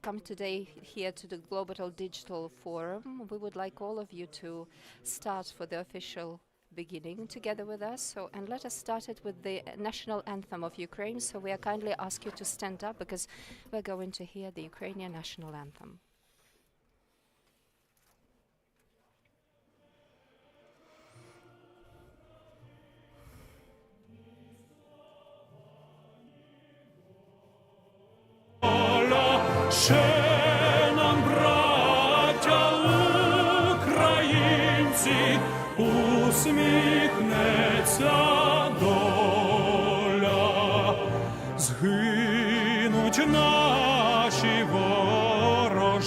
come today here to the Global Digital Forum. We would like all of you to start for the official beginning together with us. And let us start it with the national anthem of Ukraine. So we are kindly ask you to stand up because we're going to hear the Ukrainian national anthem. Ще нам, браття українці, усміхнеться доля. Згинуть наші вороженьки,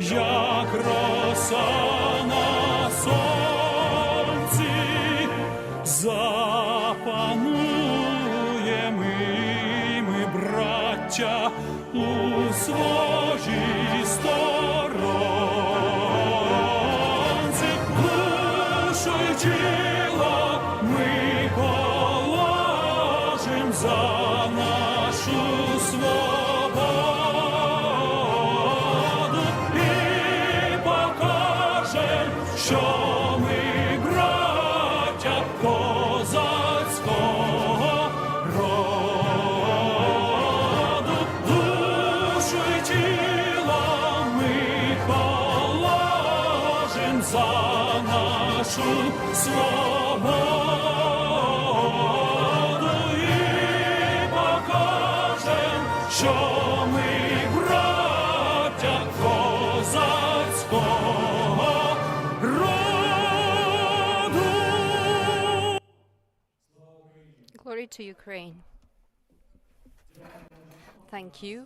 як роса на сонці. Запануємо ми, браття, у своїй сторонці, душу й тіло ми положим за нашу свободу і покажем, що ми браття козацького роду. Душу й тіло ми положим за нашу свободу і покажем, що ми браття козацького роду. Glory to Ukraine. Thank you.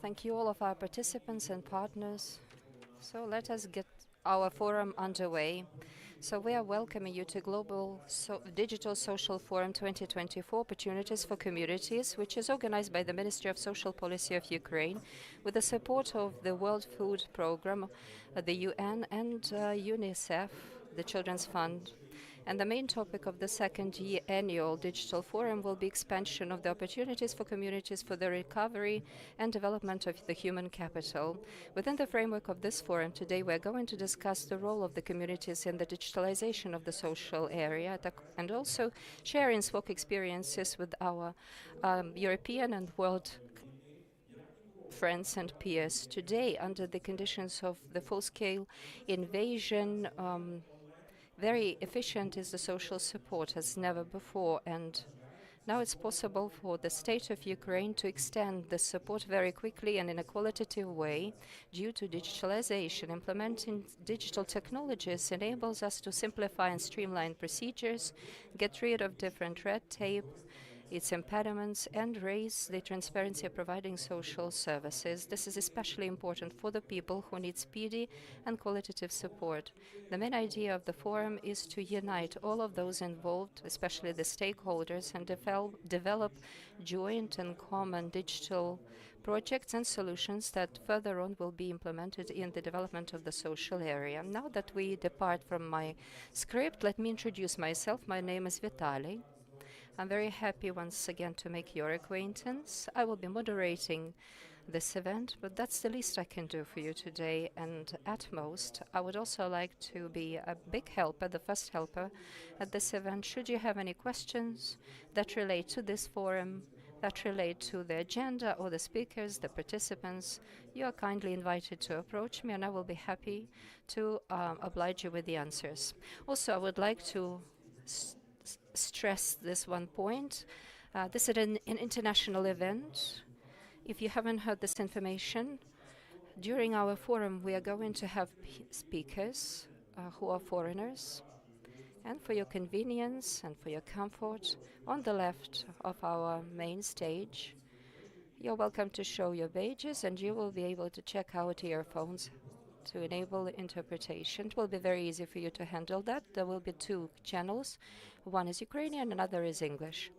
Thank you all of our participants and partners. So let us get our forum underway. So we are welcoming you to Global Digital Social Forum 2024 Opportunities for Communities, which is organized by the Ministry of Social Policy of Ukraine with the support of the World Food Programme, the UN and UNICEF, the Children's Fund. And the main topic of the second annual Digital Forum will be expansion of the opportunities for communities for the recovery and development of the human capital. Within the framework of this forum today, we're going to discuss the role of the communities in the digitalization of the social area and also sharing work experiences with our European and world friends and peers. Today, under the conditions of the full-scale invasion, very efficient is the social support as never before, and now it's possible for the state of Ukraine to extend the support very quickly and in a qualitative way due to digitalization. Implementing digital technologies enables us to simplify and streamline procedures, get rid of different red tape, its impediments, and raise the transparency of providing social services. This is especially important for the people who need speedy and qualitative support. The main idea of the forum is to unite all of those involved, especially the stakeholders, and develop joint and common digital projects and solutions that further on will be implemented in the development of the social area. Now that we depart from my script, let me introduce myself. My name is Vitaly. I'm very happy once again to make your acquaintance. I will be moderating this event, but that's the least I can do for you today. And at most, I would also like to be a big helper, the first helper at this event. Should you have any questions that relate to this forum, that relate to the agenda or the speakers, the participants, you are kindly invited to approach me and I will be happy to oblige you with the answers. Also, I would like to stress this one point. This is an international event. If you haven't heard this information, during our forum we are going to have speakers who are foreigners. And for your convenience and for your comfort, on the left of our main stage, you're welcome to show your badges and you will be able to check out earphones to enable interpretation. It will be very easy for you to handle that. There will be two channels. One is Ukrainian, another is English.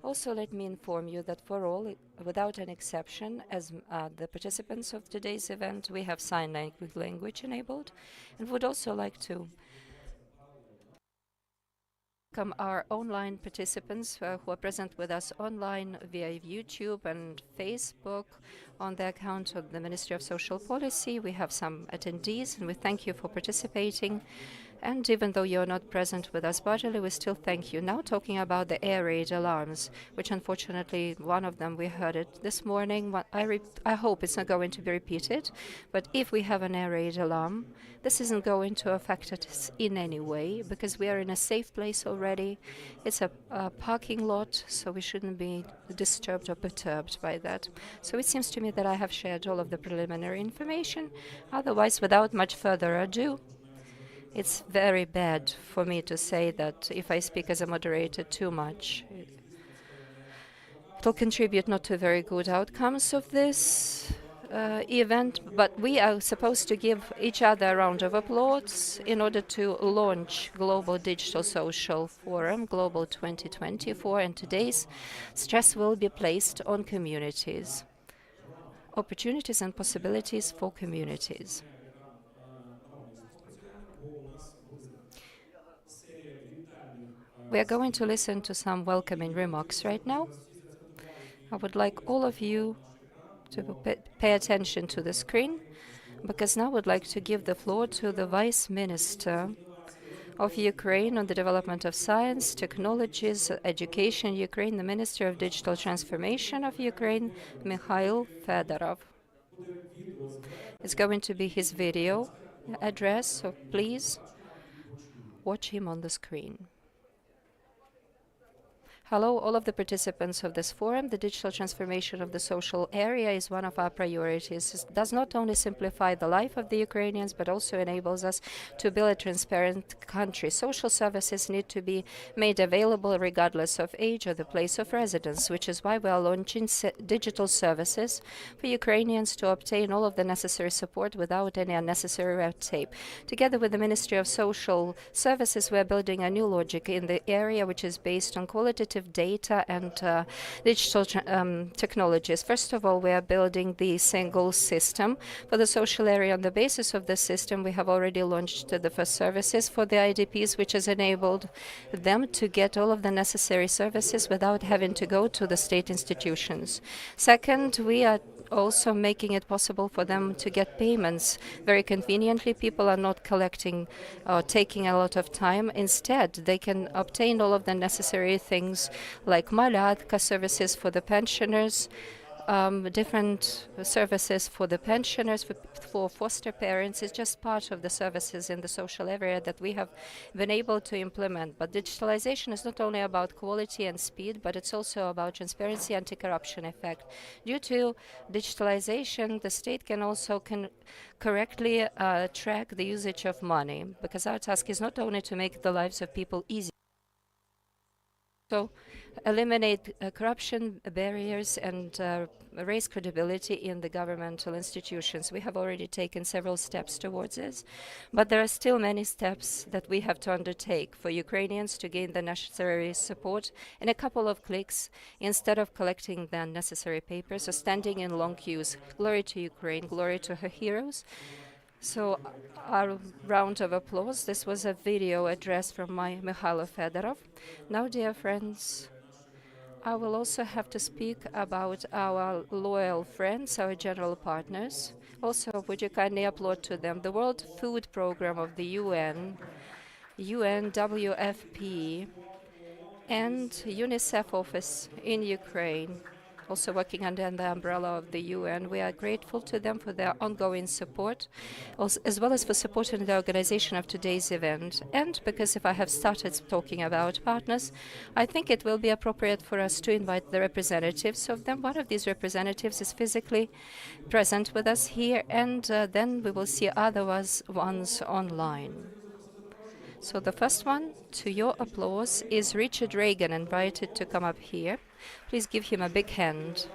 Also, let me inform you that for all, without an exception, as the participants of today's event, we have sign language enabled, and would also like to welcome our online participants who are present with us online via YouTube and Facebook on the account of the Ministry of Social Policy. We have some attendees, and we thank you for participating. And even though you're not present with us bodily, we still thank you. Now talking about the air raid alarms, which unfortunately one of them we heard it this morning. I hope it's not going to be repeated, but if we have an air raid alarm, this isn't going to affect us in any way because we are in a safe place already. It's a parking lot, so we shouldn't be disturbed or perturbed by that. So it seems to me that I have shared all of the preliminary information. Otherwise, without much further ado, it's very bad for me to say that if I speak as a moderator too much, it'll contribute not to very good outcomes of this event, but we are supposed to give each other a round of applause in order to launch Global Digital Social Forum, Global 2024, and today's stress will be placed on communities, opportunities and possibilities for communities. We are going to listen to some welcoming remarks right now. I would like all of you to pay attention to the screen, because now I would like to give the floor to the Vice Minister of Ukraine on the development of science, technologies, education Ukraine, the Minister of Digital Transformation of Ukraine, Mikhail Fedorov. It's going to be his video address, so please watch him on the screen. Hello, all of the participants of this forum. The digital transformation of the social area is one of our priorities. It does not only simplify the life of the Ukrainians, but also enables us to build a transparent country. Social services need to be made available regardless of age or the place of residence, which is why we are launching digital services for Ukrainians to obtain all of the necessary support without any unnecessary red tape. Together with the Ministry of Social Services, we are building a new logic in the area, which is based on qualitative data and digital technologies. First of all, we are building the single system for the social area. On the basis of the system, we have already launched the first services for the IDPs, which has enabled them to get all of the necessary services without having to go to the state institutions. Second, we are also making it possible for them to get payments very conveniently. People are not collecting or taking a lot of time. Instead, they can obtain all of the necessary things like Malatka services for the pensioners, different services for the pensioners, for foster parents. Is just part of the services in the social area that we have been able to implement. But digitalization is not only about quality and speed, but it's also about transparency, anti-corruption effect. Due to digitalization, the state can also correctly track the usage of money, because our task is not only to make the lives of people easier, so eliminate corruption barriers and raise credibility in the governmental institutions. We have already taken several steps towards this, but there are still many steps that we have to undertake for Ukrainians to gain the necessary support in a couple of clicks instead of collecting the necessary papers or standing in long queues. Glory to Ukraine, glory to her heroes. So our round of applause. This was a video address from Mikhail Fedorov. Now, dear friends, I will also have to speak about our loyal friends, our general partners. Also, would you kindly applaud to them? The World Food Program of the UN, UNWFP, and UNICEF office in Ukraine, also working under the umbrella of the UN. We are grateful to them for their ongoing support, as well as for supporting the organization of today's event. And because if I have started talking about partners, I think it will be appropriate for us to invite the representatives of them. One of these representatives is physically present with us here, and then we will see other ones online. So the first one, to your applause, is Richard Reagan, invited to come up here. Please give him a big hand.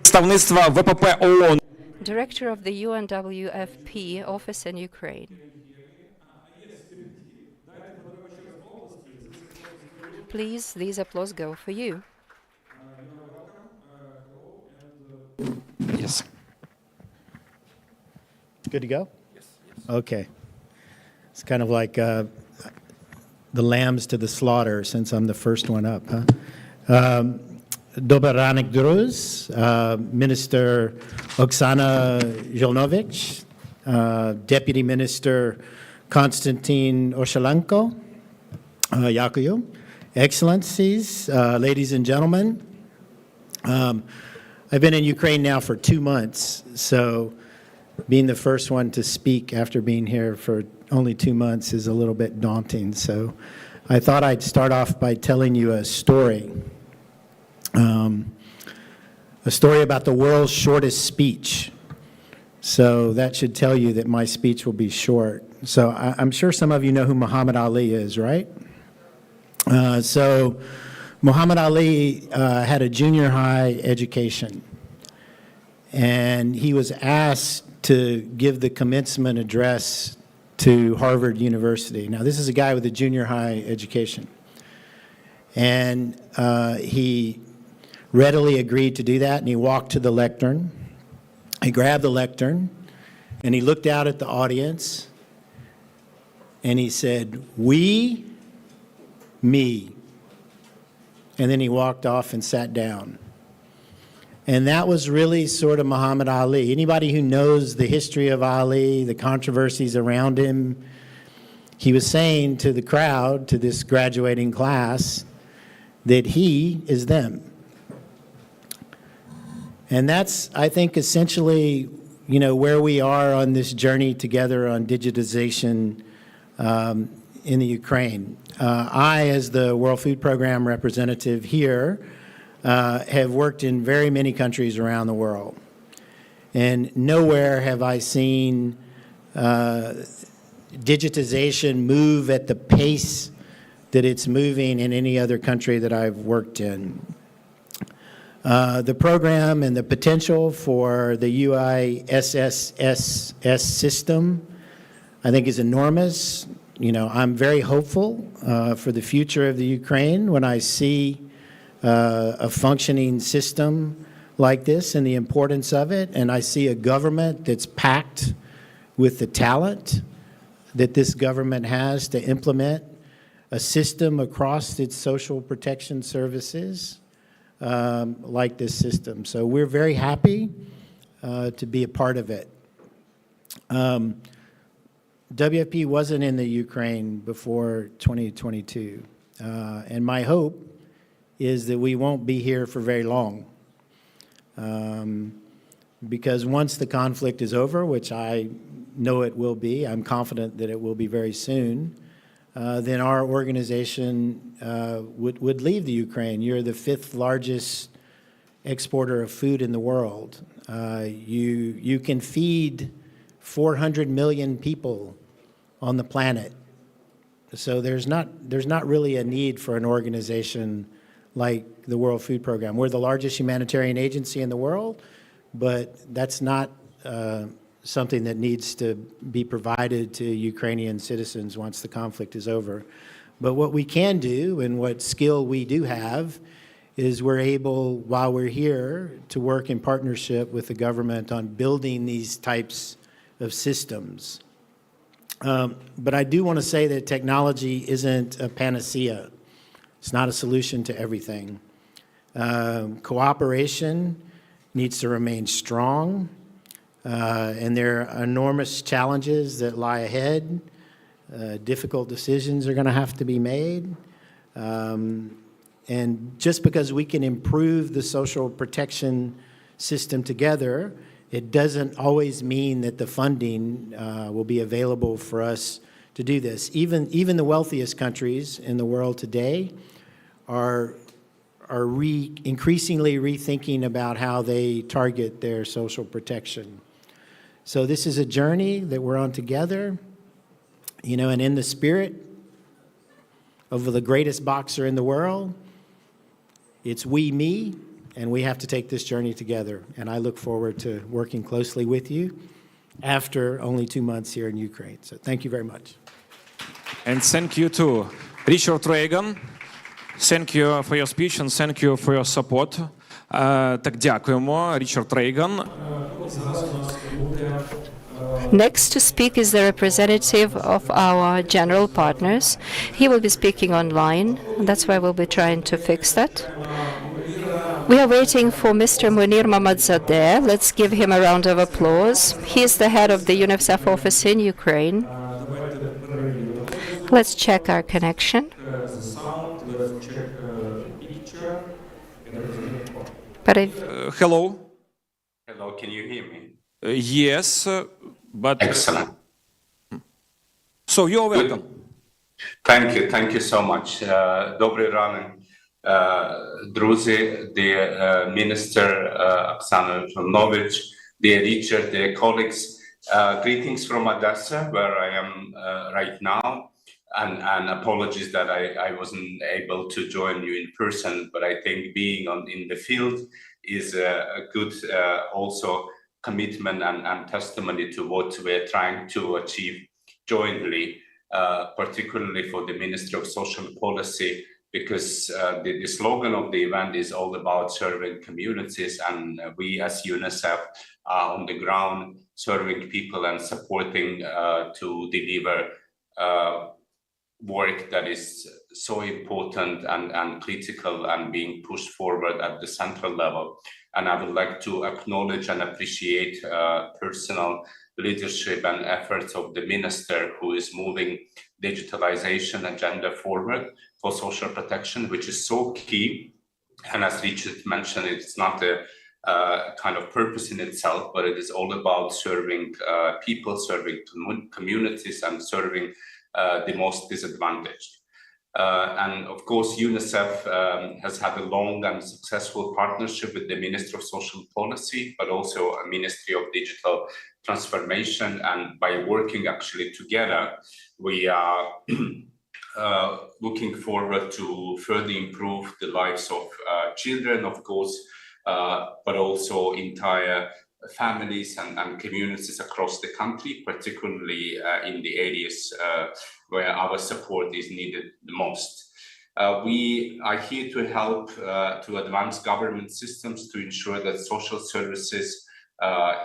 Представництва ВПП ООН. Director of the UNWFP office in Ukraine. Please, these applause go for you. Yes. Good to go? Yes. Okay. It's kind of like the lambs to the slaughter since I'm the first one up, huh? Dober ranek druz, Minister Oksana Zholnovych, Deputy Minister Kostiantyn Koshelenko, Yakuyu, Excellencies, ladies and gentlemen. I've been in Ukraine now for 2 months, so being the first one to speak after being here for only 2 months is a little bit daunting. So I thought I'd start off by telling you a story about the world's shortest speech. So that should tell you that my speech will be short. So I'm sure some of you know who Muhammad Ali is, right? So Muhammad Ali had a junior high education, and he was asked to give the commencement address to Harvard University. Now, this is a guy with a junior high education. And he readily agreed to do that, and he walked to the lectern. He grabbed the lectern, and he looked out at the audience, and he said, "We, me." And then he walked off and sat down. And that was really sort of Muhammad Ali. Anybody who knows the history of Ali, the controversies around him, he was saying to the crowd, to this graduating class, that he is them. And that's, I think, essentially, you know, where we are on this journey together on digitization in the Ukraine. I, as the World Food Program representative here, have worked in very many countries around the world. And nowhere have I seen digitization move at the pace that it's moving in any other country that I've worked in. The program and the potential for the UISSS system, I think, is enormous. You know, I'm very hopeful for the future of the Ukraine when I see a functioning system like this and the importance of it, and I see a government that's packed with the talent that this government has to implement a system across its social protection services like this system. So we're very happy to be a part of it. WFP wasn't in the Ukraine before 2022, and my hope is that we won't be here for very long. Because once the conflict is over, which I know it will be, I'm confident that it will be very soon, then our organization would leave the Ukraine. You're the 5th largest exporter of food in the world. You can feed 400 million people on the planet. So there's not really a need for an organization like the World Food Program. We're the largest humanitarian agency in the world, but that's not something that needs to be provided to Ukrainian citizens once the conflict is over. But what we can do, and what skill we do have, is we're able, while we're here, to work in partnership with the government on building these types of systems. But I do want to say that technology isn't a panacea. It's not a solution to everything. Cooperation needs to remain strong, and there are enormous challenges that lie ahead. Difficult decisions are going to have to be made. And just because we can improve the social protection system together, it doesn't always mean that the funding will be available for us to do this. Even the wealthiest countries in the world today are increasingly rethinking about how they target their social protection. So this is a journey that we're on together, you know, and in the spirit of the greatest boxer in the world, it's we, me, and we have to take this journey together. And I look forward to working closely with you after only 2 months here in Ukraine. So thank you very much. And thank you to Richard Reagan. Thank you for your speech and thank you for your support. Так, дякуємо, Річард Рейган. Зараз у нас буде Next to speak is the representative of our general partners. He will be speaking online. That's why we'll be trying to fix that. We are waiting for Mr. Munir Mamadzadeh. Let's give him a round of applause. He is the head of the UNICEF office in Ukraine. Let's check our connection. But Hello. Hello, can you hear me? Yes, but... Excellent. So you're welcome. Thank you so much. Добрий ранок, друзі, dear Minister Oksana Zholnovych, dear Richard, dear colleagues. Greetings from Odessa, where I am right now, and apologies that I wasn't able to join you in person, but I think being in the field is a good also commitment and testimony to what we're trying to achieve jointly, particularly for the Ministry of Social Policy, because the slogan of the event is all about serving communities, and we as UNICEF are on the ground serving people and supporting to deliver work that is so important and critical and being pushed forward at the central level. And I would like to acknowledge and appreciate personal leadership and efforts of the minister who is moving digitalization agenda forward for social protection, which is so key. And as Richard mentioned, it's not a kind of purpose in itself, but it is all about serving people, serving communities, and serving the most disadvantaged. And of course, UNICEF has had a long and successful partnership with the Ministry of Social Policy, but also a Ministry of Digital Transformation. And by working actually together, we are looking forward to further improve the lives of children, of course, but also entire families and communities across the country, particularly in the areas where our support is needed the most. We are here to help to advance government systems to ensure that social services,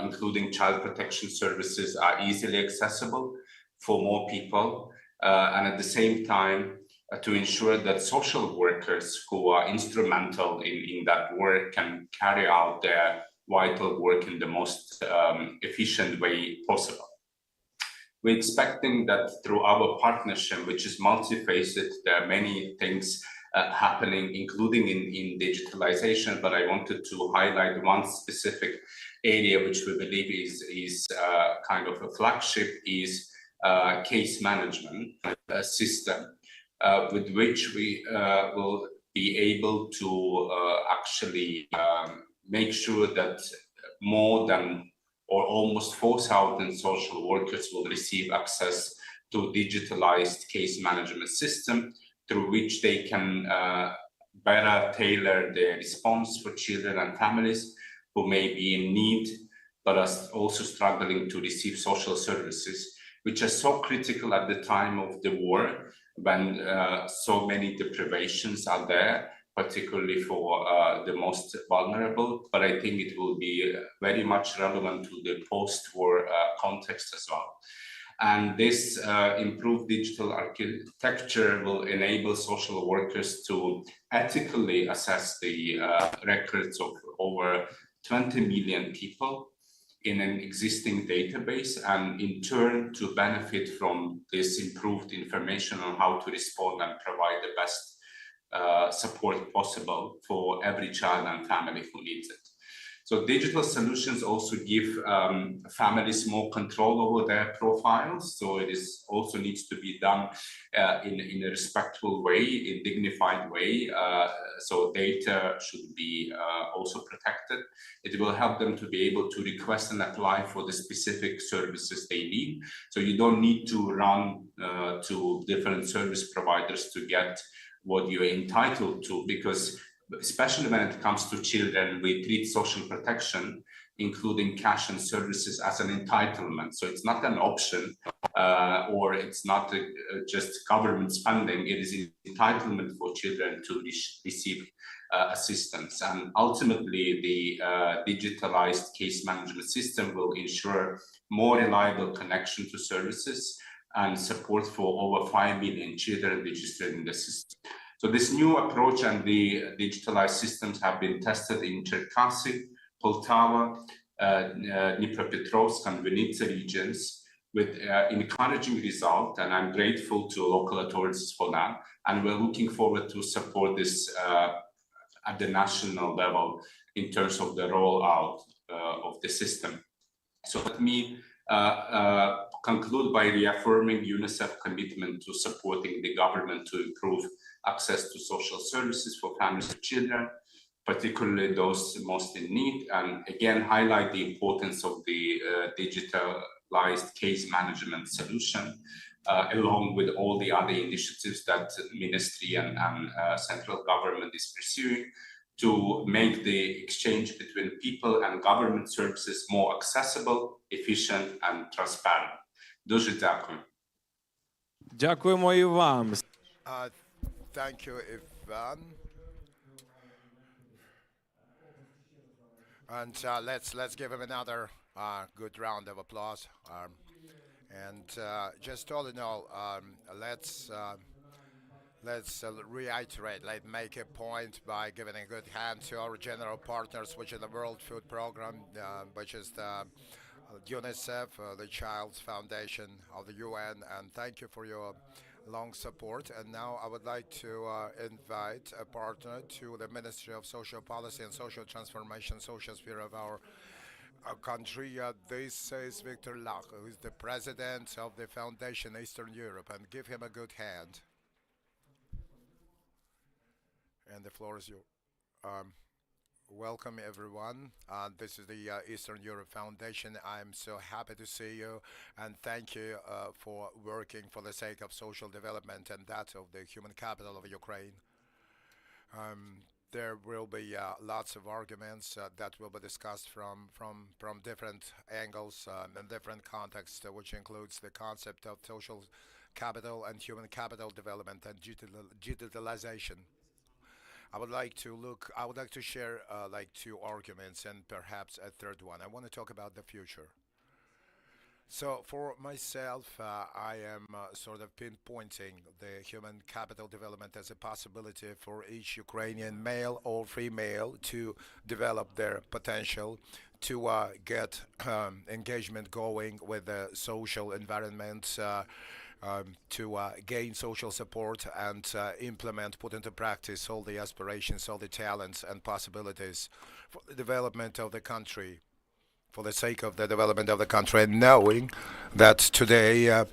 including child protection services, are easily accessible for more people, and at the same time to ensure that social workers who are instrumental in that work can carry out their vital work in the most efficient way possible. We're expecting that through our partnership, which is multifaceted, there are many things happening, including in digitalization, but I wanted to highlight one specific area which we believe is kind of a flagship, is case management system, with which we will be able to actually make sure that more than or almost 4,000 social workers will receive access to digitalized case management system, through which they can better tailor their response for children and families who may be in need, but are also struggling to receive social services, which are so critical at the time of the war, when so many deprivations are there, particularly for the most vulnerable, but I think it will be very much relevant to the post-war context as well. And this improved digital architecture will enable social workers to ethically assess the records of over 20 million people in an existing database, and in turn to benefit from this improved information on how to respond and provide the best support possible for every child and family who needs it. So digital solutions also give families more control over their profiles. So it is also needs to be done in a respectful way, in dignified way. So data should be also protected. It will help them to be able to request and apply for the specific services they need. So you don't need to run to different service providers to get what you're entitled to, because especially when it comes to children, we treat social protection, including cash and services, as an entitlement. So it's not an option, or it's not just government spending. It is an entitlement for children to receive assistance. And ultimately, the digitalized case management system will ensure more reliable connection to services and support for over 5 million children registered in the system. So this new approach and the digitalized systems have been tested in Cherkasy, Poltava, Dnipropetrovsk and Vinnytsia regions with encouraging result, and I'm grateful to local authorities for that. And we're looking forward to support this at the national level in terms of the rollout of the system. So let me conclude by reaffirming UNICEF commitment to supporting the government to improve access to social services for families with children, particularly those most in need, and again highlight the importance of the digitalized case management solution, along with all the other initiatives that the ministry and central government is pursuing to make the exchange between people and government services more accessible, efficient and transparent. Дуже дякую. Дякуємо і вам. Thank you, Ivan. And let's give him another good round of applause. Just all in all, let's reiterate, make a point by giving a good hand to our general partners, which is the World Food Program, which is the UNICEF, the Child's Foundation of the UN, and thank you for your long support. And now I would like to invite a partner to the Ministry of Social Policy and Social Transformation, social sphere of our country. This is Victor Lach, who is the president of the Foundation Eastern Europe, and give him a good hand. And the floor is yours. Welcome everyone. This is the Eastern Europe Foundation. I'm so happy to see you, and thank you for working for the sake of social development and that of the human capital of Ukraine. There will be lots of arguments that will be discussed from different angles and different contexts, which includes the concept of social capital and human capital development and digitalization. I would like to share two arguments and perhaps a third one. I want to talk about the future. So for myself, I am sort of pinpointing the human capital development as a possibility for each Ukrainian male or female to develop their potential, to get engagement going with the social environment, to gain social support and put into practice all the aspirations, all the talents and possibilities for the development of the country, for the sake of the development of the country, and knowing that today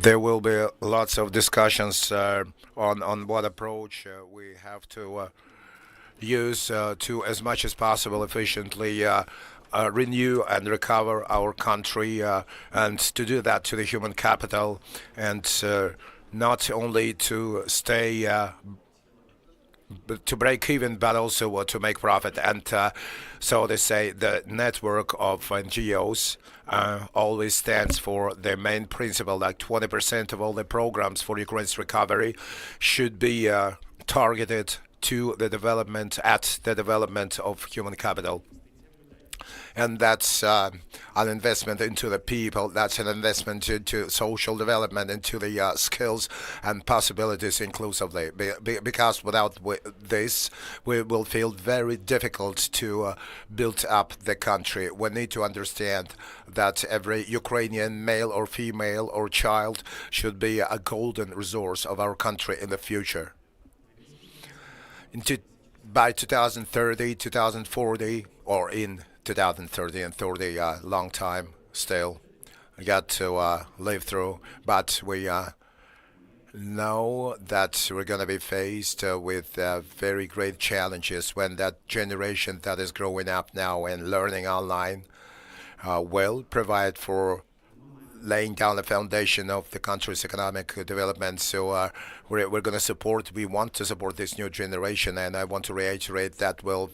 there will be lots of discussions on what approach we have to use to, as much as possible, efficiently renew and recover our country, and to do that to the human capital, and not only to stay to break even, but also to make profit. And so they say the network of NGOs always stands for the main principle, like 20% of all the programs for Ukraine's recovery should be targeted to the development of human capital. And that's an investment into the people, that's an investment into social development, into the skills and possibilities inclusively. Because without this, we will feel very difficult to build up the country. We need to understand that every Ukrainian male or female or child should be a golden resource of our country in the future. By 2030, 2040, or in 2030 and 30, long time still got to live through, but we know that we're going to be faced with very great challenges when that generation that is growing up now and learning online will provide for laying down the foundation of the country's economic development. So we're going to support, we want to support this new generation, and I want to reiterate that will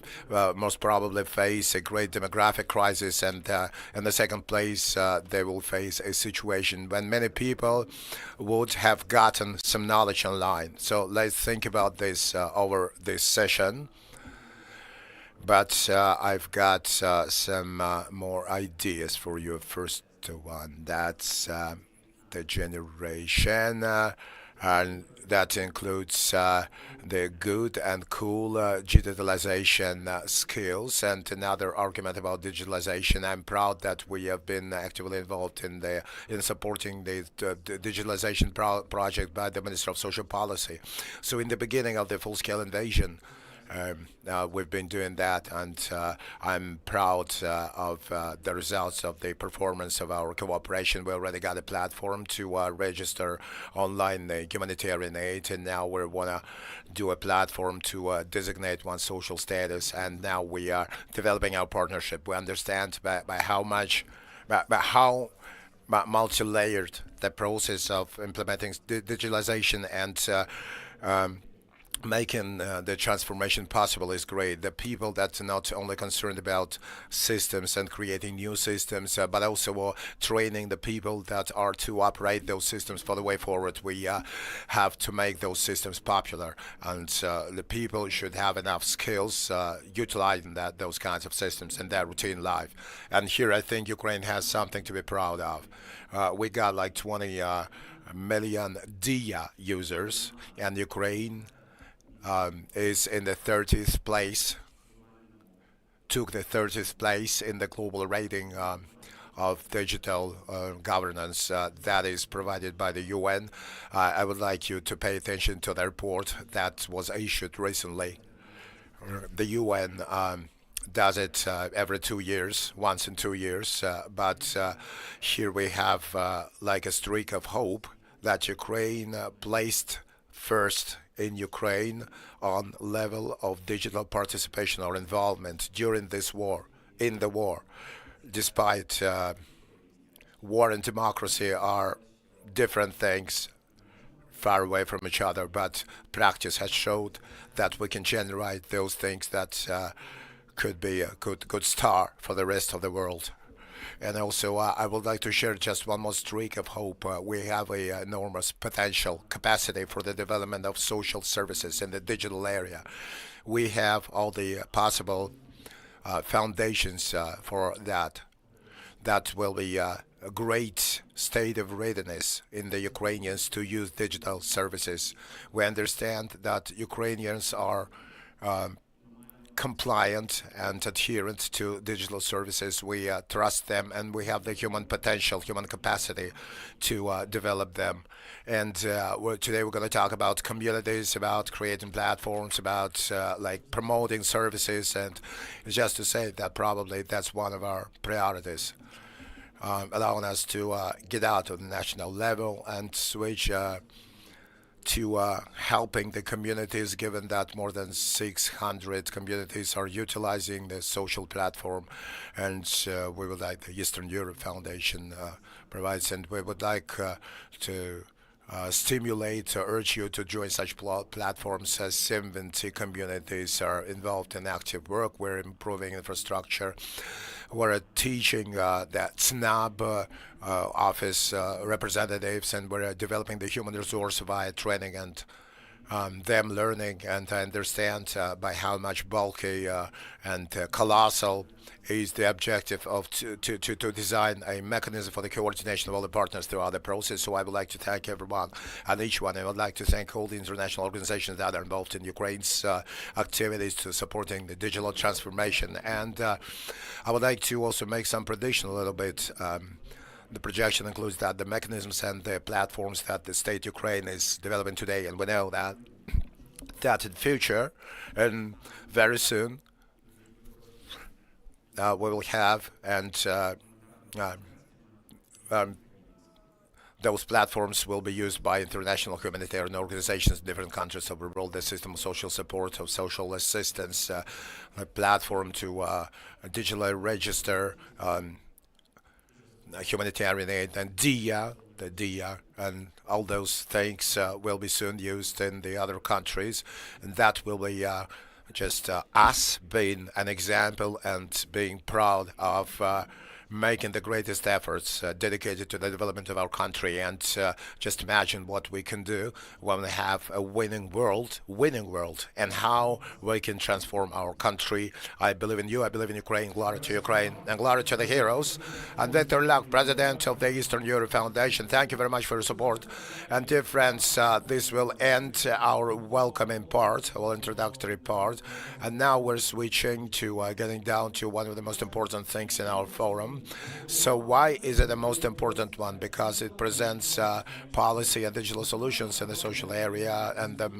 most probably face a great demographic crisis, and in the second place, they will face a situation when many people would have gotten some knowledge online. So let's think about this over this session. But I've got some more ideas for you. First one, that's the generation, and that includes the good and cool digitalization skills. And another argument about digitalization, I'm proud that we have been actively involved in supporting the digitalization project by the Minister of Social Policy. So in the beginning of the full-scale invasion, we've been doing that, and I'm proud of the results of the performance of our cooperation. We already got a platform to register online humanitarian aid, and now we want to do a platform to designate one's social status, and now we are developing our partnership. We understand by how multi-layered the process of implementing digitalization and making the transformation possible is great. The people that are not only concerned about systems and creating new systems, but also training the people that are to operate those systems for the way forward. We have to make those systems popular, and the people should have enough skills utilizing those kinds of systems in their routine life. And here I think Ukraine has something to be proud of. We got like 20 million DIA users, and Ukraine is in the 30th place, took the 30th place in the global rating of digital governance that is provided by the UN. I would like you to pay attention to the report that was issued recently. The UN does it every 2 years, once in 2 years, but here we have like a streak of hope that Ukraine placed first in Ukraine on level of digital participation or involvement during this war, in the war. Despite war and democracy are different things, far away from each other, but practice has showed that we can generate those things that could be a good start for the rest of the world. And also, I would like to share just one more streak of hope. We have an enormous potential capacity for the development of social services in the digital area. We have all the possible foundations for that. That will be a great state of readiness in the Ukrainians to use digital services. We understand that Ukrainians are compliant and adherent to digital services. We trust them, and we have the human potential, human capacity to develop them. And today we're going to talk about communities, about creating platforms, about like promoting services, and just to say that probably that's one of our priorities, allowing us to get out of the national level and switch to helping the communities, given that more than 600 communities are utilizing the social platform, and we would like the Eastern Europe Foundation provides, and we would like to stimulate, urge you to join such platforms as 70 communities are involved in active work. We're improving infrastructure. We're teaching that SNAB office representatives, and we're developing the human resource via training and them learning and understand by how much bulky and colossal is the objective of to design a mechanism for the coordination of all the partners throughout the process. So I would like to thank everyone and each one. I would like to thank all the international organizations that are involved in Ukraine's activities to supporting the digital transformation. And I would like to also make some prediction a little bit. The projection includes that the mechanisms and the platforms that the state Ukraine is developing today, and we know that in future and very soon we will have, and those platforms will be used by international humanitarian organizations in different countries of the world. The system of social support, of social assistance, a platform to digitally register humanitarian aid, and the DIA, and all those things will be soon used in the other countries, and that will be just us being an example and being proud of making the greatest efforts dedicated to the development of our country. And just imagine what we can do when we have a winning world, and how we can transform our country. I believe in you, I believe in Ukraine. Glory to Ukraine and glory to the heroes. And Viktor Luk, President of the Eastern Europe Foundation, thank you very much for your support. And dear friends, this will end our welcoming part, our introductory part. And now we're switching to getting down to one of the most important things in our forum. So why is it the most important one? Because it presents policy and digital solutions in the social area, and the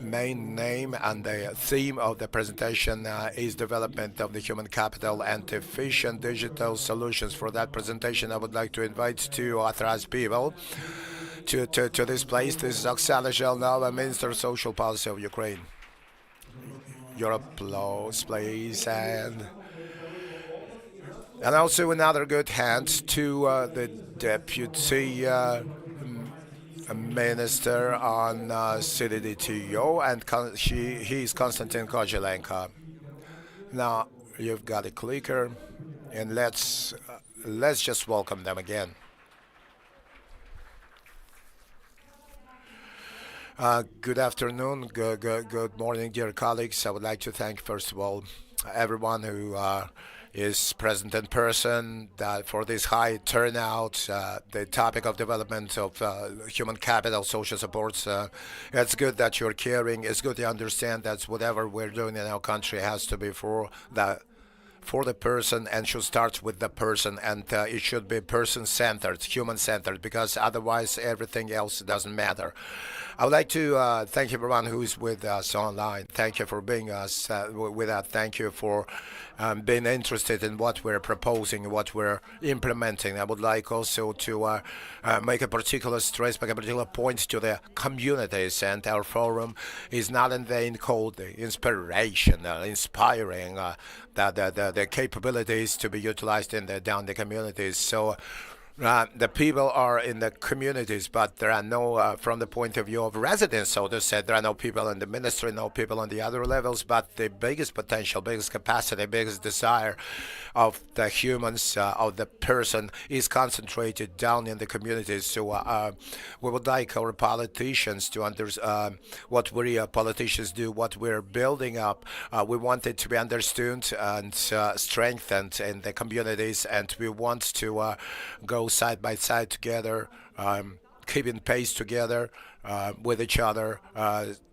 main name and the theme of the presentation is development of the human capital and efficient digital solutions. For that presentation, I would like to invite two authorized people to this place. This is Oksana Zholnovych, Minister of Social Policy of Ukraine. Your applause, please. And also another good hand to the Deputy Minister on CDTO, and he's Kostiantyn Koshelenko. Now you've got a clicker, and let's just welcome them again. Good afternoon, good morning, dear colleagues. I would like to thank, first of all, everyone who is present in person for this high turnout. The topic of development of human capital, social supports. It's good that you're caring. It's good to understand that whatever we're doing in our country has to be for the person and should start with the person, and it should be person-centered, human-centered, because otherwise everything else doesn't matter. I would like to thank everyone who is with us online. Thank you for being with us. Thank you for being interested in what we're proposing, what we're implementing. I would like also to make a particular stress, make a particular point to the communities, and our forum is not in vain called inspiration, inspiring the capabilities to be utilized down the communities. So the people are in the communities, but there are no, from the point of view of residents, so to say, there are no people in the ministry, no people on the other levels, but the biggest potential, biggest capacity, biggest desire of the humans, of the person, is concentrated down in the communities. So we would like our politicians to understand what we politicians do, what we're building up. We want it to be understood and strengthened in the communities, and we want to go side by side together, keeping pace together with each other,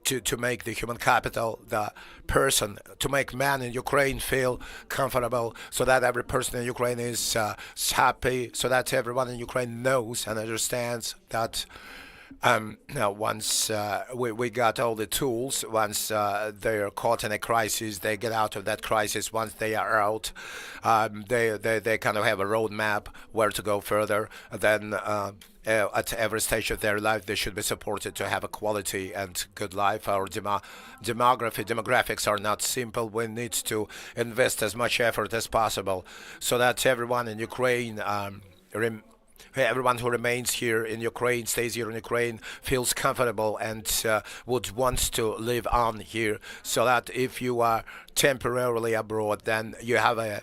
to make the human capital, the person, to make man in Ukraine feel comfortable, so that every person in Ukraine is happy, so that everyone in Ukraine knows and understands that once we got all the tools, once they're caught in a crisis, they get out of that crisis. Once they are out, they kind of have a roadmap where to go further. Then at every stage of their life, they should be supported to have a quality and good life. Our demographics are not simple. We need to invest as much effort as possible so that everyone in Ukraine everyone who remains here in Ukraine, stays here in Ukraine, feels comfortable and would want to live on here, so that if you are temporarily abroad, then you have a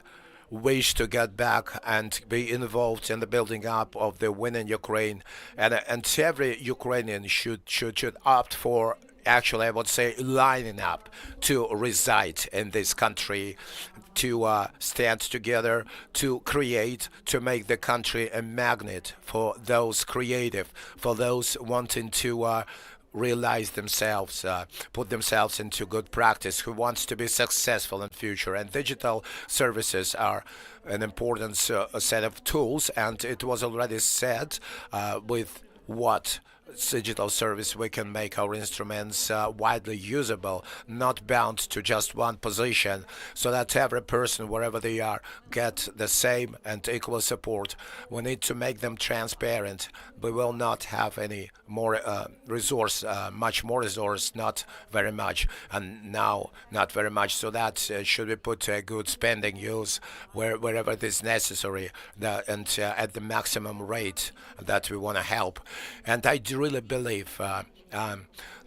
wish to get back and be involved in the building up of the winning Ukraine. And every Ukrainian should opt for, actually, I would say, lining up to reside in this country, to stand together, to create, to make the country a magnet for those creative, for those wanting to realize themselves, put themselves into good practice, who wants to be successful in future. And digital services are an important set of tools, and it was already said with what digital service, we can make our instruments widely usable, not bound to just one position, so that every person, wherever they are, get the same and equal support. We need to make them transparent. We will not have any more resource, much more resource, not very much, and now not very much. So that should be put to a good spending use wherever it is necessary, and at the maximum rate that we want to help. And I do really believe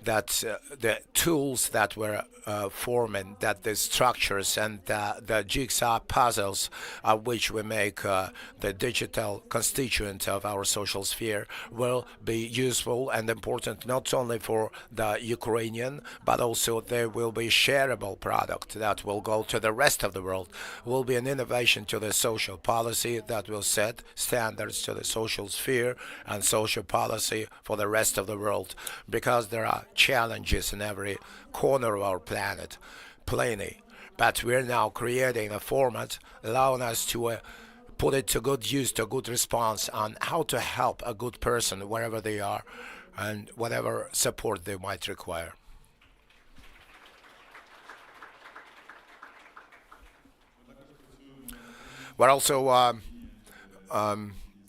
that the tools that we're forming, that the structures and the jigsaw puzzles of which we make the digital constituent of our social sphere will be useful and important not only for the Ukrainian, but also they will be shareable product that will go to the rest of the world, will be an innovation to the social policy that will set standards to the social sphere and social policy for the rest of the world, because there are challenges in every corner of our planet, plenty. But we're now creating a format allowing us to put it to good use, to good response on how to help a good person wherever they are and whatever support they might require. We're also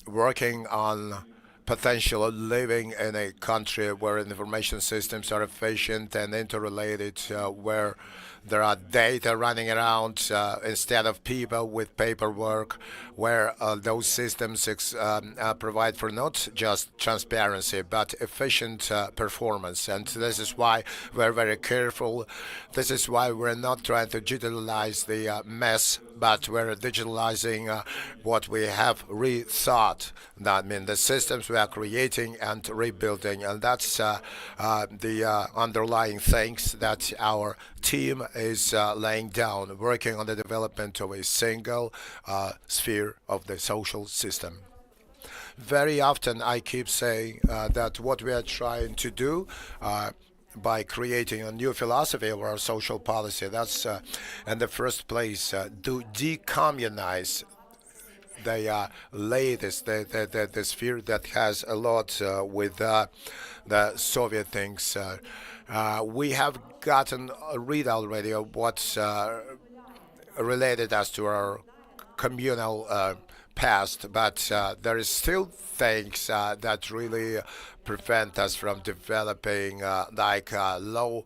working on potential of living in a country where information systems are efficient and interrelated, where there are data running around instead of people with paperwork, where those systems provide for not just transparency but efficient performance. And this is why we're very careful. This is why we're not trying to digitalize the mess, but we're digitalizing what we have rethought. That means the systems we are creating and rebuilding, and that's the underlying things that our team is laying down, working on the development of a single sphere of the social system. Very often I keep saying that what we are trying to do by creating a new philosophy of our social policy, that's in the first place to decommunize the latest, the sphere that has a lot with the Soviet things. We have gotten a read already of what's related us to our communal past, but there is still things that really prevent us from developing like low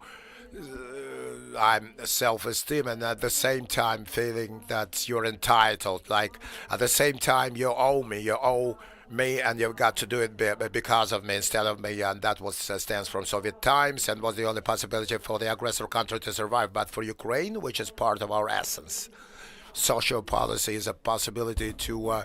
self-esteem, and at the same time feeling that you're entitled. Like at the same time you owe me, and you've got to do it because of me instead of me, and that was stands from Soviet times and was the only possibility for the aggressor country to survive. But for Ukraine, which is part of our essence, social policy is a possibility to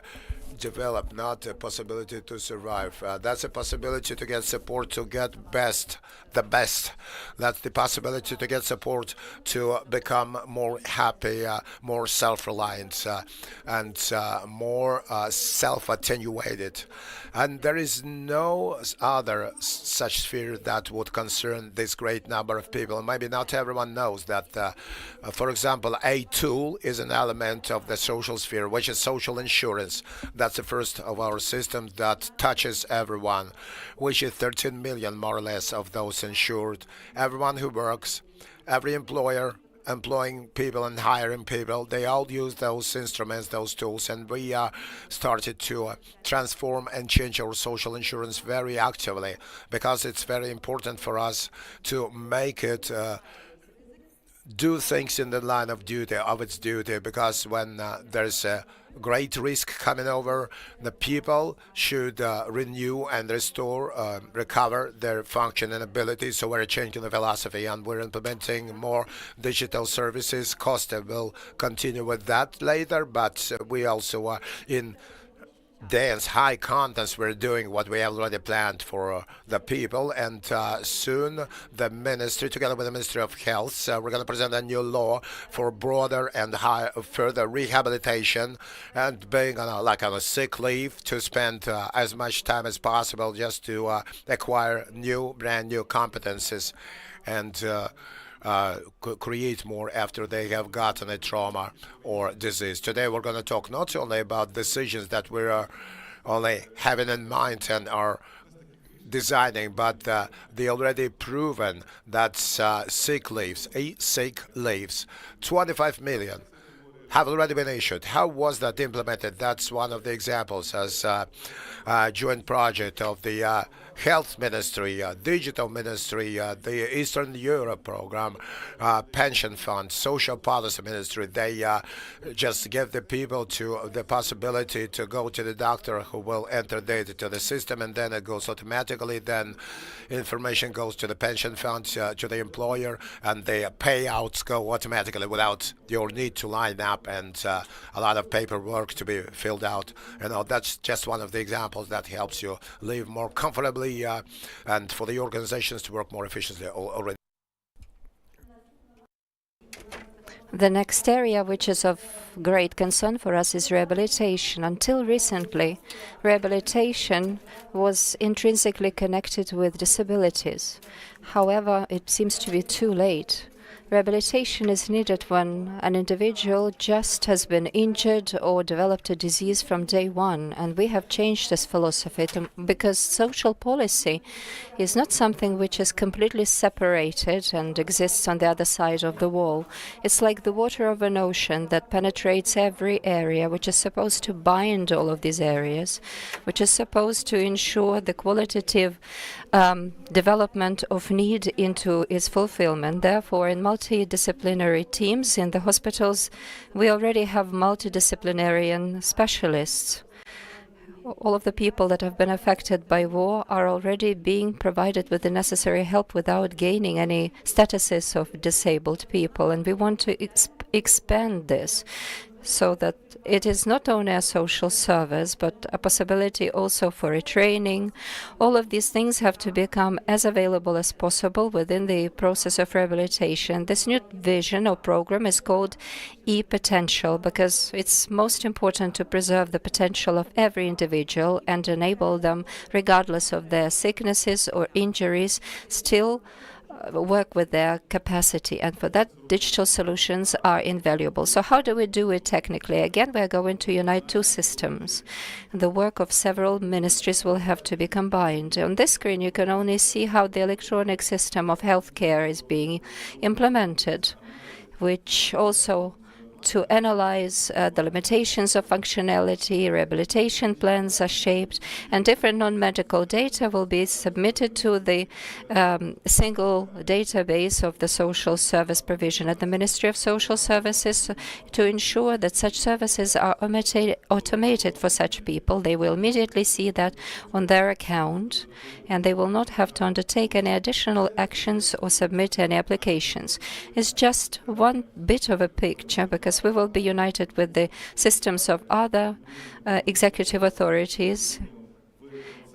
develop, not a possibility to survive. That's a possibility to get support to get the best. That's the possibility to get support to become more happy, more self-reliant, and more self-attenuated. And there is no other such sphere that would concern this great number of people. Maybe not everyone knows that, for example, a tool is an element of the social sphere, which is social insurance. That's the first of our systems that touches everyone, which is 13 million more or less of those insured. Everyone who works, every employer, employing people and hiring people, they all use those instruments, those tools, and we started to transform and change our social insurance very actively, because it's very important for us to make it do things in the line of duty, of its duty, because when there's a great risk coming over, the people should renew and restore, recover their function and ability. So we're changing the philosophy and we're implementing more digital services. Costa will continue with that later, but we also are in dense, high contents. We're doing what we have already planned for the people, and soon the ministry, together with the Ministry of Health, we're going to present a new law for broader and further rehabilitation, and being on a sick leave to spend as much time as possible just to acquire brand new competences and create more after they have gotten a trauma or disease. Today we're going to talk not only about decisions that we're only having in mind and are designing, but they already proven that sick leaves, 25 million have already been issued. How was that implemented? That's one of the examples as a joint project of the Health Ministry, Digital Ministry, the Eastern Europe Program, Pension Fund, Social Policy Ministry. They just give the people to the possibility to go to the doctor who will enter data to the system, and then it goes automatically. Then information goes to the pension fund, to the employer, and the payouts go automatically without your need to line up and a lot of paperwork to be filled out. That's just one of the examples that helps you live more comfortably and for the organizations to work more efficiently already. The next area which is of great concern for us is rehabilitation. Until recently, rehabilitation was intrinsically connected with disabilities. However, it seems to be too late. Rehabilitation is needed when an individual just has been injured or developed a disease from day one, and we have changed this philosophy because social policy is not something which is completely separated and exists on the other side of the wall. It's like the water of an ocean that penetrates every area, which is supposed to bind all of these areas, which is supposed to ensure the qualitative development of need into its fulfillment. Therefore, in multidisciplinary teams in the hospitals, we already have multidisciplinary specialists. All of the people that have been affected by war are already being provided with the necessary help without gaining any statuses of disabled people. And we want to expand this so that it is not only a social service, but a possibility also for retraining. All of these things have to become as available as possible within the process of rehabilitation. This new vision or program is called e-potential because it's most important to preserve the potential of every individual and enable them, regardless of their sicknesses or injuries, still work with their capacity, and for that digital solutions are invaluable. So how do we do it technically? Again, we are going to unite two systems. The work of several ministries will have to be combined. On this screen you can only see how the electronic system of healthcare is being implemented, which also to analyze the limitations of functionality. Rehabilitation plans are shaped, and different non-medical data will be submitted to the single database of the social service provision at the Ministry of Social Services to ensure that such services are automated for such people. They will immediately see that on their account, and they will not have to undertake any additional actions or submit any applications. It's just one bit of a picture, because we will be united with the systems of other executive authorities,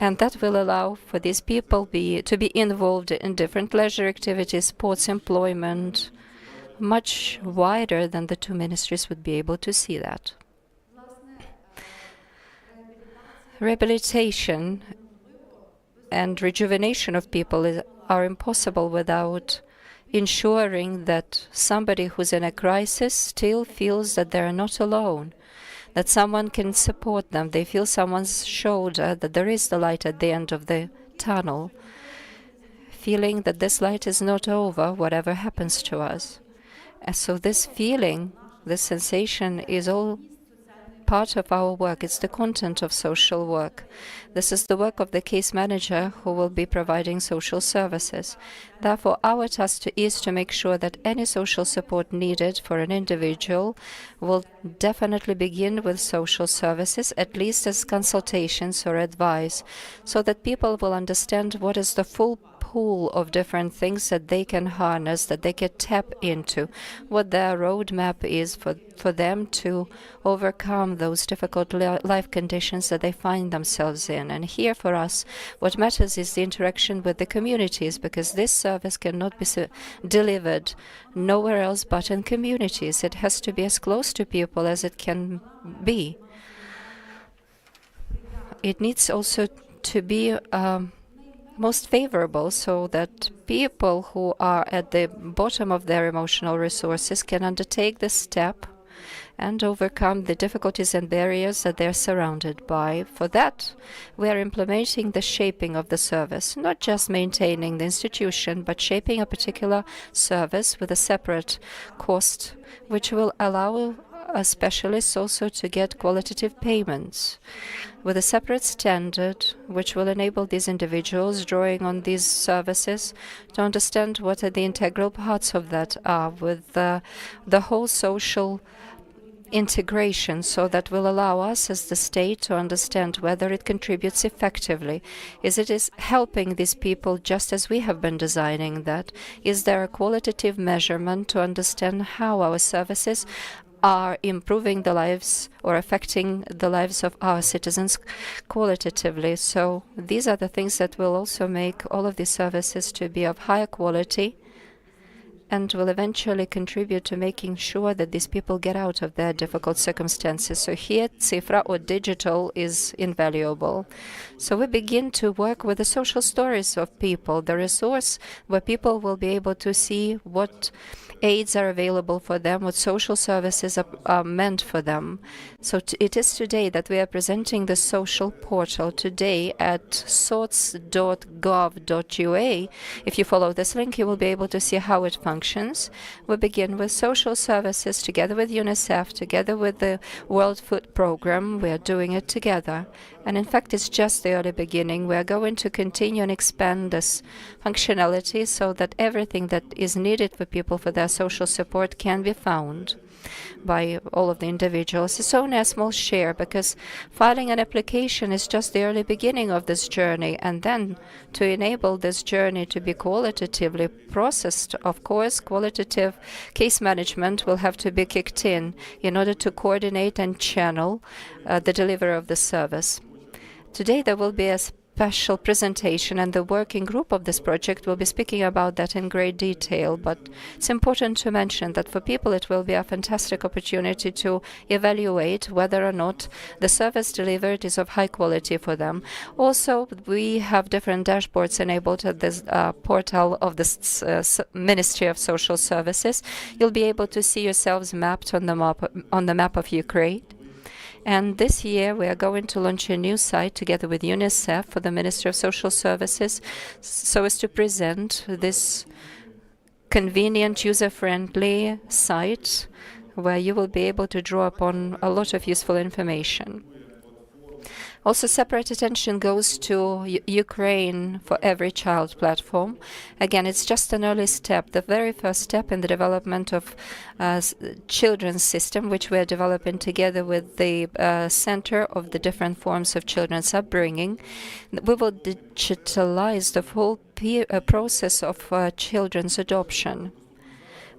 and that will allow for these people to be involved in different leisure activities, sports, employment, much wider than the two ministries would be able to see that. Rehabilitation and rejuvenation of people are impossible without ensuring that somebody who's in a crisis still feels that they're not alone, that someone can support them. They feel someone's shoulder, that there is the light at the end of the tunnel, feeling that this light is not over, whatever happens to us. And so this feeling, this sensation is all part of our work. It's the content of social work. This is the work of the case manager who will be providing social services. Therefore, our task is to make sure that any social support needed for an individual will definitely begin with social services, at least as consultations or advice, so that people will understand what is the full pool of different things that they can harness, that they can tap into, what their roadmap is for them to overcome those difficult life conditions that they find themselves in. And here for us, what matters is the interaction with the communities, because this service cannot be delivered nowhere else but in communities. It has to be as close to people as it can be. It needs also to be most favorable, so that people who are at the bottom of their emotional resources can undertake the step and overcome the difficulties and barriers that they're surrounded by. For that, we are implementing the shaping of the service, not just maintaining the institution, but shaping a particular service with a separate cost, which will allow specialists also to get qualitative payments with a separate standard, which will enable these individuals drawing on these services to understand what are the integral parts of that are, with the whole social integration, so that will allow us as the state to understand whether it contributes effectively. Is it helping these people just as we have been designing that? Is there a qualitative measurement to understand how our services are improving the lives or affecting the lives of our citizens qualitatively? So these are the things that will also make all of these services to be of higher quality and will eventually contribute to making sure that these people get out of their difficult circumstances. So here, Cifra or digital is invaluable. So we begin to work with the social stories of people, the resource where people will be able to see what aids are available for them, what social services are meant for them. So it is today that we are presenting the social portal today at sots.gov.ua. If you follow this link, you will be able to see how it functions. We begin with social services together with UNICEF, together with the World Food Programme. We are doing it together. And in fact, it's just the early beginning. We are going to continue and expand this functionality so that everything that is needed for people for their social support can be found by all of the individuals. It's only a small share, because filing an application is just the early beginning of this journey. And then to enable this journey to be qualitatively processed, of course, qualitative case management will have to be kicked in order to coordinate and channel the delivery of the service. Today there will be a special presentation, and the working group of this project will be speaking about that in great detail. But it's important to mention that for people it will be a fantastic opportunity to evaluate whether or not the service delivered is of high quality for them. Also, we have different dashboards enabled at this portal of the Ministry of Social Services. You'll be able to see yourselves mapped on the map of Ukraine. And this year we are going to launch a new site together with UNICEF for the Ministry of Social Services, so as to present this convenient, user-friendly site where you will be able to draw upon a lot of useful information. Also, separate attention goes to Ukraine for Every Child platform. Again, it's just an early step, the very first step in the development of children's system, which we are developing together with the Center of the Different Forms of Children's Upbringing. We will digitalize the full process of children's adoption.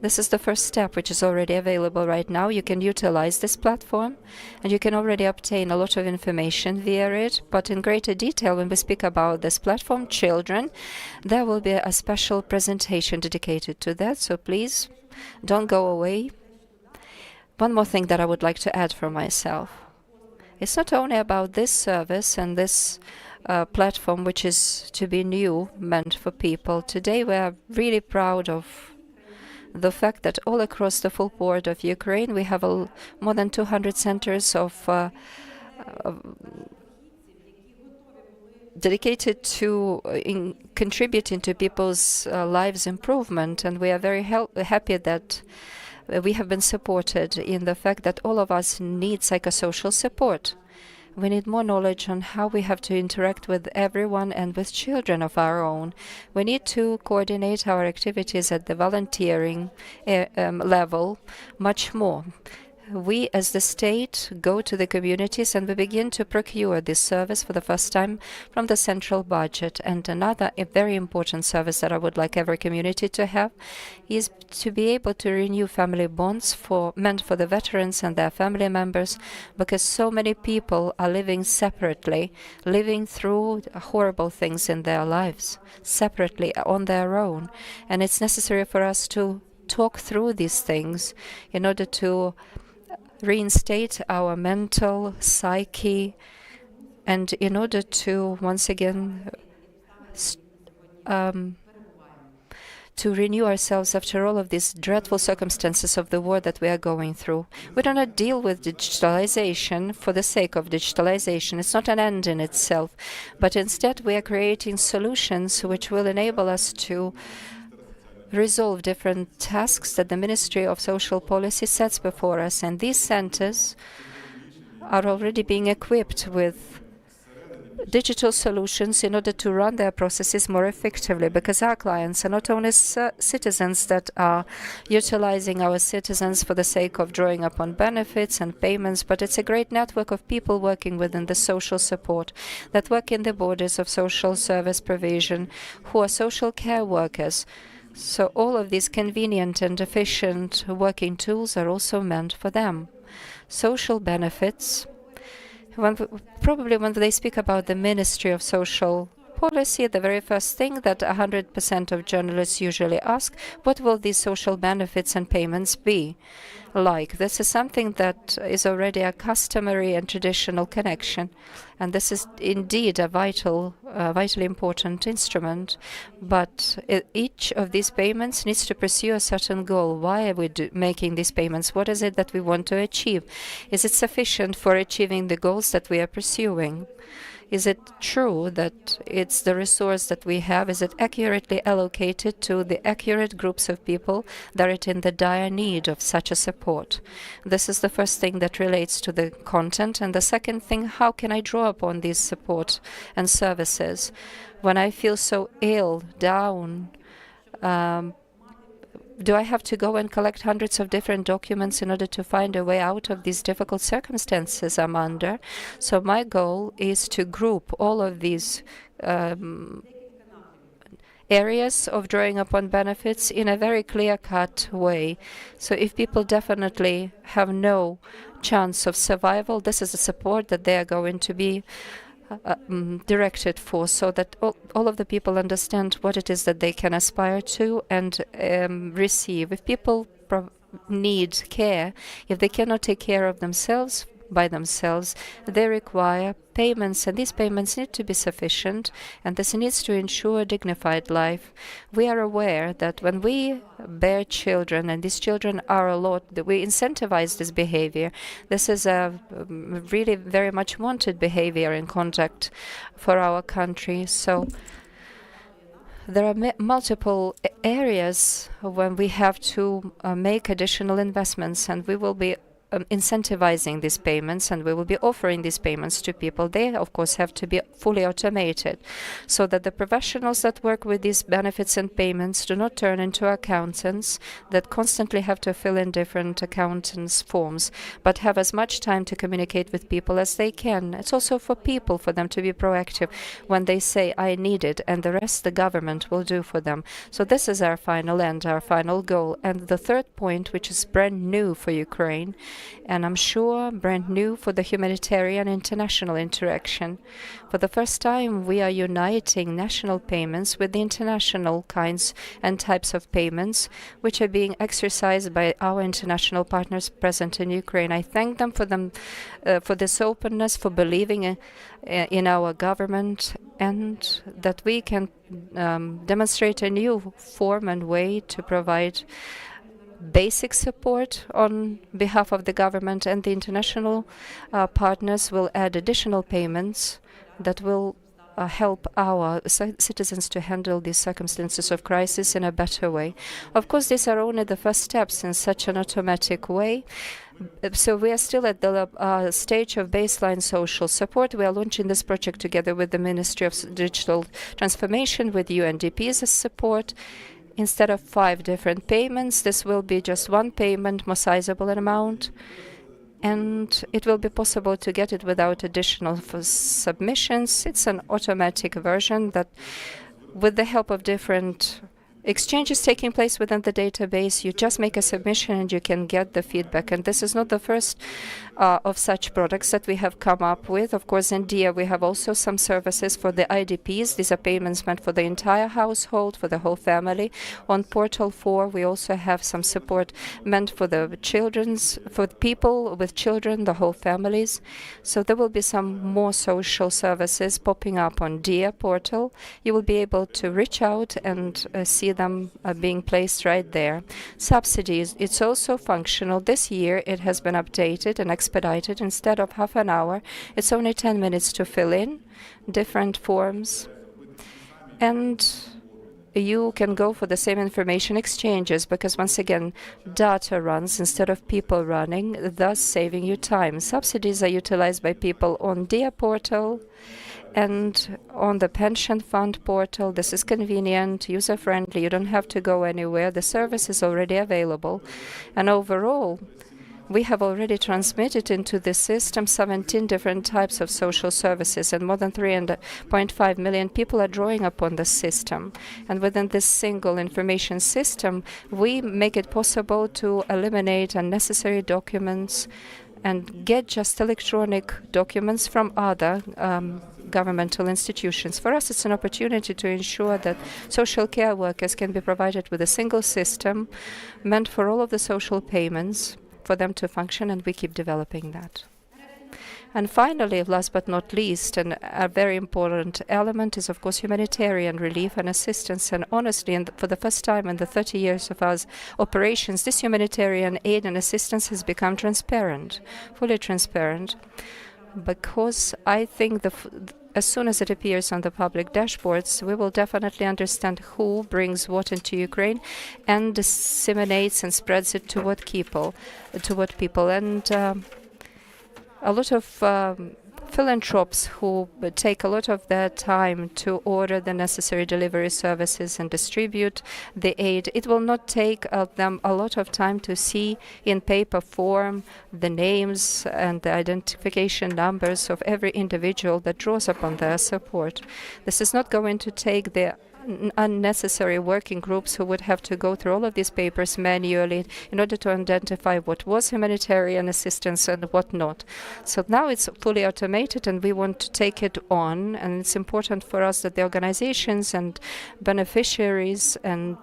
This is the first step, which is already available right now. You can utilize this platform, and you can already obtain a lot of information via it. But in greater detail, when we speak about this platform, children, there will be a special presentation dedicated to that. So please don't go away. One more thing that I would like to add for myself. It's not only about this service and this platform, which is to be new, meant for people. Today, we are really proud of the fact that all across the full board of Ukraine, we have more than 200 centers dedicated to contributing to people's lives improvement. And we are very happy that we have been supported in the fact that all of us need psychosocial support. We need more knowledge on how we have to interact with everyone and with children of our own. We need to coordinate our activities at the volunteering level much more. We, as the state, go to the communities and we begin to procure this service for the first time from the central budget. And another very important service that I would like every community to have is to be able to renew family bonds meant for the veterans and their family members, because so many people are living separately, living through horrible things in their lives, separately, on their own. And it's necessary for us to talk through these things in order to reinstate our mental psyche, and in order to once again to renew ourselves after all of these dreadful circumstances of the war that we are going through. We do not deal with digitalization for the sake of digitalization. It's not an end in itself, but instead we are creating solutions which will enable us to resolve different tasks that the Ministry of Social Policy sets before us. And these centers are already being equipped with digital solutions in order to run their processes more effectively, because our clients are not only citizens that are utilizing our citizens for the sake of drawing upon benefits and payments, but it's a great network of people working within the social support, that work in the borders of social service provision, who are social care workers. So all of these convenient and efficient working tools are also meant for them. Social benefits. Probably when they speak about the Ministry of Social Policy, the very first thing that 100% of journalists usually ask, what will these social benefits and payments be like? This is something that is already a customary and traditional connection. And this is indeed a vitally important instrument. But each of these payments needs to pursue a certain goal. Why are we making these payments? What is it that we want to achieve? Is it sufficient for achieving the goals that we are pursuing? Is it true that it's the resource that we have? Is it accurately allocated to the accurate groups of people that are in the dire need of such a support? This is the first thing that relates to the content. And the second thing, how can I draw upon these support and services? When I feel so ill, down, do I have to go and collect hundreds of different documents in order to find a way out of these difficult circumstances I'm under? So my goal is to group all of these areas of drawing upon benefits in a very clear-cut way. So if people definitely have no chance of survival, this is the support that they are going to be directed for, so that all of the people understand what it is that they can aspire to and receive. If people need care, if they cannot take care of themselves by themselves, they require payments, and these payments need to be sufficient, and this needs to ensure a dignified life. We are aware that when we bear children, and these children are a lot, that we incentivize this behavior. This is a really very much wanted behavior in conduct for our country. So there are multiple areas when we have to make additional investments, and we will be incentivizing these payments, and we will be offering these payments to people. They, of course, have to be fully automated, so that the professionals that work with these benefits and payments do not turn into accountants that constantly have to fill in different accountants' forms, but have as much time to communicate with people as they can. It's also for people, for them to be proactive when they say, I need it, and the rest the government will do for them. So this is our final end, our final goal. And the third point, which is brand new for Ukraine, and I'm sure brand new for the humanitarian international interaction. For the first time, we are uniting national payments with the international kinds and types of payments, which are being exercised by our international partners present in Ukraine. I thank them for this openness, for believing in our government, and that we can demonstrate a new form and way to provide basic support on behalf of the government, and the international partners will add additional payments that will help our citizens to handle these circumstances of crisis in a better way. Of course, these are only the first steps in such an automatic way. So we are still at the stage of baseline social support. We are launching this project together with the Ministry of Digital Transformation, with UNDP as support. Instead of 5 different payments, this will be just one payment, more sizable amount, and it will be possible to get it without additional submissions. It's an automatic version that, with the help of different exchanges taking place within the database, you just make a submission and you can get the feedback. And this is not the first of such products that we have come up with. Of course, in DIA, we have also some services for the IDPs. These are payments meant for the entire household, for the whole family. On Portal 4, we also have some support meant for the for people with children, the whole families. So there will be some more social services popping up on DIA portal. You will be able to reach out and see them being placed right there. Subsidies, it's also functional. This year it has been updated and expedited. Instead of half an hour, it's only 10 minutes to fill in different forms. And you can go for the same information exchanges because, once again, data runs instead of people running, thus saving you time. Subsidies are utilized by people on DIA portal and on the pension fund portal. This is convenient, user-friendly. You don't have to go anywhere. The service is already available. And overall, we have already transmitted into the system 17 different types of social services, and more than 3.5 million people are drawing upon the system. And within this single information system, we make it possible to eliminate unnecessary documents and get just electronic documents from other governmental institutions. For us, it's an opportunity to ensure that social care workers can be provided with a single system meant for all of the social payments for them to function, and we keep developing that. And finally, last but not least, and a very important element is, of course, humanitarian relief and assistance. And honestly, for the first time in the 30 years of our operations, this humanitarian aid and assistance has become transparent, fully transparent, because I think as soon as it appears on the public dashboards, we will definitely understand who brings what into Ukraine and disseminates and spreads it to what people. And a lot of philanthropists who take a lot of their time to order the necessary delivery services and distribute the aid. It will not take them a lot of time to see in paper form the names and the identification numbers of every individual that draws upon their support. This is not going to take the unnecessary working groups who would have to go through all of these papers manually in order to identify what was humanitarian assistance and what not. So now it's fully automated, and we want to take it on, and it's important for us that the organizations and beneficiaries and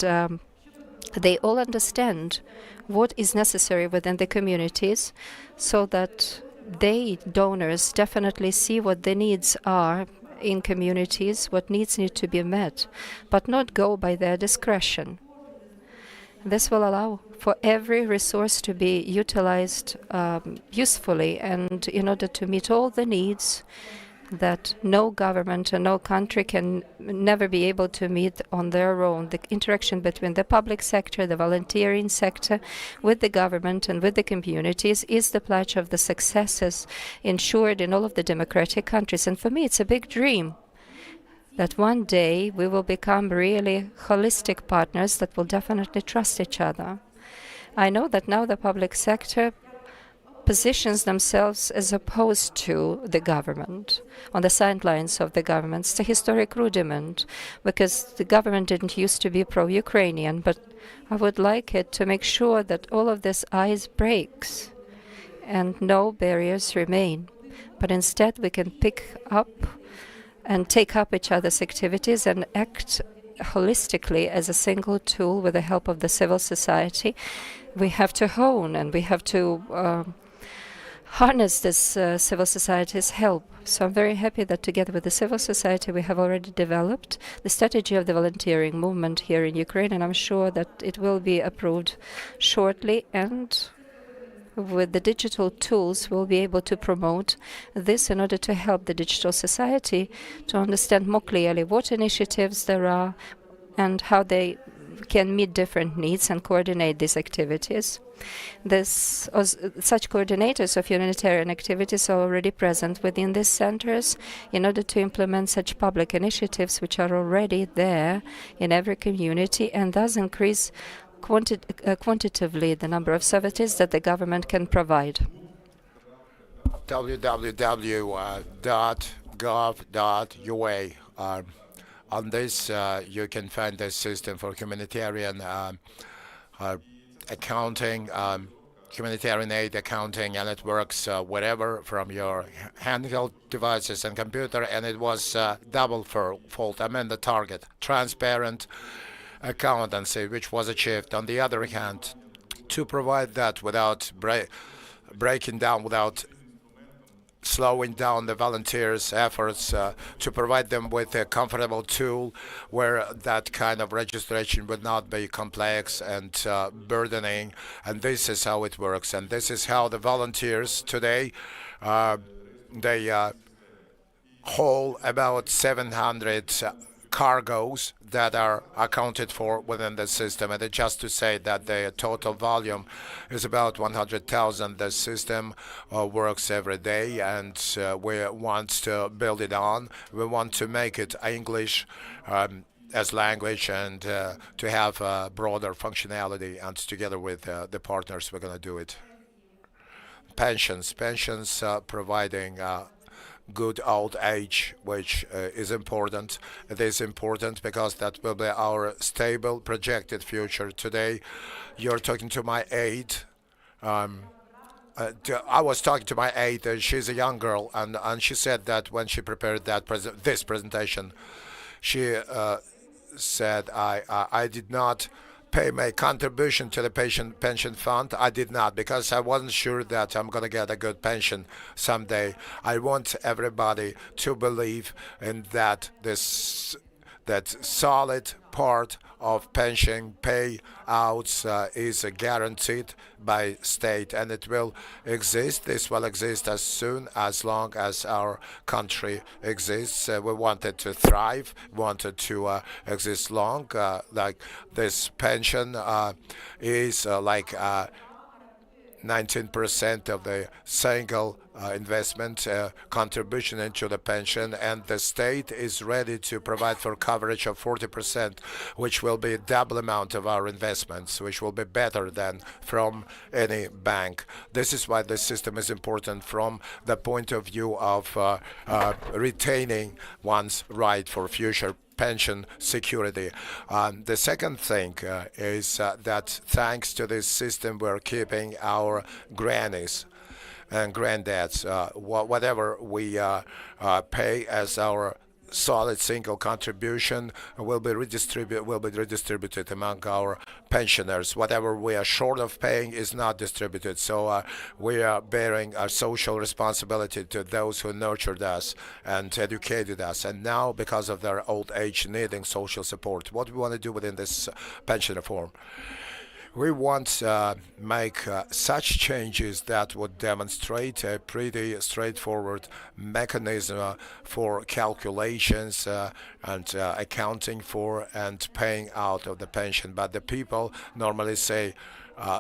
they all understand what is necessary within the communities, so that they, donors, definitely see what the needs are in communities, what needs need to be met, but not go by their discretion. This will allow for every resource to be utilized usefully, and in order to meet all the needs that no government and no country can never be able to meet on their own. The interaction between the public sector, the volunteering sector, with the government and with the communities is the pledge of the successes ensured in all of the democratic countries. And for me, it's a big dream that one day we will become really holistic partners that will definitely trust each other. I know that now the public sector positions themselves as opposed to the government, on the sidelines of the government. It's a historic rudiment, because the government didn't used to be pro-Ukrainian, but I would like it to make sure that all of this ice breaks and no barriers remain. But instead we can pick up and take up each other's activities and act holistically as a single tool with the help of the civil society. We have to hone and we have to harness this civil society's help. So I'm very happy that together with the civil society we have already developed the strategy of the volunteering movement here in Ukraine, and I'm sure that it will be approved shortly, and with the digital tools we'll be able to promote this in order to help the digital society to understand more clearly what initiatives there are and how they can meet different needs and coordinate these activities. Such coordinators of humanitarian activities are already present within these centers in order to implement such public initiatives which are already there in every community, and thus increase quantitatively the number of services that the government can provide. www.gov.ua. On this, you can find the system for humanitarian accounting, humanitarian aid accounting, and it works wherever from your handheld devices and computer, and it was double-fold. I mean the target, transparent accountancy, which was achieved. On the other hand, to provide that without breaking down, without slowing down the volunteers' efforts to provide them with a comfortable tool where that kind of registration would not be complex and burdening. And this is how it works. And this is how the volunteers today, they haul about 700 cargoes that are accounted for within the system. And just to say that the total volume is about 100,000. The system works every day, and we want to build it on. We want to make it English as language and to have broader functionality. And together with the partners, we're going to do it. Pensions providing good old age, which is important. It is important because that will be our stable, projected future. Today, you're talking to my aide. I was talking to my aide. She's a young girl, and she said that when she prepared this presentation, she said, I did not pay my contribution to the pension fund. I did not, because I wasn't sure that I'm going to get a good pension someday. I want everybody to believe in that that solid part of pension payouts is guaranteed by state, and it will exist. This will exist as long as our country exists. We want it to thrive, want it to exist long. Like this pension is like 19% of the single investment contribution into the pension, and the state is ready to provide for coverage of 40%, which will be double amount of our investments, which will be better than from any bank. This is why this system is important from the point of view of retaining one's right for future pension security. The second thing is that thanks to this system, we're keeping our grannies and granddads. Whatever we pay as our solid single contribution will be redistributed among our pensioners. Whatever we are short of paying is not distributed. So we are bearing our social responsibility to those who nurtured us and educated us, and now because of their old age needing social support. What we want to do within this pension reform? We want to make such changes that would demonstrate a pretty straightforward mechanism for calculations and accounting for and paying out of the pension. But the people normally say,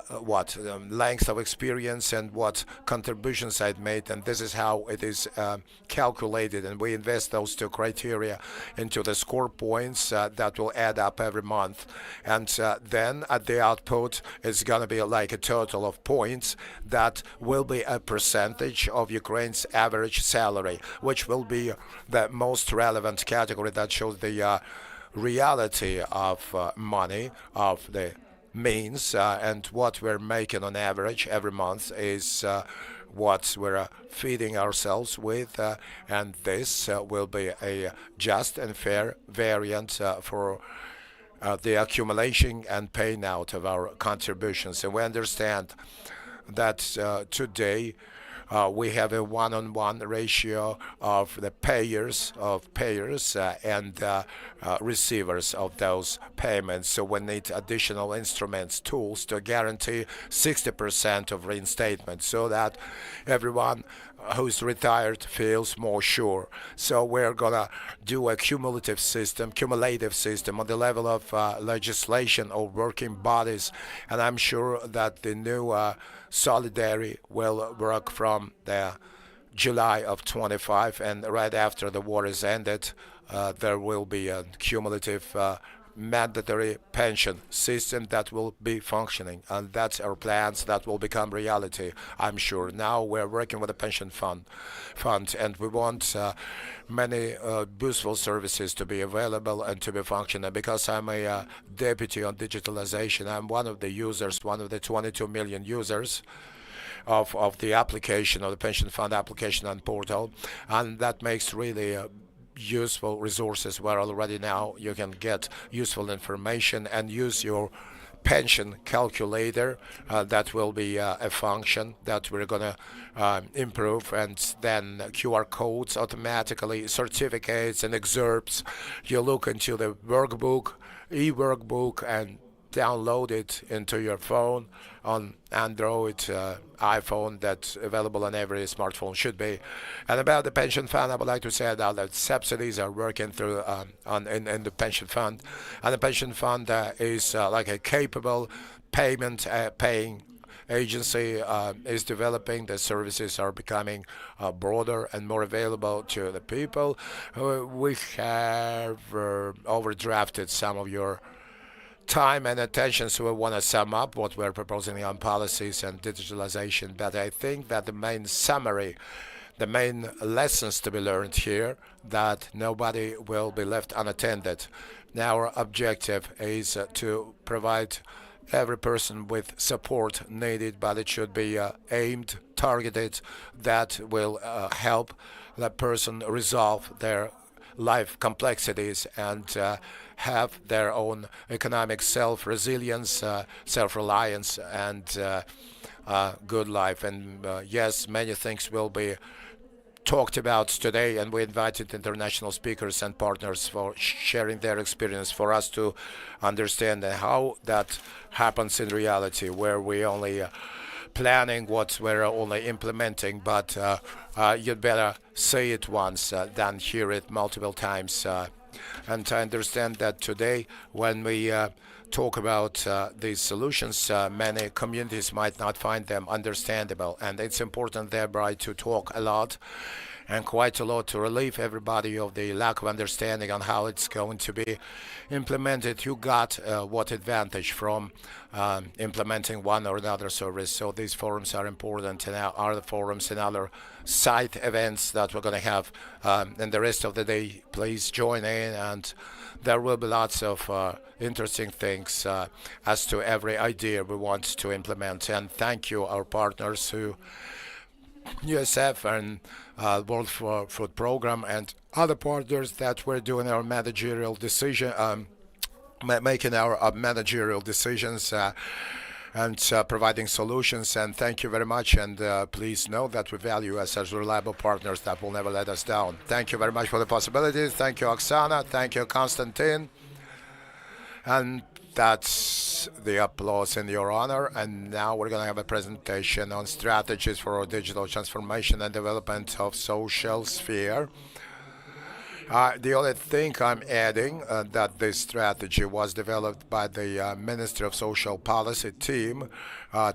what length of experience and what contributions I'd made, and this is how it is calculated, and we invest those two criteria into the score points that will add up every month, and then at the output it's going to be like a total of points that will be a percentage of Ukraine's average salary, which will be the most relevant category that shows the reality of money, of the means, and what we're making on average every month is what we're feeding ourselves with, and this will be a just and fair variant for the accumulation and paying out of our contributions. And we understand that today we have a one-on-one ratio of the payers and receivers of those payments. So we need additional instruments, tools to guarantee 60% of reinstatement so that everyone who's retired feels more sure. So we're gonna do a cumulative system on the level of legislation or working bodies, and I'm sure that the new Solidarity will work from the July of 25, and right after the war is ended, there will be a cumulative mandatory pension system that will be functioning, and that's our plans that will become reality, I'm sure. Now we're working with the pension fund, and we want many useful services to be available and to be functional. Because I'm a deputy on digitalization, I'm one of the users, one of the 22 million users of the application, of the pension fund application and portal, and that makes really useful resources where already now you can get useful information and use your pension calculator that will be a function that we're going to improve, and then QR codes automatically, certificates and excerpts. You look into the workbook, e-workbook, and download it into your phone on Android, iPhone, that's available on every smartphone, should be. And about the pension fund, I would like to say that subsidies are working through in the pension fund. And the pension fund is like a capable paying agency is developing. The services are becoming broader and more available to the people. We have overdrafted some of your time and attention, so we want to sum up what we're proposing on policies and digitalization. But I think that the main summary, the main lessons to be learned here, that nobody will be left unattended. Now our objective is to provide every person with support needed, but it should be aimed, targeted, that will help that person resolve their life complexities and have their own economic self-resilience, self-reliance, and good life. And yes, many things will be talked about today, and we invited international speakers and partners for sharing their experience for us to understand how that happens in reality, where we only planning what we're only implementing, but you'd better say it once than hear it multiple times. And I understand that today, when we talk about these solutions, many communities might not find them understandable, and it's important thereby to talk a lot and quite a lot to relieve everybody of the lack of understanding on how it's going to be implemented. You got what advantage from implementing one or another service. So these forums are important, and are the forums and other side events that we're going to have in the rest of the day. Please join in, and there will be lots of interesting things as to every idea we want to implement. And thank you, our partners who UISSS and World Food Program and other partners that we're doing our managerial decision, making our managerial decisions and providing solutions. And thank you very much. And please know that we value us as reliable partners that will never let us down. Thank you very much for the possibilities. Thank you, Oksana. Thank you, Kostiantyn. And that's the applause in your honor. And now we're going to have a presentation on strategies for our digital transformation and development of social sphere. The only thing I'm adding that this strategy was developed by the Ministry of Social Policy team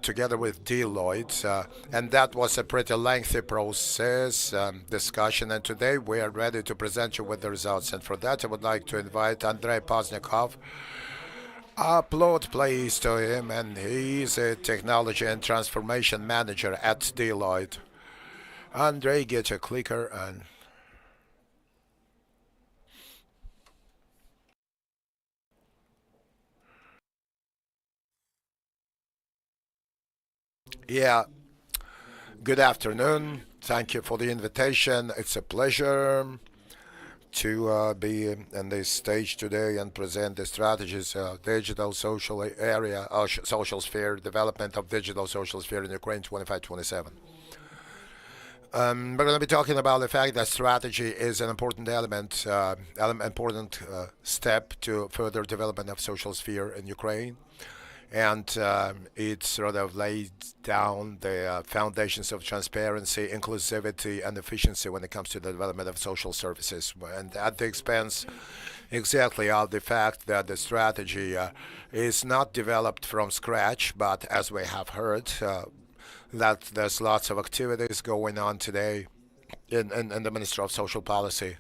together with Deloitte, and that was a pretty lengthy process, discussion, and today we are ready to present you with the results. And for that I would like to invite Andrei Poznikov. Applaud please to him, and he's a technology and transformation manager at Deloitte. Andrei, get your clicker and yeah, good afternoon. Thank you for the invitation. It's a pleasure to be in this stage today and present the strategies of digital social area, social sphere, development of digital social sphere in Ukraine 25-27. We're going to be talking about the fact that strategy is an important element, important step to further development of social sphere in Ukraine. And it sort of lays down the foundations of transparency, inclusivity, and efficiency when it comes to the development of social services. And at the expense exactly of the fact that the strategy is not developed from scratch, but as we have heard, that there's lots of activities going on today in the Ministry of Social Policy,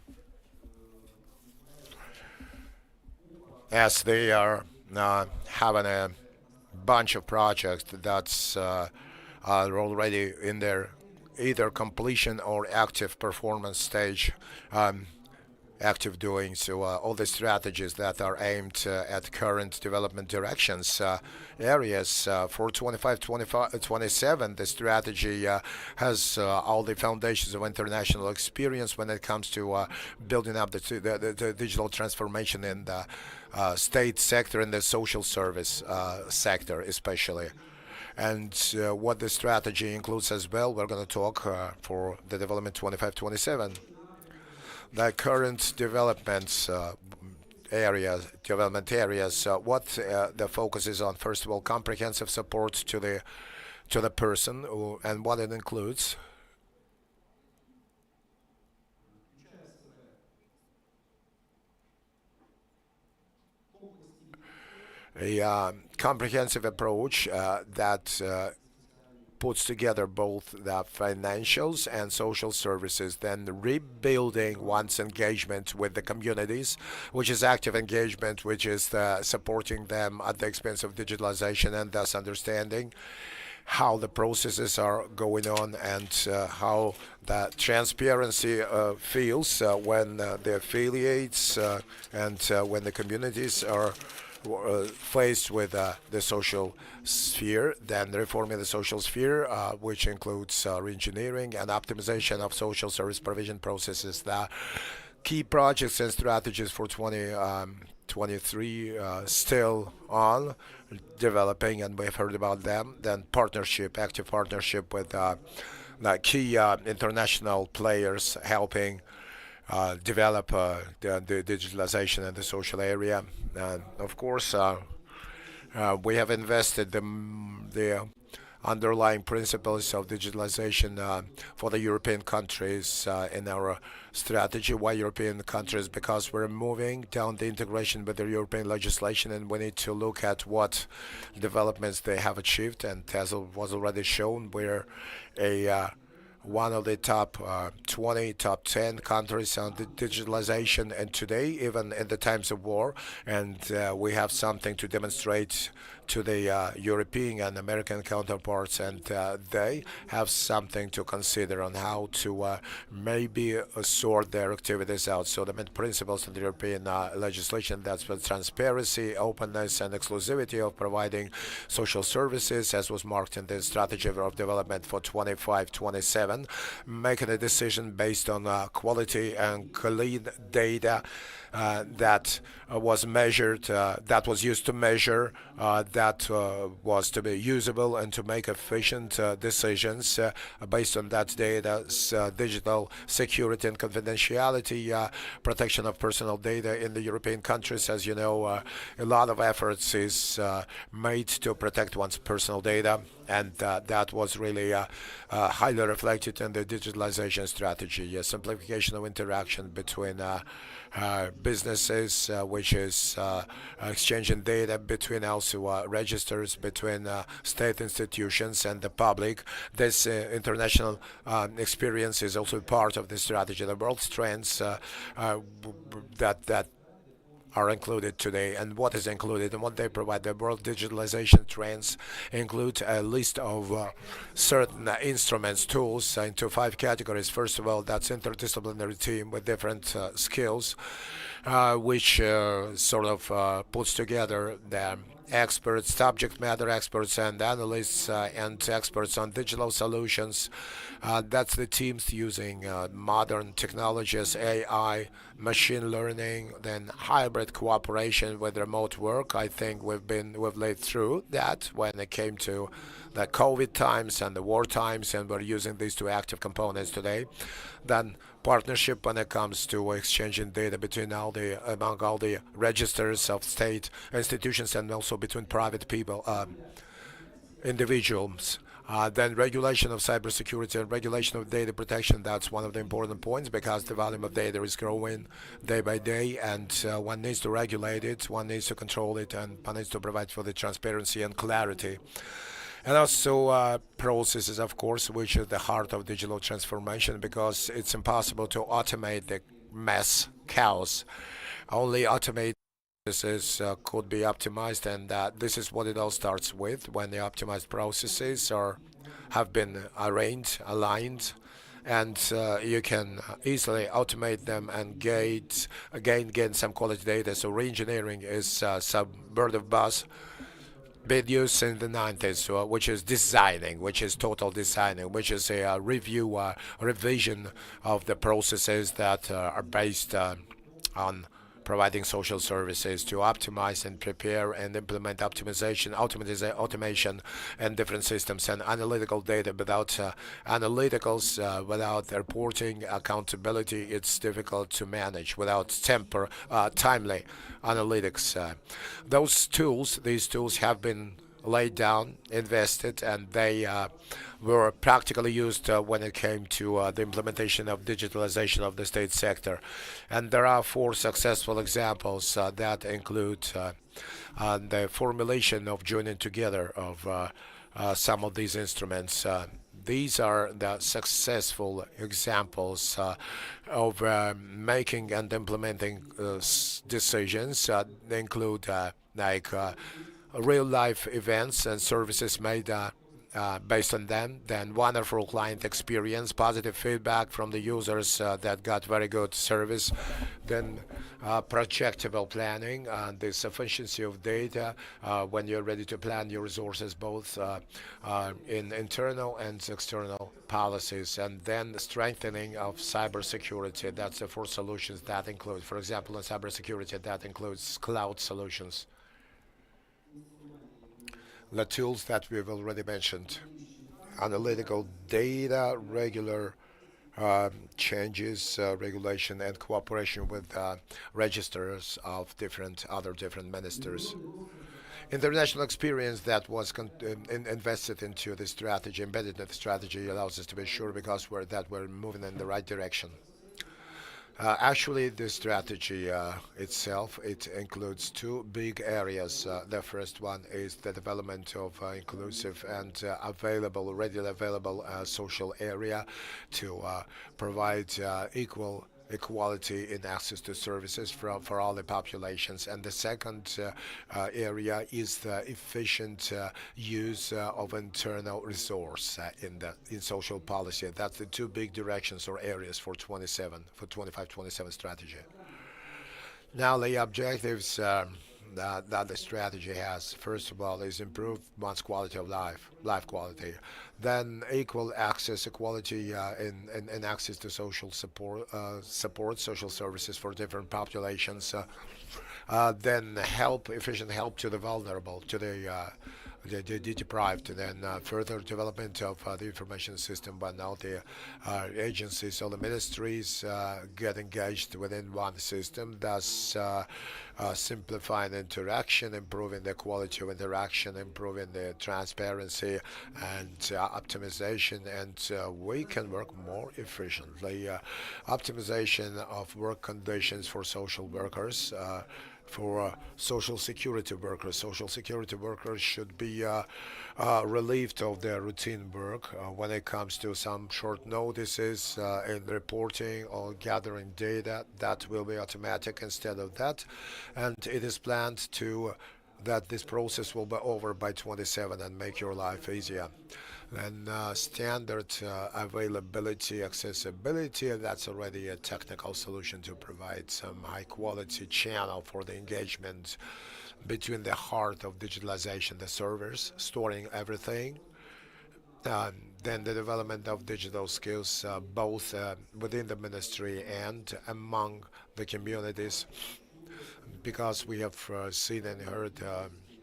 as they are having a bunch of projects that's are already in their either completion or active performance stage. active doing. So all the strategies that are aimed at current development directions areas for 27, the strategy has all the foundations of international experience when it comes to building up the digital transformation in the state sector and the social service sector especially. And what the strategy includes as well, we're going to talk for the development 25-27. The current development areas, what the focus is on. First of all, comprehensive support to the person, and what it includes. A comprehensive approach that puts together both the financials and social services, then rebuilding one's engagement with the communities, which is active engagement, which is supporting them at the expense of digitalization, and thus understanding how the processes are going on and how the transparency feels when the affiliates and when the communities are faced with the social sphere, then reforming the social sphere, which includes re-engineering and optimization of social service provision processes. The key projects and strategies for 2023 still on developing, and we've heard about them. Then active partnership with key international players helping develop the digitalization in the social area. And of course, we have invested the underlying principles of digitalization for the European countries in our strategy. Why European countries? Because we're moving down the integration with the European legislation, and we need to look at what developments they have achieved. And as was already shown, we're one of the top 20, top 10 countries on the digitalization, and today, even in the times of war, and we have something to demonstrate to the European and American counterparts, and they have something to consider on how to maybe sort their activities out. So the main principles of the European legislation, that's with transparency, openness, and exclusivity of providing social services, as was marked in the strategy of development for 25-27, making a decision based on quality and clean data that was measured, that was used to measure, that was to be usable and to make efficient decisions based on that data, digital security and confidentiality, protection of personal data in the European countries. As you know, a lot of efforts is made to protect one's personal data, and that was really highly reflected in the digitalization strategy. Simplification of interaction between businesses, which is exchanging data between also registers, between state institutions and the public. This international experience is also part of the strategy. The world trends that are included today, and what is included and what they provide. The world digitalization trends include a list of certain instruments, tools into 5 categories. First of all, that's interdisciplinary team with different skills, which sort of puts together the experts, subject matter experts and analysts and experts on digital solutions. That's the teams using modern technologies, AI, machine learning, then hybrid cooperation with remote work. I think we've laid through that when it came to the COVID times and the war times, and we're using these 2 active components today. Then partnership when it comes to exchanging data between among all the registers of state institutions, and also between private people, individuals. Then regulation of cybersecurity and regulation of data protection. That's one of the important points, because the volume of data is growing day by day, and one needs to regulate it, one needs to control it, and one needs to provide for the transparency and clarity. And also processes, of course, which is the heart of digital transformation, because it's impossible to automate the chaos. Only automate processes could be optimized, and this is what it all starts with when the optimized processes have been aligned, and you can easily automate them and gain some quality data. So re-engineering is some word of buzz been used in the 90s, which is designing, which is total designing, which is a revision of the processes that are based on providing social services to optimize and prepare and implement automation and different systems and analytical data. Without analyticals, without reporting accountability, it's difficult to manage. Without timely analytics, these tools have been laid down, invested, and they were practically used when it came to the implementation of digitalization of the state sector. And there are 4 successful examples that include the formulation of joining together of some of these instruments. These are the successful examples of making and implementing decisions. They include real-life events and services made based on them, then wonderful client experience, positive feedback from the users that got very good service, then projectable planning and the sufficiency of data when you're ready to plan your resources both in internal and external policies, and then strengthening of cybersecurity. That's the 4 solutions that include, for example, in cybersecurity, that includes cloud solutions. The tools that we've already mentioned: analytical data, regular changes, regulation, and cooperation with registers of other different ministers. International experience that was invested into the strategy, embedded in the strategy, allows us to be sure because we're moving in the right direction. Actually, the strategy itself, it includes 2 big areas. The first one is the development of inclusive and readily available social area to provide equality in access to services for all the populations. And the second area is the efficient use of internal resource in social policy. That's the 2 big directions or areas for 25-27 strategy. Now the objectives that the strategy has, first of all, is improve one's quality of life quality. Then equal access, equality in access to social support, social services for different populations. Then efficient help to the vulnerable, to the deprived, and then further development of the information system by now the agencies or the ministries get engaged within one system, thus simplifying interaction, improving the quality of interaction, improving the transparency and optimization, and we can work more efficiently. Optimization of work conditions for social workers, for social security workers. Social security workers should be relieved of their routine work when it comes to some short notices in reporting or gathering data. That will be automatic instead of that, and it is planned that this process will be over by 27 and make your life easier. And standard availability, accessibility, that's already a technical solution to provide some high-quality channel for the engagement between the heart of digitalization, the servers, storing everything. Then the development of digital skills, both within the ministry and among the communities, because we have seen and heard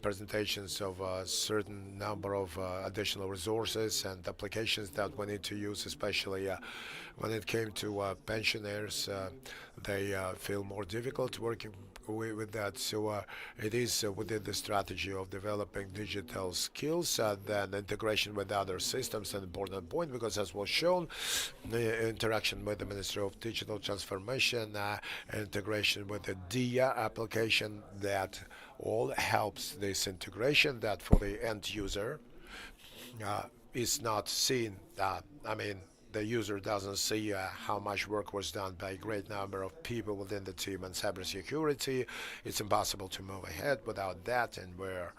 presentations of a certain number of additional resources and applications that we need to use, especially when it came to pensioners. They feel more difficult working with that. So it is within the strategy of developing digital skills, then integration with other systems, an important point, because as was shown, the interaction with the Ministry of Digital Transformation, integration with the DIA application, that all helps this integration that for the end user is not seen. The user doesn't see how much work was done by a great number of people within the team. And cybersecurity, it's impossible to move ahead without that, and we're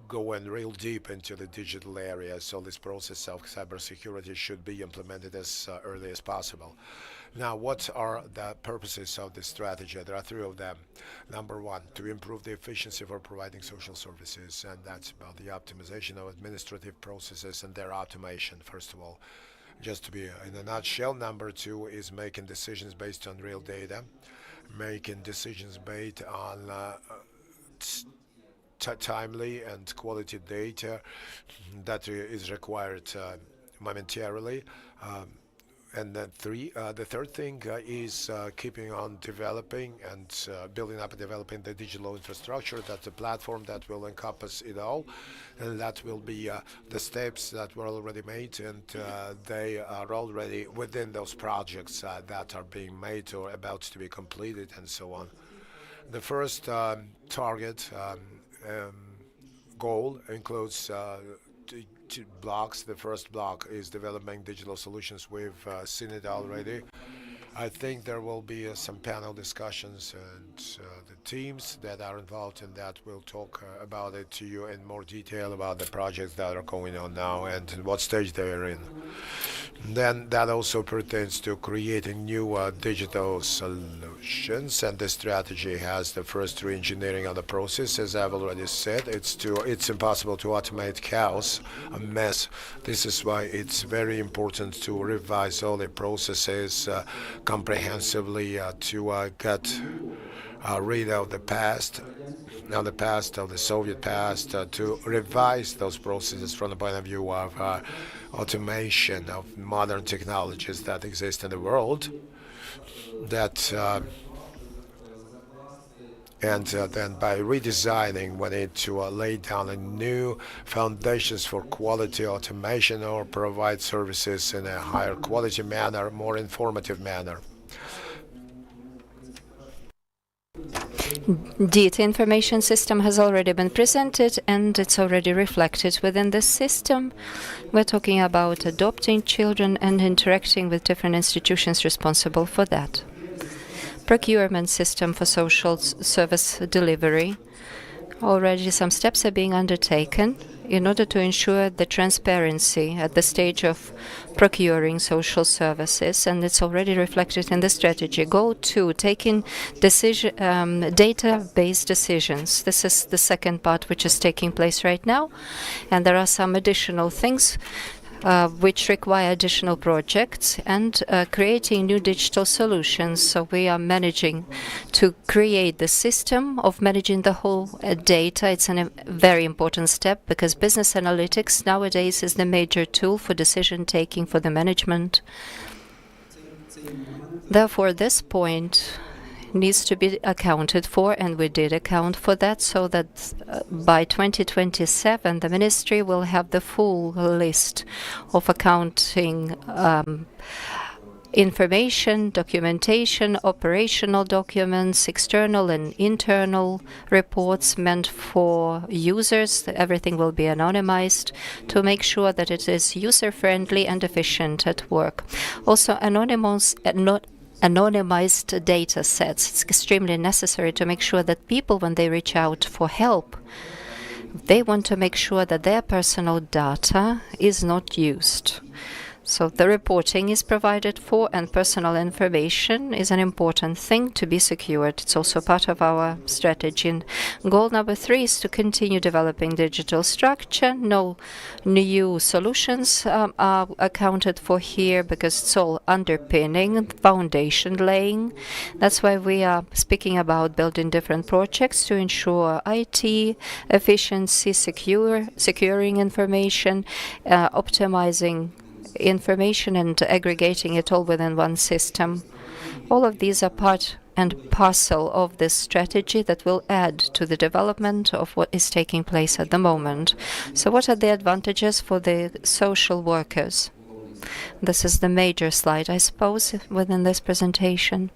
going real deep into the digital area, so this process of cybersecurity should be implemented as early as possible. Now, what are the purposes of this strategy? There are three of them. Number one, to improve the efficiency for providing social services, and that's about the optimization of administrative processes and their automation, first of all. Just to be in a nutshell, number two is making decisions based on real data, making decisions based on timely and quality data that is required momentarily. And then the third thing is keeping on developing and building up and developing the digital infrastructure. That's a platform that will encompass it all, and that will be the steps that were already made, and they are already within those projects that are being made or about to be completed, and so on. The first target goal includes two blocks. The first block is developing digital solutions. We've seen it already. I think there will be some panel discussions, and the teams that are involved in that will talk about it to you in more detail about the projects that are going on now and in what stage they are in. Then that also pertains to creating new digital solutions, and the strategy has the first re-engineering of the process. As I've already said, it's impossible to automate chaos, a mess. This is why it's very important to revise all the processes comprehensively to get rid of the past, of the Soviet past, to revise those processes from the point of view of automation of modern technologies that exist in the world, and then by redesigning, we need to lay down a new foundations for quality automation or provide services in a higher quality manner, more informative manner. Data information system has already been presented, and it's already reflected within this system. We're talking about adopting children and interacting with different institutions responsible for that. Procurement system for social service delivery. Already some steps are being undertaken in order to ensure the transparency at the stage of procuring social services, and it's already reflected in the strategy. Goal 2, taking data-based decisions. This is the second part which is taking place right now, and there are some additional things which require additional projects and creating new digital solutions. So we are managing to create the system of managing the whole data. It's a very important step because business analytics nowadays is the major tool for decision taking for the management. Therefore, this point needs to be accounted for, and we did account for that, so that by 2027 the ministry will have the full list of accounting information, documentation, operational documents, external and internal reports meant for users. Everything will be anonymized to make sure that it is user-friendly and efficient at work. Also, anonymized data sets. It's extremely necessary to make sure that people, when they reach out for help, they want to make sure that their personal data is not used. So the reporting is provided for, and personal information is an important thing to be secured. It's also part of our strategy. And goal number 3 is to continue developing digital structure. No new solutions are accounted for here because it's all underpinning, foundation laying. That's why we are speaking about building different projects to ensure IT efficiency, securing information, optimizing information and aggregating it all within one system. All of these are part and parcel of this strategy that will add to the development of what is taking place at the moment. So what are the advantages for the social workers? This is the major slide, I suppose, within this presentation.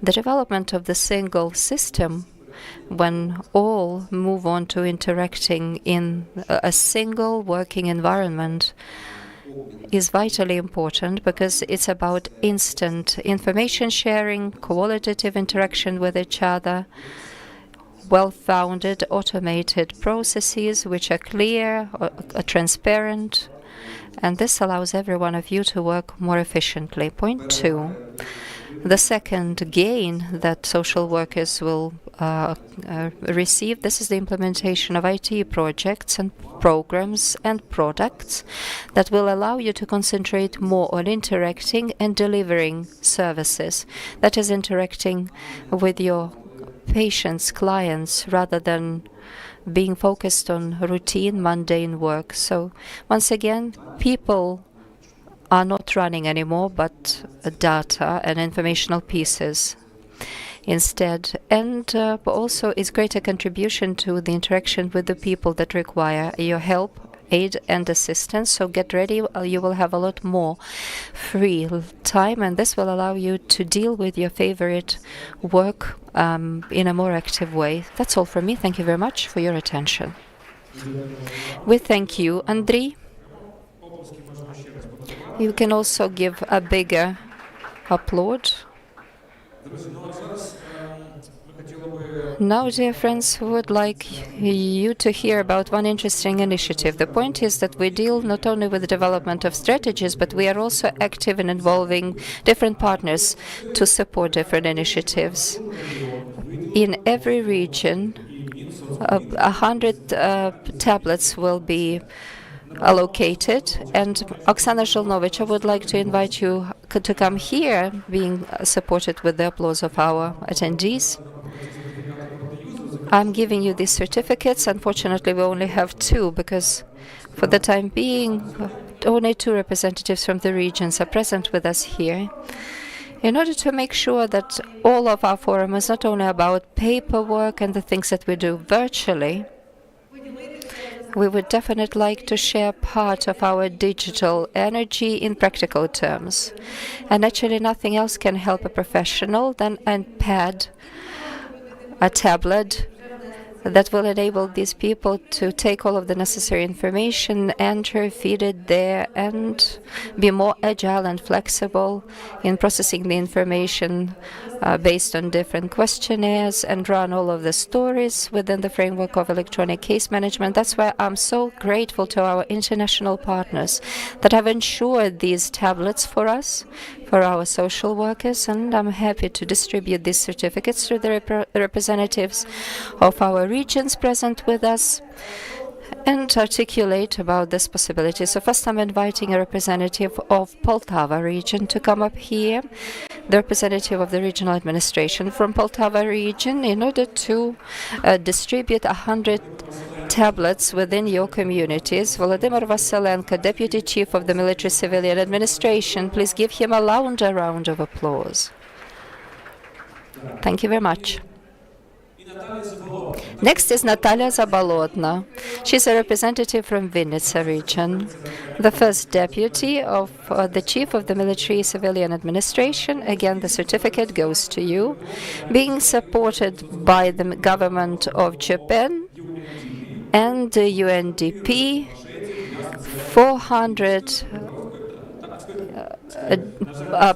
The development of the single system, when all move on to interacting in a single working environment, is vitally important because it's about instant information sharing, qualitative interaction with each other. well-founded, automated processes which are clear, transparent, and this allows every one of you to work more efficiently. Point 2. The second gain that social workers will receive, this is the implementation of IT projects and programs and products that will allow you to concentrate more on interacting and delivering services. That is, interacting with your patients, clients, rather than being focused on routine, mundane work. So once again, people are not running anymore, but data and informational pieces instead. And also is greater contribution to the interaction with the people that require your help, aid and assistance. So get ready, you will have a lot more free time, and this will allow you to deal with your favorite work in a more active way. That's all from me. Thank you very much for your attention. We thank you, Andriy. You can also give a bigger applaud. Now, dear friends, we would like you to hear about one interesting initiative. The point is that we deal not only with the development of strategies, but we are also active in involving different partners to support different initiatives. In every region, 100 tablets will be allocated, and Oksana Zholnovych, I would like to invite you to come here, being supported with the applause of our attendees. I'm giving you these certificates. Unfortunately, we only have 2 because for the time being, only 2 representatives from the regions are present with us here. In order to make sure that all of our forum is not only about paperwork and the things that we do virtually, we would definitely like to share part of our digital energy in practical terms. And actually nothing else can help a professional than a pad, a tablet, that will enable these people to take all of the necessary information, enter, feed it there, and be more agile and flexible in processing the information based on different questionnaires, and run all of the stories within the framework of electronic case management. That's why I'm so grateful to our international partners that have ensured these tablets for us, for our social workers, and I'm happy to distribute these certificates to the representatives of our regions present with us and articulate about this possibility. So first I'm inviting a representative of Poltava region to come up here, the representative of the regional administration from Poltava region, in order to distribute 100 tablets within your communities. Volodymyr Vasylenko, Deputy Chief of the Military Civilian Administration. Please give him a round of applause. Thank you very much. Next is Natalia Zabolotna. She's a representative from Vinnytsia region, the first deputy of the Chief of the Military Civilian Administration. Again, the certificate goes to you, being supported by the government of Japan and the UNDP. 400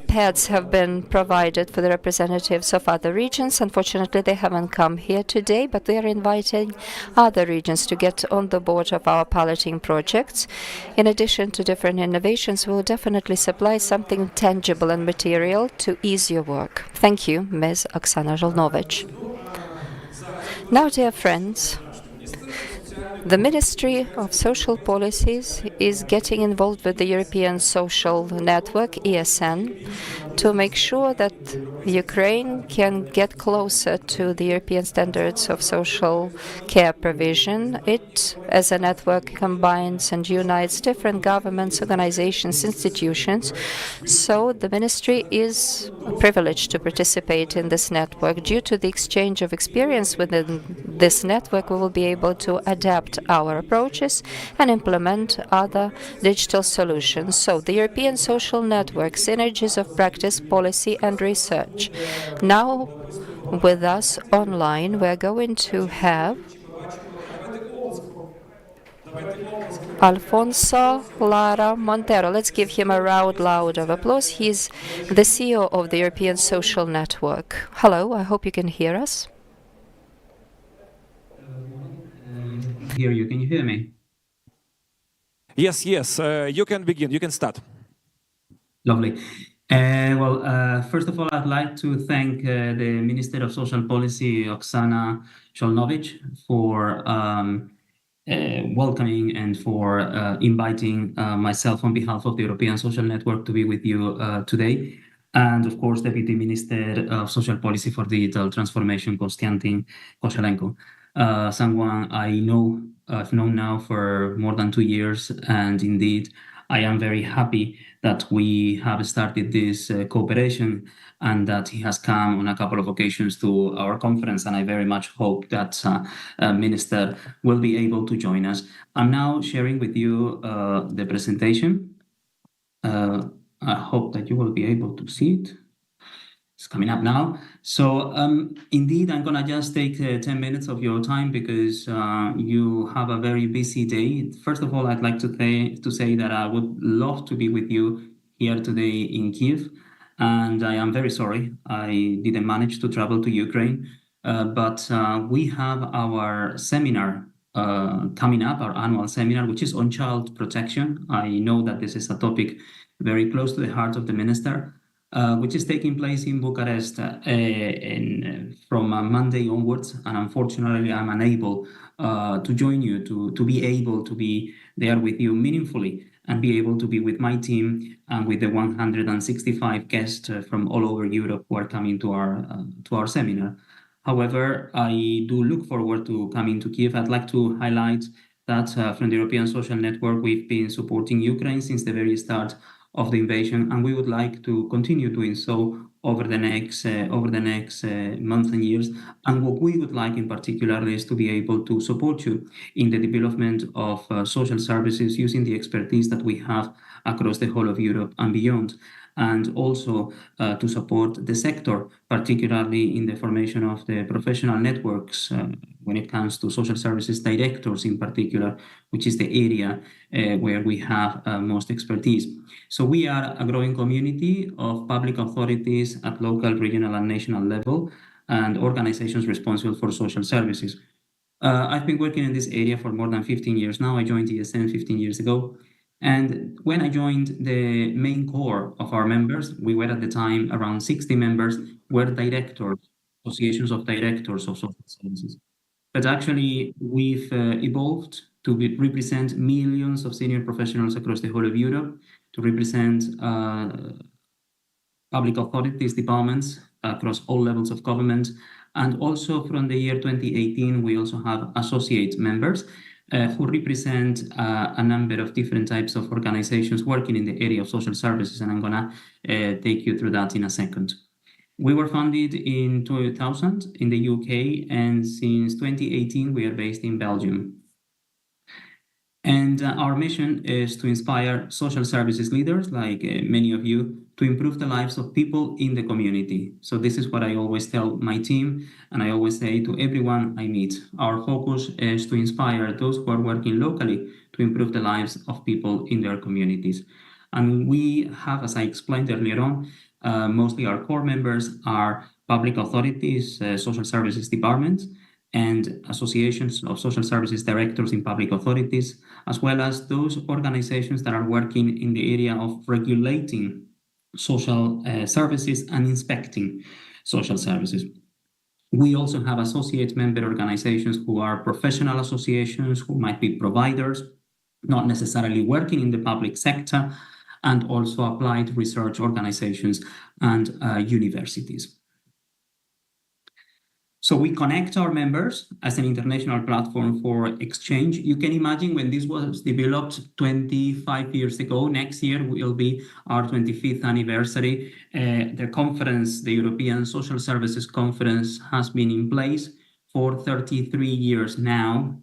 pads have been provided for the representatives of other regions. Unfortunately, they haven't come here today, but we are inviting other regions to get on the board of our piloting projects. In addition to different innovations, we will definitely supply something tangible and material to ease your work. Thank you, Ms. Oksana Zholnovych. Now, dear friends, the Ministry of Social Policies is getting involved with the European Social Network, ESN, to make sure that Ukraine can get closer to the European standards of social care provision. It, as a network, combines and unites different governments, organizations, institutions. So the Ministry is privileged to participate in this network. Due to the exchange of experience within this network, we will be able to adapt our approaches and implement other digital solutions. So the European Social Network, synergies of practice, policy and research. Now with us online, we're going to have Alfonso Lara Montero. Let's give him a round of applause. He's the CEO of the European Social Network. Hello, I hope you can hear us. hear you. Can you hear me? Yes, yes. You can begin. You can start. Lovely. First of all, I'd like to thank the Minister of Social Policy, Oksana Zholnovych, for welcoming and for inviting myself on behalf of the European Social Network to be with you today. And of course, Deputy Minister of Social Policy for Digital Transformation, Kostiantyn, Koshelenko. Someone I've known now for more than 2 years, and indeed, I am very happy that we have started this cooperation and that he has come on a couple of occasions to our conference, and I very much hope that Minister will be able to join us. I'm now sharing with you the presentation. I hope that you will be able to see it. It's coming up now. So indeed, I'm gonna just take 10 minutes of your time because you have a very busy day. First of all, I'd like to say that I would love to be with you here today in Kiev. And I am very sorry I didn't manage to travel to Ukraine. But we have our seminar coming up, our annual seminar, which is on child protection. I know that this is a topic very close to the heart of the minister. Which is taking place in Bucharest from Monday onwards. And unfortunately, I'm unable to join you, to be able to be there with you meaningfully and be able to be with my team and with the 165 guests from all over Europe who are coming to our seminar. However, I do look forward to coming to Kiev. I'd like to highlight that from the European Social Network, we've been supporting Ukraine since the very start of the invasion, and we would like to continue doing so over the next months and years. And what we would like in particular is to be able to support you in the development of social services using the expertise that we have across the whole of Europe and beyond, and also to support the sector, particularly in the formation of the professional networks when it comes to social services directors in particular, which is the area where we have most expertise. So we are a growing community of public authorities at local, regional, and national level, and organizations responsible for social services. I've been working in this area for more than 15 years now. I joined ESN 15 years ago. And when I joined, the main core of our members, we were at the time around 60 members, were directors, associations of directors of social services. But actually, we've evolved to represent millions of senior professionals across the whole of Europe, to represent public authorities, departments across all levels of government. And also from the year 2018, we also have associate members who represent a number of different types of organizations working in the area of social services. And I'm gonna take you through that in a second. We were founded in 2000 in the UK, and since 2018, we are based in Belgium. And our mission is to inspire social services leaders, like many of you, to improve the lives of people in the community. So this is what I always tell my team, and I always say to everyone I meet. Our focus is to inspire those who are working locally to improve the lives of people in their communities. And we have, as I explained earlier on, mostly our core members are public authorities, social services departments, and associations of social services directors in public authorities, as well as those organizations that are working in the area of regulating social services and inspecting social services. We also have associate member organizations who are professional associations, who might be providers, not necessarily working in the public sector, and also applied research organizations and universities. So we connect our members as an international platform for exchange. You can imagine when this was developed 25 years ago, next year will be our 25th anniversary. The conference, the European Social Services Conference, has been in place for 33 years now.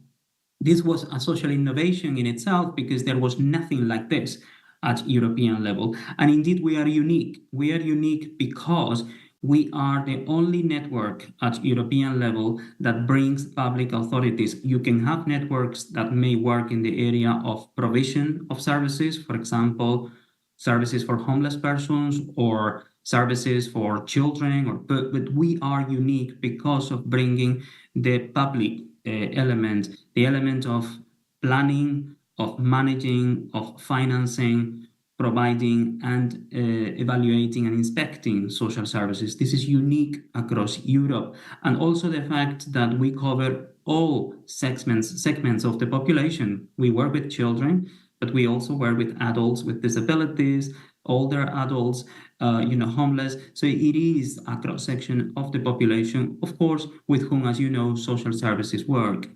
This was a social innovation in itself because there was nothing like this at European level. And indeed, we are unique. We are unique because we are the only network at European level that brings public authorities. You can have networks that may work in the area of provision of services, for example, services for homeless persons or services for children, but we are unique because of bringing the public element, the element of planning, of managing, of financing, providing and evaluating and inspecting social services. This is unique across Europe. And also the fact that we cover all segments of the population. We work with children, but we also work with adults with disabilities, older adults, homeless. So it is a cross-section of the population, of course, with whom, as you know, social services work.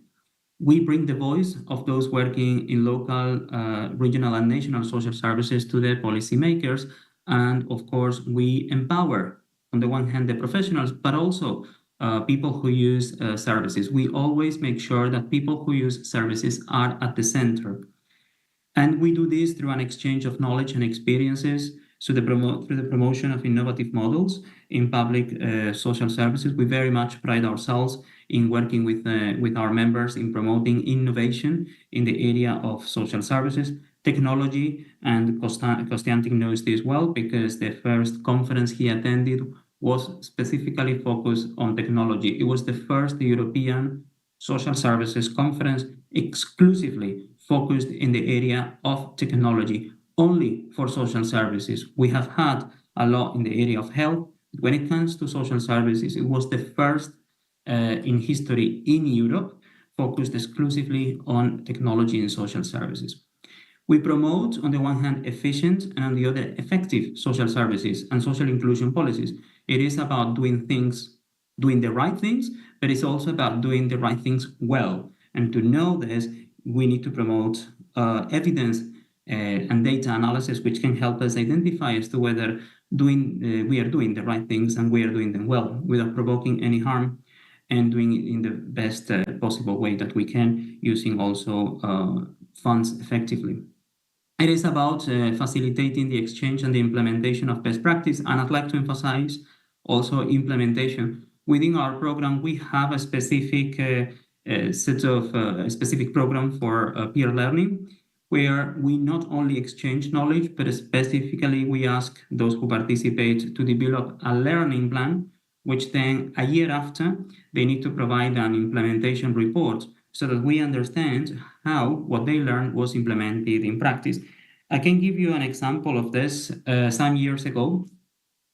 We bring the voice of those working in local, regional, and national social services to the policymakers. And of course, we empower, on the one hand, the professionals, but also people who use services. We always make sure that people who use services are at the center. And we do this through an exchange of knowledge and experiences, through the promotion of innovative models in public social services. We very much pride ourselves in working with our members in promoting innovation in the area of social services, technology, and Kostiantyn knows this well because the first conference he attended was specifically focused on technology. It was the first European social services conference exclusively focused in the area of technology, only for social services. We have had a lot in the area of health. When it comes to social services, it was the first in history in Europe focused exclusively on technology and social services. We promote, on the one hand, efficient and on the other, effective social services and social inclusion policies. It is about doing the right things, but it's also about doing the right things well. And to know this, we need to promote evidence and data analysis, which can help us identify as to whether we are doing the right things and we are doing them well without provoking any harm, and doing it in the best possible way that we can, using also funds effectively. It is about facilitating the exchange and the implementation of best practice, and I'd like to emphasize also implementation. Within our program, we have a specific set of a specific program for peer learning, where we not only exchange knowledge, but specifically we ask those who participate to develop a learning plan, which then a year after, they need to provide an implementation report so that we understand how what they learned was implemented in practice. I can give you an example of this. Some years ago,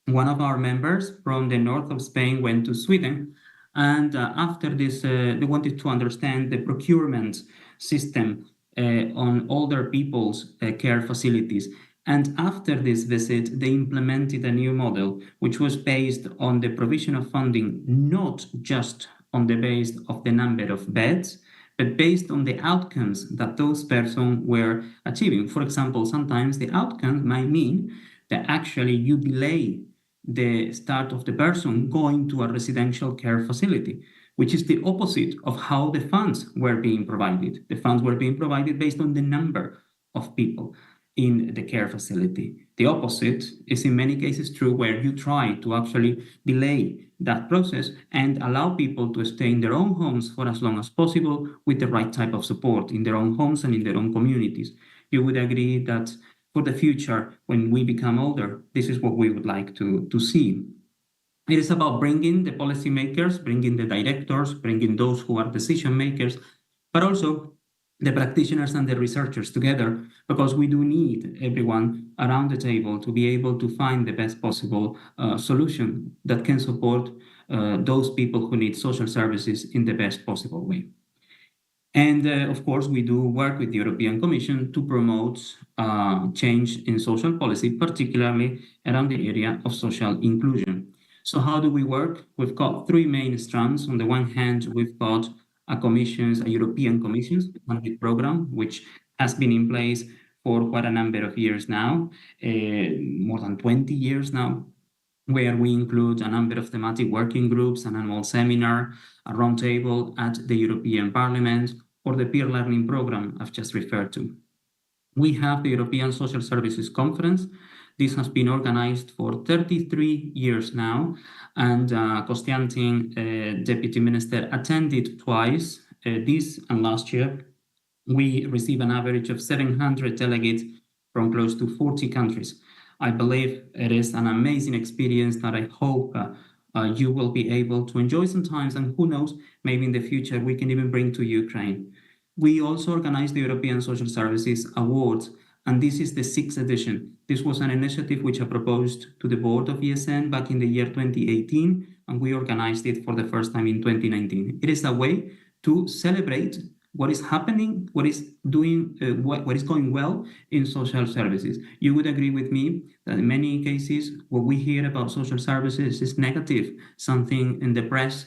one of our members from the north of Spain went to Sweden, and after this, they wanted to understand the procurement system on older people's care facilities. And after this visit, they implemented a new model, which was based on the provision of funding, not just on the base of the number of beds, but based on the outcomes that those persons were achieving. For example, sometimes the outcome might mean that actually you delay the start of the person going to a residential care facility, which is the opposite of how the funds were being provided. The funds were being provided based on the number of people in the care facility. The opposite is in many cases true, where you try to actually delay that process and allow people to stay in their own homes for as long as possible with the right type of support in their own homes and in their own communities. You would agree that for the future, when we become older, this is what we would like to see. It is about bringing the policymakers, bringing the directors, bringing those who are decision makers, but also the practitioners and the researchers together, because we do need everyone around the table to be able to find the best possible solution that can support those people who need social services in the best possible way. And of course, we do work with the European Commission to promote change in social policy, particularly around the area of social inclusion. So how do we work? We've got three main strands. On the one hand, we've got a European Commission's funded program, which has been in place for quite a number of years now, more than 20 years now, where we include a number of thematic working groups, an annual seminar, a roundtable at the European Parliament, or the peer learning program I've just referred to. We have the European Social Services Conference. This has been organized for 33 years now, and Kostiantyn, Deputy Minister, attended twice, this and last year. We receive an average of 700 delegates from close to 40 countries. I believe it is an amazing experience that I hope you will be able to enjoy sometimes, and who knows, maybe in the future we can even bring to Ukraine. We also organized the European Social Services Awards, and this is the 6th edition. This was an initiative which I proposed to the board of ESN back in the year 2018, and we organized it for the first time in 2019. It is a way to celebrate what is happening, what is going well in social services. You would agree with me that in many cases, what we hear about social services is negative, something in the press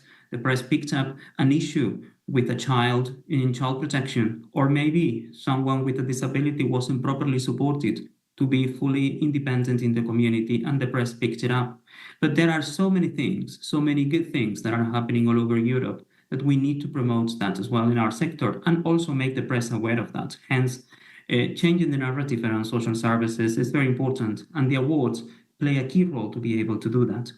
picked up an issue with a child in child protection, or maybe someone with a disability wasn't properly supported to be fully independent in the community, and the press picked it up. But there are so many things, so many good things that are happening all over Europe, that we need to promote that as well in our sector, and also make the press aware of that. Hence, changing the narrative around social services is very important, and the awards play a key role to be able to do that.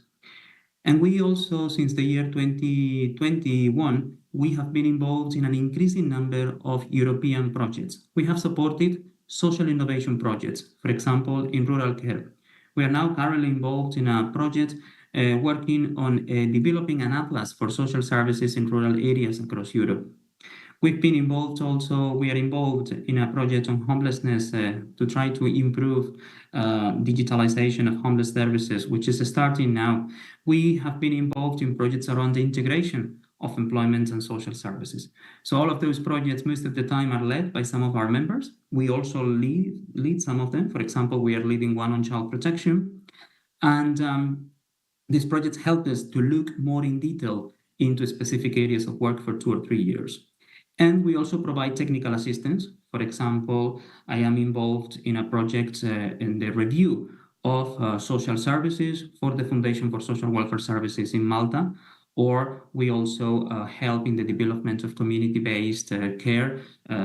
And we also, since the year 2021, we have been involved in an increasing number of European projects. We have supported social innovation projects, for example, in rural care. We are now currently involved in a project working on developing an atlas for social services in rural areas across Europe. We've been involved also, we are involved in a project on homelessness to try to improve digitalization of homeless services, which is starting now. We have been involved in projects around the integration of employment and social services. So all of those projects, most of the time, are led by some of our members. We also lead some of them. For example, we are leading one on child protection. And these projects help us to look more in detail into specific areas of work for 2 or 3 years. And we also provide technical assistance. For example, I am involved in a project in the review of social services for the Foundation for Social Welfare Services in Malta, or we also help in the development of community-based care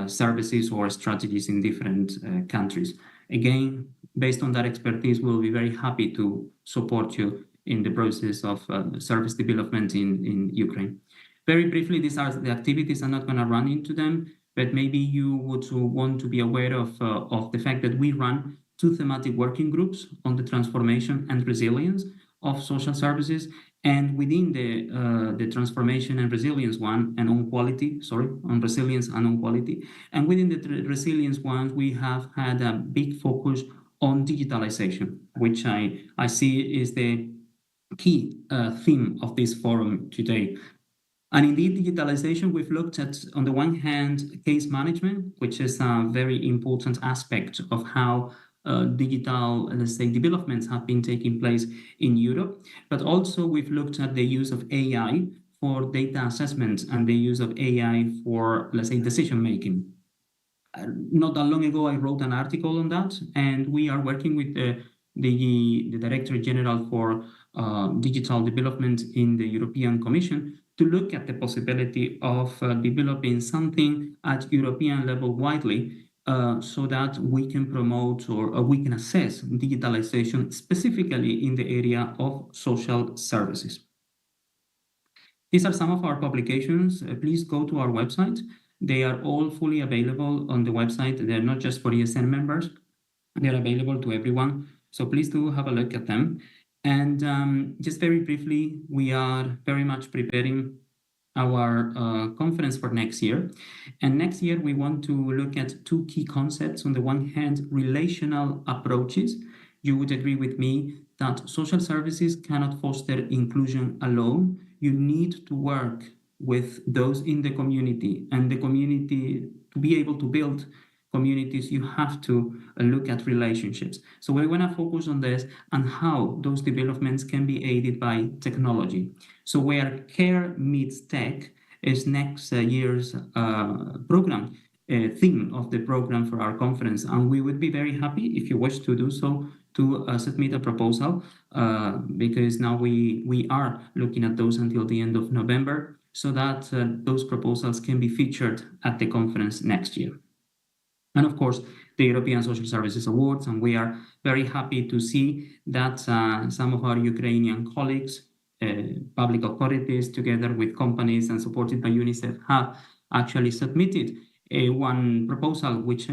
services or strategies in different countries. Again, based on that expertise, we'll be very happy to support you in the process of service development in Ukraine. Very briefly, these are the activities. I'm not going to run into them, but maybe you would want to be aware of the fact that we run 2 thematic working groups on the transformation and resilience of social services, and within the transformation and resilience one, and on resilience and on quality, and within the resilience ones, we have had a big focus on digitalization, which I see is the key theme of this forum today. And indeed, digitalization, we've looked at, on the one hand, case management, which is a very important aspect of how digital, let's say, developments have been taking place in Europe. But also, we've looked at the use of AI for data assessment and the use of AI for, let's say, decision making. Not that long ago, I wrote an article on that, and we are working with the Director General for Digital Development in the European Commission to look at the possibility of developing something at European level widely so that we can promote or we can assess digitalization specifically in the area of social services. These are some of our publications. Please go to our website. They are all fully available on the website. They're not just for ESN members. They're available to everyone. So please do have a look at them. And just very briefly, we are very much preparing our conference for next year. And next year, we want to look at 2 key concepts. On the one hand, relational approaches. You would agree with me that social services cannot foster inclusion alone. You need to work with those in the community, and the community, to be able to build communities, you have to look at relationships. So we want to focus on this and how those developments can be aided by technology. So where care meets tech is next year's program, theme of the program for our conference. And we would be very happy, if you wish to do so, to submit a proposal because now we are looking at those until the end of November so that those proposals can be featured at the conference next year. And of course, the European Social Services Awards, and we are very happy to see that some of our Ukrainian colleagues, public authorities, together with companies and supported by UNICEF, have actually submitted one proposal which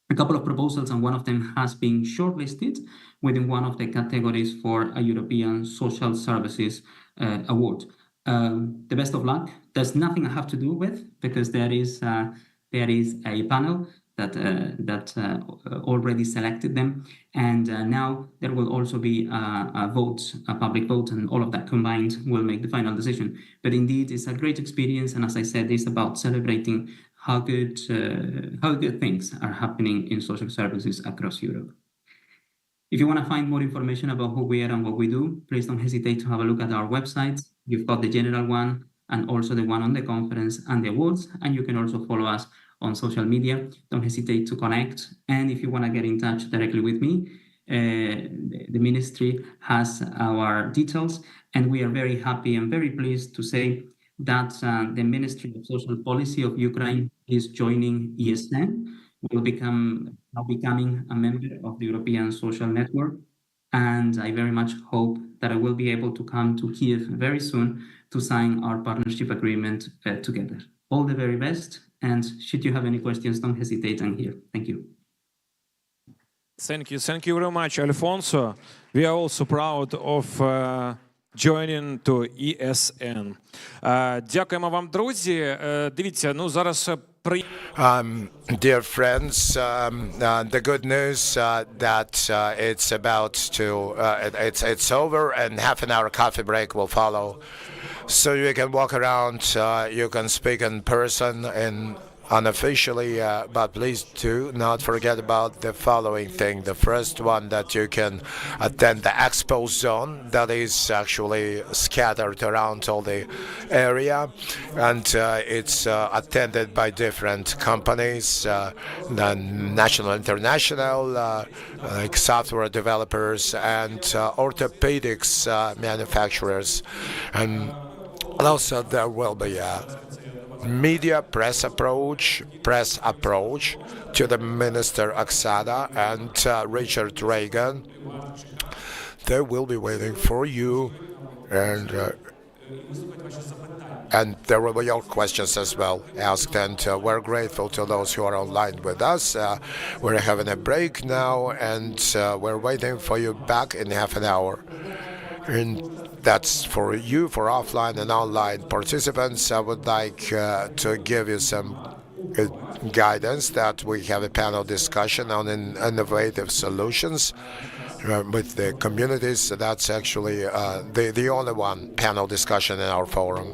a couple of proposals, and one of them has been shortlisted within one of the categories for a European Social Services Award. The best of luck. There's nothing I have to do with, because there is a panel that already selected them, and now there will also be a vote, a public vote, and all of that combined will make the final decision. But indeed, it's a great experience, and as I said, it's about celebrating how good things are happening in social services across Europe. If you want to find more information about who we are and what we do, please don't hesitate to have a look at our website. You've got the general one and also the one on the conference and the awards, and you can also follow us on social media. Don't hesitate to connect. And if you want to get in touch directly with me, the ministry has our details, and we are very happy and very pleased to say that the Ministry of Social Policy of Ukraine is joining ESN, will becoming a member of the European Social Network. And I very much hope that I will be able to come to Kiev very soon to sign our partnership agreement together. All the very best. And should you have any questions, don't hesitate, I'm here. Thank you. Thank you. Thank you very much, Alfonso. We are also proud of joining to ESN. Дякуємо вам, друзі. Дивіться, ну зараз Dear friends, the good news that it's over and half an hour coffee break will follow. So you can walk around, you can speak in person and unofficially, but please do not forget about the following thing. The first one, that you can attend the expo zone that is actually scattered around all the area, and it's attended by different companies, the national, international, like software developers and orthopedics manufacturers, and also there will be a media press approach to the Minister Oksana and Richard Reagan. They will be waiting for you, and there will be your questions as well asked, and we're grateful to those who are online with us. We're having a break now, and we're waiting for you back in half an hour. And that's for you, for offline and online participants. I would like to give you some guidance that we have a panel discussion on innovative solutions with the communities. That's actually the only one panel discussion in our forum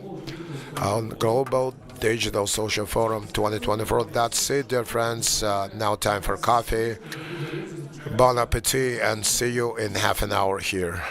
on Global Digital Social Forum 2024. That's it, dear friends. Now time for coffee. Bon appetit, and see you in half an hour here.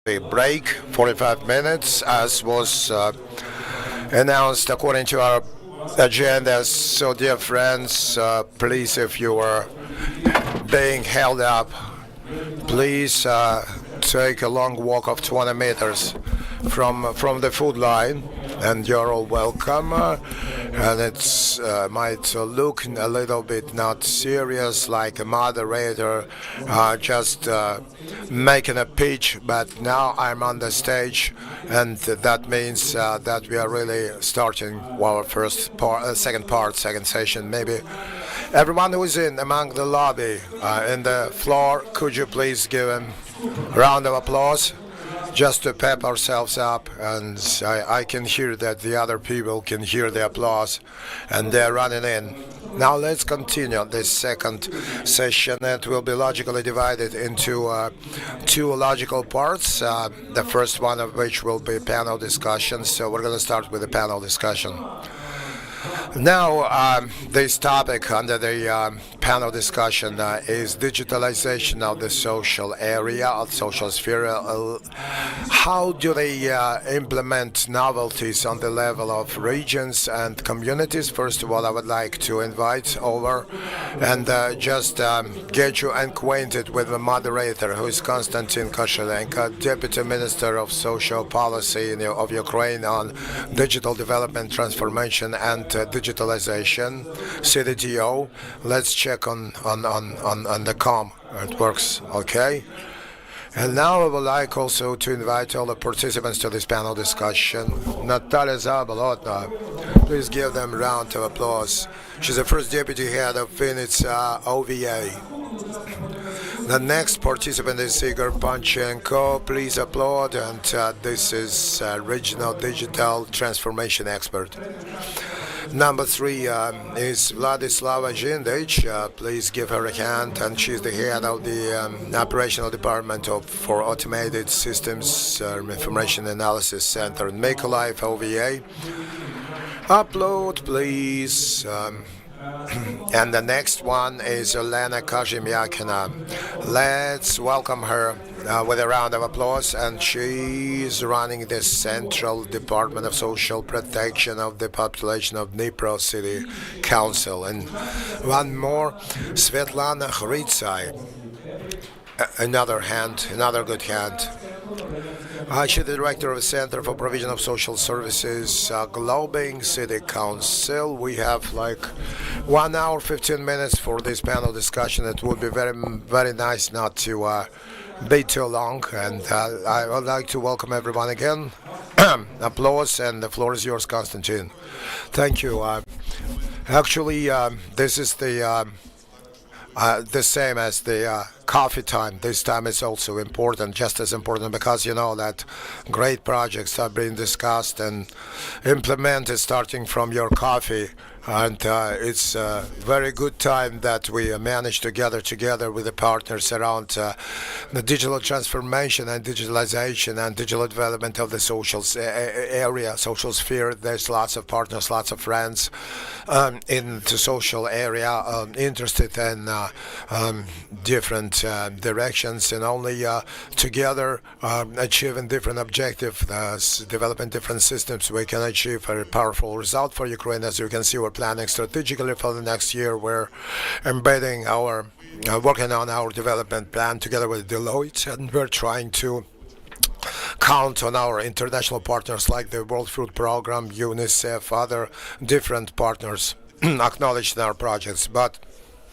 A break, 45 minutes, as was announced according to our agenda. So, dear friends, please, if you are being held up, please take a long walk of 20 meters from the food line, and you're all welcome. And it's might look a little bit not serious, like a moderator just making a pitch, but now I'm on the stage, and that means that we are really starting our first part, second session. Maybe everyone who is in among the lobby, in the floor, could you please give him a round of applause? Just to pep ourselves up, and I can hear that the other people can hear the applause, and they're running in. Now let's continue this second session. It will be logically divided into two logical parts, the first one of which will be panel discussion. So we're going to start with the panel discussion. Now, this topic under the panel discussion is digitalization of the social area, of social sphere. How do they implement novelties on the level of regions and communities? First of all, I would like to invite over and just get you acquainted with the moderator, who is Kostiantyn Koshelenko, Deputy Minister of Social Policy of Ukraine on digital development, transformation, and digitalization, CDTO. Let's check on the com. It works okay. And now I would like also to invite all the participants to this panel discussion. Natalia Zabolotna, please give them a round of applause. She's the first deputy head of Finnish OVA. The next participant is Igor Panchenko. Please applaud. And this is regional digital transformation expert. Number 3 is Vladislava Zhindich. Please give her a hand. And she's the head of the operational department for automated systems information analysis center in Mykolaiv OVA. Upload, please. And the next one is Elena Kazimyakina. Let's welcome her with a round of applause. And she's running the Central Department of Social Protection of the Population of Dnipro City Council. And one more, Svetlana Hritsai. Another hand, another good hand. She's the director of the Center for Provision of Social Services, Globing City Council. We have like 1 hour, 15 minutes for this panel discussion. It would be very, very nice not to be too long. And I would like to welcome everyone again. Applause, and the floor is yours, Konstantin. Thank you. Actually, this is the same as the coffee time. This time is also important, just as important, because you know that great projects are being discussed and implemented starting from your coffee. And it's a very good time that we managed to gather together with the partners around the digital transformation and digitalization and digital development of the social area, social sphere. There's lots of partners, lots of friends in the social area interested in different directions, and only together achieving different objectives, developing different systems, we can achieve a powerful result for Ukraine. As you can see, we're planning strategically for the next year. We're embedding our, working on our development plan together with Deloitte, and we're trying to count on our international partners like the World Food Program, UNICEF, other different partners acknowledged in our projects. But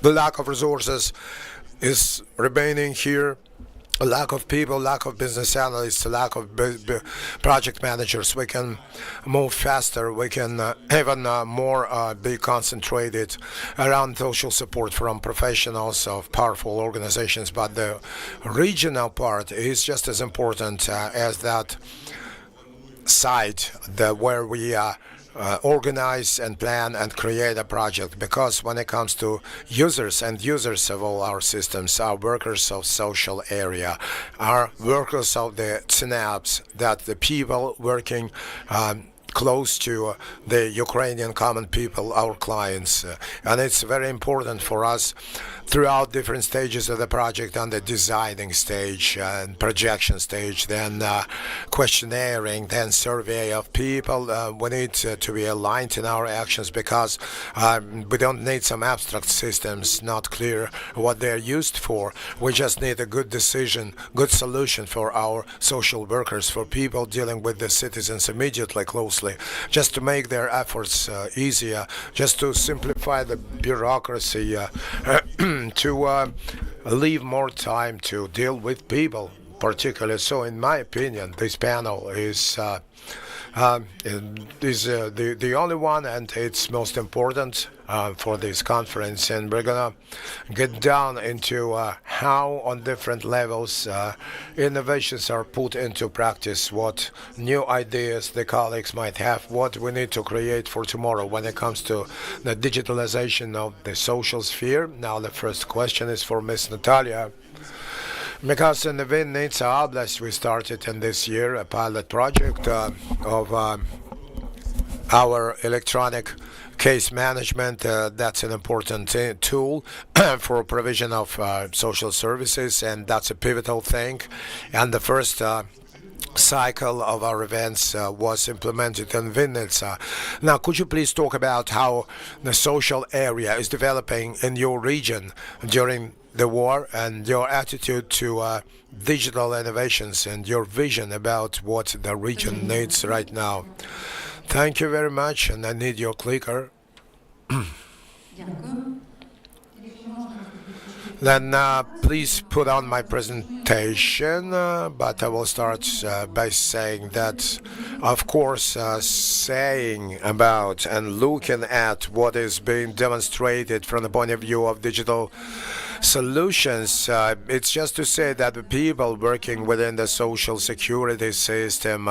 the lack of resources is remaining here. A lack of people, lack of business analysts, lack of project managers. We can move faster. We can even more be concentrated around social support from professionals of powerful organizations. But the regional part is just as important as that side, where we organize and plan and create a project, because when it comes to users of all our systems, are workers of social area, are workers of the synapse, that the people working close to the Ukrainian common people, our clients. And it's very important for us throughout different stages of the project, on the designing stage and projection stage, then questionnairing, then survey of people. We need to be aligned in our actions, because we don't need some abstract systems, not clear what they're used for. We just need a good decision, good solution for our social workers, for people dealing with the citizens immediately, closely, just to make their efforts easier, just to simplify the bureaucracy, to leave more time to deal with people, particularly. So, in my opinion, this panel is the only one, and it's most important for this conference. And we're gonna get down into how, on different levels, innovations are put into practice, what new ideas the colleagues might have, what we need to create for tomorrow when it comes to the digitalization of the social sphere. Now, the first question is for Ms. Natalia. Because in the Vinnytsia Oblast, we started in this year a pilot project of our electronic case management. That's an important tool for provision of social services, and that's a pivotal thing. And the first cycle of our events was implemented in Vinnytsia. Now, could you please talk about how the social area is developing in your region during the war, and your attitude to digital innovations, and your vision about what the region needs right now? Thank you very much, and I need your clicker. Then please put on my presentation, but I will start by saying that, of course, saying about and looking at what is being demonstrated from the point of view of digital solutions, it's just to say that the people working within the social security system,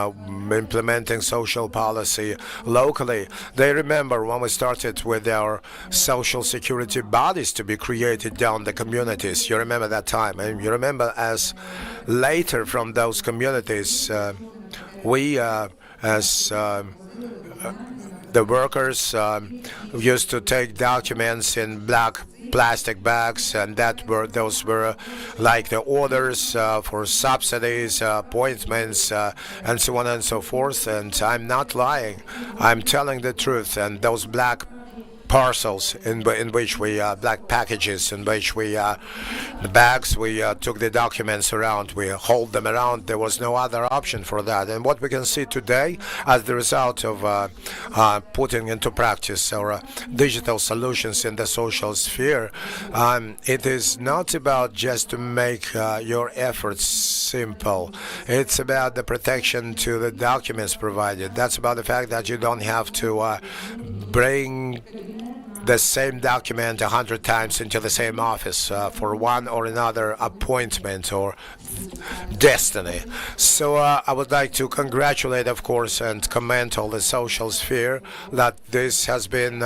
implementing social policy locally, they remember when we started with our social security bodies to be created down the communities. You remember that time, and you remember as later from those communities, we as the workers used to take documents in black plastic bags, and those were like the orders for subsidies, appointments, and so on and so forth. And I'm not lying, I'm telling the truth. And those black parcels in which we black packages in which we the bags we took the documents around, we hold them around. There was no other option for that. And what we can see today as the result of putting into practice our digital solutions in the social sphere, it is not about just to make your efforts simple. It's about the protection to the documents provided. That's about the fact that you don't have to bring the same document 100 times into the same office for one or another appointment or destiny. So I would like to congratulate, of course, and commend all the social sphere that this has been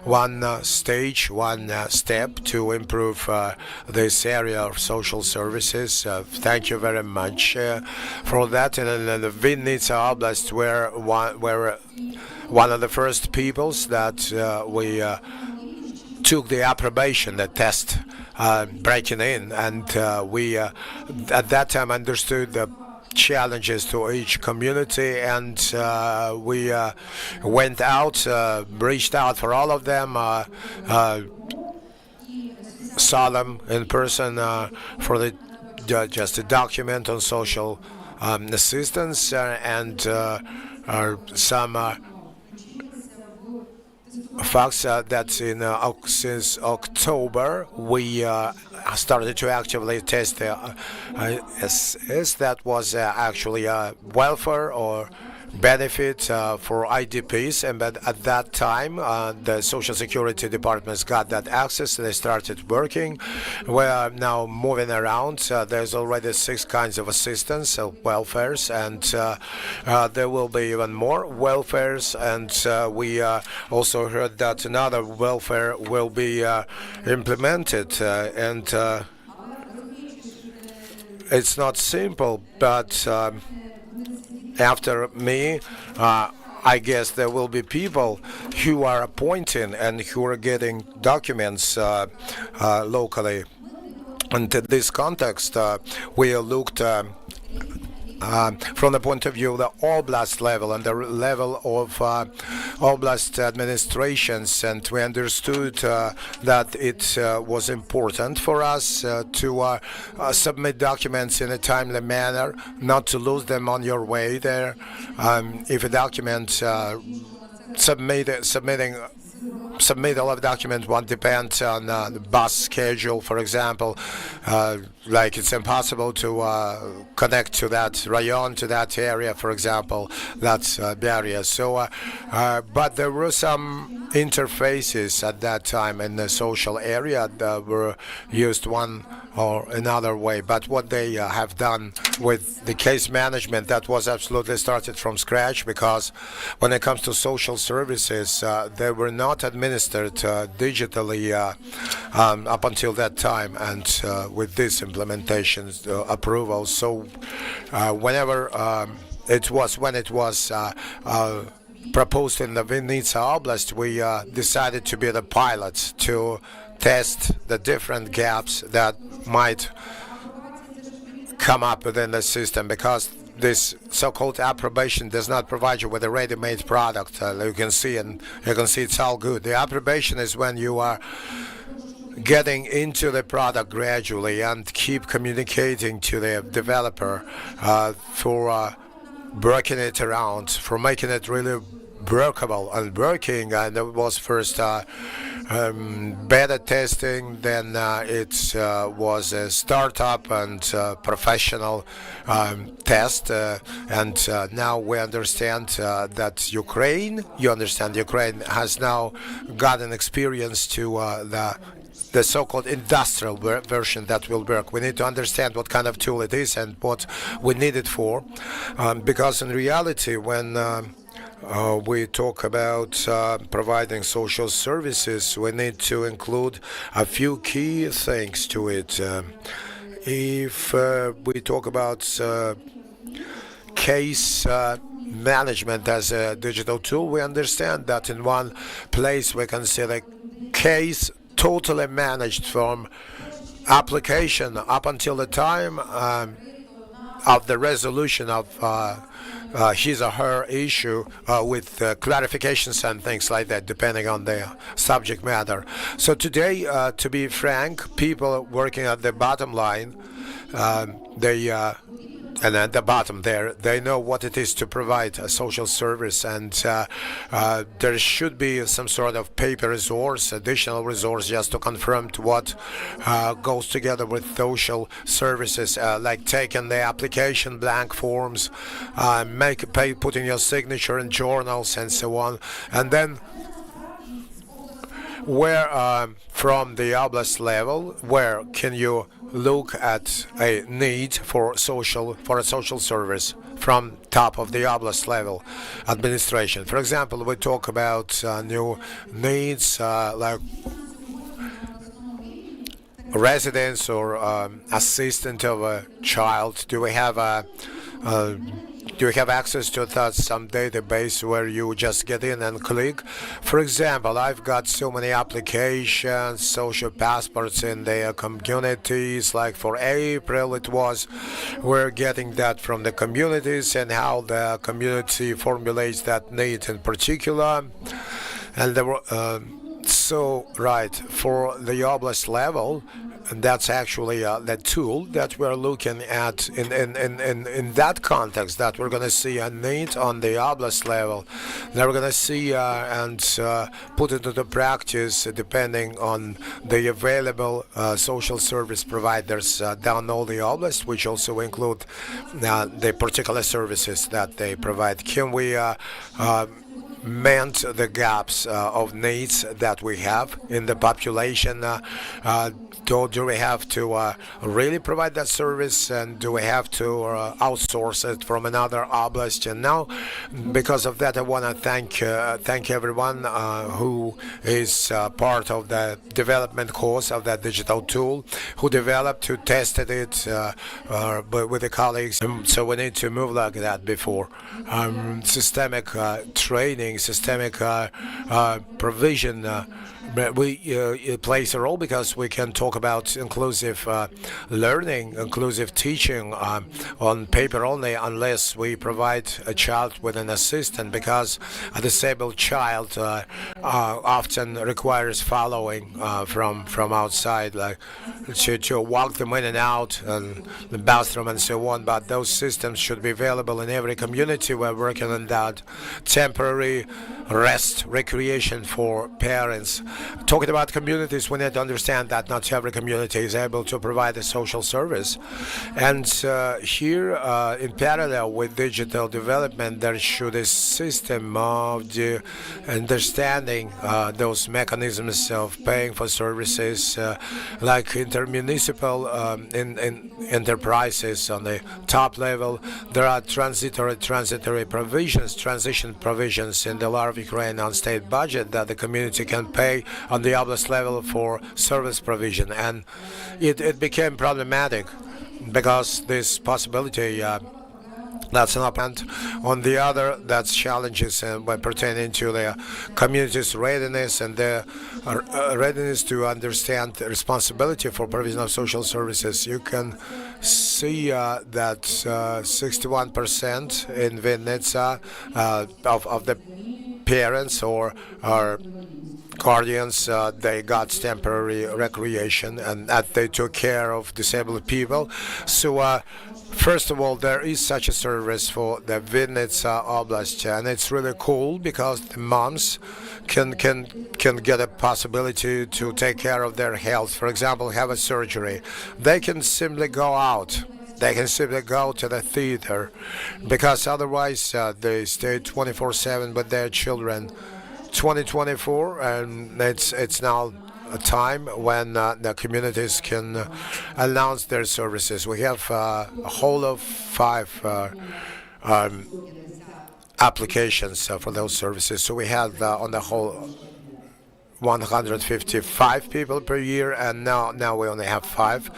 one stage, one step to improve this area of social services. Thank you very much for that. And in the Vinnytsia Oblast, where one of the first peoples that we took the approbation, the test, breaking in, and we at that time understood the challenges to each community, and we went out, reached out for all of them, saw them in person for the just a document on social assistance, and some facts that since October we started to actively test the UISSS. That was actually welfare or benefit for IDPs, and but at that time the social security departments got that access. They started working. We are now moving around. There's already 6 kinds of assistance, welfares, and there will be even more welfares, and we also heard that another welfare will be implemented, and it's not simple, but after me, I guess there will be people who are appointing and who are getting documents locally. And in this context, we looked from the point of view of the oblast level and the level of oblast administrations, and we understood that it was important for us to submit documents in a timely manner, not to lose them on your way there. If a document submittal of documents one depends on the bus schedule, for example. Like it's impossible to connect to that rayon, to that area, for example. That's a barrier. So, but there were some interfaces at that time in the social area that were used one or another way. But what they have done with the case management, that was absolutely started from scratch, because when it comes to social services, they were not administered digitally up until that time, and with this implementation approval. So whenever when it was proposed in the Vinnytsia Oblast, we decided to be the pilots to test the different gaps that might come up within the system, because this so-called approbation does not provide you with a ready-made product. You can see, and you can see it's all good. The approbation is when you are getting into the product gradually and keep communicating to the developer for working it around, for making it really workable and working. And it was first beta testing, then it was a startup and professional test, and now we understand that Ukraine has now gotten experience to the so-called industrial version that will work. We need to understand what kind of tool it is and what we need it for, because in reality, when we talk about providing social services, we need to include a few key things to it. If we talk about case management as a digital tool, we understand that in one place we can see the case totally managed from application up until the time of the resolution of his or her issue, with clarifications and things like that, depending on the subject matter. So today, to be frank, people working at the bottom line, and at the bottom there, they know what it is to provide a social service, and there should be some sort of paper resource, additional resource, just to confirm to what goes together with social services, like taking the application blank forms, putting your signature in journals and so on, and then where from the oblast level, where can you look at a need for a social service from top of the oblast level administration. For example, we talk about new needs like residence or assistant of a child. Do we have access to some database where you just get in and click? For example, I've got so many applications, social passports in their communities, like for April it was. We're getting that from the communities and how the community formulates that need in particular. And there were, for the oblast level, and that's actually the tool that we're looking at in that context, that we're going to see a need on the oblast level. Then we're going to see and put it into practice depending on the available social service providers down all the oblast, which also include the particular services that they provide. Can we meant the gaps of needs that we have in the population. Do we have to really provide that service, and do we have to outsource it from another oblast? And now, because of that, I want to thank everyone who is part of the development course of that digital tool, who developed, who tested it with the colleagues. So we need to move like that before. Systemic training, systemic provision it plays a role, because we can talk about inclusive learning, inclusive teaching on paper only, unless we provide a child with an assistant, because a disabled child often requires following from outside, like to walk them in and out and the bathroom and so on. But those systems should be available in every community. We're working on that. Temporary rest, recreation for parents. Talking about communities, we need to understand that not every community is able to provide a social service. And here, in parallel with digital development, there should be a system of understanding those mechanisms of paying for services, like intermunicipal enterprises on the top level. There are transitory provisions, transition provisions in the law of Ukraine on state budget that the community can pay on the oblast level for service provision. And it became problematic because this possibility that's an upend. On the other, that's challenges pertaining to the community's readiness and their readiness to understand the responsibility for provision of social services. You can see that 61% in Vinnytsia of the parents or guardians, they got temporary recreation, and that they took care of disabled people. So first of all, there is such a service for the Vinnytsia Oblast, and it's really cool because the moms can get a possibility to take care of their health. For example, have a surgery. They can simply go out. They can simply go to the theater, because otherwise they stay 24/7 with their children. 2024, and it's now a time when the communities can announce their services. We have a whole of 5 applications for those services. So we had on the whole 155 people per year, and now we only have 5,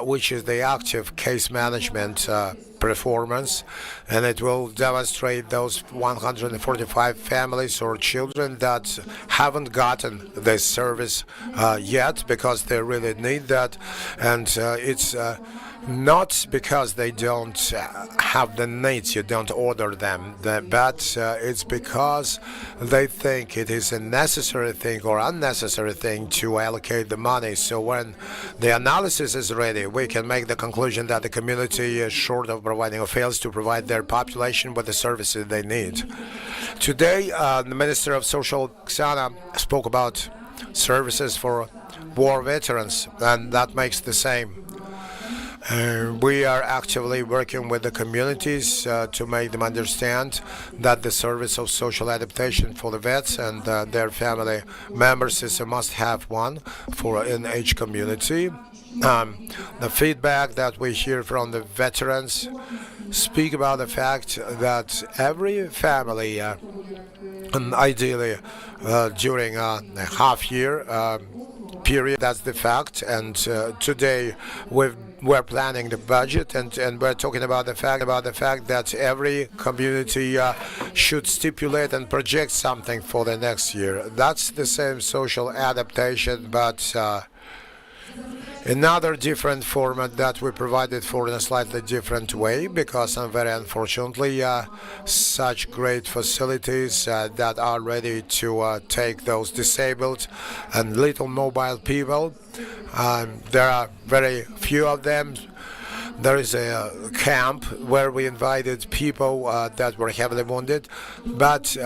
which is the active case management performance, and it will demonstrate those 145 families or children that haven't gotten this service yet, because they really need that. And it's not because they don't have the needs, you don't order them, but it's because they think it is a necessary thing or unnecessary thing to allocate the money. So when the analysis is ready, we can make the conclusion that the community is short of providing or fails to provide their population with the services they need. Today, the Minister of Social, Oksana, spoke about services for war veterans, and that makes the same. We are actively working with the communities to make them understand that the service of social adaptation for the vets and their family members is a must-have one in each community. The feedback that we hear from the veterans speak about the fact that every family, ideally during a half-year period, that's the fact. And today we're planning the budget, and we're talking about the fact that every community should stipulate and project something for the next year. That's the same social adaptation, but another different format that we provided for in a slightly different way, because very unfortunately such great facilities that are ready to take those disabled and little mobile people, there are very few of them. There is a camp where we invited people that were heavily wounded, but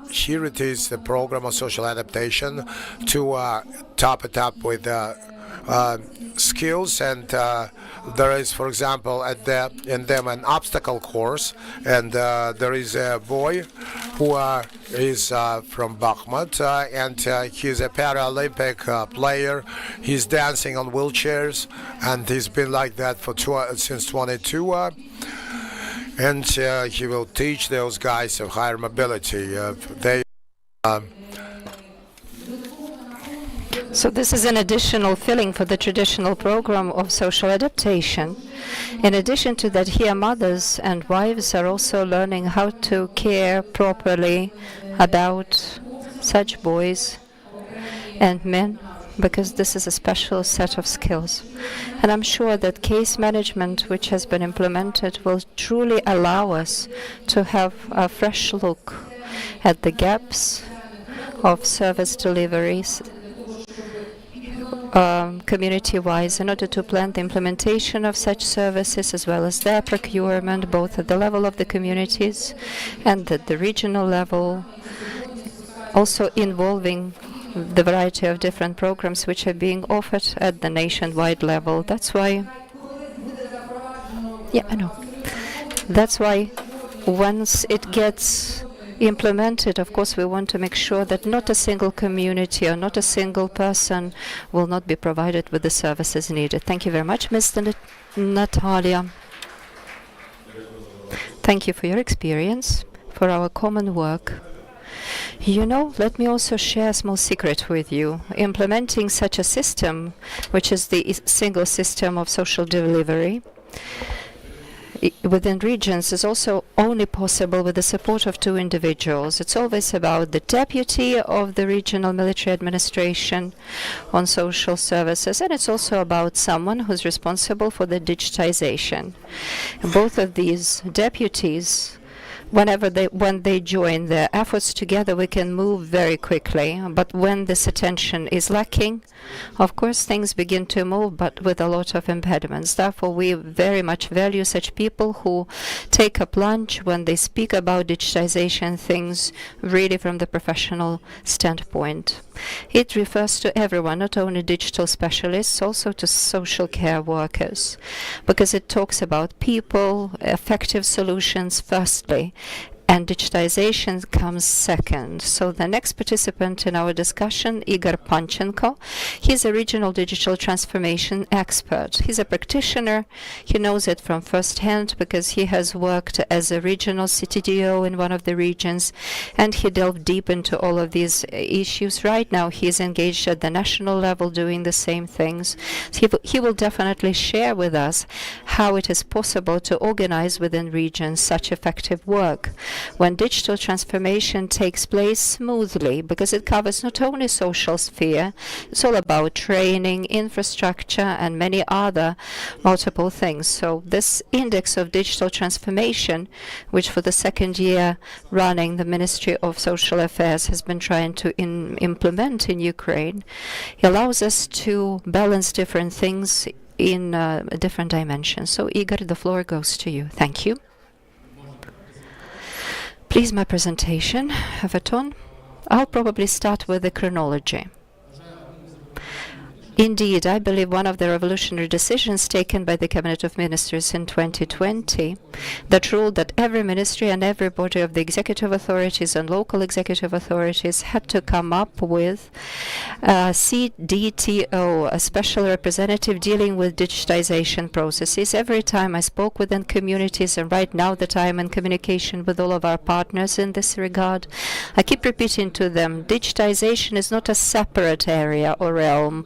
here it is the program of social adaptation to top it up with skills, and there is, for example, in them an obstacle course, and there is a boy who is from Bakhmut, and he's a Paralympic player. He's dancing on wheelchairs, and he's been like that for since 22. And he will teach those guys of higher mobility. So this is an additional filling for the traditional program of social adaptation. In addition to that, here mothers and wives are also learning how to care properly about such boys and men, because this is a special set of skills. And I'm sure that case management, which has been implemented, will truly allow us to have a fresh look at the gaps of service deliveries community-wise, in order to plan the implementation of such services as well as their procurement, both at the level of the communities and at the regional level, also involving the variety of different programs which are being offered at the nationwide level. That's why, yeah, I know. That's why once it gets implemented, of course, we want to make sure that not a single community or not a single person will not be provided with the services needed. Thank you very much, Mr. Natalia. Thank you for your experience, for our common work. You know, let me also share a small secret with you. Implementing such a system, which is the single system of social delivery, within regions is also only possible with the support of two individuals. It's always about the deputy of the regional military administration on social services, and it's also about someone who's responsible for the digitization. Both of these deputies, when they join their efforts together, we can move very quickly. But when this attention is lacking, of course, things begin to move, but with a lot of impediments. Therefore, we very much value such people who take a plunge when they speak about digitization things really from the professional standpoint. It refers to everyone, not only digital specialists, also to social care workers, because it talks about people, effective solutions firstly, and digitization comes second. So the next participant in our discussion, Igor Panchenko, he's a regional digital transformation expert. He's a practitioner. He knows it from first hand because he has worked as a regional CDTO in one of the regions, and he delved deep into all of these issues. Right now, he's engaged at the national level doing the same things. He will definitely share with us how it is possible to organize within regions such effective work. When digital transformation takes place smoothly, because it covers not only social sphere, it's all about training, infrastructure, and many other multiple things. So this index of digital transformation, which for the second year running the Ministry of Social Affairs has been trying to implement in Ukraine, allows us to balance different things in different dimensions. So Igor, the floor goes to you. Thank you. Please, my presentation, have it on. I'll probably start with the chronology. Indeed, I believe one of the revolutionary decisions taken by the Cabinet of Ministers in 2020 that ruled that every ministry and every body of the executive authorities and local executive authorities had to come up with a CDTO, a special representative dealing with digitization processes. Every time I spoke within communities, and right now that I am in communication with all of our partners in this regard, I keep repeating to them, digitization is not a separate area or realm,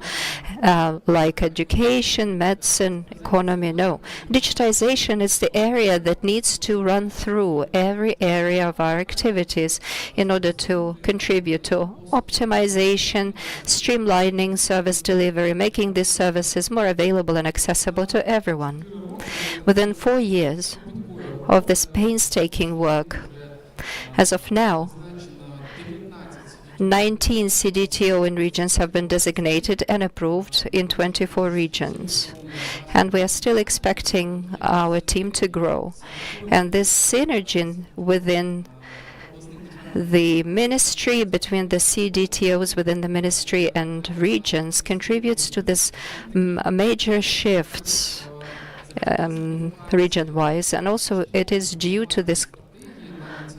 like education, medicine, economy. No. Digitization is the area that needs to run through every area of our activities in order to contribute to optimization, streamlining service delivery, making these services more available and accessible to everyone. Within 4 years of this painstaking work, as of now, 19 CDTO in regions have been designated and approved in 24 regions. And we are still expecting our team to grow. And this synergy within The ministry between the CDTOs within the ministry and regions contributes to this major shifts region-wise, and also it is due to this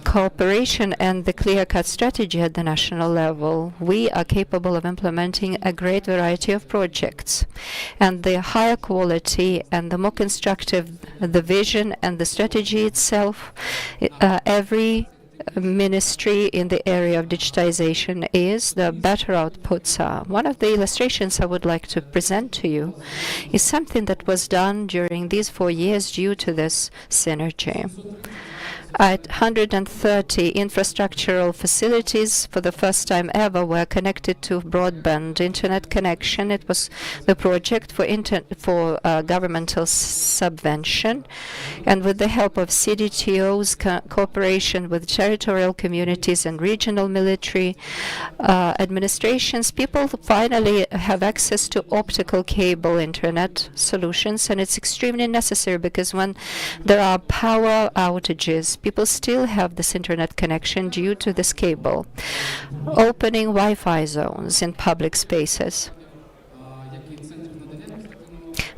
cooperation and the clear-cut strategy at the national level. We are capable of implementing a great variety of projects, and the higher quality and the more constructive the vision and the strategy itself, every ministry in the area of digitization is, the better outputs are. One of the illustrations I would like to present to you is something that was done during these 4 years due to this synergy. At 130 infrastructural facilities for the first time ever were connected to broadband internet connection. It was the project for governmental subvention, and with the help of CDTO's cooperation with territorial communities and regional military administrations, people finally have access to optical cable internet solutions, and it's extremely necessary because when there are power outages, people still have this internet connection due to this cable. Opening Wi-Fi zones in public spaces,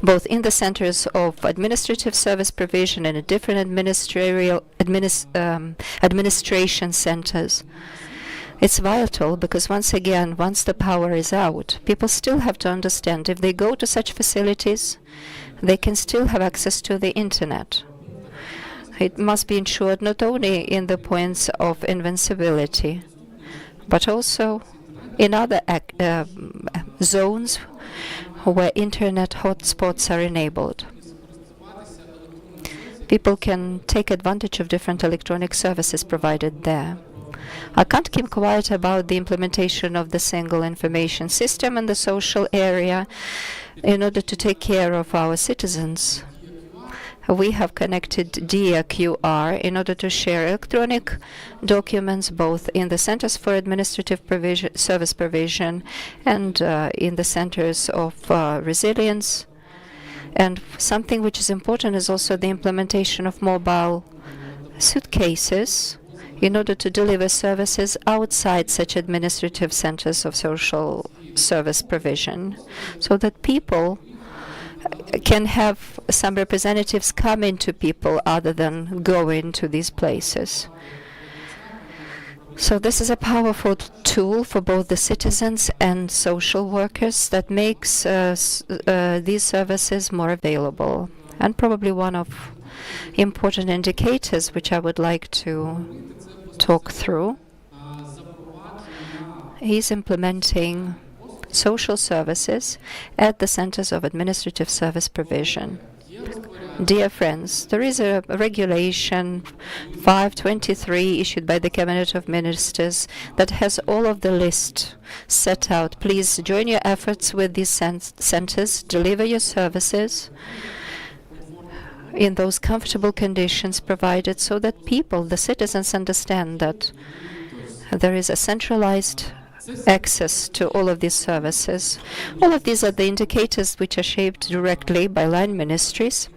both in the centers of administrative service provision and in different administration centers. It's vital because, once again, once the power is out, people still have to understand if they go to such facilities, they can still have access to the internet. It must be ensured not only in the points of invincibility, but also in other zones where internet hotspots are enabled. People can take advantage of different electronic services provided there. I can't keep quiet about the implementation of the single information system in the social area in order to take care of our citizens. We have connected DIA QR in order to share electronic documents both in the centers for administrative service provision and in the centers of resilience. And something which is important is also the implementation of mobile suitcases in order to deliver services outside such administrative centers of social service provision, so that people can have some representatives come into people other than go into these places. So this is a powerful tool for both the citizens and social workers that makes these services more available. And probably one of important indicators which I would like to talk through is implementing social services at the centers of administrative service provision. Dear friends, there is a regulation 523 issued by the Cabinet of Ministers that has all of the list set out. Please join your efforts with these centers, deliver your services in those comfortable conditions provided so that people, the citizens, understand that there is a centralized access to all of these services. All of these are the indicators which are shaped directly by line ministries.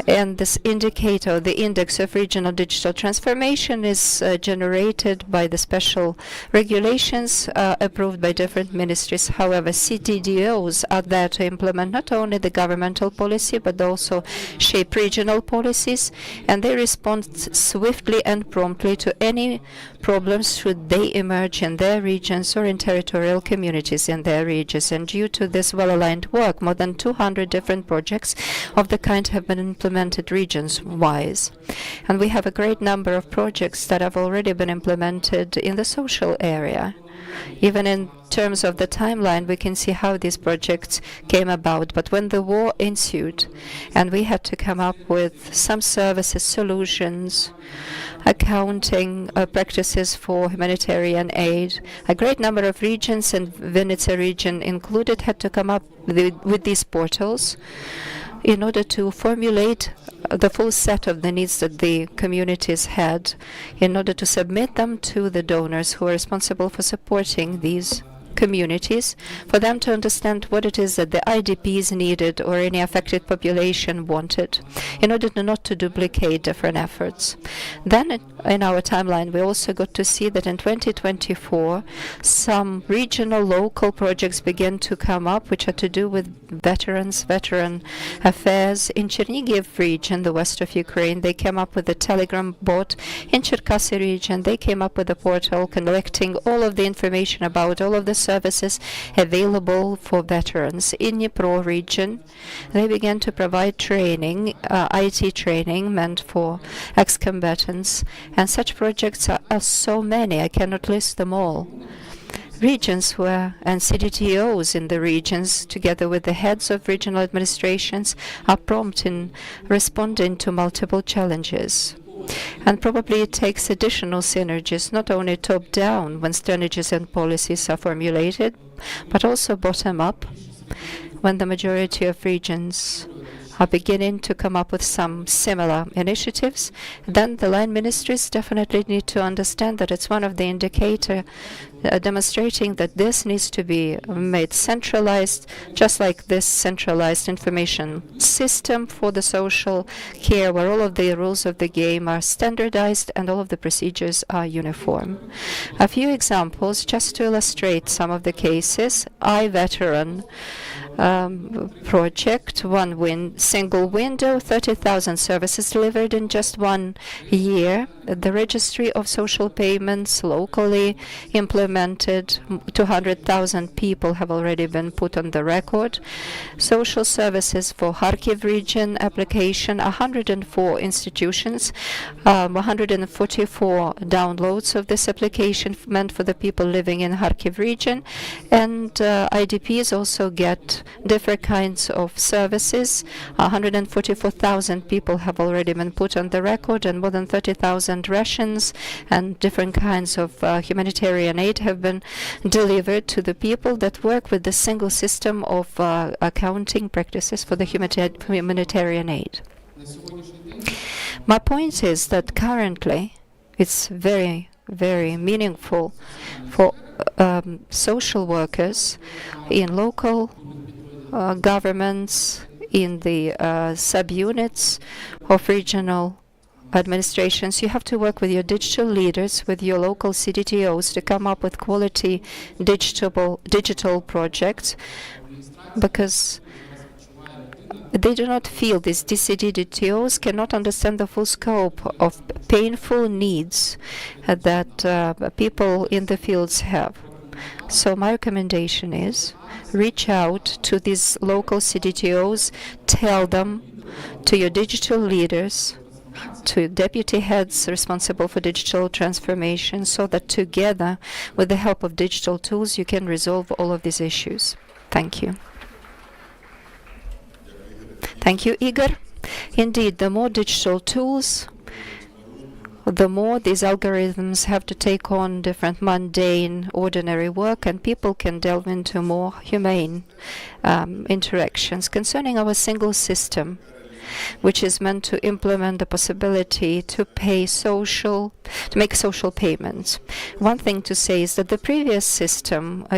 And this indicator, the index of regional digital transformation, is generated by the special regulations approved by different ministries. However, CDTOs are there to implement not only the governmental policy, but also shape regional policies, and they respond swiftly and promptly to any problems should they emerge in their regions or in territorial communities in their regions. And due to this well-aligned work, more than 200 different projects of the kind have been implemented regions-wise. And we have a great number of projects that have already been implemented in the social area. Even in terms of the timeline, we can see how these projects came about. But when the war ensued and we had to come up with some services, solutions, accounting practices for humanitarian aid, a great number of regions, and Vinnytsia region included, had to come up with these portals in order to formulate the full set of the needs that the communities had, in order to submit them to the donors who are responsible for supporting these communities, for them to understand what it is that the IDPs needed or any affected population wanted, in order not to duplicate different efforts. Then in our timeline, we also got to see that in 2024, some regional, local projects began to come up, which had to do with veterans, veteran affairs. In Chernihiv region, the west of Ukraine, they came up with a Telegram bot. In Cherkasy region, they came up with a portal collecting all of the information about all of the services available for veterans. In Dnipro region, they began to provide training, IT training meant for ex-combatants. And such projects are so many, I cannot list them all. Regions and CDTOs in the regions, together with the heads of regional administrations, are prompt in responding to multiple challenges. And probably it takes additional synergies, not only top-down when strategies and policies are formulated, but also bottom-up when the majority of regions are beginning to come up with some similar initiatives. Then the line ministries definitely need to understand that it's one of the indicators demonstrating that this needs to be made centralized, just like this centralized information system for the social care, where all of the rules of the game are standardized and all of the procedures are uniform. A few examples just to illustrate some of the cases. iVeteran project, single window, 30,000 services delivered in just 1 year. The registry of social payments locally implemented. 200,000 people have already been put on the record. Social services for Kharkiv region application, 104 institutions, 144 downloads of this application meant for the people living in Kharkiv region. And IDPs also get different kinds of services. 144,000 people have already been put on the record, and more than 30,000 rations and different kinds of humanitarian aid have been delivered to the people that work with the single system of accounting practices for the humanitarian aid. My point is that currently it's very, very meaningful for social workers in local governments, in the subunits of regional administrations. You have to work with your digital leaders, with your local CDTOs to come up with quality digital projects, because they do not feel, these CDTOs cannot understand the full scope of painful needs that people in the fields have. So my recommendation is reach out to these local CDTOs, tell them, to your digital leaders, to deputy heads responsible for digital transformation, so that together, with the help of digital tools, you can resolve all of these issues. Thank you. Thank you, Igor. Indeed, the more digital tools, the more these algorithms have to take on different mundane, ordinary work, and people can delve into more humane interactions. Concerning our single system, which is meant to implement the possibility to make social payments. One thing to say is that the previous system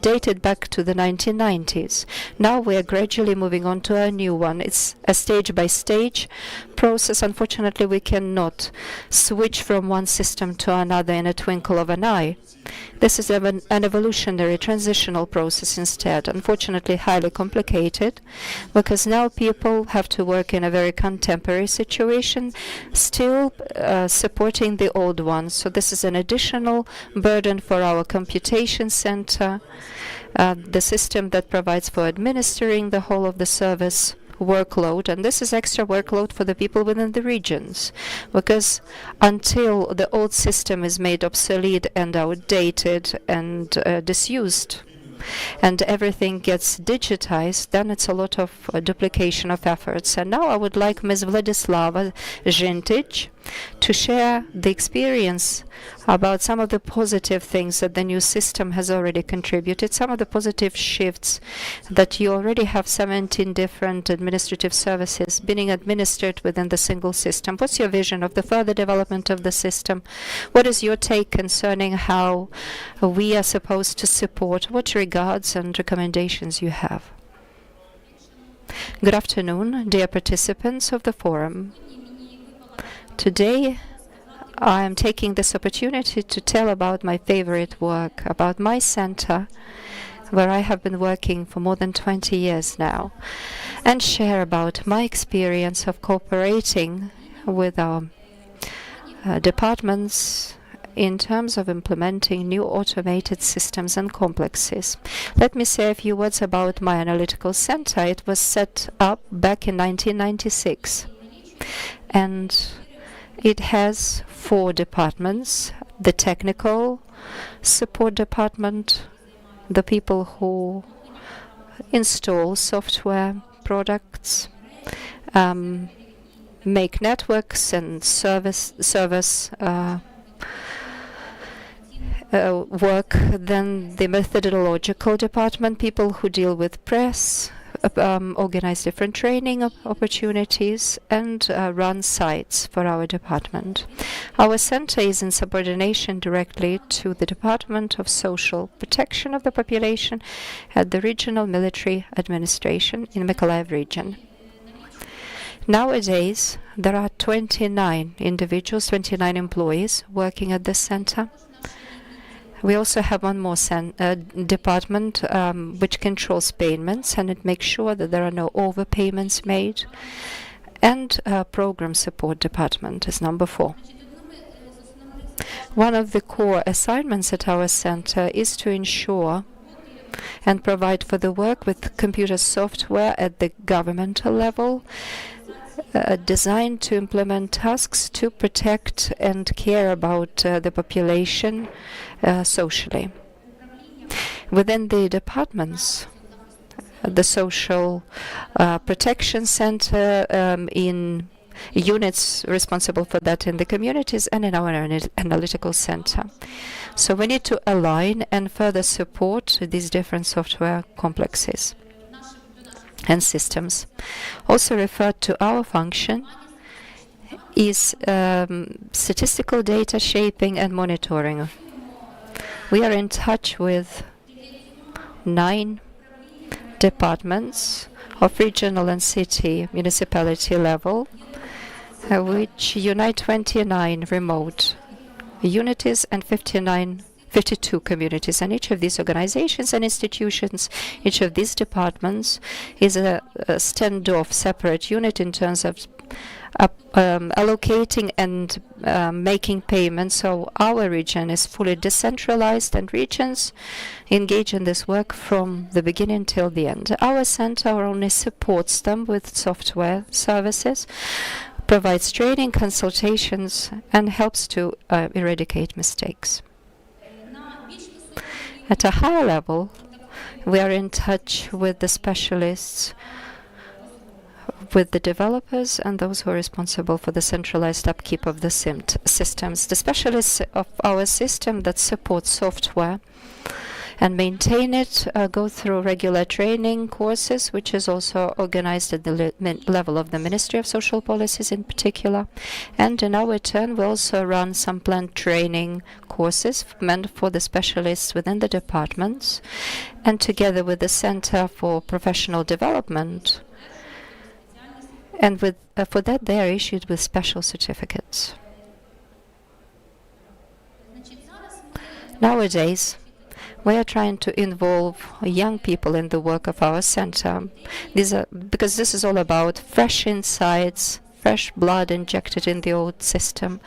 dated back to the 1990s. Now we are gradually moving on to a new one. It's a stage-by-stage process. Unfortunately, we cannot switch from one system to another in a twinkle of an eye. This is an evolutionary, transitional process instead, unfortunately highly complicated, because now people have to work in a very contemporary situation, still supporting the old one. So this is an additional burden for our computation center, the system that provides for administering the whole of the service workload, and this is extra workload for the people within the regions, because until the old system is made obsolete and outdated and disused, and everything gets digitized, then it's a lot of duplication of efforts. And now I would like Ms. Vladislava Zhintic to share the experience about some of the positive things that the new system has already contributed, some of the positive shifts that you already have 17 different administrative services being administered within the single system. What's your vision of the further development of the system? What is your take concerning how we are supposed to support? What regards and recommendations you have? Good afternoon, dear participants of the forum. Today, I am taking this opportunity to tell about my favorite work, about my center, where I have been working for more than 20 years now, and share about my experience of cooperating with our departments in terms of implementing new automated systems and complexes. Let me say a few words about my analytical center. It was set up back in 1996, and it has 4 departments: the technical support department, the people who install software products, make networks and servers work, then the methodological department, people who deal with press, organize different training opportunities, and run sites for our department. Our center is in subordination directly to the Department of Social Protection of the Population at the Regional Military Administration in Mykolaiv region. Nowadays, there are 29 individuals, 29 employees working at this center. We also have one more department which controls payments, and it makes sure that there are no overpayments made. And program support department is number 4. One of the core assignments at our center is to ensure and provide for the work with computer software at the governmental level, designed to implement tasks to protect and care about the population socially. Within the departments, the Social Protection Center in units responsible for that in the communities and in our analytical center. So we need to align and further support these different software complexes and systems. Also referred to our function is statistical data shaping and monitoring. We are in touch with 9 departments of regional and city municipality level, which unite 29 remote unities and 52 communities. And each of these organizations and institutions, each of these departments is a standoff separate unit in terms of allocating and making payments. So our region is fully decentralized, and regions engage in this work from the beginning till the end. Our center only supports them with software services, provides training, consultations, and helps to eradicate mistakes. At a higher level, we are in touch with the specialists, with the developers, and those who are responsible for the centralized upkeep of the systems. The specialists of our system that support software and maintain it go through regular training courses, which is also organized at the level of the Ministry of Social Policies in particular. And in our turn, we also run some planned training courses meant for the specialists within the departments. And together with the Center for Professional Development, and for that they are issued with special certificates. Nowadays, we are trying to involve young people in the work of our center. Because this is all about fresh insights, fresh blood injected in the old system.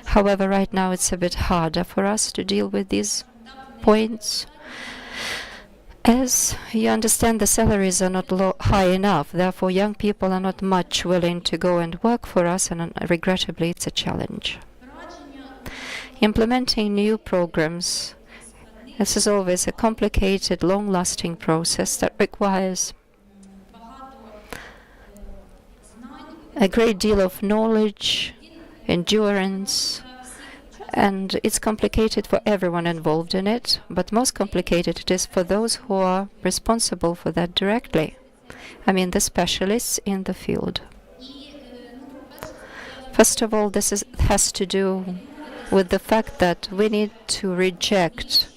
However, right now it's a bit harder for us to deal with these points. As you understand, the salaries are not high enough. Therefore, young people are not much willing to go and work for us, and regrettably, it's a challenge. Implementing new programs, this is always a complicated, long-lasting process that requires a great deal of knowledge, endurance, And it's complicated for everyone involved in it, but most complicated it is for those who are responsible for that directly. I mean, the specialists in the field. First of all, this has to do with the fact that we need to reject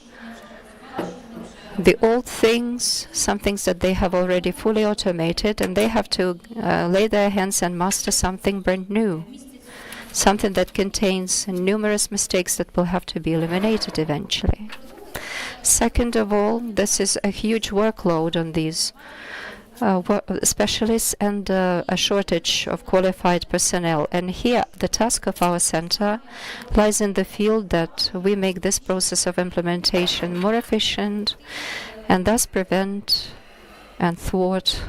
the old things, some things that they have already fully automated, and they have to lay their hands and master something brand new, something that contains numerous mistakes that will have to be eliminated eventually. Second of all, this is a huge workload on these specialists and a shortage of qualified personnel. And here, the task of our center lies in the field that we make this process of implementation more efficient and thus prevent and thwart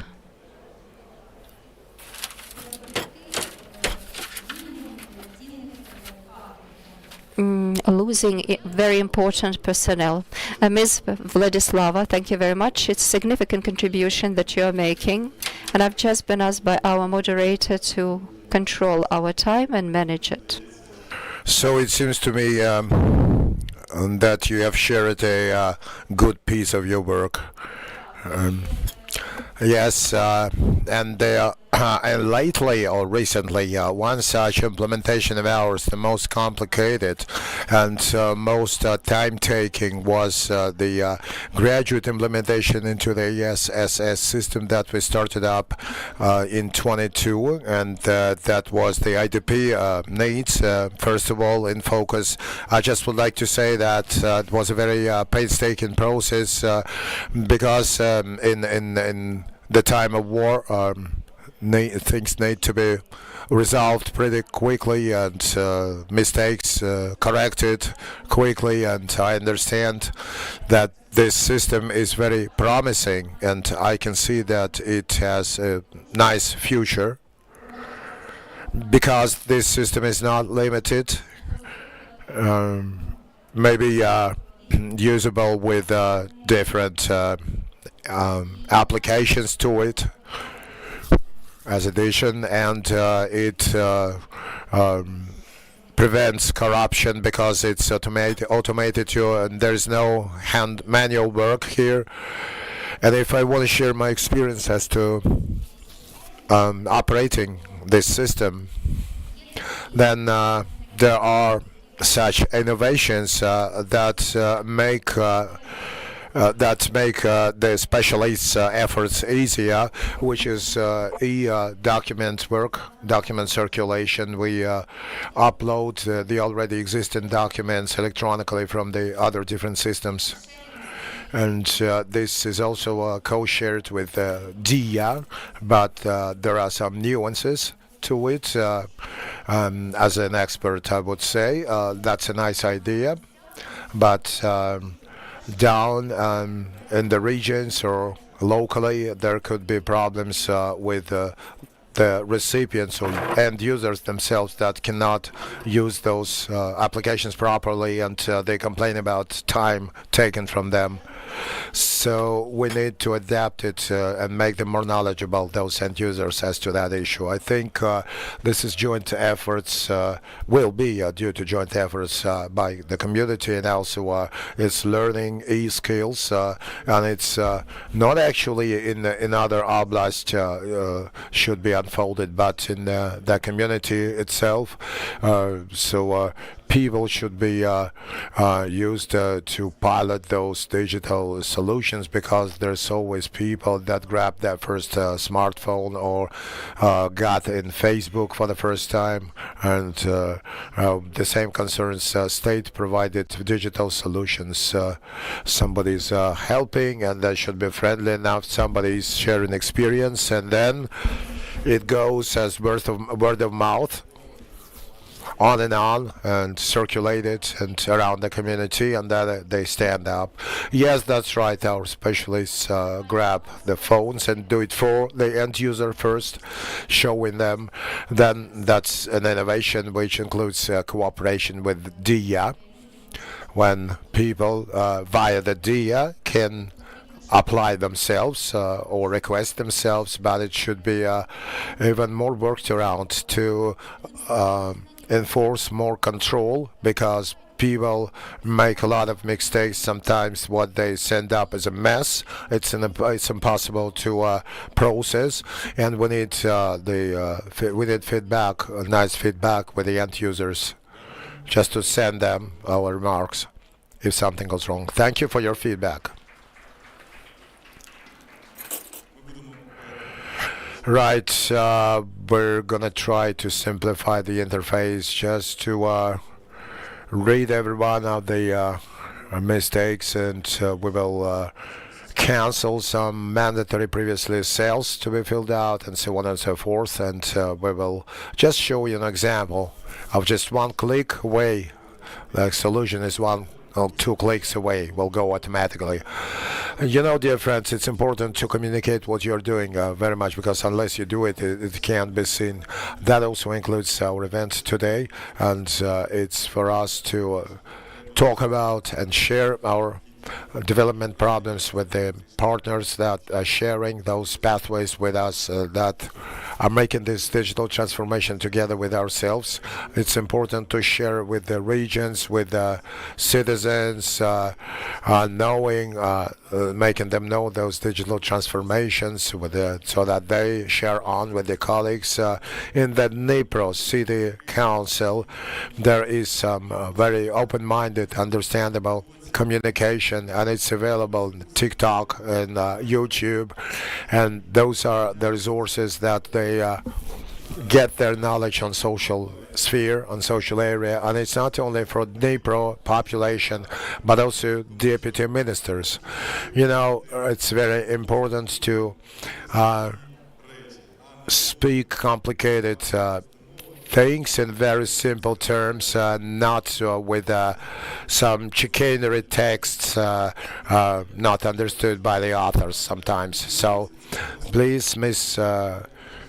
losing very important personnel. Ms. Vladislava, thank you very much. It's a significant contribution that you're making. And I've just been asked by our moderator to control our time and manage it. So it seems to me that you have shared a good piece of your work. Yes, and lately or recently, one such implementation of ours, the most complicated and most time-taking, was the graduate implementation into the UISSS system that we started up in 22, and that was the IDP needs, first of all, in focus. I just would like to say that it was a very painstaking process because in the time of war, things need to be resolved pretty quickly and mistakes corrected quickly, and I understand that this system is very promising and I can see that it has a nice future because this system is not limited, maybe usable with different applications to it as addition, and it prevents corruption because it's automated to, and there's no manual work here. And if I want to share my experience as to operating this system, then there are such innovations that make the specialists' efforts easier, which is document work, document circulation. We upload the already existing documents electronically from the other different systems. And this is also co-shared with DIA, but there are some nuances to it. As an expert, I would say that's a nice idea, but down in the regions or locally, there could be problems with the recipients or end users themselves that cannot use those applications properly, and they complain about time taken from them. So we need to adapt it and make them more knowledgeable, those end users, as to that issue. I think this is joint efforts, will be due to joint efforts by the community, and also it's learning e-skills, and it's not actually in other oblasts should be unfolded, but in the community itself. So people should be used to pilot those digital solutions, because there's always people that grab their first smartphone or got in Facebook for the first time, and the same concerns state-provided digital solutions. Somebody's helping, and they should be friendly enough. Somebody's sharing experience, and then it goes as word of mouth, on and circulated and around the community, and then they stand up. Yes, that's right, our specialists grab the phones and do it for the end user first, showing them. Then that's an innovation which includes cooperation with DIA, when people via the DIA can apply themselves or request themselves, but it should be even more worked around to enforce more control, because people make a lot of mistakes. Sometimes what they send up is a mess. It's impossible to process, and we need we need feedback, nice feedback with the end users, just to send them our remarks if something goes wrong. Thank you for your feedback. Right, we're gonna try to simplify the interface just to read every one of the mistakes, and we will cancel some mandatory previously cells to be filled out, and so on and so forth. And we will just show you an example of just one click away. The solution is one or 2 clicks away, will go automatically. You know, dear friends, it's important to communicate what you're doing very much, because unless you do it, it can't be seen. That also includes our event today, and it's for us to talk about and share our development problems with the partners that are sharing those pathways with us, that are making this digital transformation together with ourselves. It's important to share with the regions, with the citizens, knowing, making them know those digital transformations so that they share on with the colleagues. In the Dnipro City Council, there is some very open-minded, understandable communication, and it's available on TikTok and YouTube, and those are the resources that they get their knowledge on social sphere, on social area. And it's not only for Dnipro population, but also deputy ministers. You know, it's very important to speak complicated things in very simple terms, not with some chicanery texts not understood by the authors sometimes. So please, Miss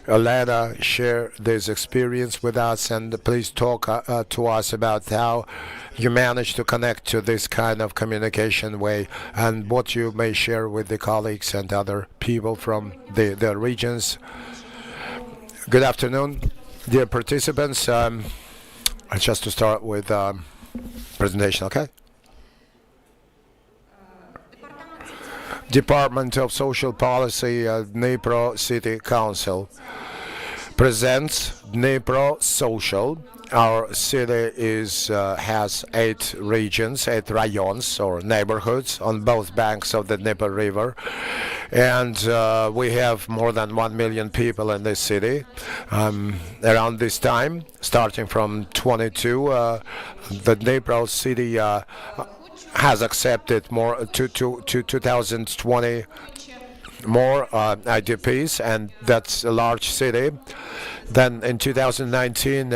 Elena, share this experience with us, and please talk to us about how you manage to connect to this kind of communication way, and what you may share with the colleagues and other people from the regions. Good afternoon, dear participants. Just to start with presentation, okay? Department of Social Policy, Dnipro City Council presents Dnipro Social. Our city has 8 regions, 8 rayons or neighborhoods on both banks of the Dnieper River, and we have more than 1 million people in this city. Around this time, starting from 22, the Dnipro city has accepted more to 2020 more IDPs, and that's a large city. Then in 2019,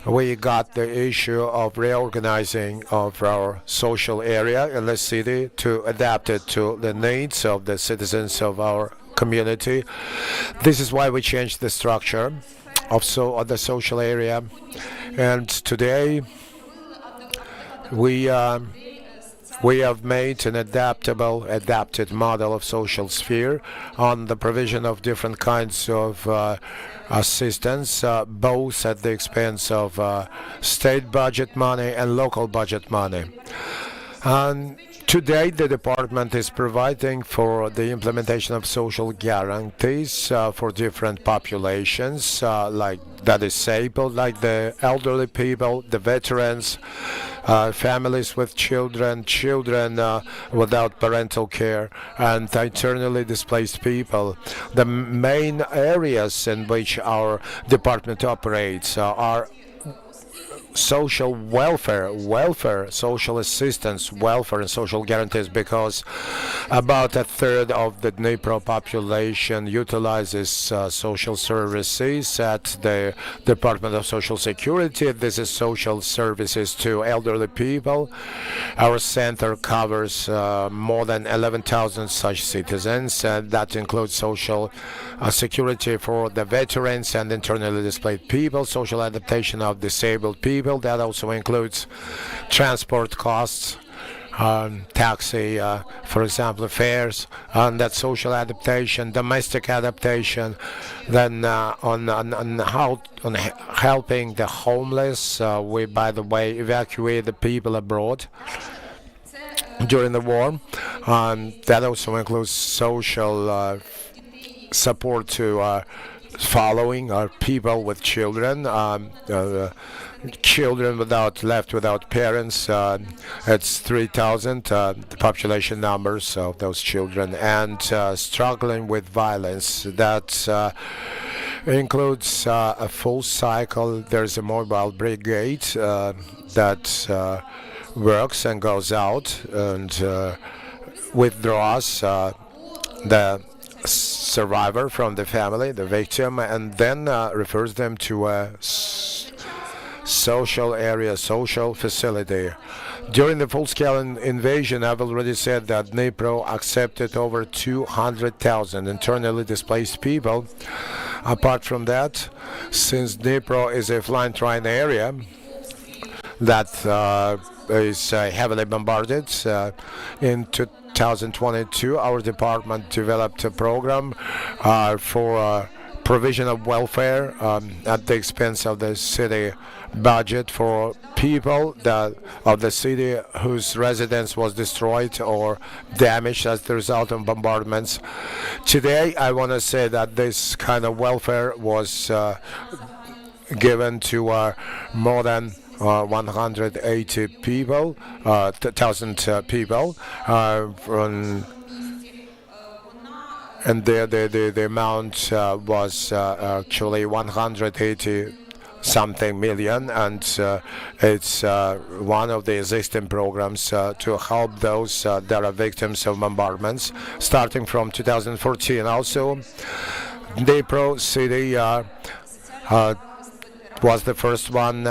we got the issue of reorganizing of our social area in the city to adapt it to the needs of the citizens of our community. This is why we changed the structure of the social area, and today we have made an adapted model of social sphere on the provision of different kinds of assistance, both at the expense of state budget money and local budget money. And today, the department is providing for the implementation of social guarantees for different populations, like the disabled, like the elderly people, the veterans, families with children, without parental care, and internally displaced people. The main areas in which our department operates are social welfare, social assistance, welfare, and social guarantees, because about a third of the Dnipro population utilizes social services at the Department of Social Security. This is social services to elderly people. Our center covers more than 11,000 such citizens, and that includes social security for the veterans and internally displaced people, social adaptation of disabled people. That also includes transport costs taxi, for example, fares, and that social adaptation, domestic adaptation, then on helping the homeless. We, by the way, evacuate the people abroad during the war. That also includes social support to following people with children, children left without parents. It's 3,000 the population numbers of those children, and struggling with violence. That includes a full cycle. There's a mobile brigade that works and goes out and withdraws the survivor from the family, the victim, and then refers them to a social area, social facility. During the full-scale invasion, I've already said that Dnipro accepted over 200,000 internally displaced people. Apart from that, since Dnipro is a fly-in area that is heavily bombarded, in 2022, our department developed a program for provision of welfare at the expense of the city budget for people of the city whose residence was destroyed or damaged as the result of bombardments. Today, I want to say that this kind of welfare was given to more than 180 people, 1,000 people, and the amount was actually 180 something million, and it's one of the existing programs to help those that are victims of bombardments starting from 2014. Also, Dnipro city was the first one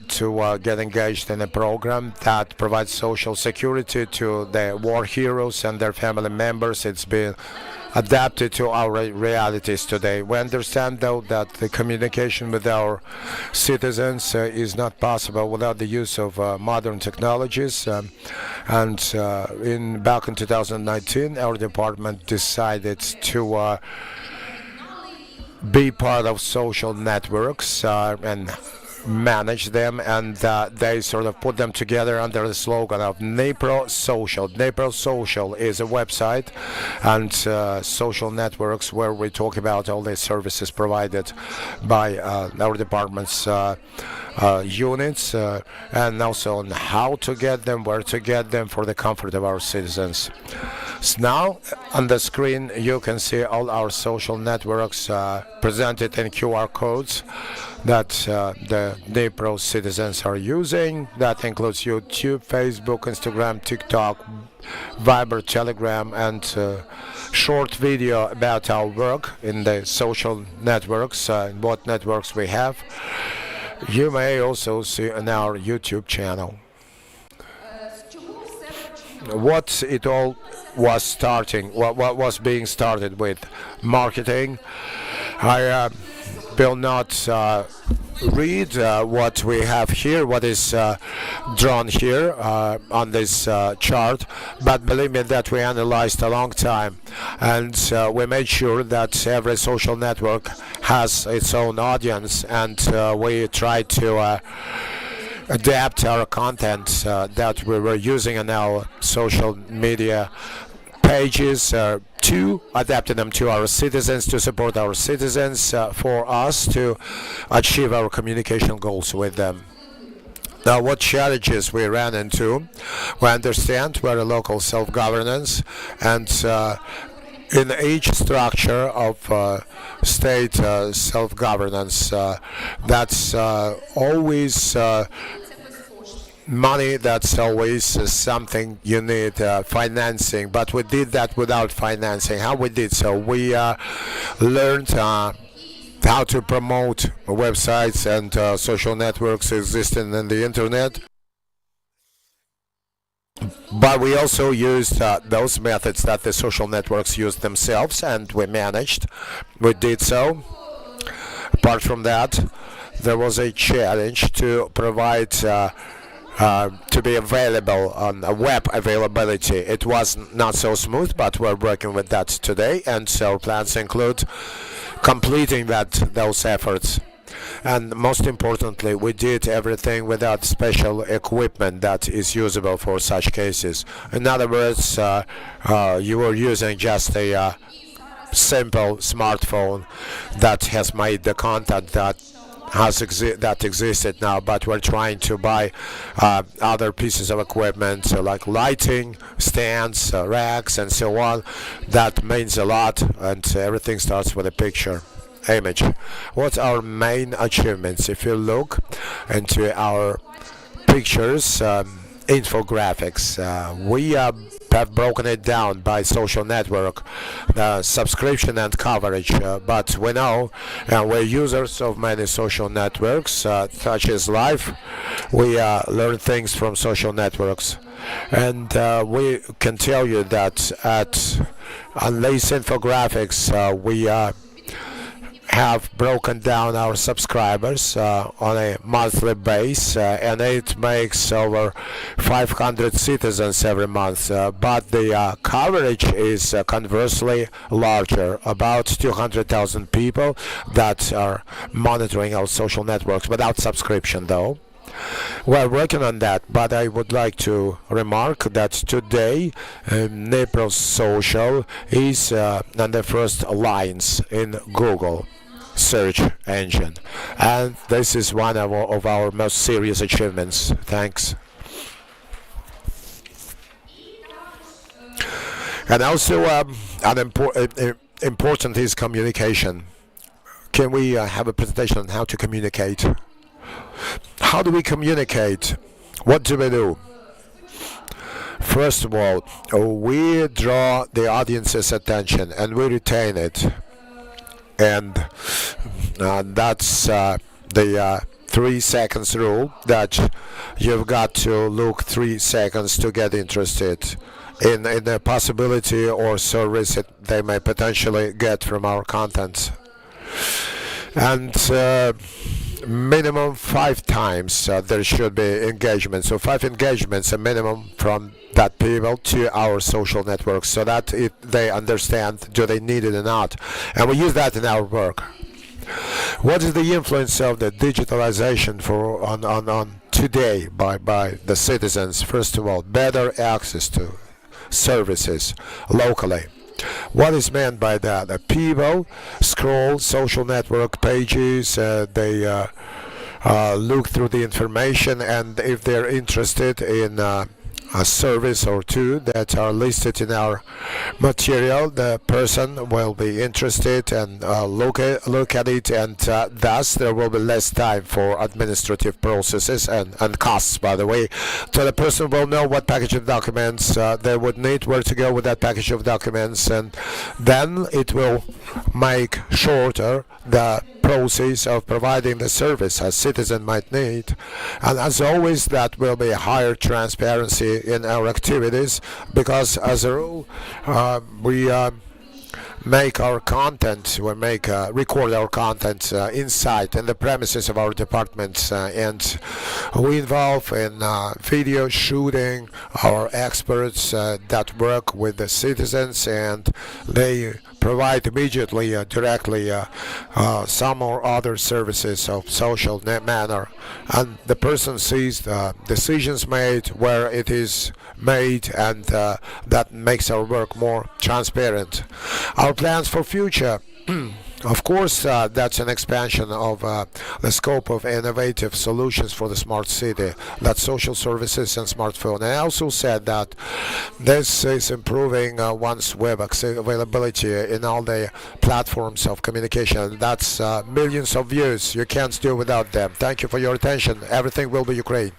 to get engaged in a program that provides social security to the war heroes and their family members. It's been adapted to our realities today. We understand, though, that the communication with our citizens is not possible without the use of modern technologies. Back in 2019, our department decided to be part of social networks and manage them, and they sort of put them together under the slogan of Dnipro Social. Dnipro Social is a website and social networks where we talk about all the services provided by our department's units, and also on how to get them, where to get them for the comfort of our citizens. So now on the screen you can see all our social networks presented in QR codes that the Dnipro citizens are using. That includes YouTube, Facebook, Instagram, TikTok, Viber, Telegram, and short video about our work in the social networks, what networks we have. You may also see on our YouTube channel. What it all was starting, what was being started with marketing. I will not read what we have here, what is drawn here on this chart, but believe me that we analyzed a long time, and we made sure that every social network has its own audience, and we tried to adapt our content that we were using on our social media pages to adapting them to our citizens, to support our citizens, for us to achieve our communication goals with them. Now, what challenges we ran into? We understand we're a local self-governance, and in each structure of state self-governance, that's always money, that's always something you need, financing, but we did that without financing. How we did so? We learned how to promote websites and social networks existing in the internet, but we also used those methods that the social networks used themselves, and we did so. Apart from that, there was a challenge to provide to be available on web availability. It was not so smooth, but we're working with that today, and so plans include completing those efforts. And most importantly, we did everything without special equipment that is usable for such cases. In other words, you were using just a simple smartphone that has made the content that existed now, but we're trying to buy other pieces of equipment like lighting, stands, racks, and so on. That means a lot, and everything starts with a picture. Image. What's our main achievements? If you look into our pictures, infographics, we have broken it down by social network, subscription and coverage. But we know we're users of many social networks, such as life. We learn things from social networks. And we can tell you that on these infographics, we have broken down our subscribers on a monthly base, and it makes over 500 citizens every month. But the coverage is conversely larger, about 200,000 people that are monitoring our social networks without subscription, though. We're working on that, but I would like to remark that today Dnipro Social is on the first lines in Google search engine, and this is one of our most serious achievements. Thanks. And also important is communication. Can we have a presentation on how to communicate? How do we communicate? What do we do? First of all, we draw the audience's attention and we retain it. And that's the 3 seconds rule, that you've got to look 3 seconds to get interested in the possibility or service that they may potentially get from our content. And minimum 5 times there should be engagement. So 5 engagements, a minimum from that people to our social networks, so that they understand do they need it or not. And we use that in our work. What is the influence of the digitalization on today by the citizens? First of all, better access to services locally. What is meant by that? The people scroll social network pages, they look through the information, and if they're interested in a service or two that are listed in our material, the person will be interested and look at it, and thus there will be less time for administrative processes and costs, by the way. So the person will know what package of documents they would need, where to go with that package of documents, and then it will make shorter the process of providing the service a citizen might need. And as always, that will be a higher transparency in our activities, because as a rule we make our content, record our content inside in the premises of our departments, and we involve in video shooting our experts that work with the citizens, and they provide immediately, directly, some or other services of social manner, and the person sees the decisions made, where it is made, and that makes our work more transparent. Our plans for future. Of course, that's an expansion of the scope of innovative solutions for the smart city, that's social services and smartphone. And I also said that this is improving one's web availability in all the platforms of communication. That's millions of views. You can't do without them. Thank you for your attention. Everything will be Ukraine.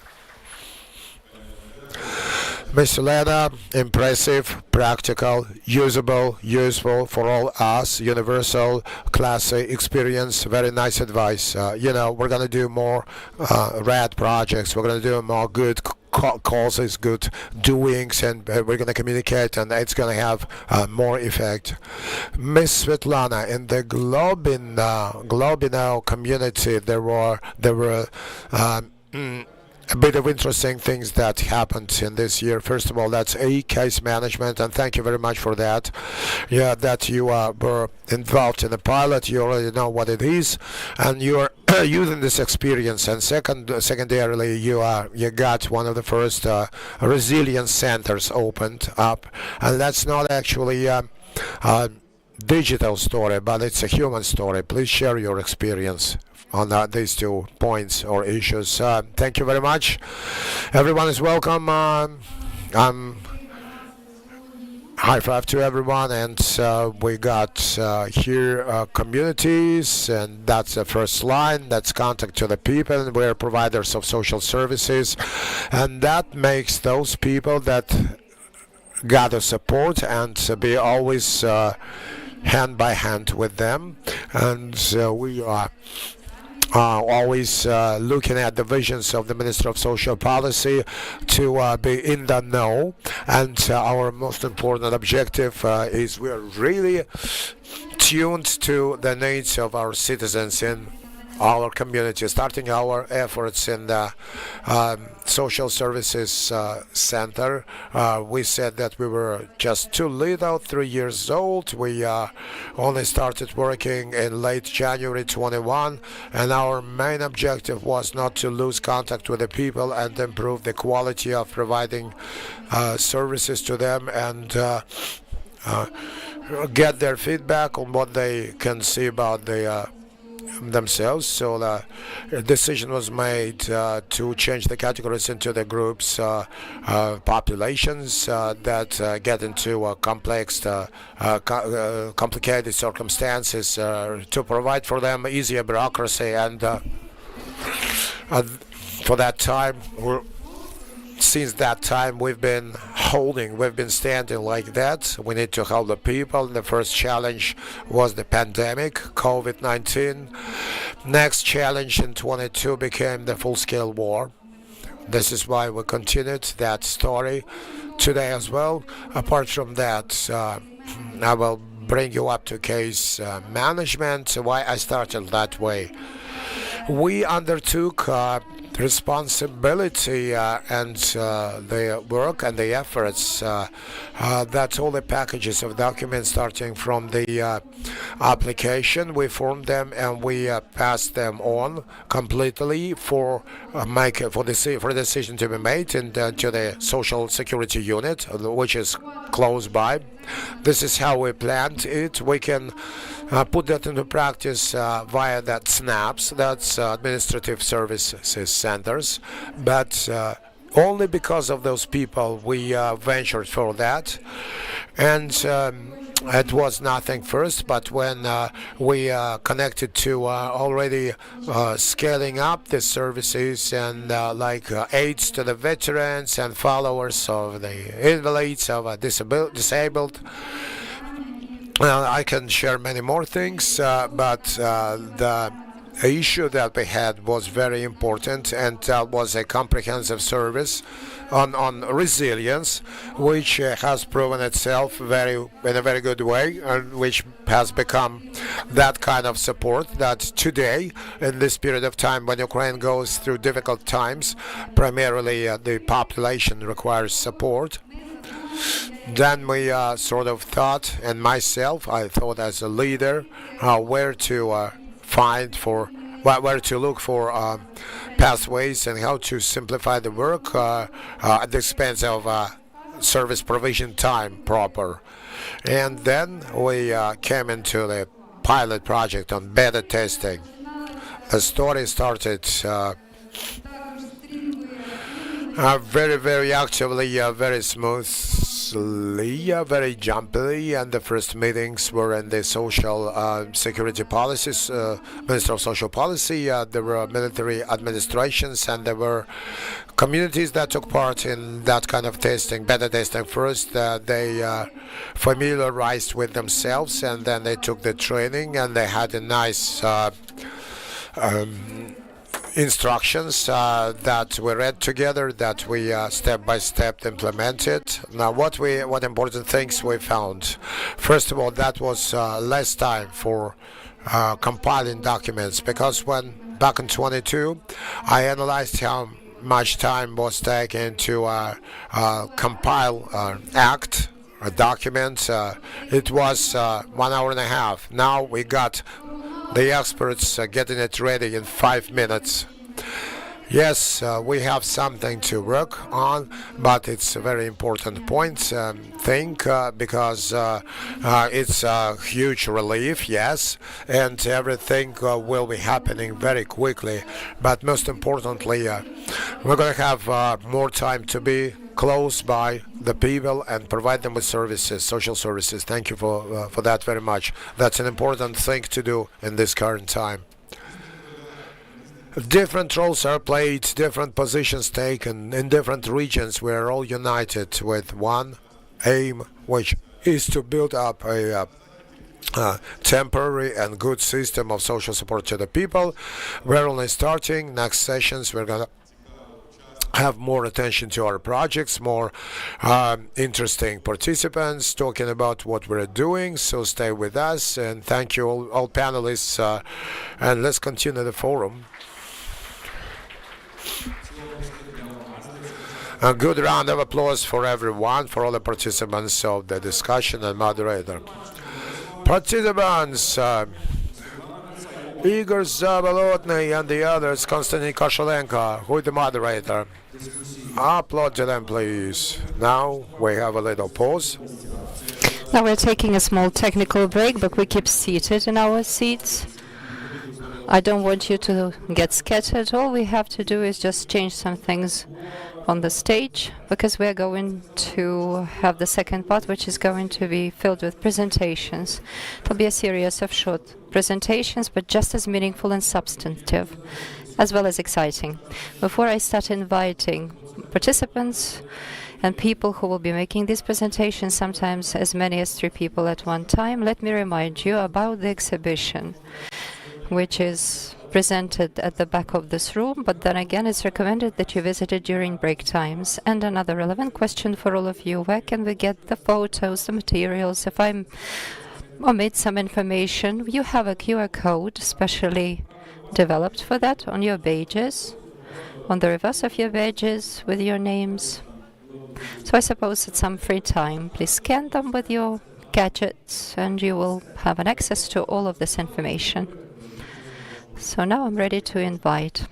Ms. Elena, impressive, practical, usable, useful for all us, universal, classy experience, very nice advice. We're going to do more rad projects, we're going to do more good causes, good doings, and we're going to communicate, and it's going to have more effect. Miss Svetlana, in the Globino community, there were a bit of interesting things that happened in this year. First of all, that's case management, and thank you very much for that. Yeah, that you were involved in the pilot. You already know what it is, and you are using this experience. And secondarily, you got one of the first resilience centers opened up, and that's not actually a digital story, but it's a human story. Please share your experience on these 2 points or issues. Thank you very much. Everyone is welcome. High five to everyone, and we got here communities, and that's the first line. That's contact to the people, and we're providers of social services, and that makes those people that gather support and be always hand by hand with them, and we are always looking at the visions of the Minister of Social Policy to be in the know. And our most important objective is we are really tuned to the needs of our citizens in our community, starting our efforts in the social services center. We said that we were just too little, 3 years old. We only started working in late January 21, and our main objective was not to lose contact with the people and improve the quality of providing services to them, and get their feedback on what they can see about the themselves. So the decision was made to change the categories into the groups, populations that get into complex, complicated circumstances, to provide for them easier bureaucracy. And for that time, since that time, we've been standing like that. We need to help the people. The first challenge was the pandemic, COVID-19. Next challenge in 22 became the full-scale war. This is why we continued that story today as well. Apart from that, I will bring you up to case management, why I started that way. We undertook responsibility and the work and the efforts. That's all the packages of documents starting from the application. We formed them and we passed them on completely for decision to be made into the Social Security Unit, which is close by. This is how we planned it. We can put that into practice via that SNAPS, that's Administrative Services Centers, but only because of those people we ventured for that. And it was nothing first, but when we connected to already scaling up the services and like aids to the veterans and followers of the invalids, of disabled, I can share many more things, but the issue that we had was very important, and was a comprehensive service on resilience, which has proven itself in a very good way, and which has become that kind of support that today, in this period of time when Ukraine goes through difficult times, primarily the population requires support. Then we sort of thought, and myself, I thought as a leader, where to look for pathways and how to simplify the work at the expense of service provision time proper. And then we came into the pilot project on beta testing. The story started very, very actively, very smoothly, very jumpily, and the first meetings were in the social security policies, Minister of Social Policy. There were military administrations, and there were communities that took part in that kind of testing, beta testing. First, they familiarized with themselves, and then they took the training, and they had a nice instructions that we read together, that we step by step implemented. Now, what important things we found? First of all, that was less time for compiling documents, because when back in 22, I analyzed how much time was taken to compile act a document. It was 1 hour and a half. Now we got the experts getting it ready in 5 minutes. Yes, we have something to work on, but it's a very important thing because it's a huge relief, yes, and everything will be happening very quickly. But most importantly, we're going to have more time to be close by the people and provide them with services, social services. Thank you for that very much. That's an important thing to do in this current time. Different roles are played, different positions taken in different regions. We are all united with one aim, which is to build up a temporary and good system of social support to the people. We're only starting. Next sessions, we're going to have more attention to our projects, more interesting participants talking about what we're doing. So stay with us, and thank you all panelists, and let's continue the forum. A good round of applause for everyone, for all the participants of the discussion and moderator. Participants, Igor Zabolotny and the others, Konstantin Koshelenko, who is the moderator. Applaud to them, please. Now we have a little pause. Now we're taking a small technical break, but we keep seated in our seats. I don't want you to get scattered. All we have to do is just change some things on the stage, because we're going to have the second part, which is going to be filled with presentations. It'll be a series of short presentations, but just as meaningful and substantive, as well as exciting. Before I start inviting participants and people who will be making these presentations, sometimes as many as 3 people at one time, let me remind you about the exhibition, which is presented at the back of this room, but then again it's recommended that you visit it during break times. And another relevant question for all of you: where can we get the photos, the materials? If I omit some information, you have a QR code specially developed for that on your badges, on the reverse of your badges with your names. So I suppose at some free time, please scan them with your gadgets and you will have an access to all of this information. So now I'm ready to invite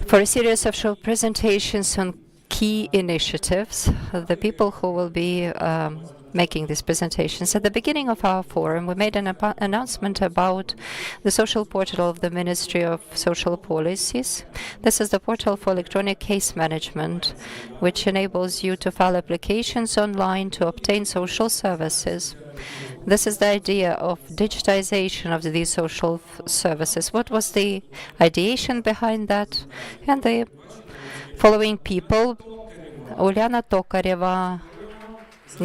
for a series of short presentations on key initiatives, the people who will be making these presentations. At the beginning of our forum, we made an announcement about the social portal of the Ministry of Social Policies. This is the portal for electronic case management, which enables you to file applications online to obtain social services. This is the idea of digitization of these social services. What was the ideation behind that? And the following people: Uliana Tokareva,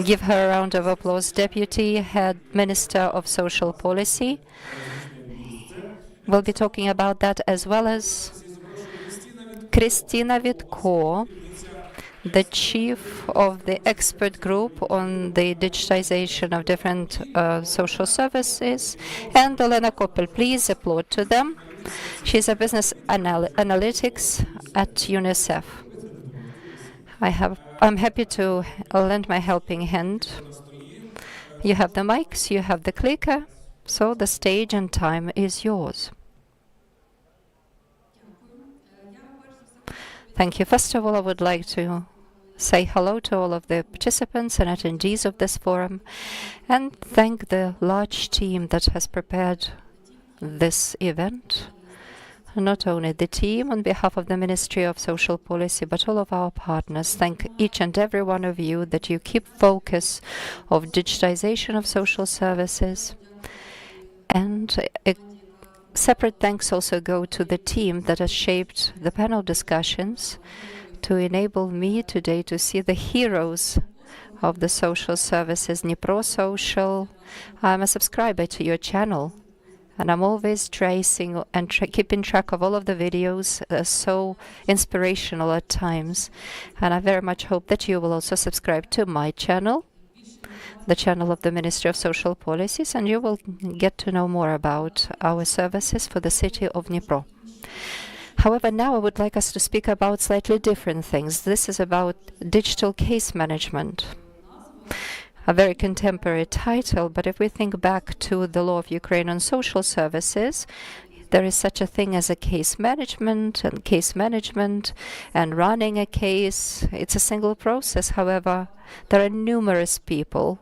give her a round of applause, Deputy Head Minister of Social Policy. We'll be talking about that, as well as Kristina Vitko, the chief of the expert group on the digitization of different social services, and Elena Koppel. Please applaud to them. She's a business analytics at UNICEF. I'm happy to lend my helping hand. You have the mics, you have the clicker, so the stage and time is yours. Thank you. First of all, I would like to say hello to all of the participants and attendees of this forum, and thank the large team that has prepared this event. Not only the team on behalf of the Ministry of Social Policy, but all of our partners. Thank each and every one of you that you keep focus of digitization of social services. And separate thanks also go to the team that has shaped the panel discussions to enable me today to see the heroes of the social services. Dnipro Social. I'm a subscriber to your channel, and I'm always tracing and keeping track of all of the videos. They're so inspirational at times. And I very much hope that you will also subscribe to my channel, the channel of the Ministry of Social Policies, and you will get to know more about our services for the city of Dnipro. However, now I would like us to speak about slightly different things. This is about digital case management. A very contemporary title, but if we think back to the law of Ukraine on social services, there is such a thing as a case management and running a case. It's a single process. However, there are numerous people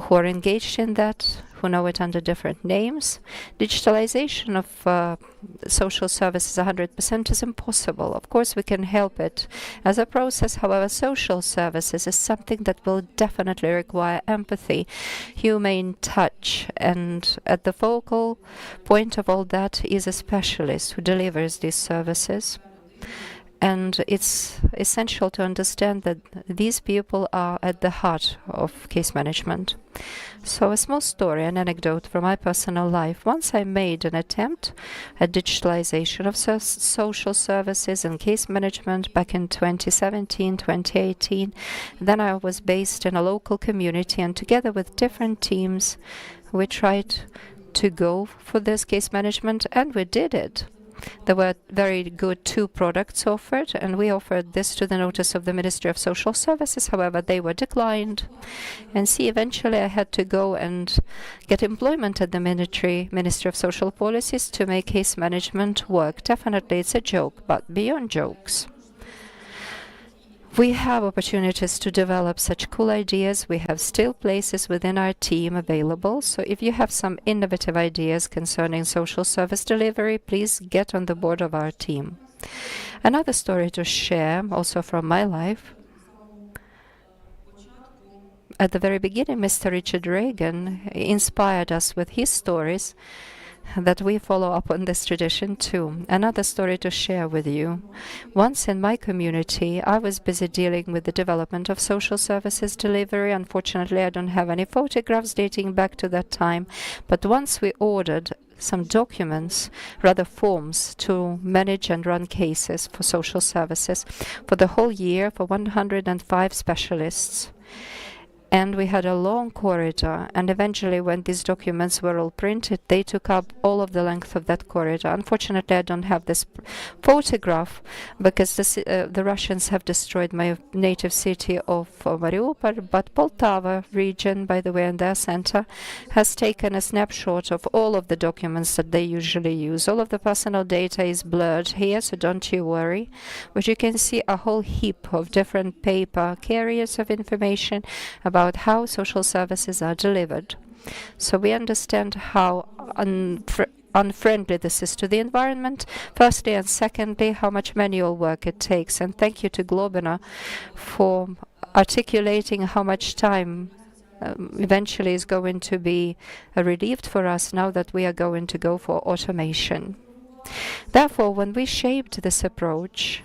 who are engaged in that, who know it under different names. Digitalization of social services 100% is impossible. Of course, we can help it as a process. However, social services is something that will definitely require empathy, humane touch, and at the focal point of all that is a specialist who delivers these services. And it's essential to understand that these people are at the heart of case management. So a small story, an anecdote from my personal life. Once I made an attempt at digitalization of social services and case management back in 2017, 2018. Then I was based in a local community, and together with different teams, we tried to go for this case management, and we did it. There were very good 2 products offered, and we offered this to the notice of the Ministry of Social Services. However, they were declined. And eventually I had to go and get employment at the Ministry of Social Policies to make case management work. Definitely it's a joke, but beyond jokes. We have opportunities to develop such cool ideas. We have still places within our team available. So if you have some innovative ideas concerning social service delivery, please get on the board of our team. Another story to share, also from my life. At the very beginning, Mr. Richard Reagan inspired us with his stories, that we follow up on this tradition too. Another story to share with you. Once in my community, I was busy dealing with the development of social services delivery. Unfortunately, I don't have any photographs dating back to that time, but once we ordered some documents, rather forms, to manage and run cases for social services for the whole year for 105 specialists. And we had a long corridor, and eventually when these documents were all printed, they took up all of the length of that corridor. Unfortunately, I don't have this photograph because the Russians have destroyed my native city of Mariupol, but Poltava region, by the way, in their center, has taken a snapshot of all of the documents that they usually use. All of the personal data is blurred here, so don't you worry. But you can see a whole heap of different paper carriers of information about how social services are delivered. So we understand how unfriendly this is to the environment, firstly, and secondly, how much manual work it takes. And thank you to Globina for articulating how much time eventually is going to be relieved for us now that we are going to go for automation. Therefore, when we shaped this approach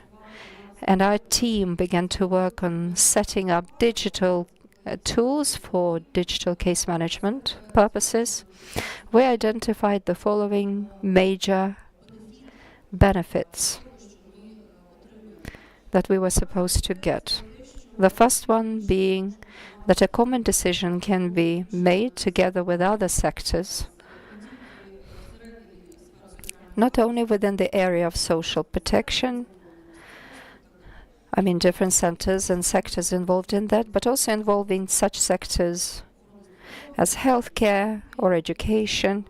and our team began to work on setting up digital tools for digital case management purposes, we identified the following major benefits that we were supposed to get. The first one being that a common decision can be made together with other sectors, not only within the area of social protection, I mean different centers and sectors involved in that, but also involving such sectors as healthcare or education,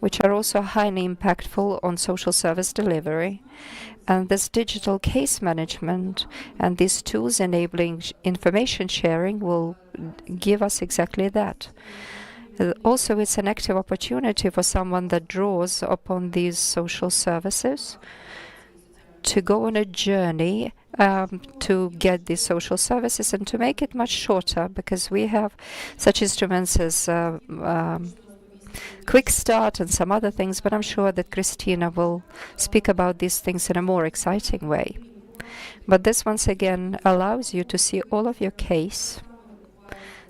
which are also highly impactful on social service delivery. And this digital case management and these tools enabling information sharing will give us exactly that. Also, it's an active opportunity for someone that draws upon these social services to go on a journey to get these social services and to make it much shorter, because we have such instruments as Quick Start and some other things, but I'm sure that Christina will speak about these things in a more exciting way. But this once again allows you to see all of your case,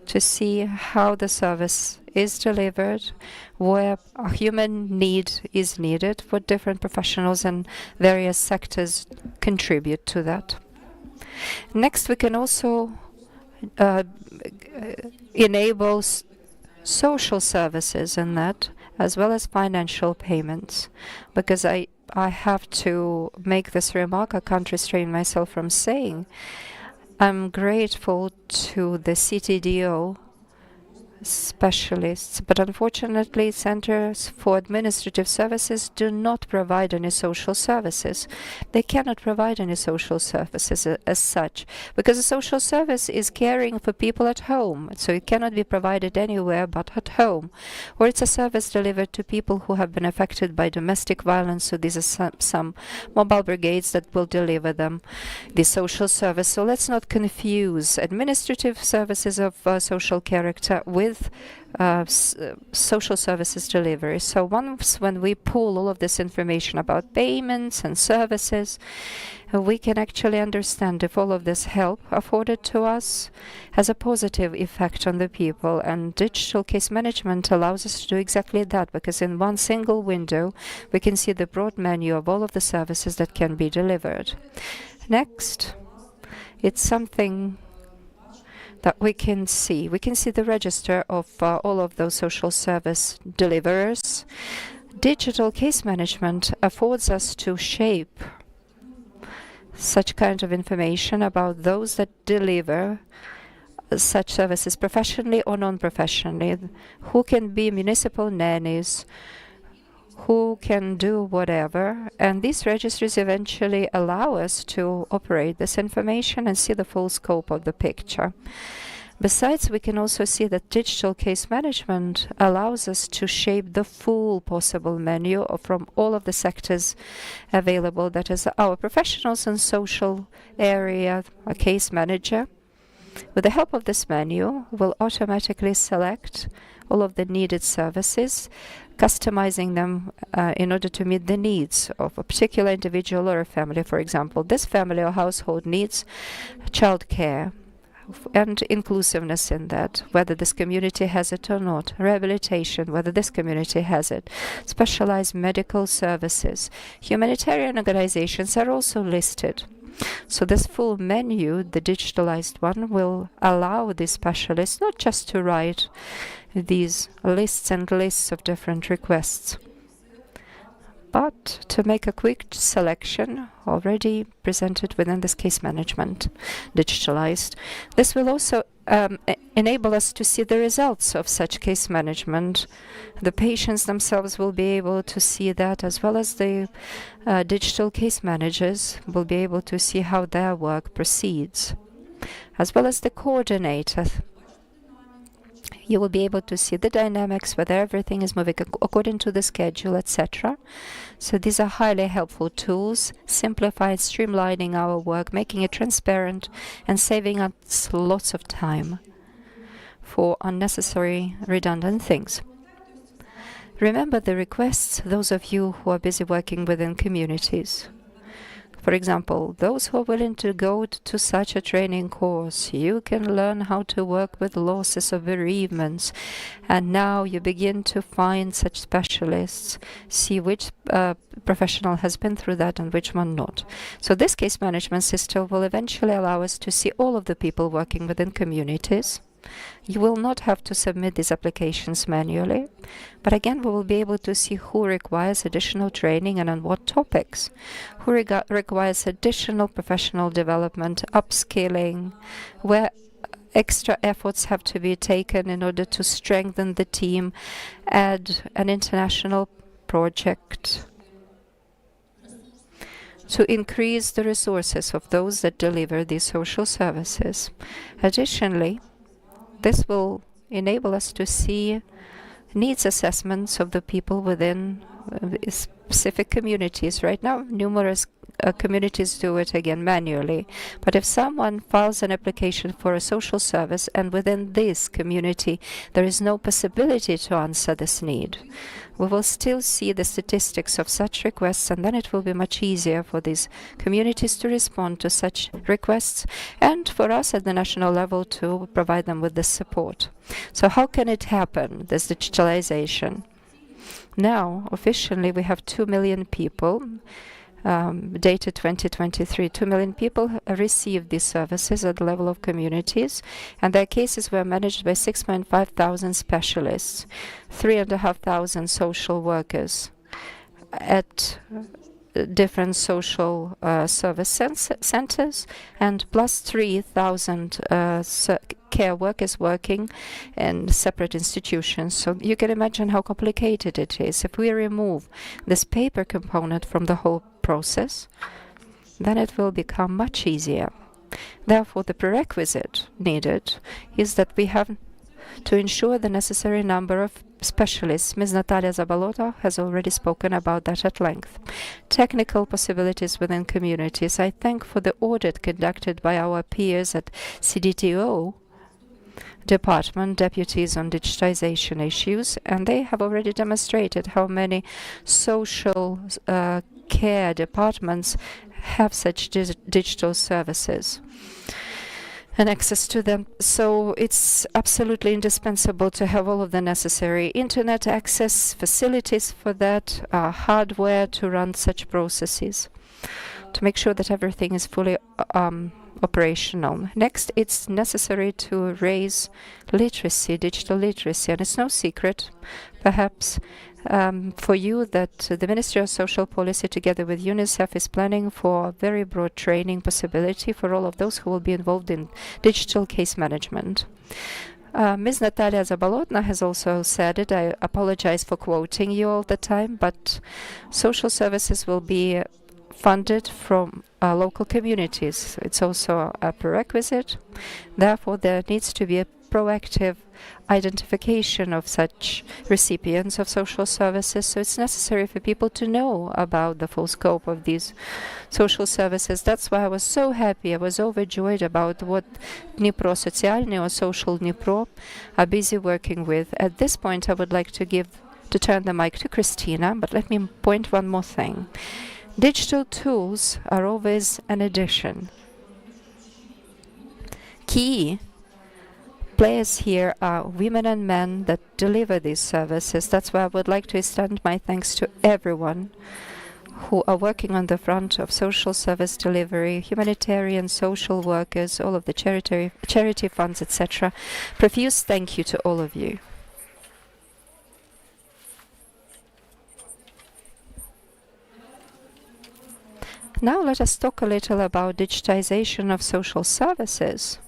to see how the service is delivered, where a human need is needed, what different professionals and various sectors contribute to that. Next, we can also enable social services in that, as well as financial payments, because I I have to make this remark. I can't restrain myself from saying I'm grateful to the CTDO specialists, but unfortunately centers for administrative services do not provide any social services. They cannot provide any social services as such, because a social service is caring for people at home, so it cannot be provided anywhere but at home. Or it's a service delivered to people who have been affected by domestic violence, so these are some mobile brigades that will deliver them the social service. So let's not confuse administrative services of social character with social services delivery. So once when we pull all of this information about payments and services, we can actually understand if all of this help afforded to us has a positive effect on the people. And digital case management allows us to do exactly that, because in one single window we can see the broad menu of all of the services that can be delivered. Next, it's something that we can see. We can see the register of all of those social service deliverers. Digital case management affords us to shape such kind of information about those that deliver such services professionally or non-professionally, who can be municipal nannies, who can do whatever, and these registries eventually allow us to operate this information and see the full scope of the picture. Besides, we can also see that digital case management allows us to shape the full possible menu from all of the sectors available. That is, our professionals in social area, a case manager, with the help of this menu, will automatically select all of the needed services, customizing them in order to meet the needs of a particular individual or a family. For example, this family or household needs child care and inclusiveness in that, whether this community has it or not, rehabilitation, whether this community has it, specialized medical services. Humanitarian organizations are also listed. So this full menu, the digitalized one, will allow the specialists not just to write these lists and lists of different requests, but to make a quick selection already presented within this case management, digitalized. This will also enable us to see the results of such case management. The patients themselves will be able to see that, as well as the digital case managers will be able to see how their work proceeds, as well as the coordinator. You will be able to see the dynamics, whether everything is moving according to the schedule, etc. So these are highly helpful tools, simplifying, streamlining our work, making it transparent, and saving us lots of time for unnecessary, redundant things. Remember the requests, those of you who are busy working within communities. For example, those who are willing to go to such a training course, you can learn how to work with losses or bereavements. And now you begin to find such specialists, see which professional has been through that and which one not. So this case management system will eventually allow us to see all of the people working within communities. You will not have to submit these applications manually, but again, we will be able to see who requires additional training and on what topics, who requires additional professional development, upskilling, where extra efforts have to be taken in order to strengthen the team, add an international project to increase the resources of those that deliver these social services. Additionally, this will enable us to see needs assessments of the people within specific communities. Right now, numerous communities do it again manually. But if someone files an application for a social service and within this community there is no possibility to answer this need, we will still see the statistics of such requests, and then it will be much easier for these communities to respond to such requests and for us at the national level to provide them with this support. So how can it happen, this digitalization? Now, officially, we have 2 million people, data 2023, 2 million people received these services at the level of communities, and their cases were managed by 6,500 specialists, 3,500 social workers. At different social service centers and plus 3,000 care workers working in separate institutions. So you can imagine how complicated it is. If we remove this paper component from the whole process, then it will become much easier. Therefore, the prerequisite needed is that we have to ensure the necessary number of specialists. Ms. Natalia Zabalota has already spoken about that at length. Technical possibilities within communities. I thank for the audit conducted by our peers at CDTO department, deputies on digitization issues, and they have already demonstrated how many social care departments have such digital services and access to them. So it's absolutely indispensable to have all of the necessary internet access, facilities for that, hardware to run such processes, to make sure that everything is fully operational. Next, it's necessary to raise literacy, digital literacy, and it's no secret, perhaps, for you that the Ministry of Social Policy, together with UNICEF, is planning for a very broad training possibility for all of those who will be involved in digital case management. Ms. Natalia Zabalotna has also said it. I apologize for quoting you all the time, but social services will be funded from local communities. It's also a prerequisite. Therefore, there needs to be a proactive identification of such recipients of social services. So it's necessary for people to know about the full scope of these social services. That's why I was so happy. I was overjoyed about what Dnipro Socialny or Social Dnipro are busy working with. At this point, I would like to turn the mic to Christina, but let me point one more thing. Digital tools are always an addition. Key players here are women and men that deliver these services. That's why I would like to extend my thanks to everyone who are working on the front of social service delivery, humanitarian, social workers, all of the charity funds, etc. Profuse thank you to all of you. Now let us talk a little about digitization of social services.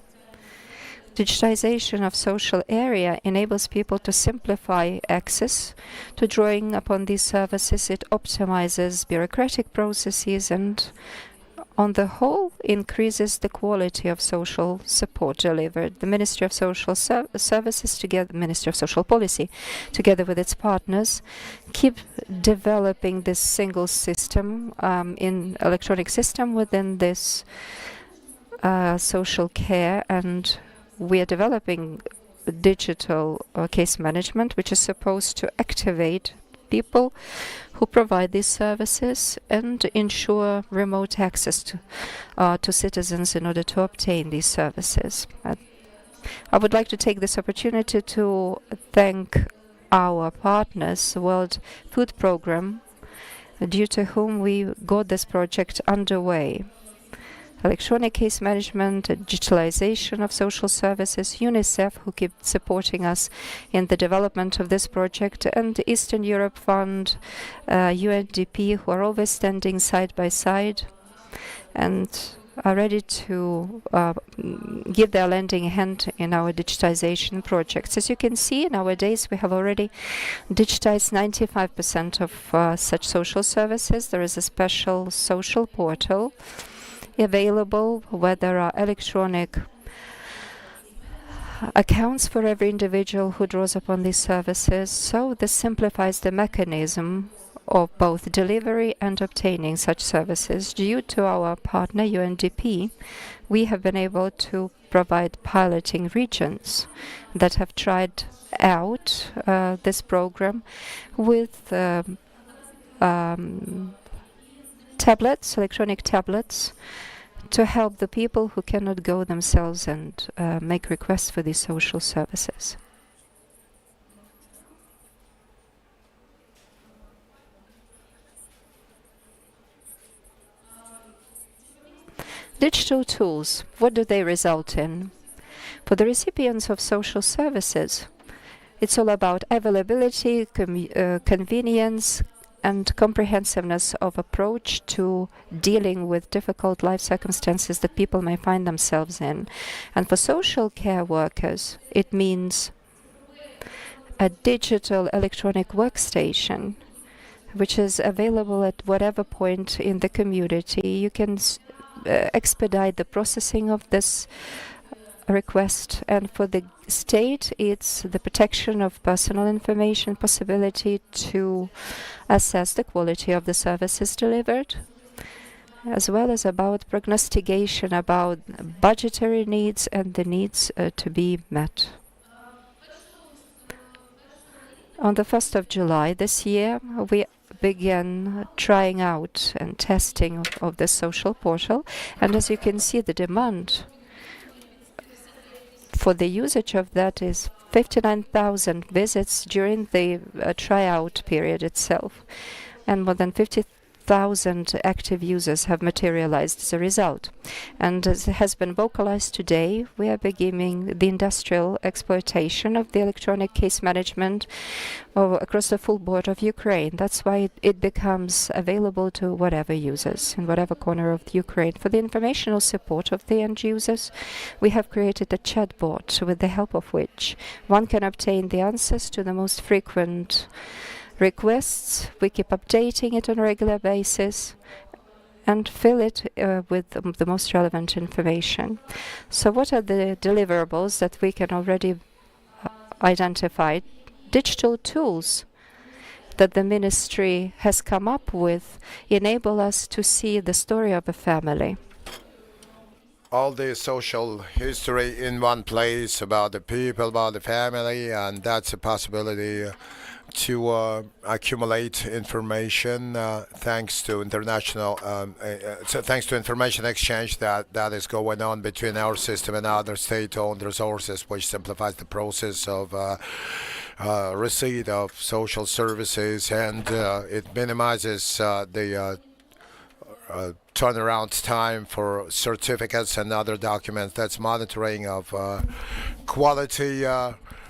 Digitization of social area enables people to simplify access to drawing upon these services. It optimizes bureaucratic processes and, on the whole, increases the quality of social support delivered. The Ministry of Social Services, together, Ministry of Social Policy, together with its partners, keep developing this single system, in electronic system within this social care, and we are developing digital case management, which is supposed to activate people who provide these services and ensure remote access to citizens in order to obtain these services. I would like to take this opportunity to thank our partners, World Food Programme, due to whom we got this project underway. Electronic case management, digitalization of social services, UNICEF, who keep supporting us in the development of this project, and Eastern Europe Fund, UNDP, who are always standing side by side and are ready to give their lending hand in our digitization projects. As you can see, nowadays we have already digitized 95% of such social services. There is a special social portal available where there are electronic accounts for every individual who draws upon these services. So this simplifies the mechanism of both delivery and obtaining such services. Due to our partner UNDP, we have been able to provide piloting regions that have tried out this program with tablets, electronic tablets, to help the people who cannot go themselves and make requests for these social services. Digital tools, what do they result in? For the recipients of social services, it's all about availability, convenience, and comprehensiveness of approach to dealing with difficult life circumstances that people may find themselves in. And for social care workers, it means a digital electronic workstation which is available at whatever point in the community. You can expedite the processing of this request, and for the state it's the protection of personal information, possibility to assess the quality of the services delivered, as well as about prognostication about budgetary needs and the needs to be met. On the 1st of July this year, we began trying out and testing of the social portal, and as you can see, the demand for the usage of that is 59,000 visits during the tryout period itself, and more than 50,000 active users have materialized as a result. And as it has been vocalized today, we are beginning the industrial exploitation of the electronic case management across the full board of Ukraine. That's why it becomes available to whatever users in whatever corner of Ukraine. For the informational support of the end users, we have created a chatbot with the help of which one can obtain the answers to the most frequent requests. We keep updating it on a regular basis and fill it with the most relevant information. So what are the deliverables that we can already identify? Digital tools that the ministry has come up with enable us to see the story of a family. All the social history in one place about the people, about the family, and that's a possibility to accumulate information thanks to international, thanks to information exchange that is going on between our system and other state-owned resources, which simplifies the process of receipt of social services, and it minimizes the turnaround time for certificates and other documents. That's monitoring of quality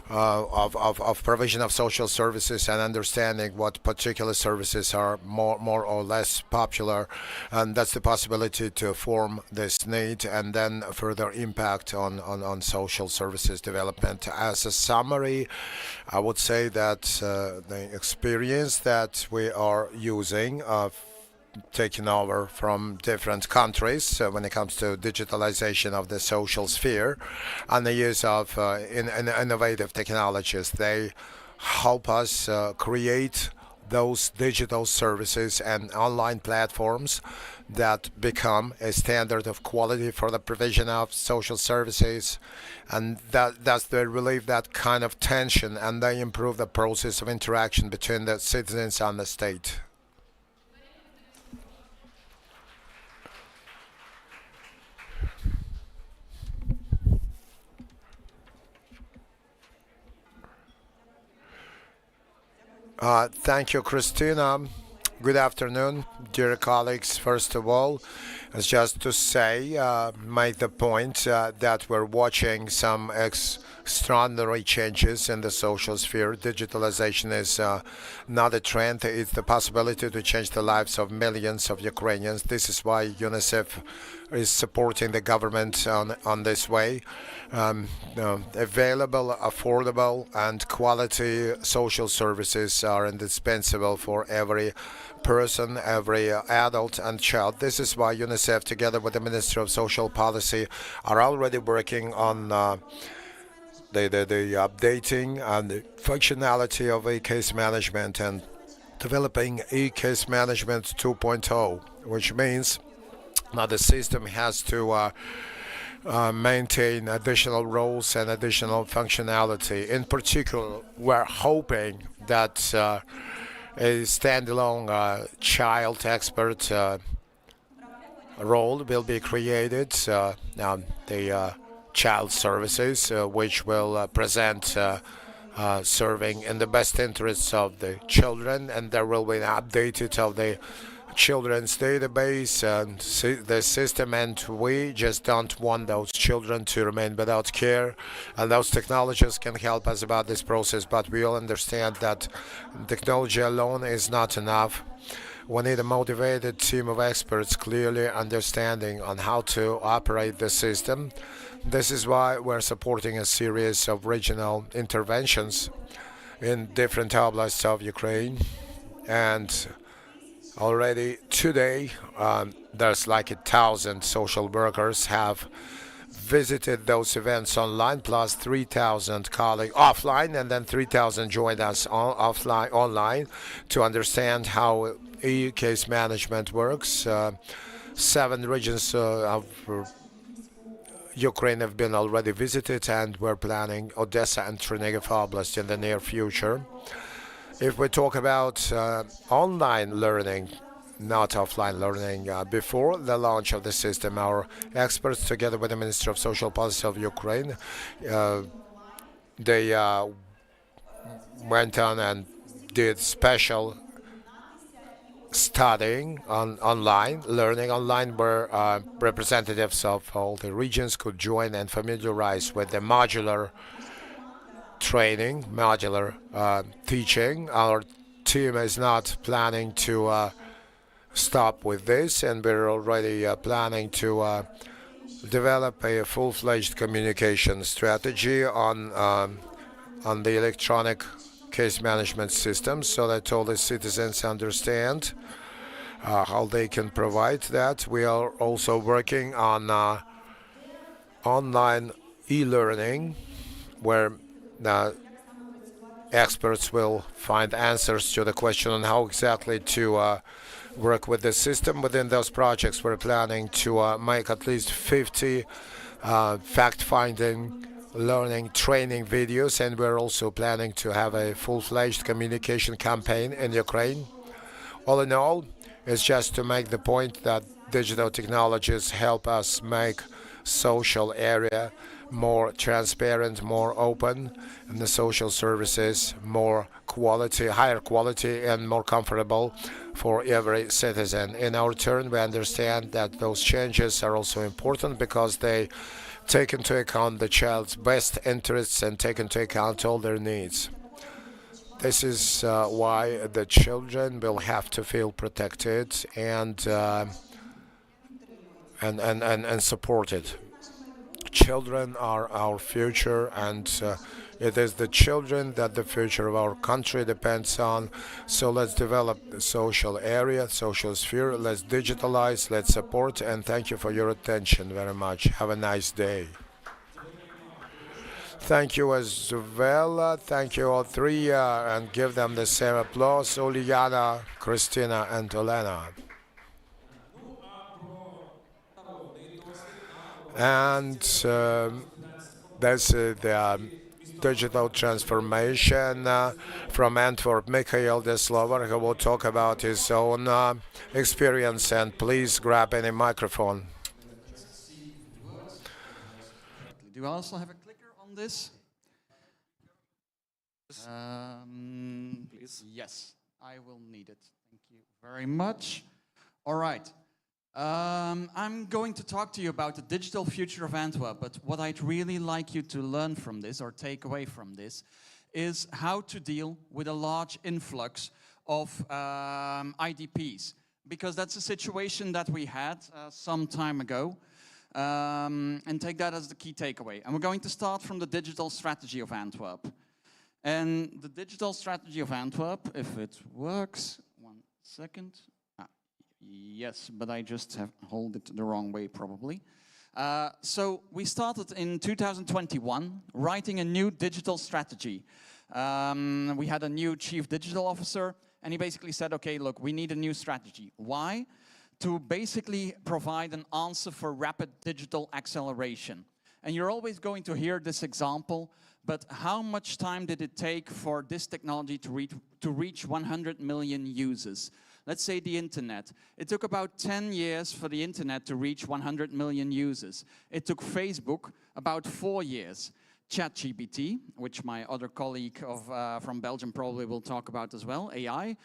of provision of social services and understanding what particular services are more or less popular, and that's the possibility to form this need and then further impact on social services development. As a summary, I would say that the experience that we are using taking over from different countries when it comes to digitalization of the social sphere and the use of innovative technologies. They help us create those digital services and online platforms that become a standard of quality for the provision of social services, and that's they relieve that kind of tension, and they improve the process of interaction between the citizens and the state. Thank you, Christina. Good afternoon, dear colleagues. First of all, it's just to say, make the point that we're watching some extraordinary changes in the social sphere. Digitalization is not a trend, it's the possibility to change the lives of millions of Ukrainians. This is why UNICEF is supporting the government on this way. Available, affordable, and quality social services are indispensable for every person, every adult and child. This is why UNICEF, together with the Ministry of Social Policy, are already working on the updating and the functionality of e-case management and developing e-case management 2.0, which means now the system has to maintain additional roles and additional functionality. In particular, we're hoping that a standalone child expert role will be created. The child services, which will present serving in the best interests of the children, and there will be an update of the children's database and the system, and we just don't want those children to remain without care, and those technologies can help us about this process, but we all understand that technology alone is not enough. We need a motivated team of experts clearly understanding on how to operate the system. This is why we're supporting a series of regional interventions in different oblasts of Ukraine. And already today, there's like 1,000 social workers have visited those events online, plus 3,000 colleagues offline, and then 3,000 joined us online to understand how EU case management works. 7 regions of Ukraine have been already visited, and we're planning Odessa and Chernihiv Oblast in the near future. If we talk about online learning, not offline learning, before the launch of the system, our experts, together with the Minister of Social Policy of Ukraine, they went on and did special studying on online, learning online, where representatives of all the regions could join and familiarize with the modular training, modular teaching. Our team is not planning to stop with this, and we're already planning to develop a full-fledged communication strategy on the electronic case management system, so that all the citizens understand how they can provide that. We are also working on online e-learning, where experts will find answers to the question on how exactly to work with the system. Within those projects, we're planning to make at least 50 fact-finding, learning, training videos, and we're also planning to have a full-fledged communication campaign in Ukraine. All in all, it's just to make the point that digital technologies help us make social area more transparent, more open, and the social services more quality, higher quality, and more comfortable for every citizen. In our turn, we understand that those changes are also important because they take into account the child's best interests and take into account all their needs. This is why the children will have to feel protected and supported. Children are our future, and it is the children that the future of our country depends on. So let's develop the social area, social sphere, let's digitalize, let's support, and thank you for your attention very much. Have a nice day. Thank you as well. Thank you all three, and give them the same applause. Uliana, Christina, and Olena. And that's the digital transformation from Antwerp, Mikhail the Slovak, who will talk about his own experience. And please grab any microphone. Do I also have a clicker on this? Please. Yes, I will need it. Thank you very much. All right. I'm going to talk to you about the digital future of Antwerp, but what I'd really like you to learn from this or take away from this is how to deal with a large influx of IDPs, because that's a situation that we had some time ago, and take that as the key takeaway. And we're going to start from the digital strategy of Antwerp. And the digital strategy of Antwerp, if it works, 1 second. Yes, but I just have hold it the wrong way probably. So we started in 2021 writing a new digital strategy. We had a new chief digital officer, and he basically said, okay, look, we need a new strategy. Why? To basically provide an answer for rapid digital acceleration. And you're always going to hear this example, but how much time did it take for this technology to reach 100 million users? Let's say the internet. It took about 10 years for the internet to reach 100 million users. It took Facebook about 4 years. ChatGPT, which my other colleague from Belgium probably will talk about as well, AI,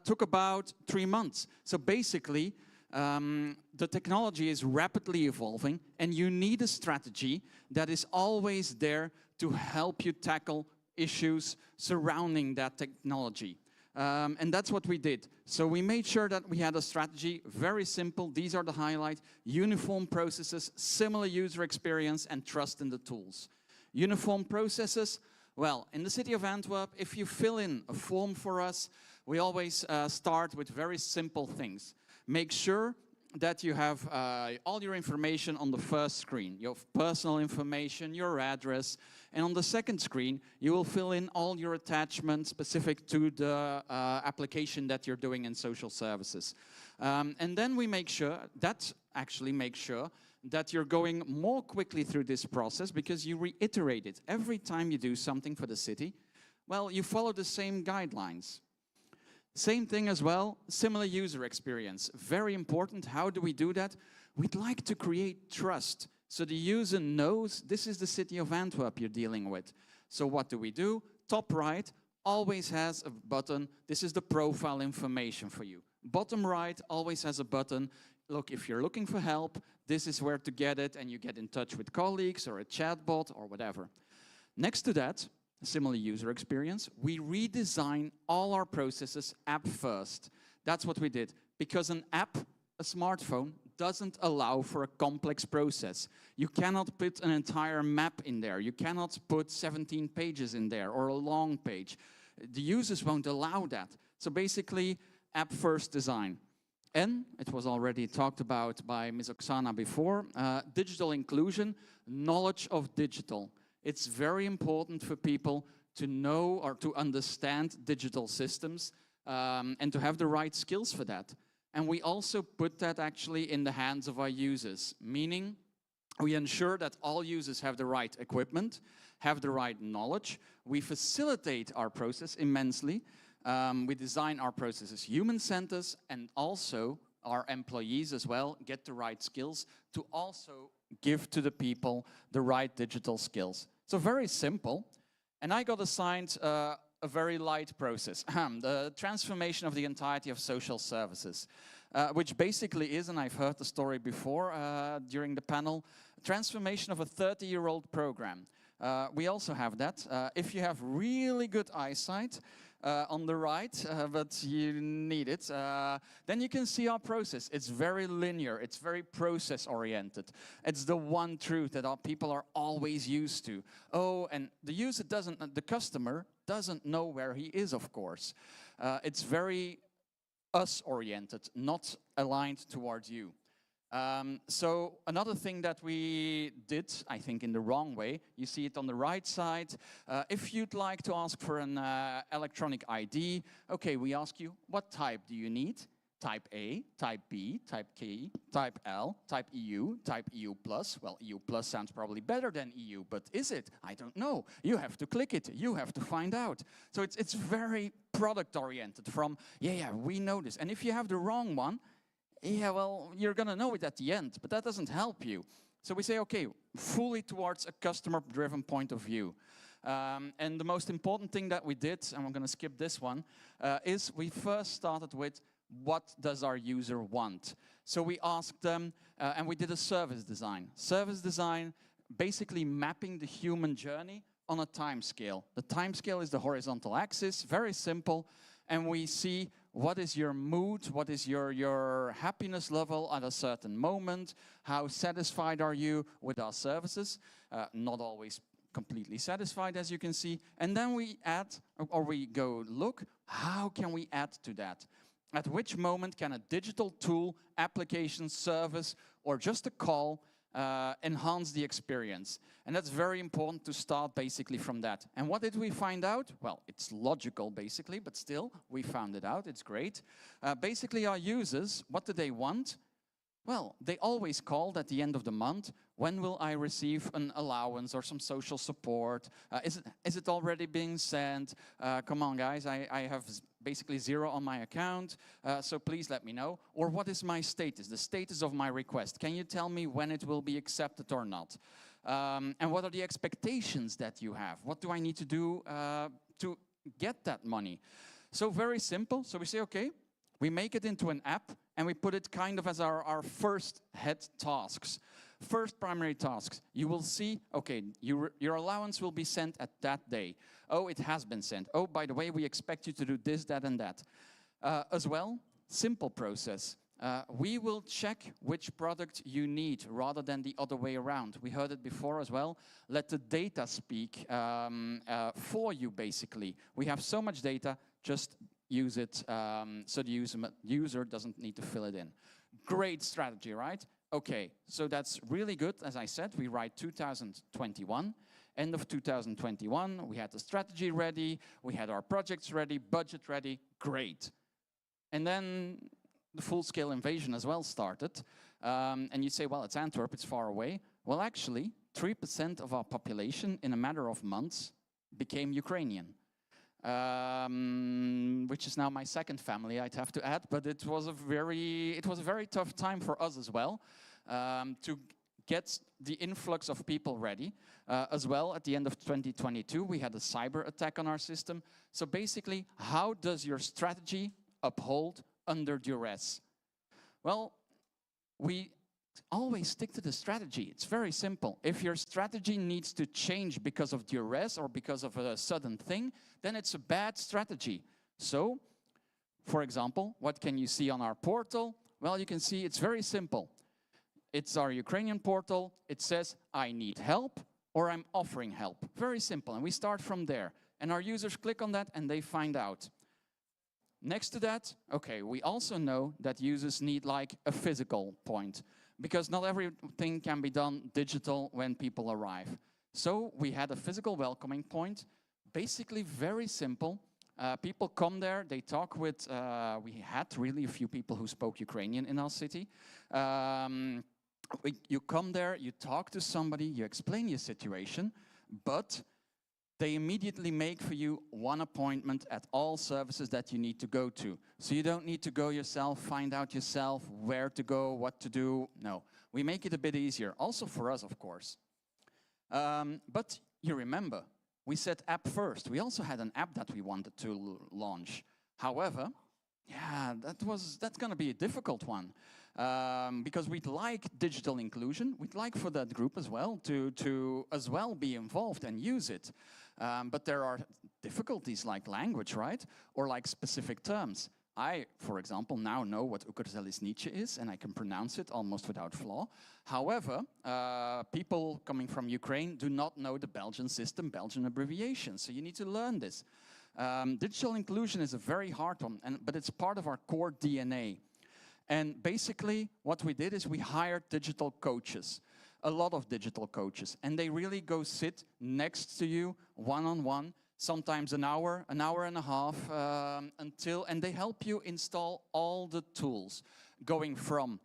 took about 3 months. So basically, the technology is rapidly evolving, and you need a strategy that is always there to help you tackle issues surrounding that technology. And that's what we did. So we made sure that we had a strategy, very simple, these are the highlights: uniform processes, similar user experience, and trust in the tools. Uniform processes, well, in the city of Antwerp, if you fill in a form for us, we always start with very simple things. Make sure that you have all your information on the first screen, your personal information, your address, and on the second screen, you will fill in all your attachments specific to the application that you're doing in social services. And then we make sure, that you're going more quickly through this process because you reiterate it. Every time you do something for the city, well, you follow the same guidelines. Same thing as well, similar user experience. Very important. How do we do that? We'd like to create trust so the user knows this is the city of Antwerp you're dealing with. So what do? Top right always has a button. This is the profile information for you. Bottom right always has a button. Look, if you're looking for help, this is where to get it, and you get in touch with colleagues or a chatbot or whatever. Next to that, similar user experience, we redesign all our processes app first. That's what we did. Because an app, a smartphone, doesn't allow for a complex process. You cannot put an entire map in there. You cannot put 17 pages in there or a long page. The users won't allow that. So basically, app first design. And it was already talked about by Ms. Oksana before, digital inclusion, knowledge of digital. It's very important for people to know or to understand digital systems and to have the right skills for that. And we also put that actually in the hands of our users, meaning we ensure that all users have the right equipment, have the right knowledge. We facilitate our process immensely. We design our processes human-centered, and also our employees as well get the right skills to also give to the people the right digital skills. So very simple. And I got assigned a very light process, the transformation of the entirety of social services, which basically is, and I've heard the story before during the panel, transformation of a 30-year-old program. We also have that. If you have really good eyesight, on the right, but you need it, then you can see our process. It's very linear, it's very process-oriented. It's the one truth that our people are always used to. Oh, and the user doesn't, the customer doesn't know where he is, of course. It's very us-oriented, not aligned towards you. So another thing that we did, I think in the wrong way, you see it on the right side. If you'd like to ask for an electronic ID, okay, we ask you, what type do you need? Type A, type B, type K, type L, type EU, type EU+. Well, EU+ sounds probably better than EU, but is it? I don't know. You have to click it. You have to find out. So it's very product-oriented from, yeah, we know this. And if you have the wrong one, yeah, well, you're going to know it at the end, but that doesn't help you. So we say, okay, fully towards a customer-driven point of view. And the most important thing that we did, and I'm going to skip this one, is we first started with what does our user want? So we asked them, and we did a service design. Service design, basically mapping the human journey on a time scale. The time scale is the horizontal axis, very simple, and we see what is your mood, what is your happiness level at a certain moment, how satisfied are you with our services, not always completely satisfied, as you can see, and then we add, or we go look, how can we add to that? At which moment can a digital tool, application, service, or just a call enhance the experience? And that's very important to start basically from that. And what did we find out? Well, it's logical basically, but still, we found it out, it's great. Basically our users, what do they want? Well, they always called at the end of the month, when will I receive an allowance or some social support? Is it already being sent? Come on guys, I have basically 0 on my account, so please let me know. Or what is my status, the status of my request? Can you tell me when it will be accepted or not? And what are the expectations that you have? What do I need to do to get that money? So very simple. So we say, okay, we make it into an app and we put it kind of as our first head tasks. First primary tasks. You will see, okay, your allowance will be sent at that day. Oh, it has been sent. Oh, by the way, we expect you to do this, that, and that. As well, simple process. We will check which product you need rather than the other way around. We heard it before as well. Let the data speak for you, basically. We have so much data, just use it so the user doesn't need to fill it in. Great strategy, right? Okay, so that's really good. As I said, we write 2021. End of 2021, we had the strategy ready, we had our projects ready, budget ready, great. And then the full-scale invasion as well started. And you say, well, it's Antwerp, it's far away. Well, actually, 3% of our population in a matter of months became Ukrainian. Which is now my second family, I'd have to add, but it was a very tough time for us as well to get the influx of people ready. As well, at the end of 2022, we had a cyber attack on our system. So basically, how does your strategy uphold under duress? Well, we always stick to the strategy. It's very simple. If your strategy needs to change because of duress or because of a sudden thing, then it's a bad strategy. So, for example, what can you see on our portal? Well, you can see it's very simple. It's our Ukrainian portal. It says, I need help or I'm offering help. Very simple. And we start from there. And our users click on that and they find out. Next to that, okay, we also know that users need like a physical point because not everything can be done digital when people arrive. So we had a physical welcoming point, basically very simple. People come there, they talk with, we had really a few people who spoke Ukrainian in our city. You come there, you talk to somebody, you explain your situation, but they immediately make for you one appointment at all services that you need to go to. So you don't need to go yourself, find out yourself where to go, what to do. No, we make it a bit easier, also for us, of course. But you remember, we said app first. We also had an app that we wanted to launch. However, yeah, that's going to be a difficult one. Because we'd like digital inclusion, we'd like for that group as well to as well be involved and use it. But there are difficulties like language, right? Or like specific terms. I, for example, now know what Synthesia is and I can pronounce it almost without flaw. However, people coming from Ukraine do not know the Belgian system, Belgian abbreviations, so you need to learn this. Digital inclusion is a very hard one, but it's part of our core DNA. And basically, what we did is we hired digital coaches, a lot of digital coaches, and they really go sit next to you, one-on-one, sometimes an hour and a half, and they help you install all the tools, going from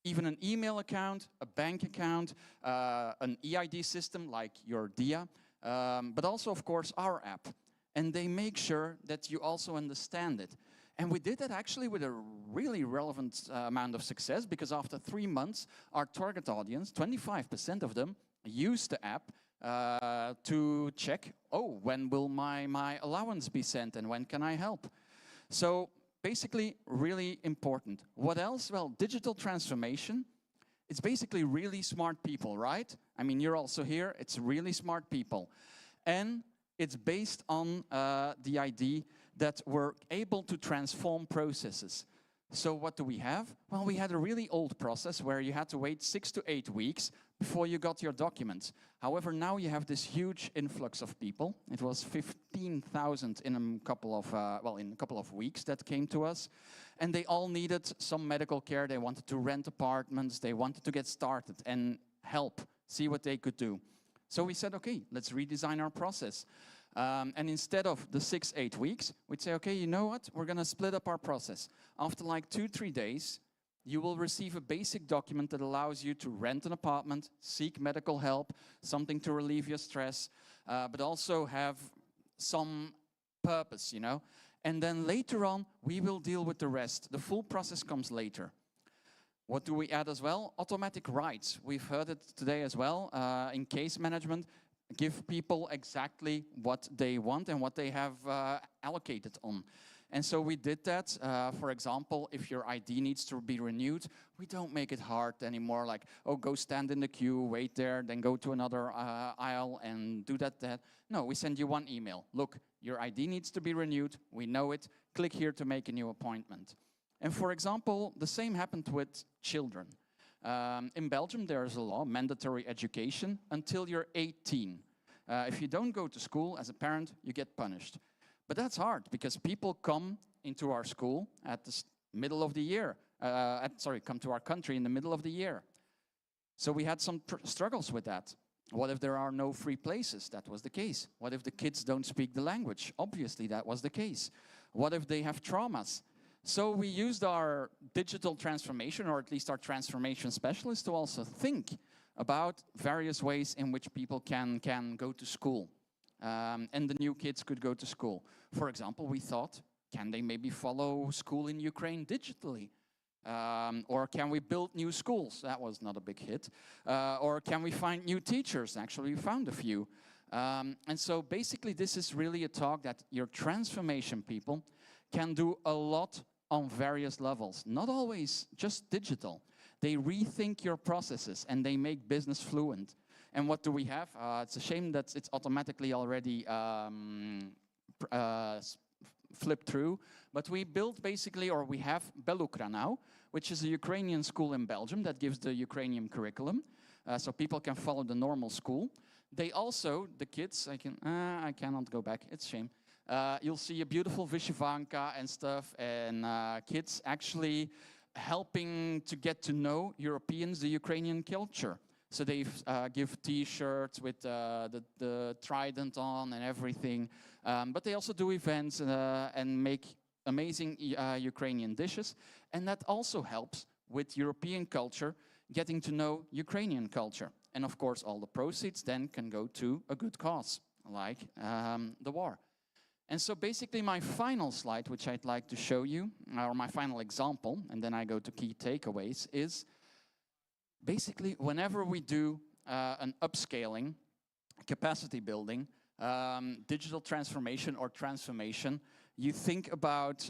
even an email account, a bank account, an EID system like your DIA, but also, of course, our app. And they make sure that you also understand it. And we did that actually with a really relevant amount of success, because after 3 months, our target audience, 25% of them, used the app to check, oh, when will my allowance be sent and when can I help? So basically really important. What else? Well, digital transformation. It's basically really smart people, right? I mean, you're also here. It's really smart people. And it's based on the idea that we're able to transform processes. So what do we have? Well, we had a really old process where you had to wait 6 to 8 weeks before you got your documents. However, now you have this huge influx of people. It was 15,000 in a couple of weeks that came to us. And they all needed some medical care. They wanted to rent apartments. They wanted to get started and help, see what they could do. So we said, okay, let's redesign our process. And instead of the 6-8 weeks, we'd say, okay, you know what? We're going to split up our process. After like 2-3 days, you will receive a basic document that allows you to rent an apartment, seek medical help, something to relieve your stress, but also have some purpose, you know? And then later on, we will deal with the rest. The full process comes later. What do we add as well? Automatic rights. We've heard it today as well. In case management, give people exactly what they want and what they have allocated on. And so we did that. For example, if your ID needs to be renewed, we don't make it hard anymore, like, oh, go stand in the queue, wait there, then go to another aisle and do that. No, we send you one email. Look, your ID needs to be renewed. We know it. Click here to make a new appointment. And for example, the same happened with children. In Belgium, there is a law, mandatory education, until you're 18. If you don't go to school as a parent, you get punished. But that's hard, because people come into our school at the middle of the year. Come to our country in the middle of the year. So we had some struggles with that. What if there are no free places? That was the case. What if the kids don't speak the language? Obviously, that was the case. What if they have traumas? So we used our digital transformation, or at least our transformation specialists, to also think about various ways in which people can go to school. And the new kids could go to school. For example, we thought, can they maybe follow school in Ukraine digitally? Or can we build new schools? That was not a big hit. Or can we find new teachers? Actually, we found a few. And so basically, this is really a talk that your transformation people can do a lot on various levels. Not always just digital. They rethink your processes and they make business fluent. And what do we have? It's a shame that it's automatically already flipped through. But we built basically, or we have Belukra now, which is a Ukrainian school in Belgium that gives the Ukrainian curriculum. So people can follow the normal school. They also, the kids, I cannot go back, it's a shame. You'll see a beautiful Vyshyvanka and stuff, and kids actually helping to get to know Europeans, the Ukrainian culture. So they give T-shirts with the trident on and everything. But they also do events and make amazing Ukrainian dishes. And that also helps with European culture, getting to know Ukrainian culture. And of course, all the proceeds then can go to a good cause, like the war. And so basically my final slide, which I'd like to show you, or my final example, and then I go to key takeaways, is basically whenever we do an upscaling, capacity building, digital transformation or transformation, you think about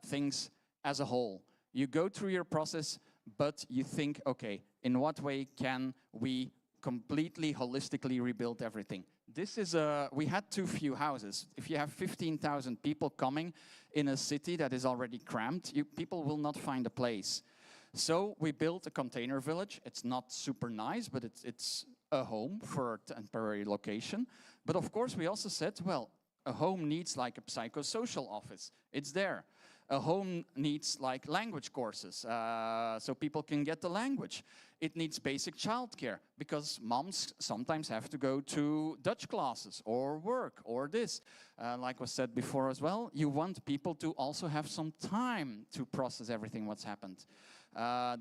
things as a whole. You go through your process, but you think, okay, in what way can we completely holistically rebuild everything? This is we had too few houses. If you have 15,000 people coming in a city that is already cramped, people will not find a place. So we built a container village. It's not super nice, but it's a home for a temporary location. But of course, we also said, well, a home needs like a psychosocial office. It's there. A home needs like language courses, so people can get the language. It needs basic childcare, because moms sometimes have to go to Dutch classes or work or this. Like was said before as well, you want people to also have some time to process everything what's happened.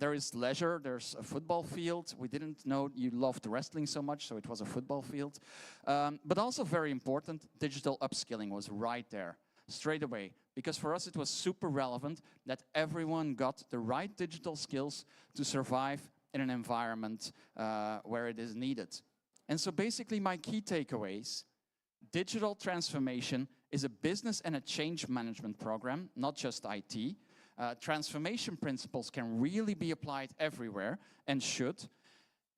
There is leisure, there's a football field. We didn't know you loved wrestling so much, so it was a football field. But also very important, digital upskilling was right there, straight away. Because for us it was super relevant that everyone got the right digital skills to survive in an environment where it is needed. And so basically my key takeaways, digital transformation is a business and a change management program, not just IT. Transformation principles can really be applied everywhere and should.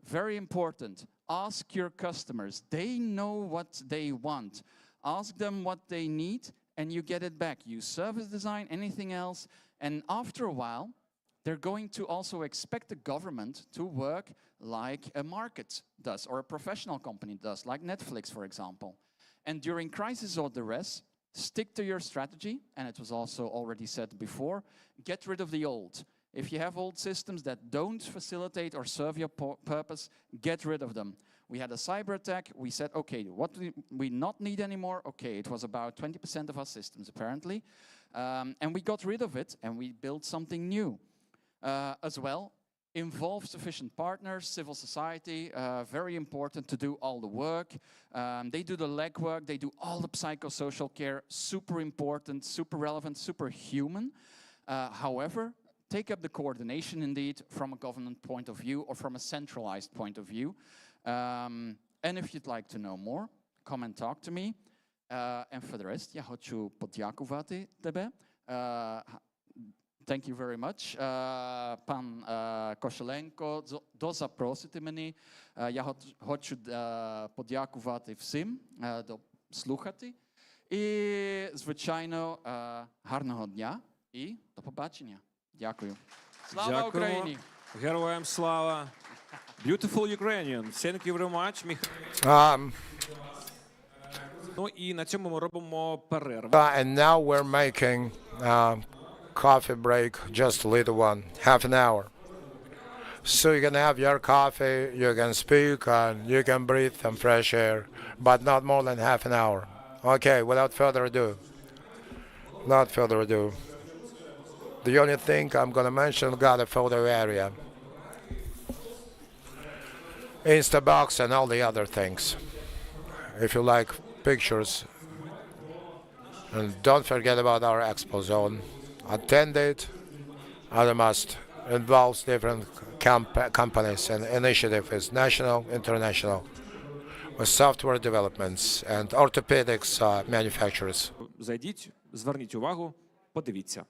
Very important, ask your customers. They know what they want. Ask them what they need and you get it back. Use service design, anything else, and after a while, they're going to also expect the government to work like a market does, or a professional company does, like Netflix, for example. And during crisis or duress, stick to your strategy, and it was also already said before, get rid of the old. If you have old systems that don't facilitate or serve your purpose, get rid of them. We had a cyber attack. We said, okay, what do we not need anymore? Okay, it was about 20% of our systems, apparently. And we got rid of it, and we built something new. As well, involve sufficient partners, civil society, very important to do all the work. They do the legwork, they do all the psychosocial care, super important, super relevant, super human. However, take up the coordination indeed from a government point of view or from a centralized point of view. And if you'd like to know more, come and talk to me. And for the rest, я хочу подякувати тебе. Thank you very much. Пан Кошеленко, дозапросити мені. Я хочу подякувати всім, слухати. І, звичайно, гарного дня і до побачення. Дякую. Слава Україні! Героям слава! Beautiful Ukrainian. Thank you very much. Ну і на цьому ми робимо перерву. And now we're making coffee break, just a little one, half an hour. So you can have your coffee, you can speak, and you can breathe some fresh air, but not more than half an hour. Okay, without further ado, the only thing I'm gonna mention, got a photo area, Instabox and all the other things. If you like pictures, and don't forget about our expo zone. Attend it, and it must involves different companies and initiatives, national, international, with software developments and orthopedics manufacturers. Зайдіть, зверніть увагу, подивіться.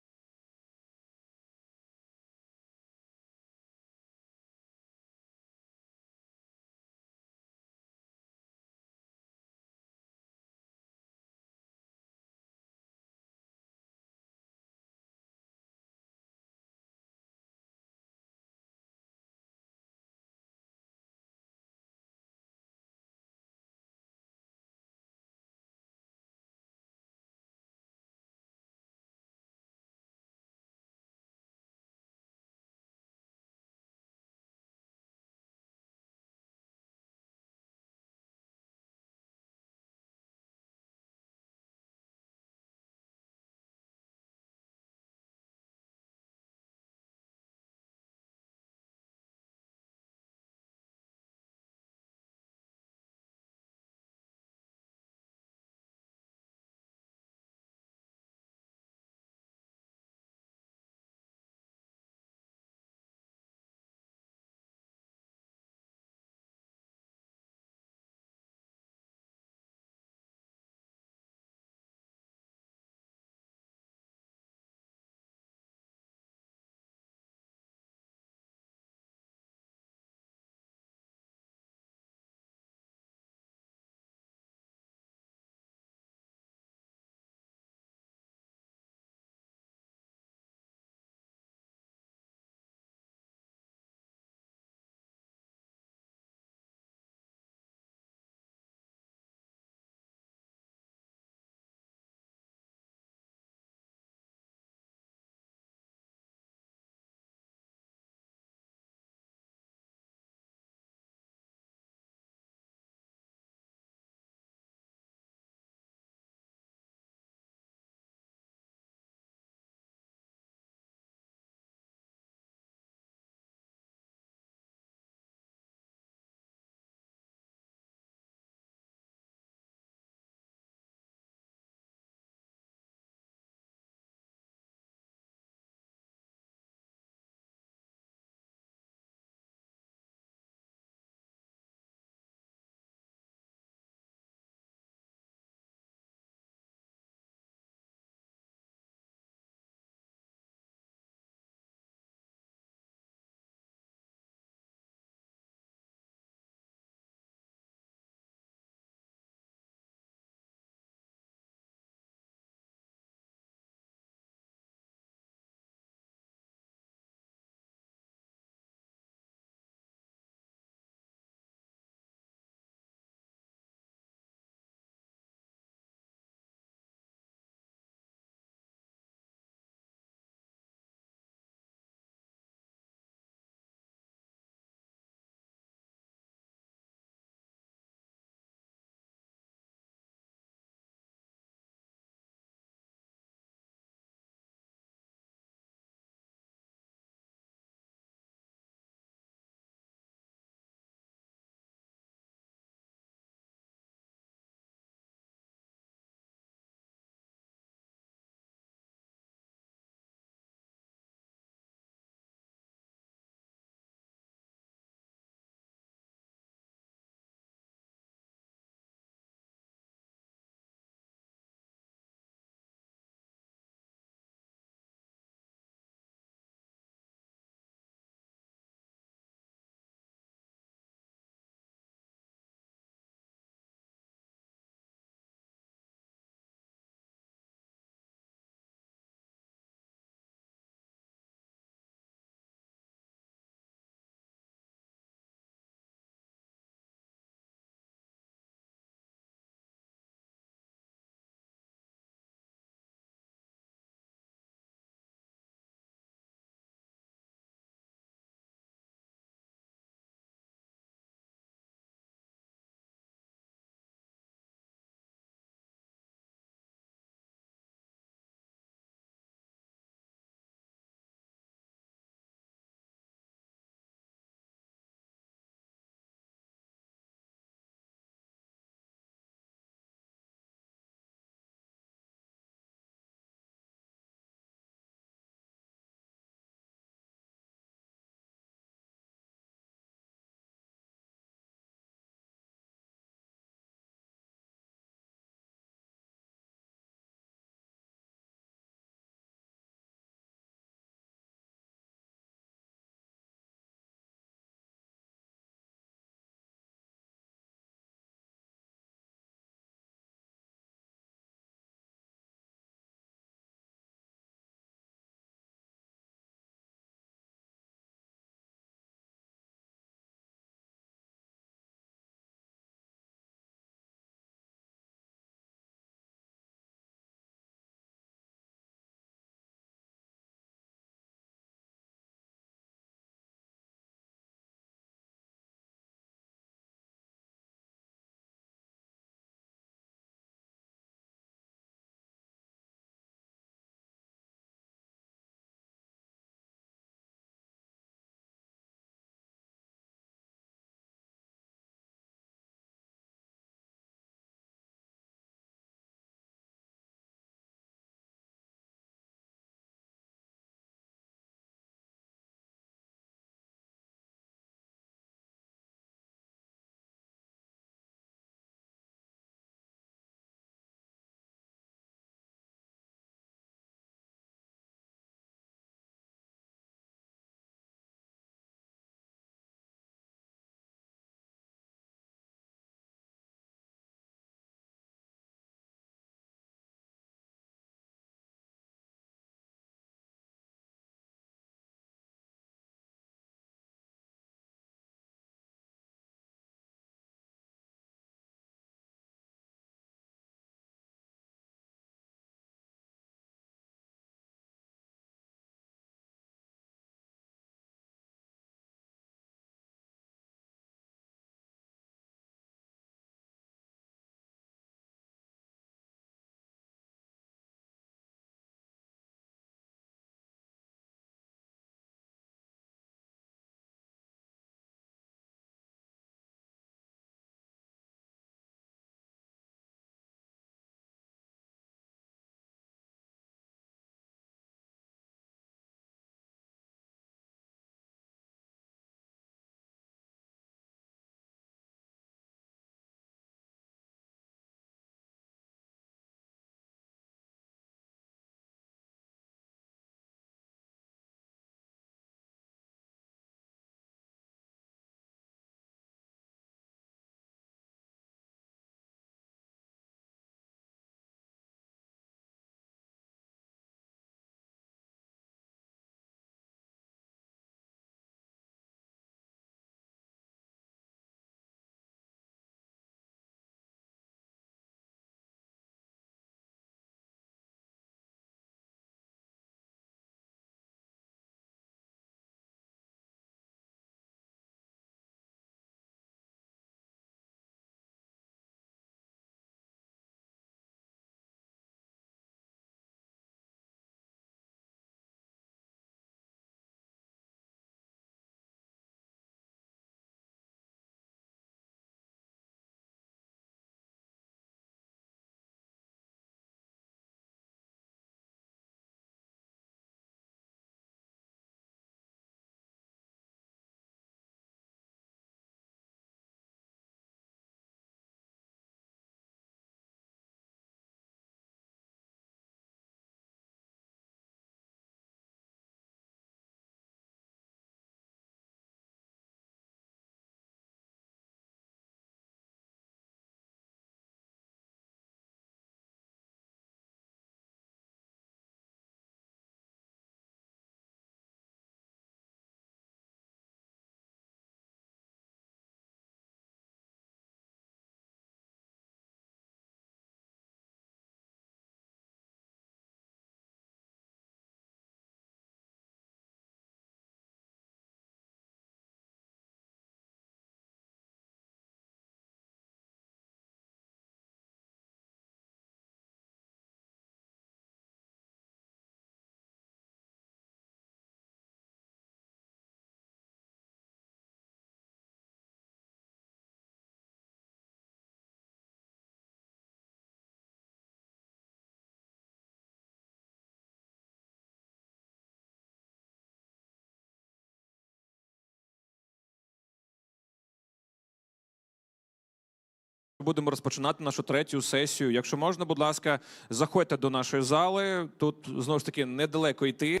Будемо розпочинати нашу третю сесію. Якщо можна, будь ласка, заходьте до нашої зали. Тут, знову ж таки, недалеко йти.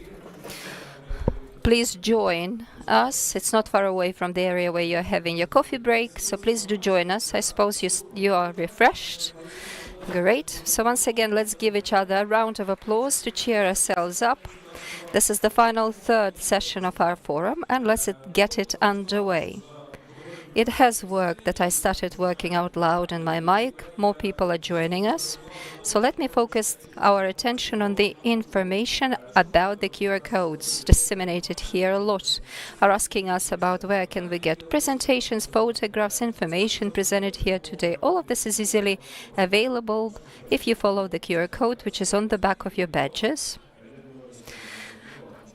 Please join us. It's not far away from the area where you're having your coffee break, so please do join us. I suppose you are refreshed. Great. So once again, let's give each other a round of applause to cheer ourselves up. This is the final third session of our forum, and let's get it underway. It has worked that I started working out loud in my mic. More people are joining us. So let me focus our attention on the information about the QR codes disseminated here. A lot are asking us about where can we get presentations, photographs, information presented here today. All of this is easily available if you follow the QR code, which is on the back of your badges.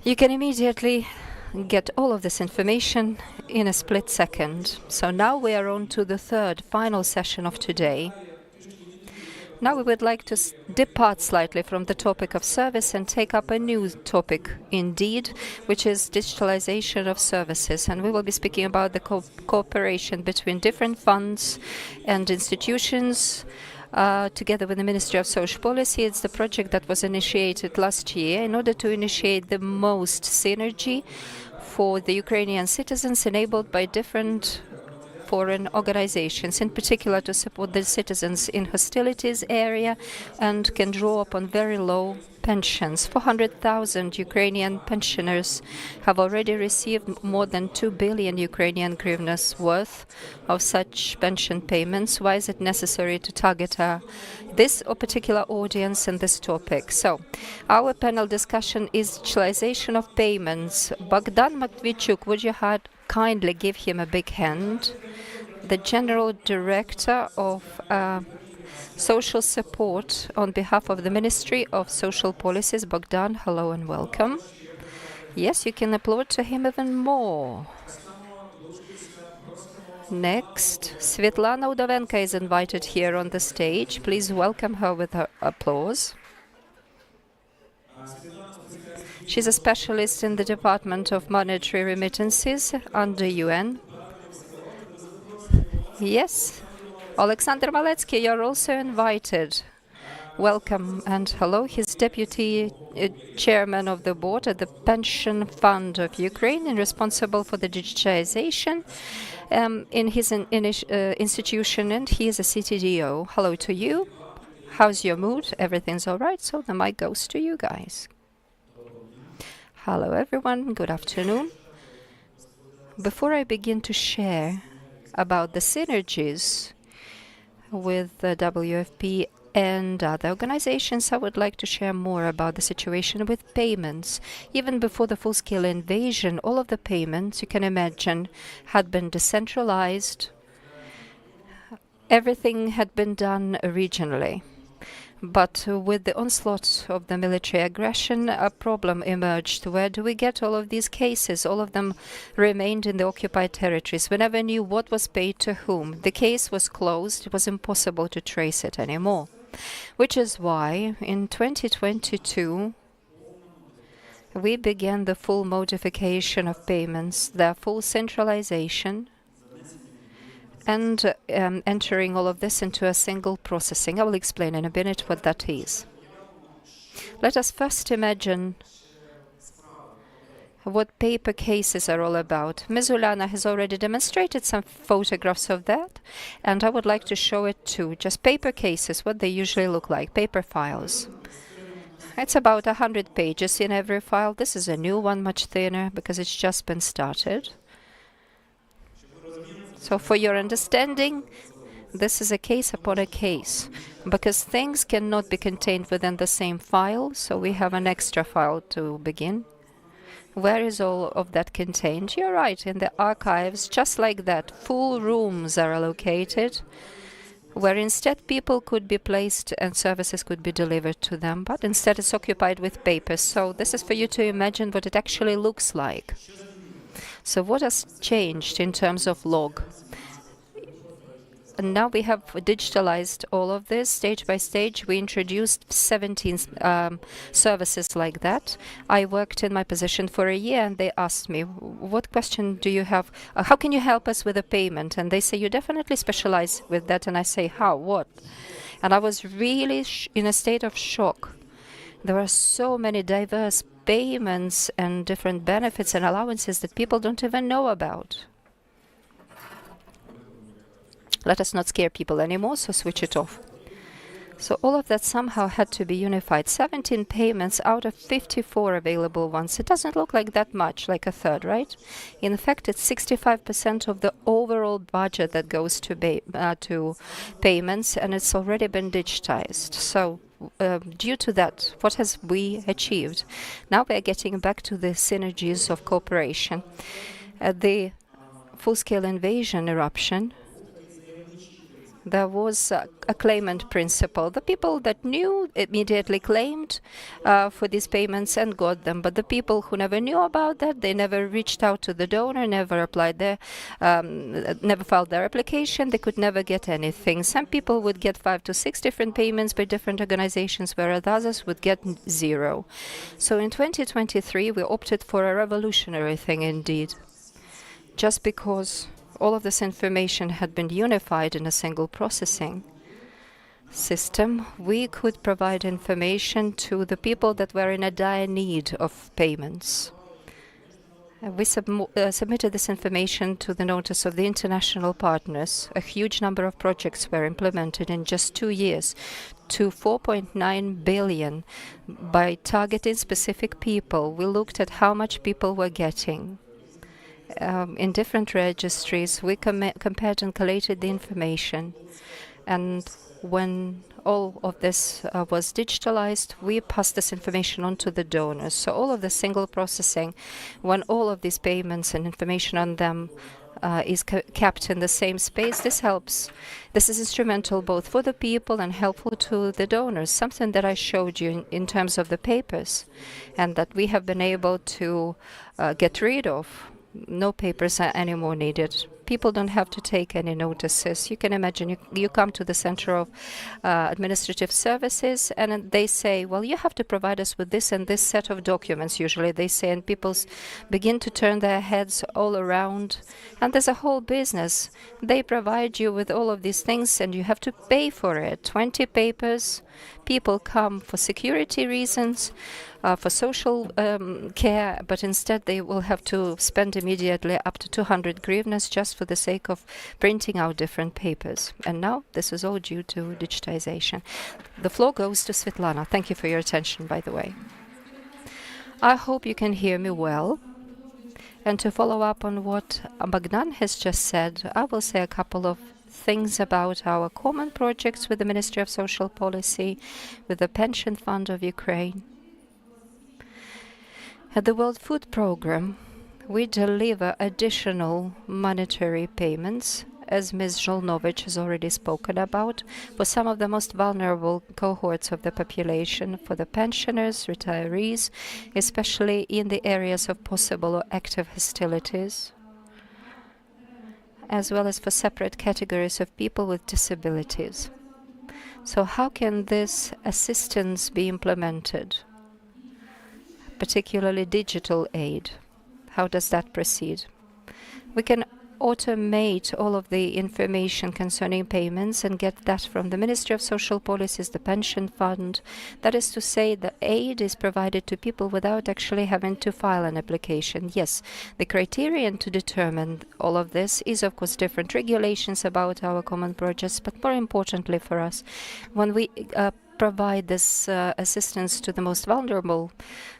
You can immediately get all of this information in a split second. So now we are on to the third, final session of today. Now we would like to depart slightly from the topic of service and take up a new topic indeed, which is digitalization of services. And we will be speaking about the cooperation between different funds and institutions together with the Ministry of Social Policy. It's the project that was initiated last year in order to initiate the most synergy for the Ukrainian citizens enabled by different foreign organizations, in particular to support the citizens in hostilities area and can draw upon very low pensions. 400,000 Ukrainian pensioners have already received more than 2 billion Ukrainian hryvnias worth of such pension payments. Why is it necessary to target this particular audience and this topic? So, our panel discussion is digitalization of payments. Bogdan Matvichuk, would you kindly give him a big hand? The General Director of Social Support on behalf of the Ministry of Social Policies. Bogdan, hello and welcome. Yes, you can applaud to him even more. Next, Svetlana Udovenka is invited here on the stage. Please welcome her with her applause. She's a specialist in the Department of Monetary Remittances under UN. Yes, Alexander Maletsky, you're also invited. Welcome and hello. He's deputy chairman of the board at the Pension Fund of Ukraine and responsible for the digitization in his institution, and he is a CDTO. Hello to you. How's your mood? Everything's all right? So the mic goes to you guys. Hello everyone, good afternoon. Before I begin to share about the synergies with the WFP and other organizations, I would like to share more about the situation with payments. Even before the full-scale invasion, all of the payments, you can imagine, had been decentralized. Everything had been done regionally. But with the onslaught of the military aggression, a problem emerged. Where do we get all of these cases? All of them remained in the occupied territories. We never knew what was paid to whom. The case was closed. It was impossible to trace it anymore. Which is why, in 2022, we began the full modification of payments, their full centralization, and entering all of this into a single processing. I will explain in a minute what that is. Let us first imagine what paper cases are all about. Ms. Ulana has already demonstrated some photographs of that, and I would like to show it too. Just paper cases, what they usually look like, paper files. It's about 100 pages in every file. This is a new one, much thinner, because it's just been started. So for your understanding, this is a case upon a case, because things cannot be contained within the same file, so we have an extra file to begin. Where is all of that contained? You're right, in the archives, just like that. Full rooms are allocated, where instead people could be placed and services could be delivered to them, but instead it's occupied with papers. So this is for you to imagine what it actually looks like. So what has changed in terms of log? now we have digitalized all of this stage by stage. We introduced 17 services like that. I worked in my position for a year, and they asked me, what question do you have? How can you help us with a payment? And they say, you definitely specialize with that. And I say, how? What? And I was really in a state of shock. There are so many diverse payments and different benefits and allowances that people don't even know about. Let us not scare people anymore, so switch it off. So all of that somehow had to be unified. 17 payments out of 54 available ones. It doesn't look like that much, like a third, right? In fact, it's 65% of the overall budget that goes to payments, and it's already been digitized. So due to that, what has we achieved? Now we are getting back to the synergies of cooperation. The full-scale invasion eruption, there was a claimant principle. The people that knew immediately claimed for these payments and got them. But the people who never knew about that, they never reached out to the donor, never applied never filed their application. They could never get anything. Some people would get 5 to 6 different payments by different organizations, whereas others would get 0. So in 2023, we opted for a revolutionary thing indeed. Just because all of this information had been unified in a single processing system, we could provide information to the people that were in a dire need of payments. We submitted this information to the notice of the international partners. A huge number of projects were implemented in just 2 years to 4.9 billion by targeting specific people. We looked at how much people were getting. In different registries, we compared and collated the information. And when all of this was digitalized, we passed this information on to the donors. So all of the single processing, when all of these payments and information on them is kept in the same space, this helps. This is instrumental both for the people and helpful to the donors, something that I showed you in terms of the papers, and that we have been able to get rid of. No papers are anymore needed. People don't have to take any notices. You can imagine you come to the Center of Administrative Services and they say, well, you have to provide us with this and this set of documents, usually they say, and people begin to turn their heads all around. And there's a whole business. They provide you with all of these things and you have to pay for it. 20 papers. People come for security reasons, for social care, but instead they will have to spend immediately up to 200 hryvnias just for the sake of printing out different papers. And now this is all due to digitization. The floor goes to Svetlana. Thank you for your attention, by the way. I hope you can hear me well. And to follow up on what Bogdan has just said, I will say a couple of things about our common projects with the Ministry of Social Policy, with the Pension Fund of Ukraine. At the World Food Programme, we deliver additional monetary payments, as Ms. Zholnovych has already spoken about, for some of the most vulnerable cohorts of the population, for the pensioners, retirees, especially in the areas of possible or active hostilities, as well as for separate categories of people with disabilities. So how can this assistance be implemented, particularly digital aid? How does that proceed? We can automate all of the information concerning payments and get that from the Ministry of Social Policies, the Pension Fund. That is to say, the aid is provided to people without actually having to file an application. Yes, the criterion to determine all of this is, of course, different regulations about our common projects, but more importantly for us, when we provide this assistance to the most vulnerable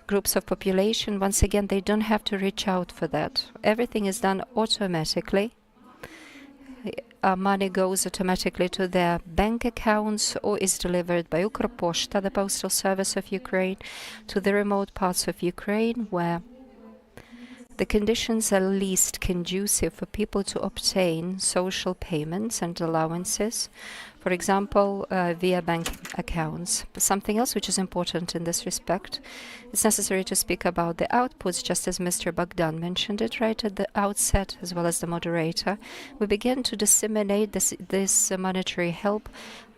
groups of population, once again, they don't have to reach out for that. Everything is done automatically. Money goes automatically to their bank accounts or is delivered by Ukroposhta, the postal service of Ukraine, to the remote parts of Ukraine where the conditions are least conducive for people to obtain social payments and allowances, for example, via bank accounts. But something else which is important in this respect, it's necessary to speak about the outputs, just as Mr. Bogdan mentioned it right at the outset, as well as the moderator. We began to disseminate this monetary help,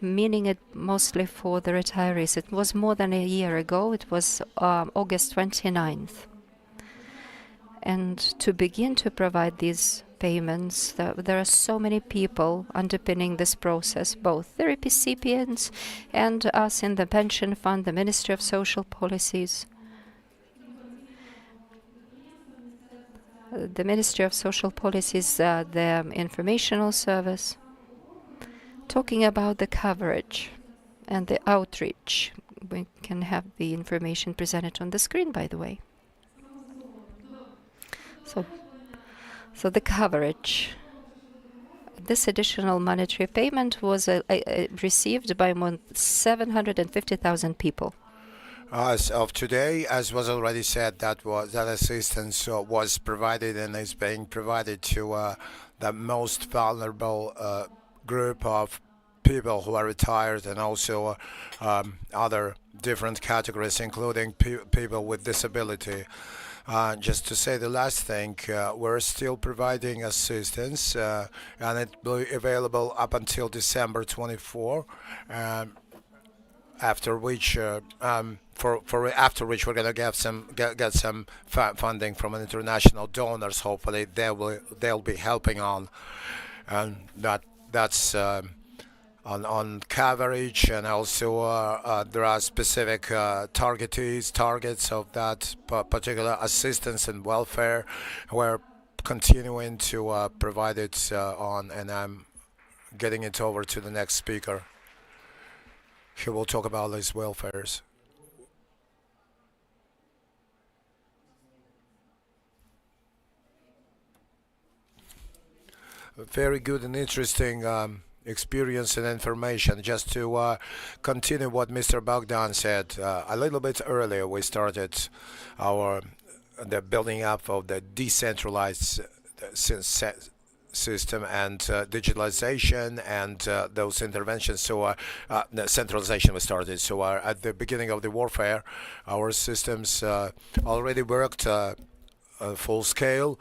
meaning it mostly for the retirees. It was more than a year ago. It was August 29th. And to begin to provide these payments, there are so many people underpinning this process, both the recipients and us in the pension fund, the Ministry of Social Policies. The Ministry of Social Policies, the informational service, talking about the coverage and the outreach. We can have the information presented on the screen, by the way. So the coverage. This additional monetary payment was received by more than 750,000 people. As of today, as was already said, that assistance was provided and is being provided to the most vulnerable group of people who are retired, and also other different categories, including people with disability. Just to say the last thing, we're still providing assistance, and it will be available up until December 24. After which, after which we're gonna get some funding from international donors. Hopefully, they'll be helping on, and that's on coverage, and also there are specific targets of that particular assistance and welfare. We're continuing to provide it on, and I'm getting it over to the next speaker. He will talk about these welfares. Very good and interesting experience and information. Just to continue what Mr. Bogdan said, a little bit earlier we started the building up of the decentralized system and digitalization and those interventions. So the centralization was started. So at the beginning of the warfare, our systems already worked full scale,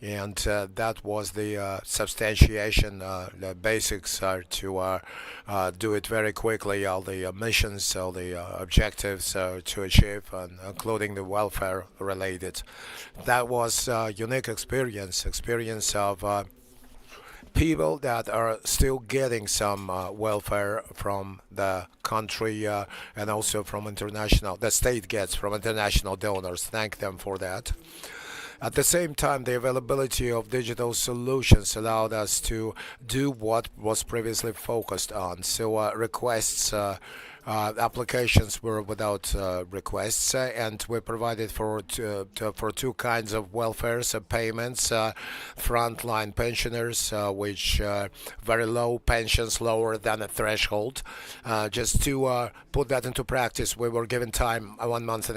and that was the substantiation. The basics are to do it very quickly, all the missions, all the objectives to achieve, and including the welfare related. That was a unique experience of people that are still getting some welfare from the country, and also from the state gets from international donors. Thank them for that. At the same time, the availability of digital solutions allowed us to do what was previously focused on. So requests, applications were without requests, and we provided for two kinds of welfare payments. Frontline pensioners, which very low pensions, lower than a threshold. Just to put that into practice, we were given time 1.5 months.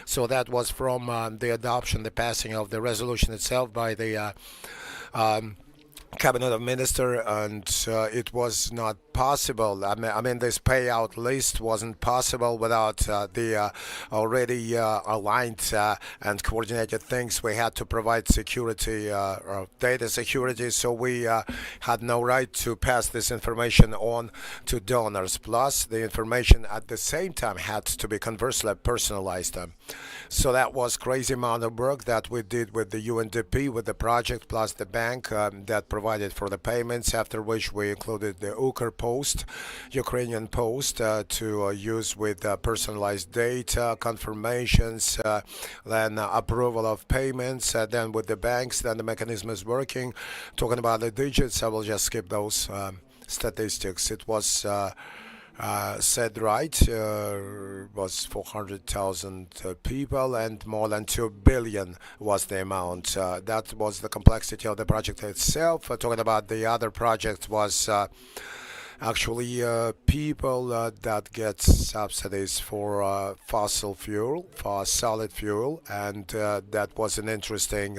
So that was from the passing of the resolution itself by the Cabinet of Minister, and it was not possible. I mean, this payout list wasn't possible without the already aligned and coordinated things. We had to provide security, data security, so we had no right to pass this information on to donors. Plus, the information at the same time had to be conversely personalized. So that was crazy amount of work that we did with the UNDP, with the project, plus the bank that provided for the payments, after which we included the Ukr Post, Ukrainian Post, to use with personalized data, confirmations, then approval of payments, then with the banks, then the mechanism is working. Talking about the digits, I will just skip those statistics. It was said right, was 400,000 people, and more than 2 billion was the amount. That was the complexity of the project itself. Talking about the other project was Actually, people that get subsidies for fossil fuel, for solid fuel, and that was an interesting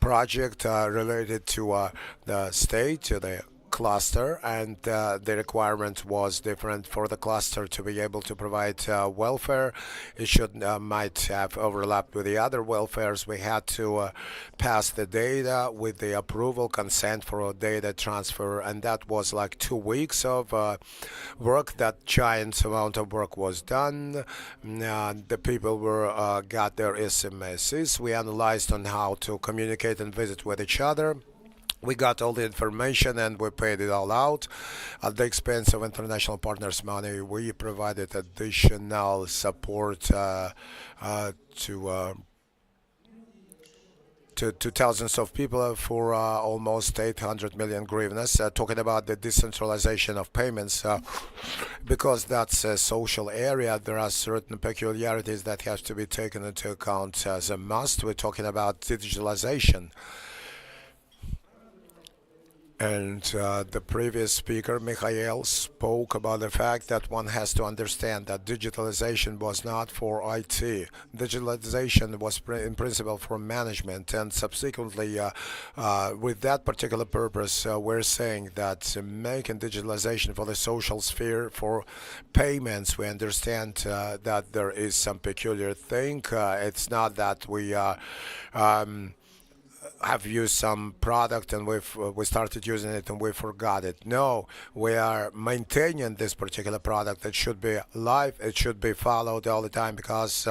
project related to the state, to the cluster, and the requirement was different for the cluster to be able to provide welfare. It should might have overlapped with the other welfares. We had to pass the data with the approval, consent for a data transfer, and that was like 2 weeks of work. That giant amount of work was done. The people were got their SMSs. We analyzed on how to communicate and visit with each other. We got all the information and we paid it all out at the expense of international partners' money. We provided additional support to thousands of people for almost 800 million hryvnias, talking about the decentralization of payments. Because that's a social area, there are certain peculiarities that have to be taken into account as a must. We're talking about digitalization. And the previous speaker, Mikhail, spoke about the fact that one has to understand that digitalization was not for IT. Digitalization was in principle for management, and subsequently, with that particular purpose, we're saying that making digitalization for the social sphere, for payments, we understand that there is some peculiar thing. It's not that we have used some product and we started using it and we forgot it. No, we are maintaining this particular product. It should be live. It should be followed all the time because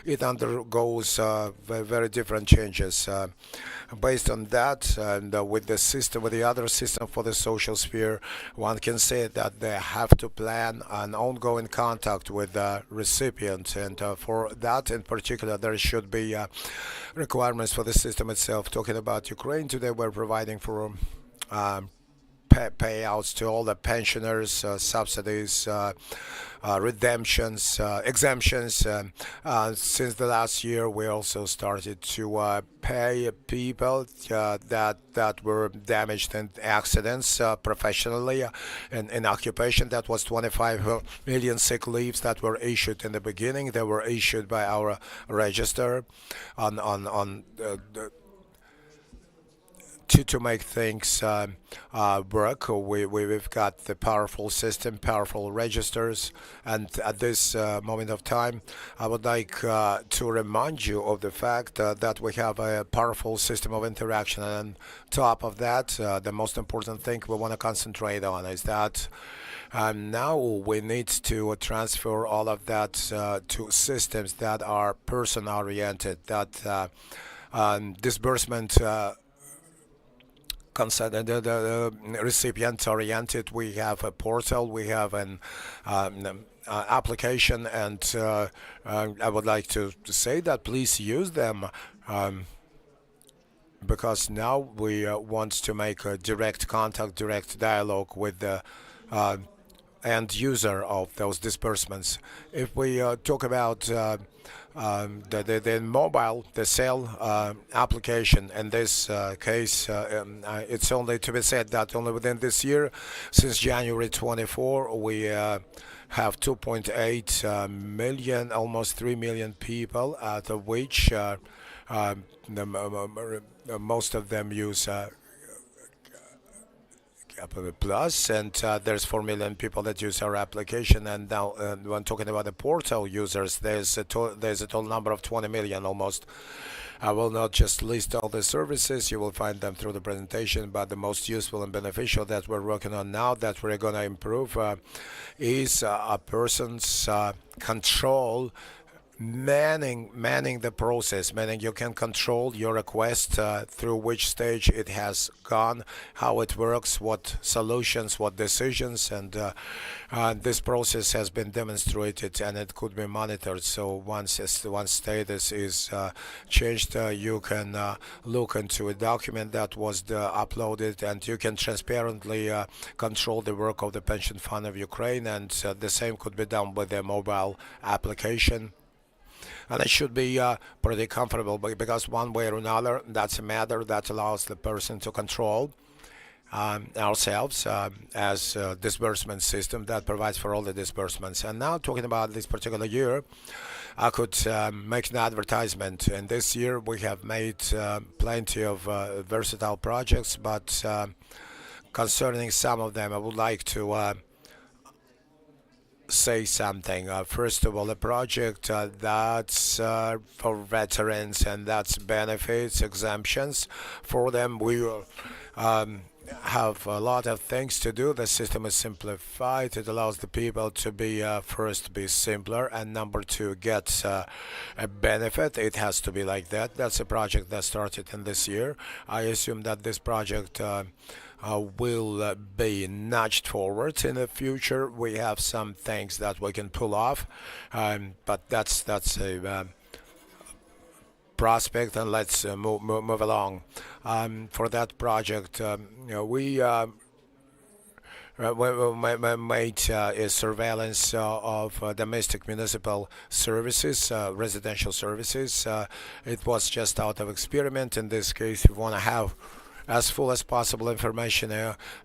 it undergoes very different changes. Based on that, and with the system, with the other system for the social sphere, one can say that they have to plan an ongoing contact with the recipient, and for that in particular, there should be requirements for the system itself. Talking about Ukraine today, we're providing for payouts to all the pensioners, subsidies, redemptions, exemptions. Since the last year, we also started to pay people that were damaged in accidents professionally in occupation. That was 25 million sick leaves that were issued in the beginning. They were issued by our register on to make things work. We've got the powerful system, powerful registers, and at this moment of time, I would like to remind you of the fact that we have a powerful system of interaction. And on top of that, the most important thing we want to concentrate on is that now we need to transfer all of that to systems that are person-oriented, that disbursement the recipient oriented. We have a portal, we have an application, and I would like to say that please use them because now we want to make a direct contact, direct dialogue with the end user of those disbursements. If we talk about the mobile, the cell application, in this case, it's only to be said that only within this year, since January 24, we have 2.8 million, almost 3 million people, out of which most of them use Plus, and there's 4 million people that use our application. And now, when talking about the portal users, there's a total number of 20 million almost. I will not just list all the services. You will find them through the presentation, but the most useful and beneficial that we're working on now, that we're going to improve, is a person's control, manning the process, meaning you can control your request through which stage it has gone, how it works, what solutions, what decisions, and this process has been demonstrated and it could be monitored. So once status is changed, you can look into a document that was uploaded, and you can transparently control the work of the pension fund of Ukraine, and the same could be done with the mobile application. And it should be pretty comfortable, because one way or another, that's a matter that allows the person to control ourselves as a disbursement system that provides for all the disbursements. And now talking about this particular year, I could make an advertisement. And this year we have made plenty of versatile projects, but concerning some of them, I would like to say something. First of all, a project that's for veterans, and that's benefits, exemptions for them. We have a lot of things to do. The system is simplified. It allows the people to be first be simpler, and number two, get a benefit. It has to be like that. That's a project that started in this year. I assume that this project will be nudged forward in the future. We have some things that we can pull off, but that's a prospect, and let's move along. For that project, we made a surveillance of domestic municipal services, residential services. It was just out of experiment. In this case, we want to have as full as possible information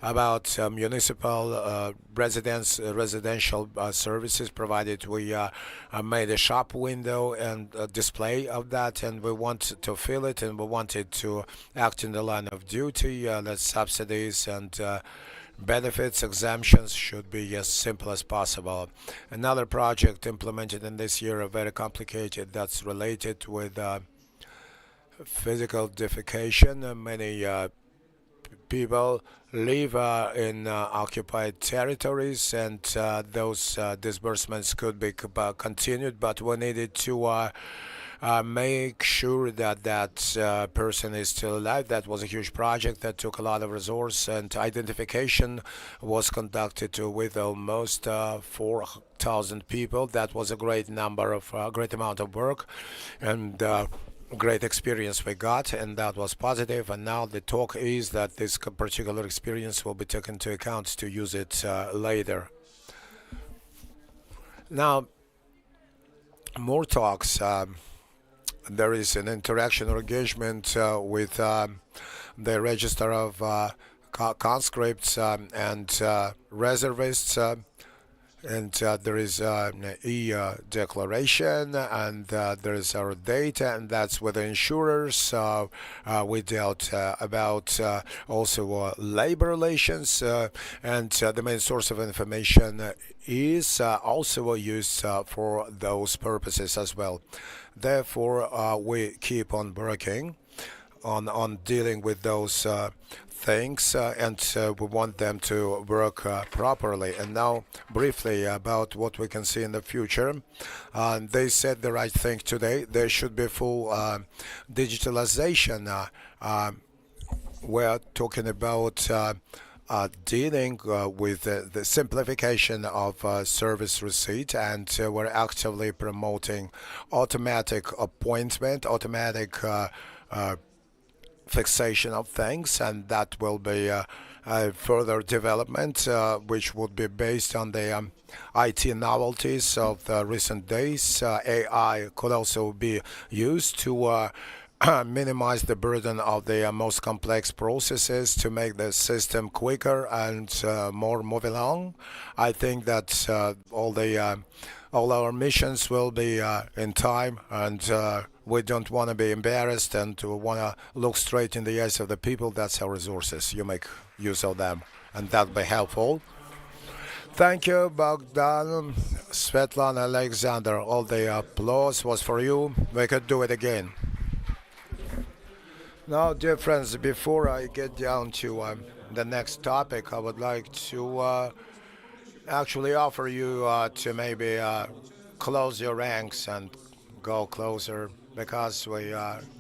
about municipal residential services provided. We made a shop window and a display of that, and we want to fill it, and we wanted to act in the line of duty. That subsidies and benefits, exemptions should be as simple as possible. Another project implemented in this year, very complicated, that's related with physical defecation. Many people live in occupied territories, and those disbursements could be continued, but we needed to make sure that that person is still alive. That was a huge project that took a lot of resource, and identification was conducted with almost 4,000 people. That was a great number of great amount of work, and great experience we got, and that was positive. And now the talk is that this particular experience will be taken into account to use it later. Now, more talks. There is an interaction or engagement with the register of conscripts and reservists. And there is an e-declaration, and there is our data, and that's with the insurers. We dealt about also labor relations, and the main source of information is also used for those purposes as well. Therefore, we keep on working on dealing with those things, and we want them to work properly. And now, briefly about what we can see in the future. They said the right thing today. There should be full digitalization. We're talking about dealing with the simplification of service receipt, and we're actively promoting automatic appointment, automatic fixation of things, and that will be a further development which would be based on the IT novelties of the recent days. AI could also be used to minimize the burden of the most complex processes, to make the system quicker and more move along. I think that all our missions will be in time, and we don't want to be embarrassed, and we want to look straight in the eyes of the people. That's our resources. You make use of them, and that'll be helpful. Thank you, Bogdan, Svetlana, Alexander. All the applause was for you. We could do it again. Now, dear friends, before I get down to the next topic, I would like to actually offer you to maybe close your ranks and go closer, because we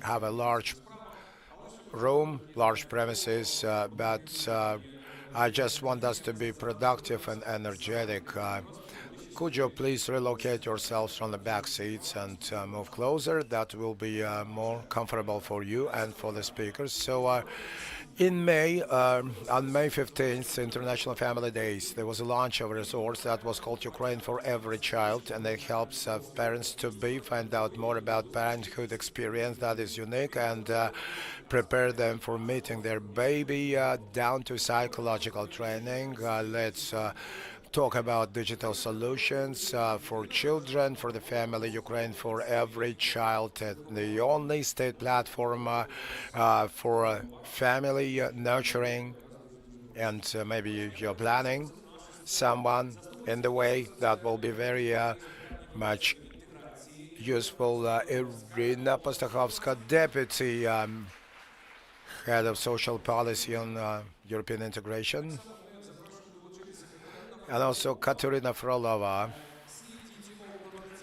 have a large room, large premises, but I just want us to be productive and energetic. Could you please relocate yourselves from the back seats and move closer? That will be more comfortable for you and for the speakers. So in May, on May 15th, International Family Days, there was a launch of a resource that was called Ukraine for Every Child, and it helps parents to find out more about parenthood experience that is unique and prepare them for meeting their baby down to psychological training. Let's talk about digital solutions for children, for the family, Ukraine for Every Child, the only state platform for family nurturing, and maybe you're planning someone in the way that will be very much useful. Irina Pastakovska, Deputy Head of Social Policy on European Integration, and also Katerina Frolova,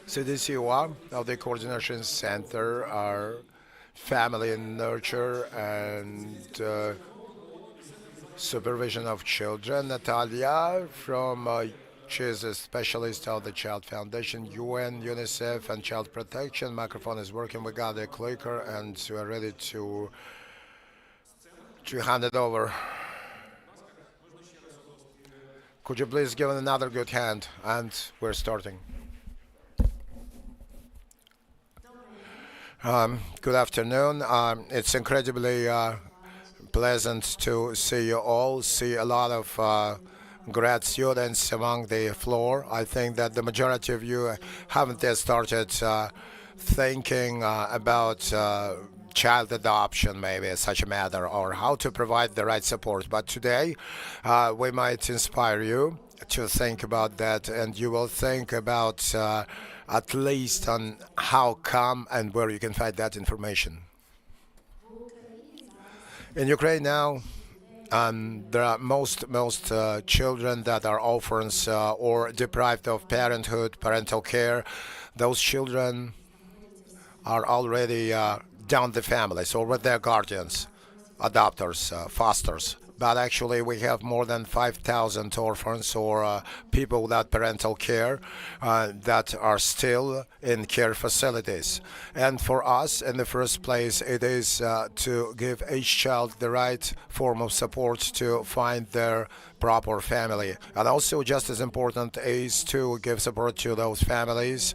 CDTO of the Coordination Center, our Family Nurture and Supervision of Children. Natalia she is a specialist of the Child Foundation, UN, UNICEF, and Child Protection. Microphone is working. We got a clicker, and we're ready to hand it over. Could you please give it another good hand? And we're starting. Good afternoon. It's incredibly pleasant to see you all, see a lot of grad students among the floor. I think that the majority of you haven't yet started thinking about child adoption, maybe as such a matter, or how to provide the right support. But today, we might inspire you to think about that, and you will think about at least on how come and where you can find that information. In Ukraine now, there are most children that are orphans or deprived of parental care. Those children are already down the families or with their guardians, adopters, fosters. But actually, we have more than 5,000 orphans or people without parental care that are still in care facilities. And for us, in the first place, it is to give each child the right form of support to find their proper family. And also, just as important is to give support to those families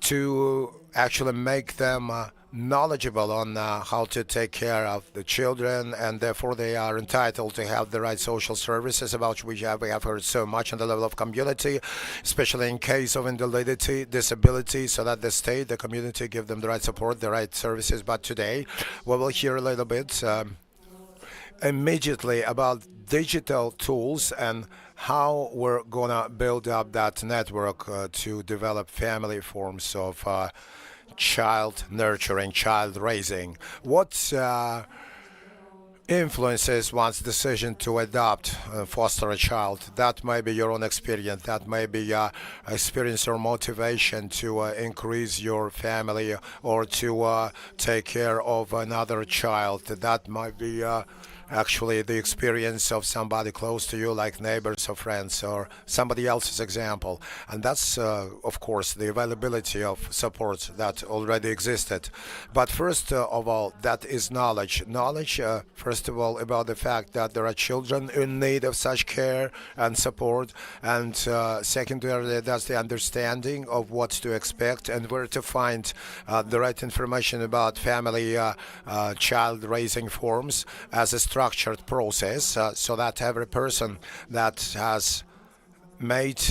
to actually make them knowledgeable on how to take care of the children, and therefore they are entitled to have the right social services about which we have heard so much on the level of community, especially in case of invalidity, disability, so that the state, the community give them the right support, the right services. But today we will hear a little bit immediately about digital tools and how we're gonna build up that network to develop family forms of child nurturing, child raising. What influences one's decision to adopt, foster a child? That may be your own experience. That may be experience or motivation to increase your family or to take care of another child. That might be actually the experience of somebody close to you, like neighbors or friends or somebody else's example. And that's, of course, the availability of support that already existed. But first of all, that is knowledge. Knowledge, first of all, about the fact that there are children in need of such care and support. And secondarily, that's the understanding of what to expect and where to find the right information about family child raising forms as a structured process, so that every person that has made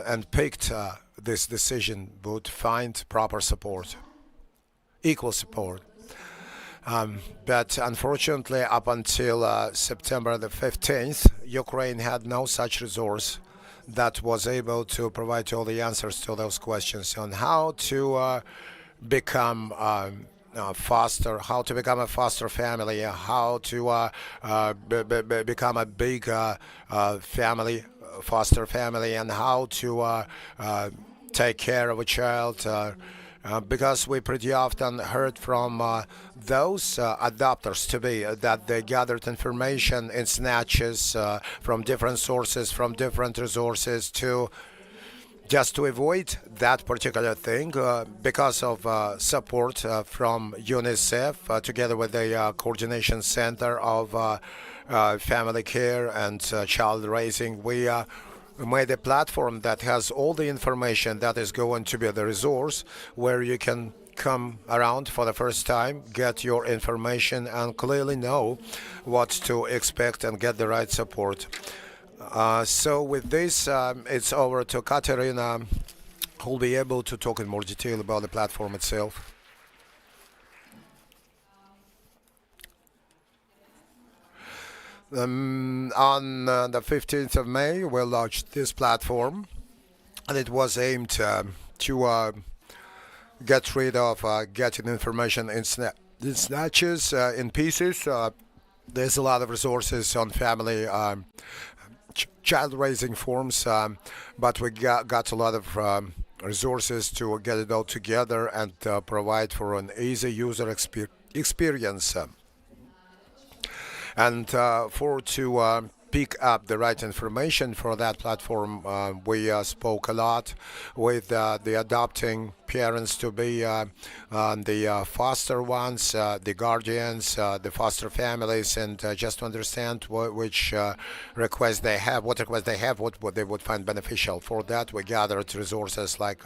and picked this decision would find proper support, equal support. But unfortunately, up until September the 15th, Ukraine had no such resource that was able to provide all the answers to those questions on how to become foster, how to become a foster family, how to become a big family, foster family, and how to take care of a child. Because we pretty often heard from those adopters to be that they gathered information in snatches from different sources, from different resources to just to avoid that particular thing, because of support from UNICEF, together with the Coordination Center of Family Care and Child Raising, we made a platform that has all the information that is going to be the resource where you can come around for the first time, get your information, and clearly know what to expect and get the right support. So with this, it's over to Katerina, who will be able to talk in more detail about the platform itself. On the 15th of May, we launched this platform, and it was aimed to get rid of getting information in snatches, in pieces. There's a lot of resources on family child raising forms, but we got a lot of resources to get it all together and provide for an easy user experience. And to pick up the right information for that platform, we spoke a lot with the adopting parents to be the foster ones, the guardians, the foster families, and just to understand which requests they have, what they would find beneficial. For that, we gathered resources like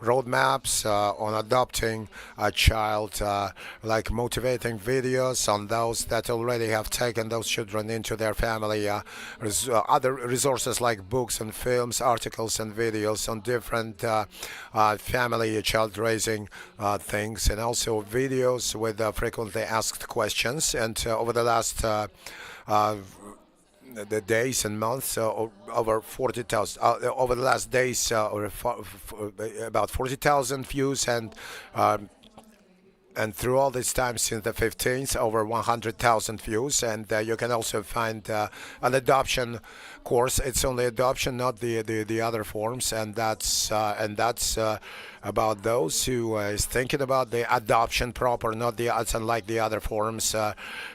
roadmaps on adopting a child, like motivating videos on those that already have taken those children into their family, other resources like books and films, articles and videos on different family child raising things, and also videos with frequently asked questions. And over the last the days and months, over 40,000 over the last days, about 40,000 views, and through all this time since the 15th, over 100,000 views. And you can also find an adoption course. It's only adoption, not the other forms, and that's about those who is thinking about the adoption proper, not it's unlike the other forms,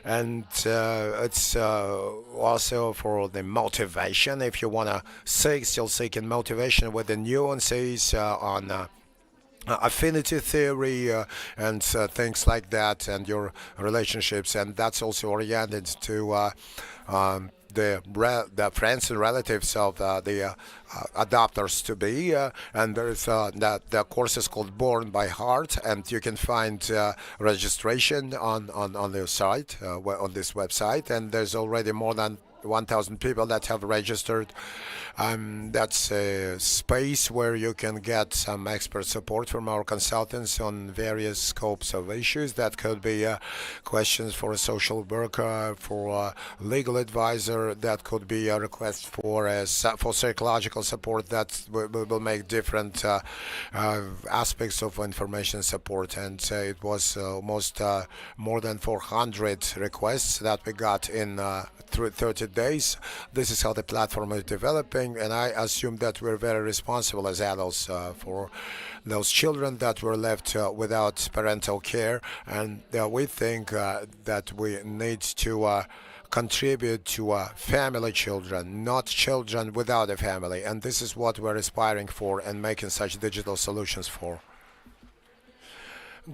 and it's also for the motivation. If you want to still seeking motivation with the nuances on affinity theory and things like that, and your relationships, and that's also oriented to the friends and relatives of the adopters to be, and there's the course is called Born by Heart, and you can find registration on the site, on this website, and there's already more than 1,000 people that have registered. That's a space where you can get some expert support from our consultants on various scopes of issues. That could be questions for a social worker, for a legal advisor. That could be a request for psychological support. That will make different aspects of information support. And it was almost more than 400 requests that we got in through 30 days. This is how the platform is developing, and I assume that we're very responsible as adults for those children that were left without parental care, and we think that we need to contribute to family children, not children without a family, and this is what we're aspiring for and making such digital solutions for.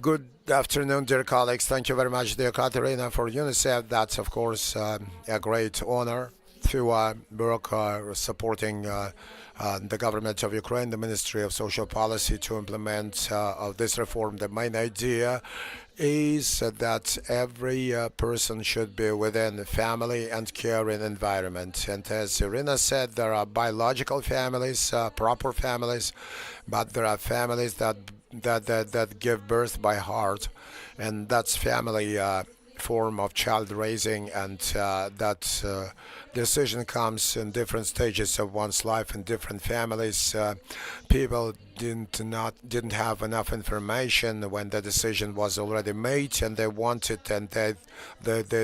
Good afternoon, dear colleagues. Thank you very much, dear Katerina, for UNICEF. That's, of course, a great honor to work supporting the government of Ukraine, the Ministry of Social Policy, to implement this reform. The main idea is that every person should be within a family and caring environment. And as Irina said, there are biological families, proper families, but there are families that give birth by heart, and that's family form of child raising, and that decision comes in different stages of one's life in different families. People didn't have enough information when the decision was already made, and they wanted, and they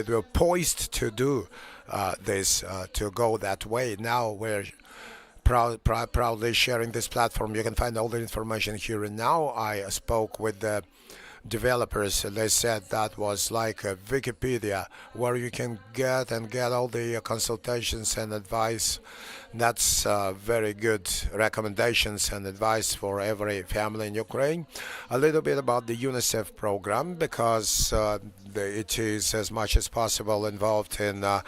were poised to do this, to go that way. Now we're proudly sharing this platform. You can find all the information here and now. I spoke with the developers, and they said that was like a Wikipedia where you can get all the consultations and advice That's very good recommendations and advice for every family in Ukraine. A little bit about the UNICEF program, because it is as much as possible involved in the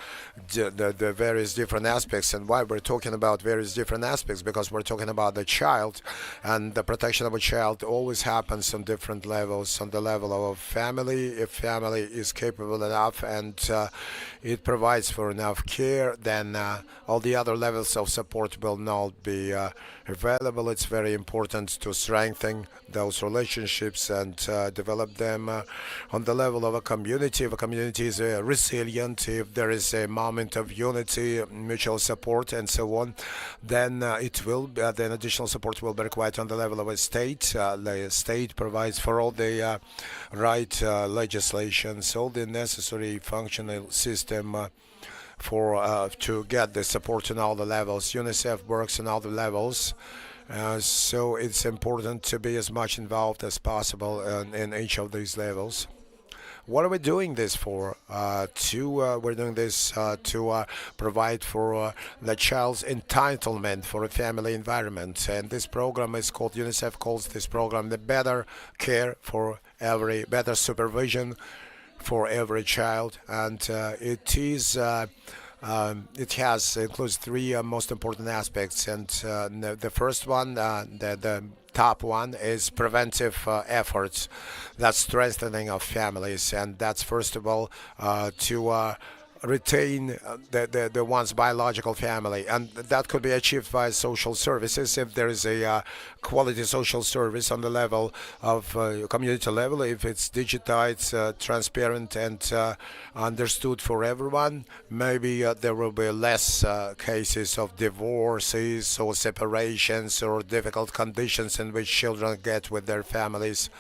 various different aspects. And why we're talking about various different aspects, because we're talking about the child, and the protection of a child always happens on different levels. On the level of family, if family is capable enough and it provides for enough care, then all the other levels of support will not be available. It's very important to strengthen those relationships and develop them on the level of a community. If a community is resilient, if there is a moment of unity, mutual support, and so on, then then additional support will be required on the level of a state. The state provides for all the right legislations, all the necessary functional system to get the support on all the levels. UNICEF works on all the levels. So it's important to be as much involved as possible in each of these levels. What are we doing this for? We're doing this to provide for the child's entitlement for a family environment. And this program is called, UNICEF calls this program the better care for better supervision for every child. And includes three most important aspects. And the first one, the top one, is preventive efforts. That's strengthening of families, and that's first of all to retain the one's biological family, and that could be achieved by social services if there is a quality social service on the level of community level, if it's digitized, transparent, and understood for everyone. Maybe there will be less cases of divorces or separations or difficult conditions in which children get with their families.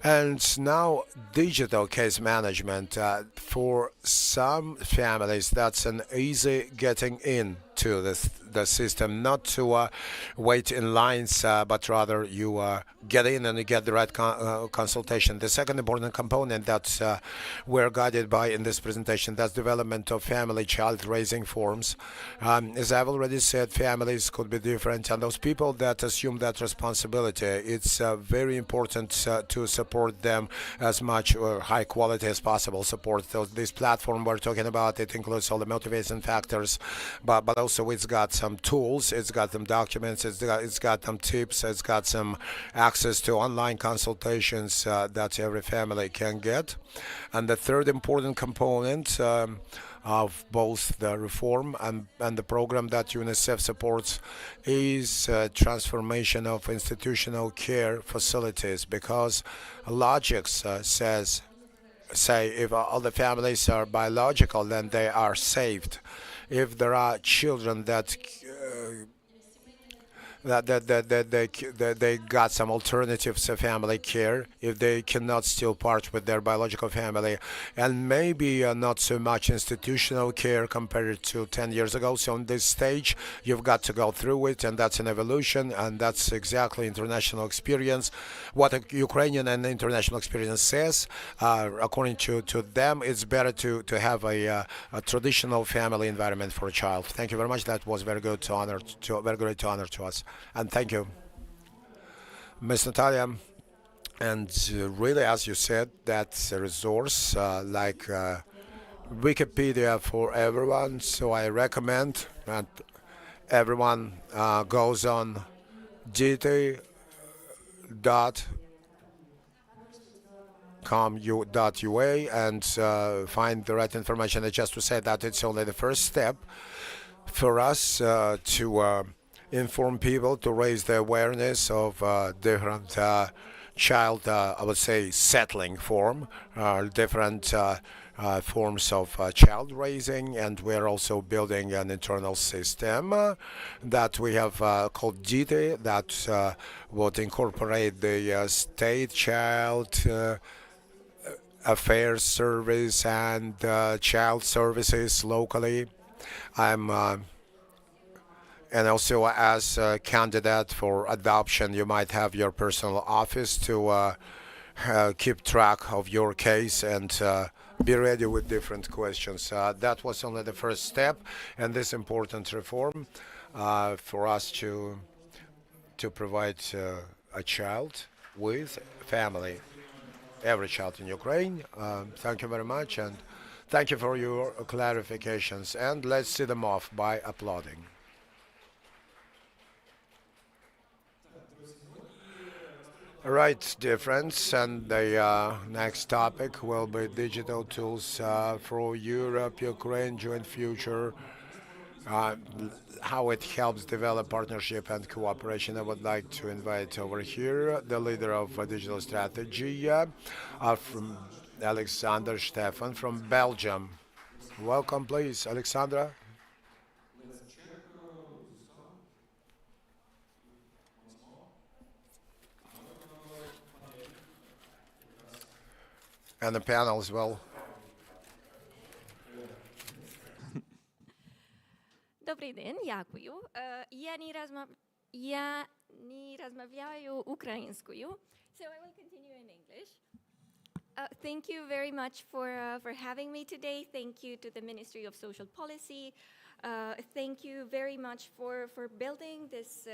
And now digital case management. For some families, that's an easy getting in to the system, not to wait in lines, but rather you get in and you get the right consultation. The second important component that we're guided by in this presentation, that's development of family child raising forms. As I've already said, families could be different, and those people that assume that responsibility, it's very important to support them as much high quality as possible support. So this platform we're talking about, it includes all the motivation factors, but also it's got some tools, it's got some documents, it's got some tips, it's got some access to online consultations that every family can get. And the third important component of both the reform and the program that UNICEF supports is transformation of institutional care facilities, because logic say if all the families are biological, then they are saved. If there are children that they got some alternatives to family care, if they cannot still part with their biological family, and maybe not so much institutional care compared to 10 years ago. So on this stage, you've got to go through it, and that's an evolution, and that's exactly international experience. What a Ukrainian and international experience says, according to them, it's better to have a traditional family environment for a child. Thank you very much. That was very great honor to us. And thank you, Ms. Natalia. And really, as you said, that's a resource like Wikipedia for everyone. So I recommend that everyone goes on gt.com.ua and find the right information. And just to say that it's only the first step for us to inform people, to raise the awareness of different child, I would say, settling form, different forms of child raising, and we're also building an internal system that we have called DITI that would incorporate the state child affairs service and child services locally. And also, as a candidate for adoption, you might have your personal office to keep track of your case and be ready with different questions. That was only the first step in this important reform. for us to provide a child with family, every child in Ukraine. Thank you very much, and thank you for your clarifications. And let's see them off by applauding. All right, dear friends, and the next topic will be digital tools for Europe, Ukraine, joint future, uh, how it helps develop partnership and cooperation. I would like to invite over here the leader of digital strategy from Alexander Stefan from Belgium. Welcome, please, Alexandra. And the panel as well. Добрий день, дякую. Я не розмовляю українською, so I will continue in English. Thank you very much for having me today. Thank you to the Ministry of Social Policy. Thank you very much for building this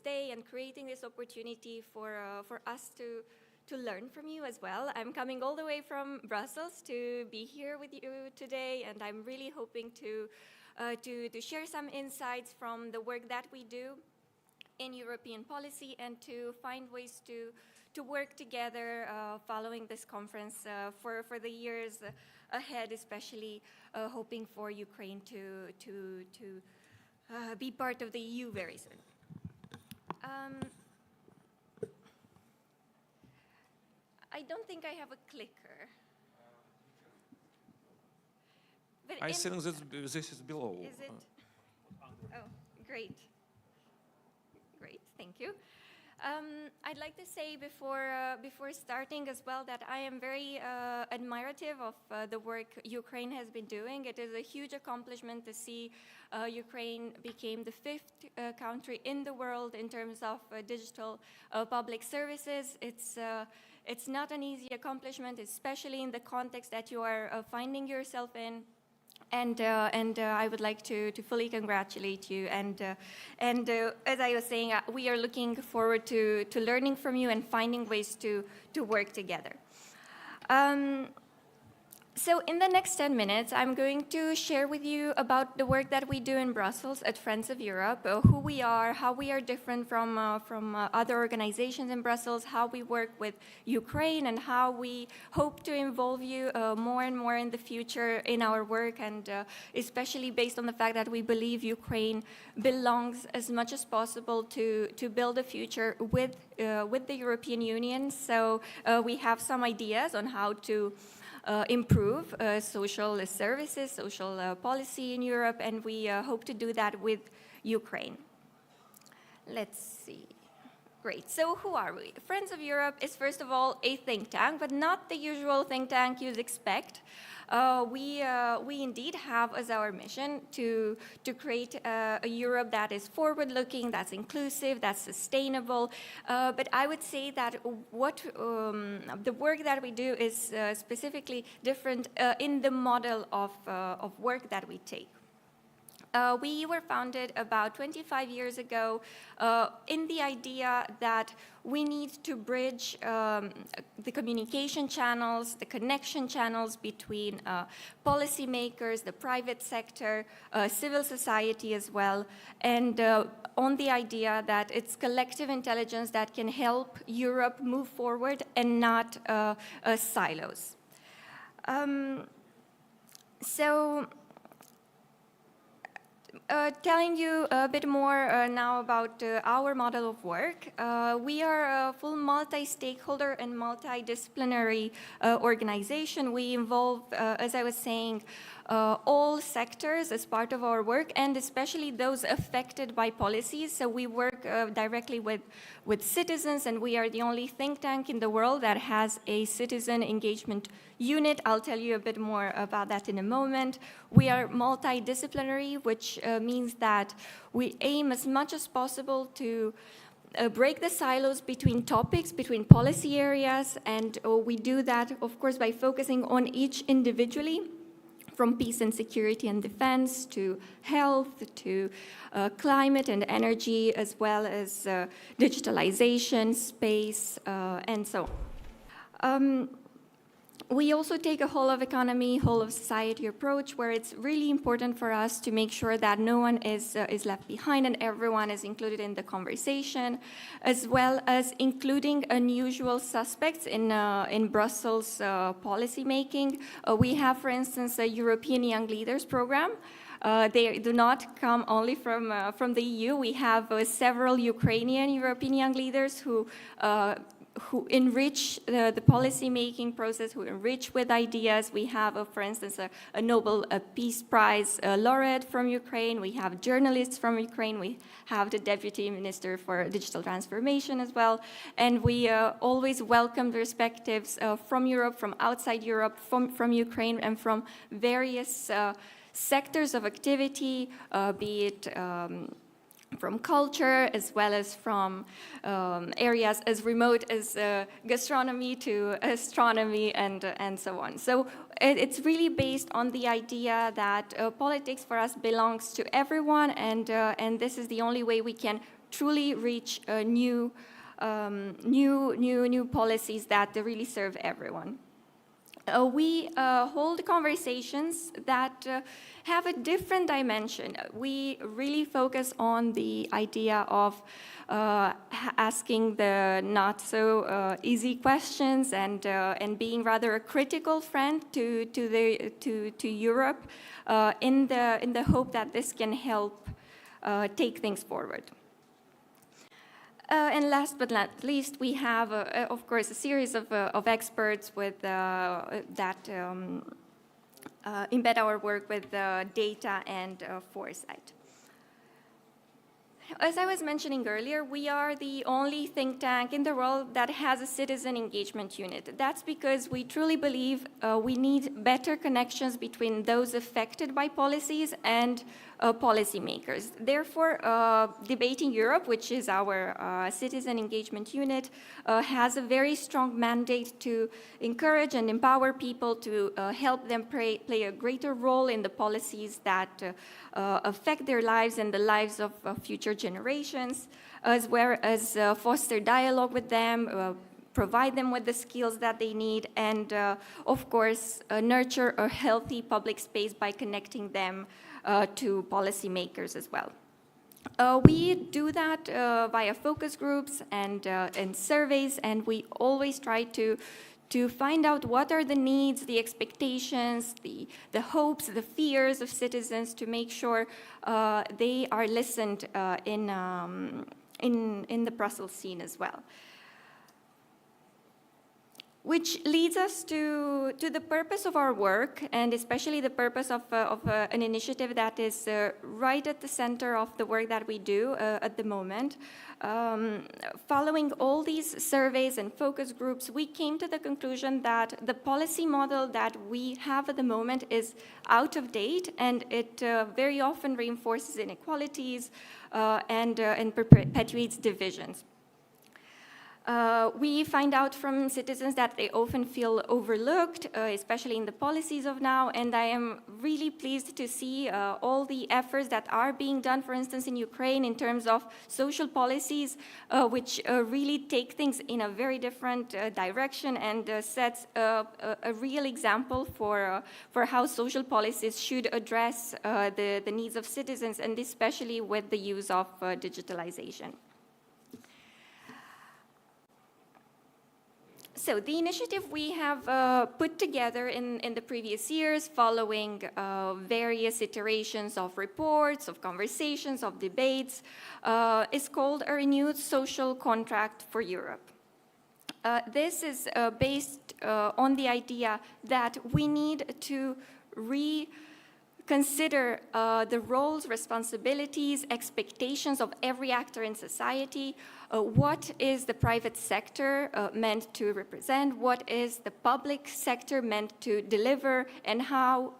day and creating this opportunity for us to learn from you as well. I'm coming all the way from Brussels to be here with you today, and I'm really hoping to share some insights from the work that we do in European policy and to find ways to work together following this conference for the years ahead, especially hoping for Ukraine to be part of the EU very soon. I don't think I have a clicker. But I think that this is below. Is it? Oh, great. Great, thank you. I'd like to say before starting as well that I am very admirative of the work Ukraine has been doing. It is a huge accomplishment to see Ukraine became the 5th country in the world in terms of digital public services. It's not an easy accomplishment, especially in the context that you are finding yourself in. And I would like to fully congratulate you. And as I was saying, we are looking forward to learning from you and finding ways to work together. So in the next 10 minutes, I'm going to share with you about the work that we do in Brussels at Friends of Europe, who we are, how we are different from other organizations in Brussels, how we work with Ukraine, and how we hope to involve you more and more in the future in our work, and especially based on the fact that we believe Ukraine belongs as much as possible to build a future with the European Union. So we have some ideas on how to improve social services, social policy in Europe, and we hope to do that with Ukraine. Let's see. Great. So who are we? Friends of Europe is first of all a think tank, but not the usual think tank you'd expect. We indeed have as our mission to create a Europe that is forward-looking, that's inclusive, that's sustainable. But I would say that what the work that we do is specifically different in the model of work that we take. We were founded about 25 years ago in the idea that we need to bridge the communication channels, the connection channels between policymakers, the private sector, civil society as well, and on the idea that it's collective intelligence that can help Europe move forward and not silos. Telling you a bit more now about our model of work. We are a full multi-stakeholder and multidisciplinary organization. We involve, as I was saying, all sectors as part of our work, and especially those affected by policies. So we work directly with citizens, and we are the only think tank in the world that has a citizen engagement unit. I'll tell you a bit more about that in a moment. We are multidisciplinary, which means that we aim as much as possible to break the silos between topics, between policy areas, and we do that, of course, by focusing on each individually. from peace and security and defense to health to climate and energy, as well as digitalization, space, and so on. We also take a whole of economy, whole of society approach, where it's really important for us to make sure that no one is left behind and everyone is included in the conversation, as well as including unusual suspects in Brussels policy making. We have, for instance, a European Young Leaders program. They do not come only from the EU. We have several Ukrainian European young leaders who enrich the policy-making process, who enrich with ideas. We have, for instance, a Nobel Peace Prize laureate from Ukraine. We have journalists from Ukraine. We have the Deputy Minister for Digital Transformation as well. And we always welcome the perspectives from Europe, from outside Europe, from Ukraine, and from various sectors of activity, be it from culture, as well as from areas as remote as gastronomy to astronomy and so on. So it's really based on the idea that politics for us belongs to everyone, and this is the only way we can truly reach new policies that really serve everyone. We hold conversations that have a different dimension. We really focus on the idea of asking the not so easy questions and being rather a critical friend to Europe in the hope that this can help take things forward. And last but not least, we have, of course, a series of experts with that embed our work with data and foresight. As I was mentioning earlier, we are the only think tank in the world that has a citizen engagement unit. That's because we truly believe we need better connections between those affected by policies and policymakers. Therefore, Debating Europe, which is our citizen engagement unit, has a very strong mandate to encourage and empower people to help them play a greater role in the policies that affect their lives and the lives of future generations, as well as foster dialogue with them, provide them with the skills that they need, and of course, nurture a healthy public space by connecting them to policymakers as well. We do that via focus groups and surveys, and we always try to find out what are the needs, the expectations, the hopes, the fears of citizens, to make sure they are listened in the Brussels scene as well. Which leads us to the purpose of our work, and especially the purpose of an initiative that is right at the center of the work that we do at the moment. Following all these surveys and focus groups, we came to the conclusion that the policy model that we have at the moment is out of date, and it very often reinforces inequalities and perpetuates divisions. We find out from citizens that they often feel overlooked, especially in the policies of now, and I am really pleased to see all the efforts that are being done, for instance, in Ukraine in terms of social policies, which really take things in a very different direction and sets a real example for how social policies should address the needs of citizens, and especially with the use of digitalization. So the initiative we have put together in the previous years, following various iterations of reports, of conversations, of debates, is called A Renewed Social Contract for Europe. This is based on the idea that we need to consider the roles, responsibilities, expectations of every actor in society. What is the private sector meant to represent? What is the public sector meant to deliver? And how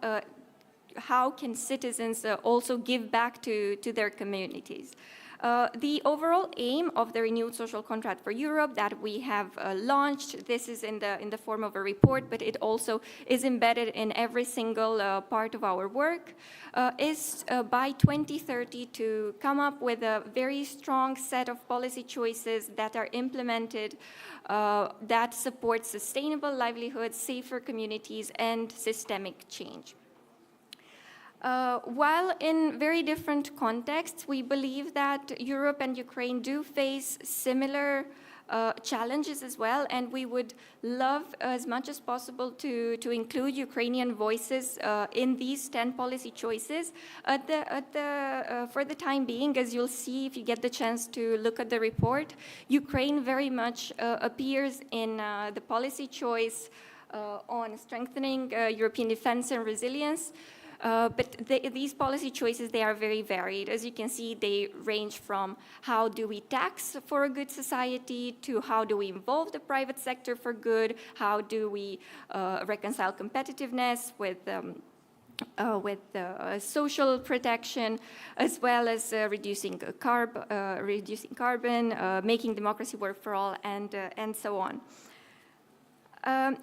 can citizens also give back to their communities? The overall aim of the renewed social contract for Europe that we have launched, this is in the form of a report, but it also is embedded in every single part of our work, is by 2030 to come up with a very strong set of policy choices that are implemented that support sustainable livelihoods, safer communities, and systemic change. While in very different contexts, we believe that Europe and Ukraine do face similar challenges as well, and we would love as much as possible to include Ukrainian voices in these 10 policy choices. For the time being, as you'll see if you get the chance to look at the report, Ukraine very much appears in the policy choice on strengthening European defense and resilience. But these policy choices, they are very varied. As you can see, they range from how do we tax for a good society to how do we involve the private sector for good, how do we reconcile competitiveness with social protection, as well as reducing carbon, making democracy work for all, and so on.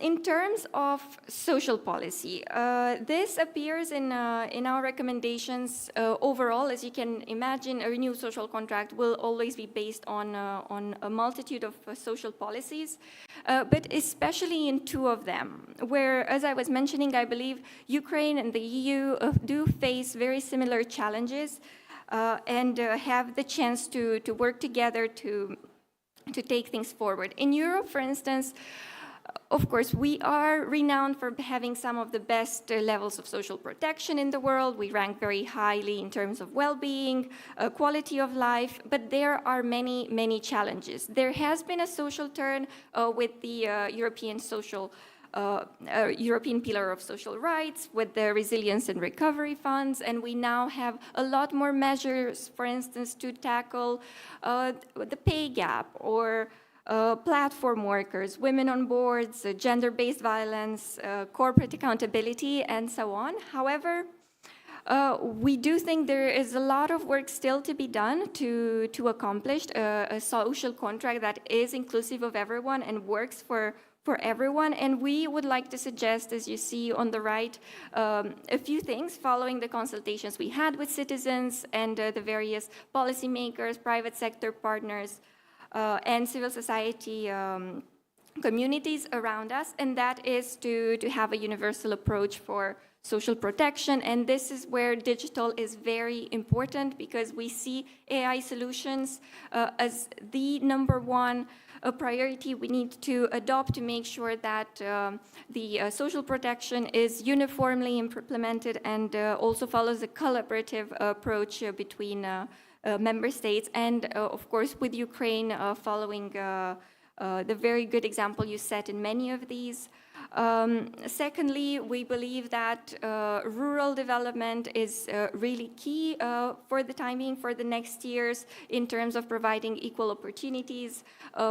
In terms of social policy, this appears in our recommendations overall. As you can imagine, a renewed social contract will always be based on a multitude of social policies, but especially in two of them, where, as I was mentioning, I believe Ukraine and the EU do face very similar challenges and have the chance to work together to take things forward. In Europe, for instance, of course, we are renowned for having some of the best levels of social protection in the world. We rank very highly in terms of well-being, quality of life, but there are many, many challenges. There has been a social turn with the European Pillar of Social Rights, with the Resilience and Recovery Funds, and we now have a lot more measures, for instance, to tackle the pay gap or platform workers, women on boards, gender-based violence, corporate accountability, and so on. However, we do think there is a lot of work still to be done to accomplish a social contract that is inclusive of everyone and works for everyone. And we would like to suggest, as you see on the right, a few things following the consultations we had with citizens and the various policymakers, private sector partners, and civil society communities around us, and that is to have a universal approach for social protection. And this is where digital is very important, because we see AI solutions as the number one priority we need to adopt to make sure that the social protection is uniformly implemented and also follows a collaborative approach between member states, and of course with Ukraine following the very good example you set in many of these. Secondly, we believe that rural development is really key for the time being, for the next years, in terms of providing equal opportunities.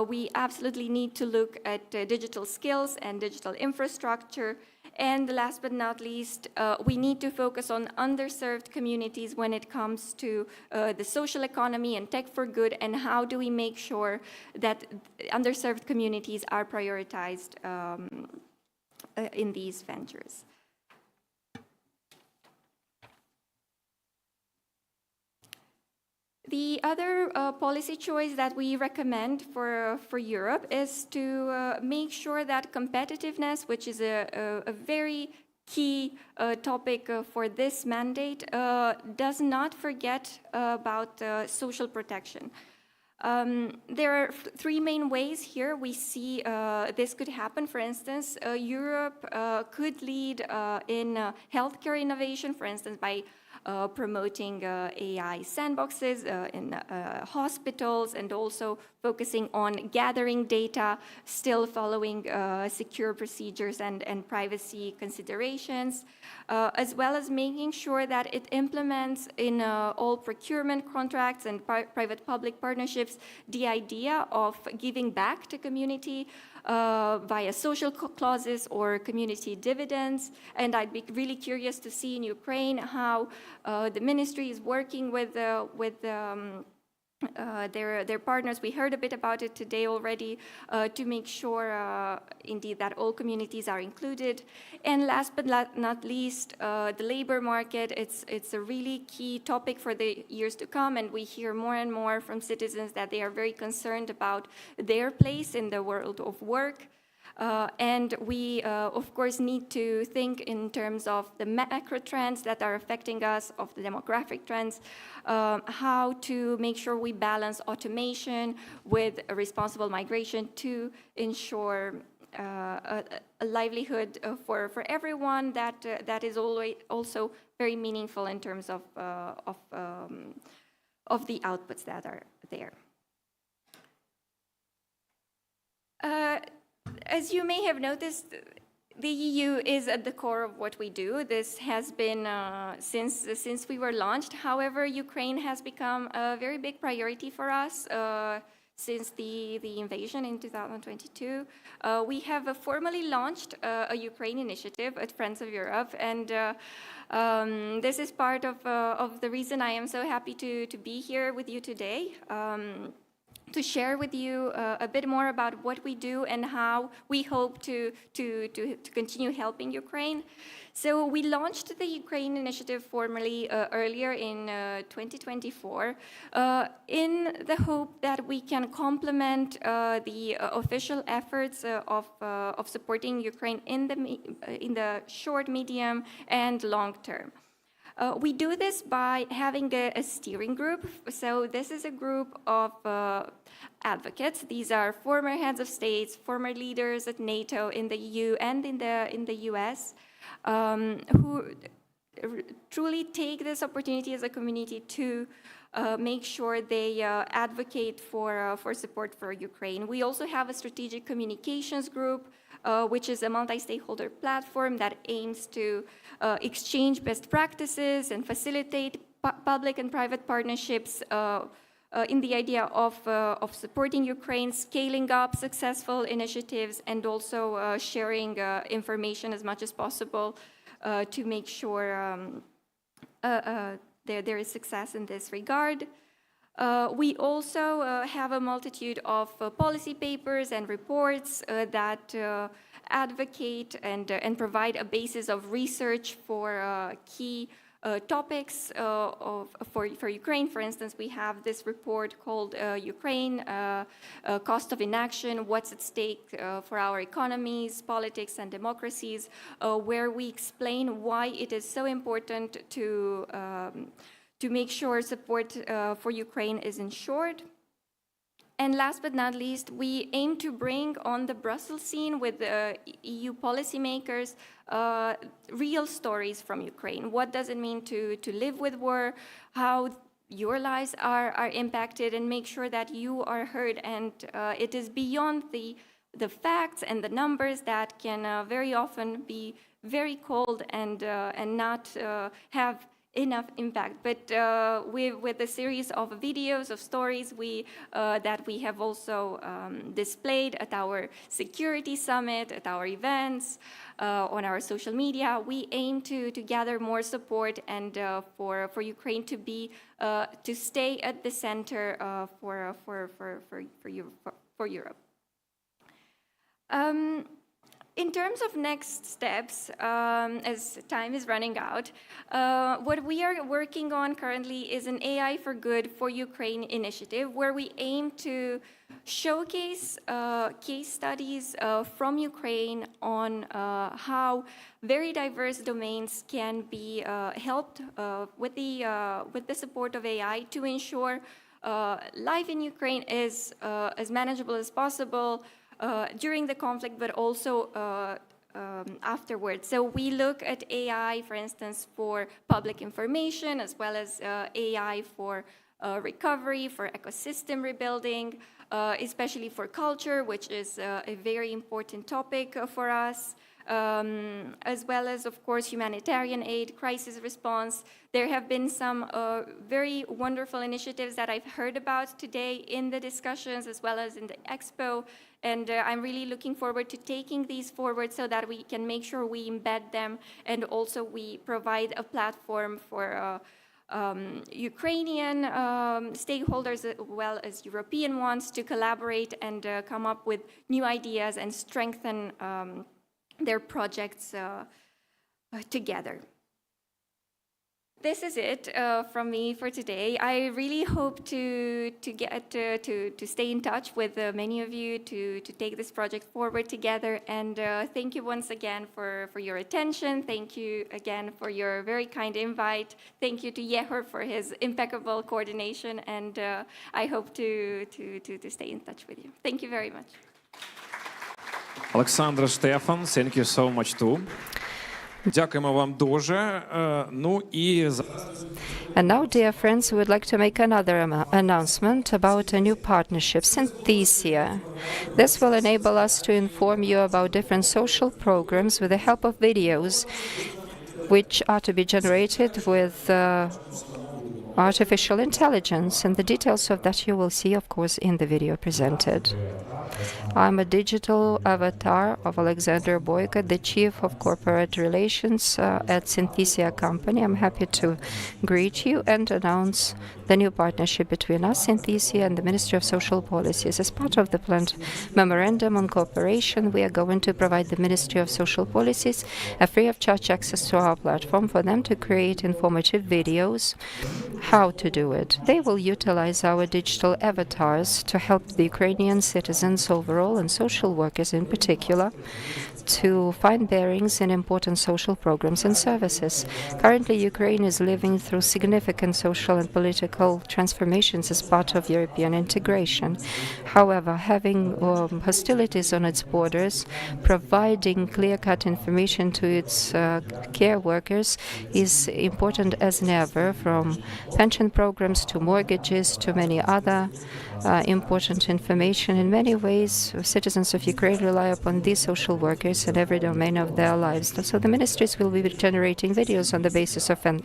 We absolutely need to look at digital skills and digital infrastructure. And last but not least, we need to focus on underserved communities when it comes to the social economy and tech for good, and how do we make sure that underserved communities are prioritized in these ventures. The other policy choice that we recommend for Europe is to make sure that competitiveness, which is a very key topic for this mandate, does not forget about social protection. There are three main ways here we see this could happen. For instance, Europe could lead in healthcare innovation, for instance, by promoting AI sandboxes in hospitals, and also focusing on gathering data, still following secure procedures and privacy considerations, as well as making sure that it implements in all procurement contracts and private-public partnerships the idea of giving back to community via social clauses or community dividends. And I'd be really curious to see in Ukraine how the ministry is working with their partners. We heard a bit about it today already, to make sure indeed that all communities are included. And last but not least, the labor market. It's a really key topic for the years to come, and we hear more and more from citizens that they are very concerned about their place in the world of work. And we, of course, need to think in terms of the macro trends that are affecting us, of the demographic trends, how to make sure we balance automation with a responsible migration to ensure a livelihood for everyone that is always also very meaningful in terms of the outputs that are there. As you may have noticed, the EU is at the core of what we do. This has been since we were launched. However, Ukraine has become a very big priority for us since the invasion in 2022. We have formally launched a Ukraine initiative at Friends of Europe, and this is part of the reason I am so happy to be here with you today. To share with you a bit more about what we do and how we hope to continue helping Ukraine. So we launched the Ukraine initiative formally earlier in 2024 in the hope that we can complement the official efforts of supporting Ukraine in the short, medium, and long term. We do this by having a steering group. So this is a group of advocates. These are former heads of states, former leaders at NATO, in the EU, and in the US, who truly take this opportunity as a community to make sure they advocate for support for Ukraine. We also have a strategic communications group, which is a multi-stakeholder platform that aims to exchange best practices and facilitate public and private partnerships in the idea of supporting Ukraine, scaling up successful initiatives, and also sharing information as much as possible to make sure there is success in this regard. We also have a multitude of policy papers and reports that advocate and provide a basis of research for key topics for Ukraine. For instance, we have this report called Ukraine, Cost of Inaction, What's at Stake for Our Economies, Politics and Democracies, where we explain why it is so important to make sure support for Ukraine is ensured. And last but not least, we aim to bring on the Brussels scene with EU policymakers real stories from Ukraine. What does it mean to live with war, how your lives are impacted, and make sure that you are heard. And it is beyond the facts and the numbers that can very often be very cold and not have enough impact. But with a series of videos, of stories that we have also displayed at our security summit, at our events, on our social media, we aim to gather more support and for Ukraine to stay at the center for Europe. In terms of next steps, as time is running out, what we are working on currently is an AI for Good for Ukraine initiative, where we aim to showcase case studies from Ukraine on how very diverse domains can be helped with the support of AI to ensure life in Ukraine is as manageable as possible, during the conflict, but also afterwards. So we look at AI, for instance, for public information, as well as AI for recovery, for ecosystem rebuilding, especially for culture, which is a very important topic for us, as well as, of course, humanitarian aid, crisis response. There have been some very wonderful initiatives that I've heard about today in the discussions, as well as in the expo. And I'm really looking forward to taking these forward so that we can make sure we embed them, and also we provide a platform for Ukrainian stakeholders as well as European ones to collaborate and come up with new ideas and strengthen their projects together. This is it from me for today. I really hope to stay in touch with many of you to take this project forward together. And thank you once again for your attention. Thank you again for your very kind invite. Thank you to Yehor for his impeccable coordination. And I hope to stay in touch with you. Thank you very much. Олександра, Stefan, thank you so much too. Дякуємо вам дуже. Ну і And now, dear friends, we would like to make another announcement about a new partnership, Synthesia. This will enable us to inform you about different social programs with the help of videos, which are to be generated with artificial intelligence. And the details of that you will see, of course, in the video presented. I'm a digital avatar of Alexander Boyko, the Chief of Corporate Relations at Synthesia company. I'm happy to greet you and announce the new partnership between us, Synthesia, and the Ministry of Social Policies. As part of the planned memorandum on cooperation, we are going to provide the Ministry of Social Policies a free of charge access to our platform for them to create informative videos. How to do it? They will utilize our digital avatars to help the Ukrainian citizens overall and social workers in particular to find bearings in important social programs and services. Currently, Ukraine is living through significant social and political transformations as part of European integration. However, having hostilities on its borders, providing clear-cut information to its care workers is important as never, from pension programs to mortgages to many other important information. In many ways, citizens of Ukraine rely upon these social workers in every domain of their lives. So the ministries will be generating videos on the basis of an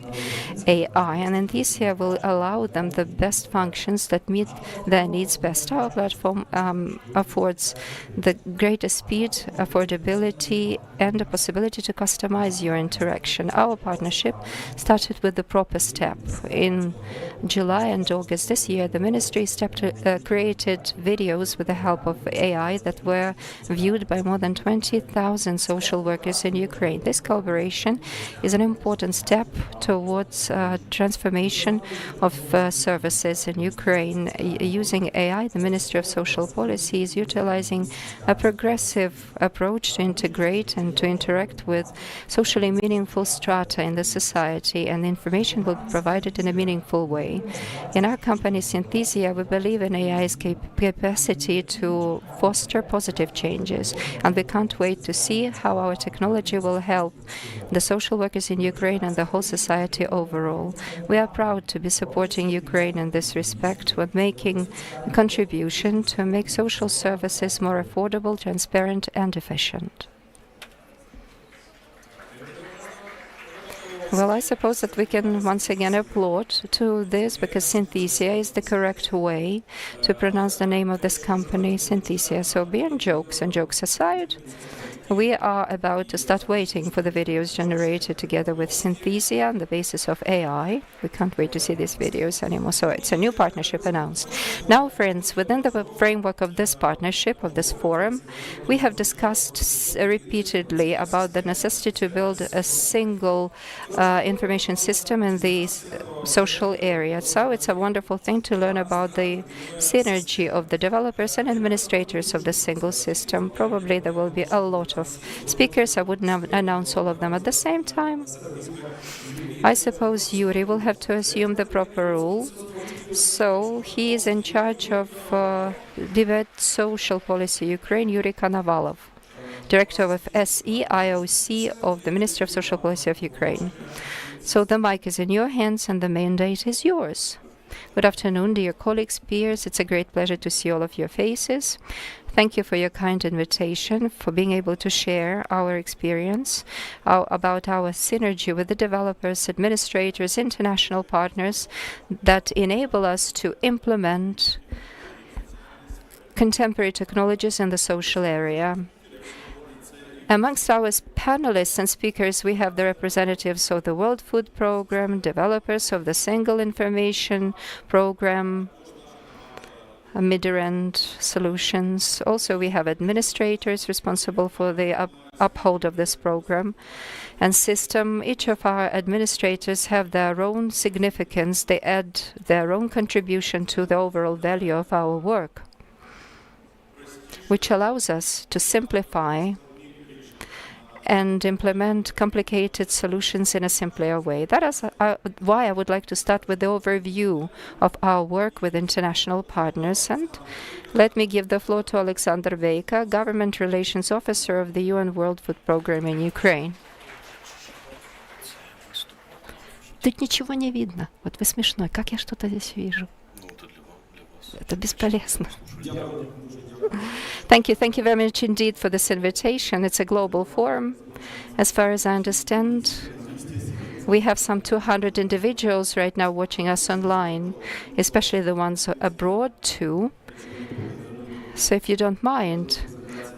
AI, and Synthesia will allow them the best functions that meet their needs best. Our platform affords the greatest speed, affordability, and the possibility to customize your interaction. Our partnership started with the proper step. In July and August this year, the ministry created videos with the help of AI that were viewed by more than 20,000 social workers in Ukraine. This collaboration is an important step towards transformation of services in Ukraine. Using AI, the Ministry of Social Policy is utilizing a progressive approach to integrate and to interact with socially meaningful strata in the society, and the information will be provided in a meaningful way. In our company, Synthesia, we believe in AI's capacity to foster positive changes, and we can't wait to see how our technology will help the social workers in Ukraine and the whole society overall. We are proud to be supporting Ukraine in this respect with making a contribution to make social services more affordable, transparent, and efficient. Well, I suppose that we can once again applaud to this, because Synthesia is the correct way to pronounce the name of this company, Synthesia. So beyond jokes and jokes aside, we are about to start waiting for the videos generated together with Synthesia on the basis of AI. We can't wait to see these videos anymore. So it's a new partnership announced. Now, friends, within the framework of this partnership, of this forum, we have discussed repeatedly about the necessity to build a single information system in the social area. So it's a wonderful thing to learn about the synergy of the developers and administrators of the single system. Probably there will be a lot of speakers. I wouldn't announce all of them at the same time. I suppose Yuri will have to assume the proper role. So he is in charge of Divert Social Policy Ukraine, Yuri Konovalov, Director of SEIOC of the Ministry of Social Policy of Ukraine. So the mic is in your hands and the mandate is yours. Good afternoon, dear colleagues, peers. It's a great pleasure to see all of your faces. Thank you for your kind invitation, for being able to share our experience about our synergy with the developers, administrators, international partners that enable us to implement contemporary technologies in the social area. Amongst our panelists and speakers, we have the representatives of the World Food Programme, developers of the Single Information Programme, mid-range solutions. Also, we have administrators responsible for the uphold of this program and system. Each of our administrators have their own significance. They add their own contribution to the overall value of our work, which allows us to simplify and implement complicated solutions in a simpler way. That is why I would like to start with the overview of our work with international partners. And let me give the floor to Alexander Veika, Government Relations Officer of the UN World Food Programme in Ukraine. Тут ничего не видно. Вот вы смешной. Как я что-то здесь вижу? Это бесполезно. Thank you very much indeed for this invitation. It's a global forum. As far as I understand, we have some 200 individuals right now watching us online, especially the ones abroad too. So if you don't mind,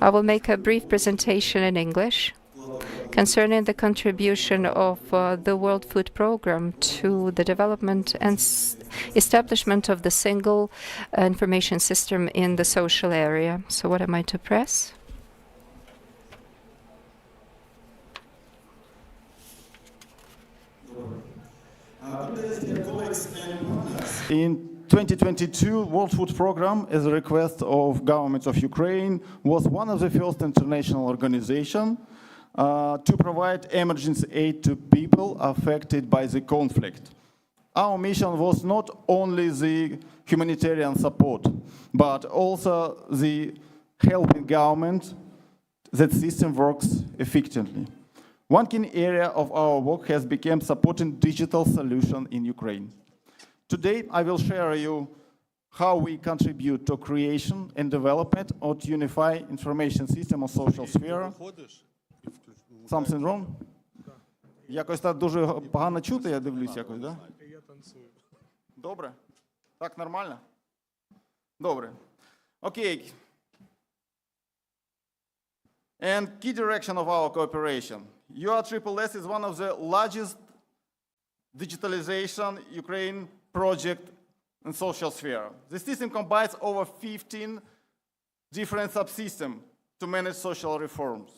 I will make a brief presentation in English concerning the contribution of the World Food Programme to the development and establishment of the single information system in the social area. So what am I to press? In 2022, World Food Programme, as a request of government of Ukraine, was one of the first international organizations to provide emergency aid to people affected by the conflict. Our mission was not only the humanitarian support, but also the helping government that system works effectively. One key area of our work has become supporting digital solution in Ukraine. Today, I will share you how we contribute to creation and development of unified information system of social sphere. Something wrong? Якось так дуже погано чути, я дивлюсь якось, да? Добре? Так, нормально? Добре. Okay. And key direction of our cooperation. UISSS is one of the largest digitalization Ukraine project in social sphere. The system combines over 15 different subsystems to manage social reforms.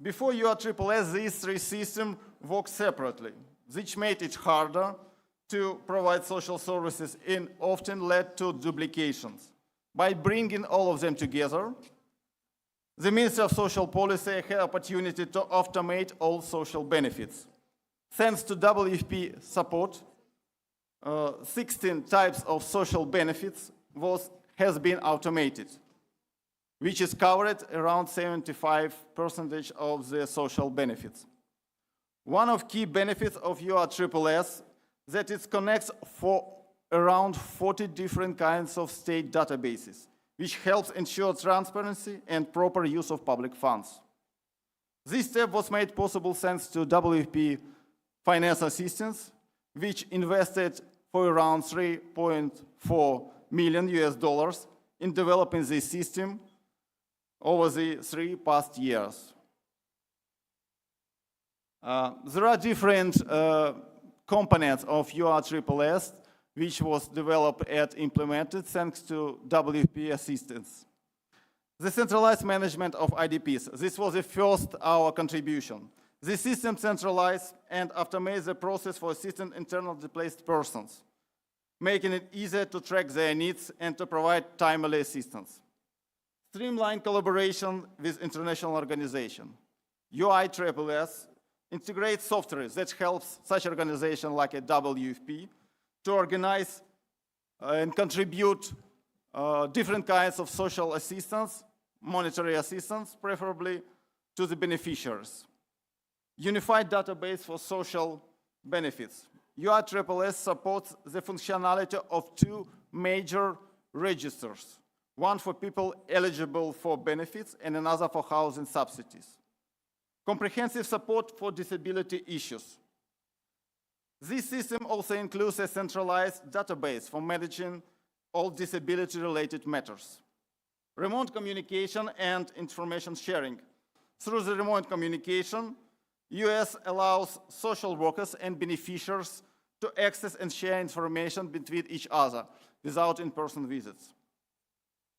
Before UISSS, these three systems worked separately, which made it harder to provide social services and often led to duplications. By bringing all of them together, the Ministry of Social Policy had opportunity to automate all social benefits. Thanks to WFP support, 16 types of social benefits has been automated, which is covered around 75% of the social benefits. One of key benefits of UISSS that it connects for around 40 different kinds of state databases, which helps ensure transparency and proper use of public funds. This step was made possible thanks to WFP finance assistance, which invested for around $3.4 million in developing this system over the 3 past years. There are different components of UISSS which was developed and implemented thanks to WFP assistance. The centralized management of IDPs. This was the first our contribution. The system centralized and automates the process for assisting internally displaced persons, making it easier to track their needs and to provide timely assistance. Streamlined collaboration with international organizations. UISSS integrates software that helps such organizations like a WFP to organize and contribute different kinds of social assistance, monetary assistance, preferably to the beneficiaries. Unified database for social benefits. UISSS supports the functionality of 2 major registers, one for people eligible for benefits and another for housing subsidies. Comprehensive support for disability issues. This system also includes a centralized database for managing all disability-related matters. Remote communication and information sharing. Through the remote communication, US allows social workers and beneficiaries to access and share information between each other without in-person visits.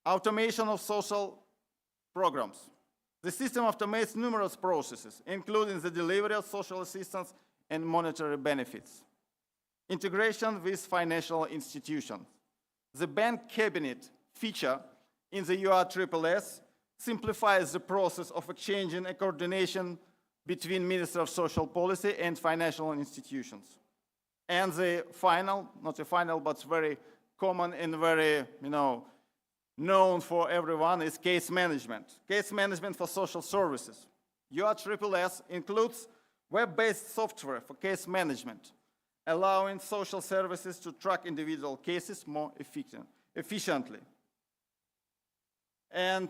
Automation of social programs. The system automates numerous processes, including the delivery of social assistance and monetary benefits. Integration with financial institutions. The bank cabinet feature in the UISSS simplifies the process of exchanging and coordination between Ministry of Social Policy and financial institutions. And the final, not the final, but very common and very, known for everyone is case management. Case management for social services. UISSS includes web-based software for case management, allowing social services to track individual cases more efficiently. And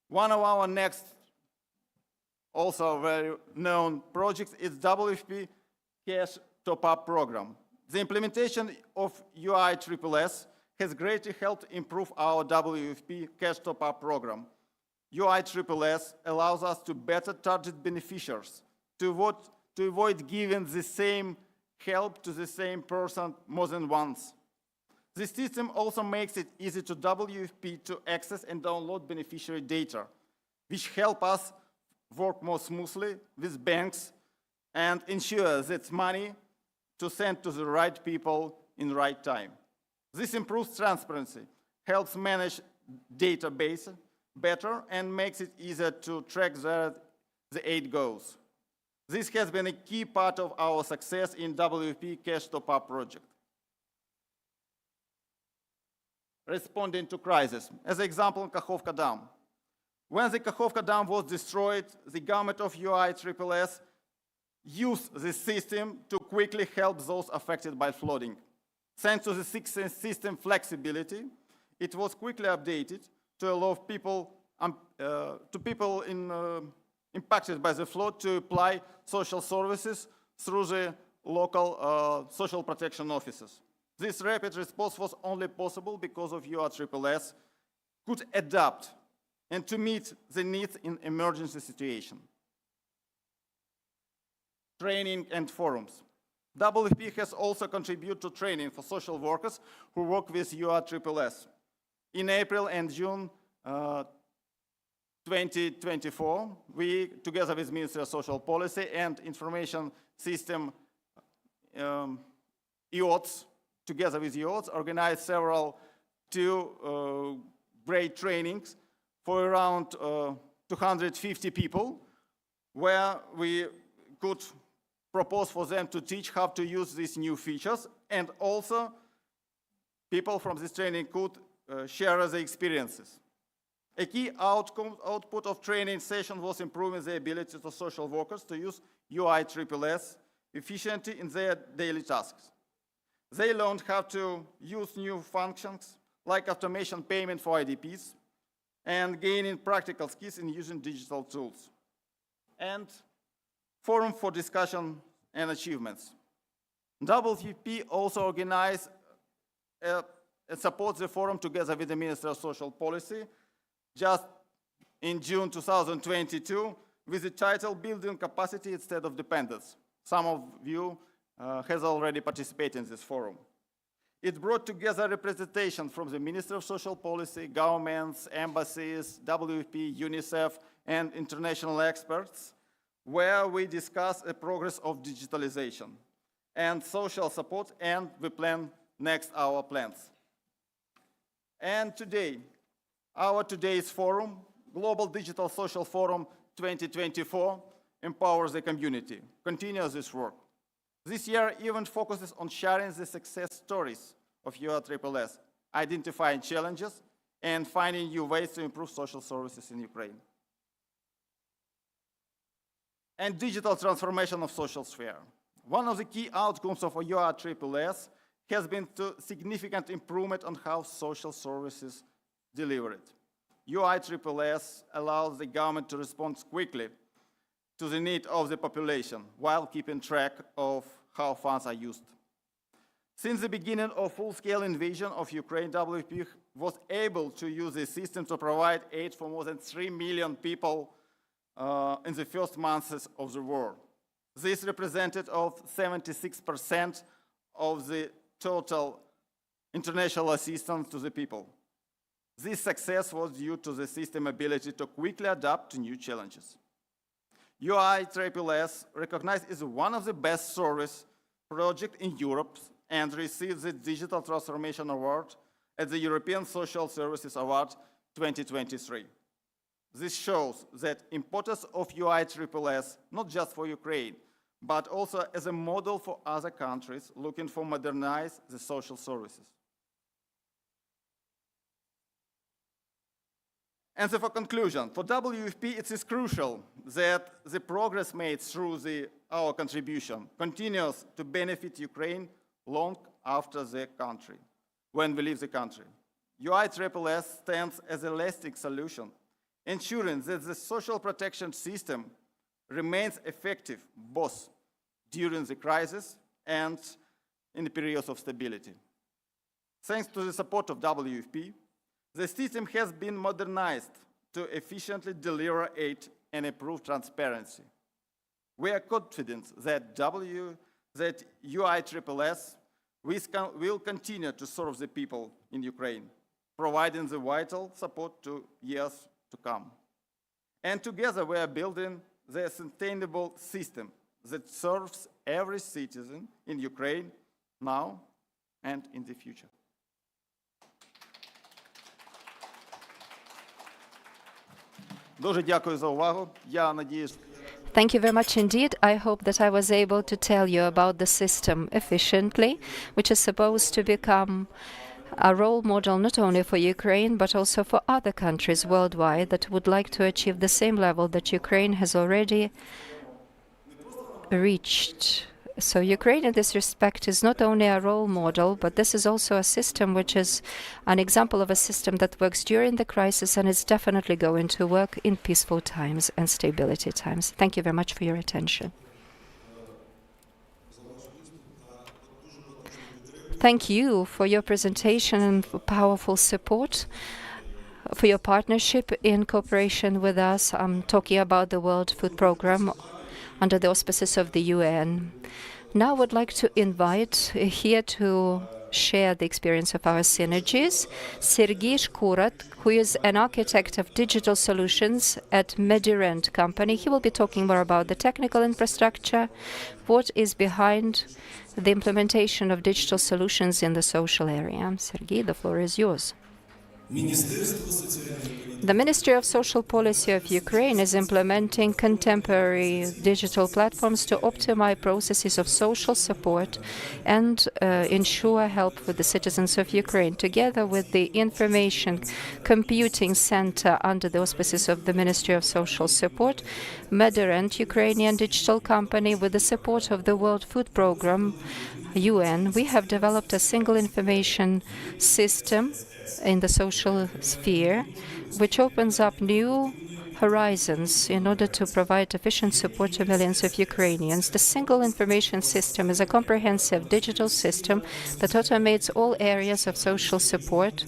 one of our next, also very known projects is WFP Cash Top-Up Program. The implementation of UISSS has greatly helped improve our WFP Cash Top-Up Program. UISSS allows us to better target beneficiaries, to avoid giving the same help to the same person more than once. This system also makes it easy to WFP to access and download beneficiary data, which help us work more smoothly with banks and ensure that money to send to the right people in the right time. This improves transparency, helps manage database better, and makes it easier to track where the aid goes. This has been a key part of our success in WFP Cash Top-Up project. Responding to crisis. As an example, Kakhovka Dam. When the Kakhovka Dam was destroyed, the government of UISSS used this system to quickly help those affected by flooding. Thanks to the system flexibility, it was quickly updated to allow people impacted by the flood to apply social services through the local social protection offices. This rapid response was only possible because of UISSS could adapt and to meet the needs in emergency situation. Training and forums. WFP has also contributed to training for social workers who work with UISSS. In April and June 2024, we, together with Ministry of Social Policy and Information System IOTS, together with IOTS, organized several great trainings for around 250 people, where we could propose for them to teach how to use these new features, and also people from this training could share their experiences. A key output of training session was improving the ability of social workers to use UISSS efficiently in their daily tasks. They learned how to use new functions like automation payment for IDPs and gaining practical skills in using digital tools. And forum for discussion and achievements. WFP also organized and supports the forum together with the Ministry of Social Policy just in June 2022 with the title Building Capacity Instead of Dependence. Some of you has already participated in this forum. It brought together representation from the Ministry of Social Policy, governments, embassies, WFP, UNICEF, and international experts, where we discuss the progress of digitalization and social support, and we plan next our plans. And today, our today's forum, Global Digital Social Forum 2024, empowers the community, continues this work. This year event focuses on sharing the success stories of UISSS, identifying challenges, and finding new ways to improve social services in Ukraine. And digital transformation of social sphere. One of the key outcomes of UISSS has been to significant improvement on how social services delivered. UISSS allows the government to respond quickly to the need of the population while keeping track of how funds are used. Since the beginning of full-scale invasion of Ukraine, WFP was able to use this system to provide aid for more than 3 million people in the first months of the war. This represented of 76% of the total international assistance to the people. This success was due to the system's ability to quickly adapt to new challenges. UISSS recognized as one of the best service projects in Europe and received the Digital Transformation Award at the European Social Services Award 2023. This shows the importance of UISSS not just for Ukraine, but also as a model for other countries looking to modernize the social services. And so for conclusion, for WFP, it is crucial that the progress made through our contribution continues to benefit Ukraine long after the country, when we leave the country. UISSS stands as a lasting solution, ensuring that the social protection system remains effective both during the crisis and in the periods of stability. Thanks to the support of WFP, the system has been modernized to efficiently deliver aid and improve transparency. We are confident that UISSS will continue to serve the people in Ukraine, providing the vital support to years to come. And together we are building the sustainable system that serves every citizen in Ukraine now and in the future. Дуже дякую за увагу. Я надіюсь. Thank you very much indeed. I hope that I was able to tell you about the system efficiently, which is supposed to become a role model not only for Ukraine, but also for other countries worldwide that would like to achieve the same level that Ukraine has already reached. So Ukraine in this respect is not only a role model, but this is also a system which is an example of a system that works during the crisis and is definitely going to work in peaceful times and stability times. Thank you very much for your attention. Thank you for your presentation and for powerful support, for your partnership in cooperation with us. I'm talking about the World Food Programme under the auspices of the UN. Now I would like to invite here to share the experience of our synergies, Sergei Shkurat, who is an architect of digital solutions at Medirent company. He will be talking more about the technical infrastructure, what is behind the implementation of digital solutions in the social area. Sergei, the floor is yours. The Ministry of Social Policy of Ukraine is implementing contemporary digital platforms to optimize processes of social support and ensure help for the citizens of Ukraine. Together with the Information Computing Center under the auspices of the Ministry of Social Support, Medirent, Ukrainian digital company, with the support of the World Food Programme, UN, we have developed a single information system in the social sphere, which opens up new horizons in order to provide efficient support to millions of Ukrainians. The single information system is a comprehensive digital system that automates all areas of social support,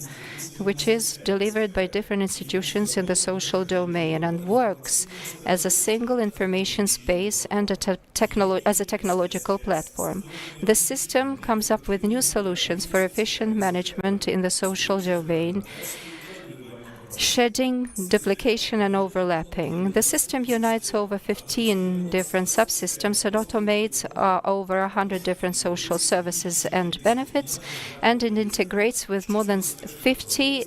which is delivered by different institutions in the social domain and works as a single information space and as a technological platform. The system comes up with new solutions for efficient management in the social domain, shedding duplication and overlapping. The system unites over 15 different subsystems and automates over 100 different social services and benefits, and it integrates with more than 50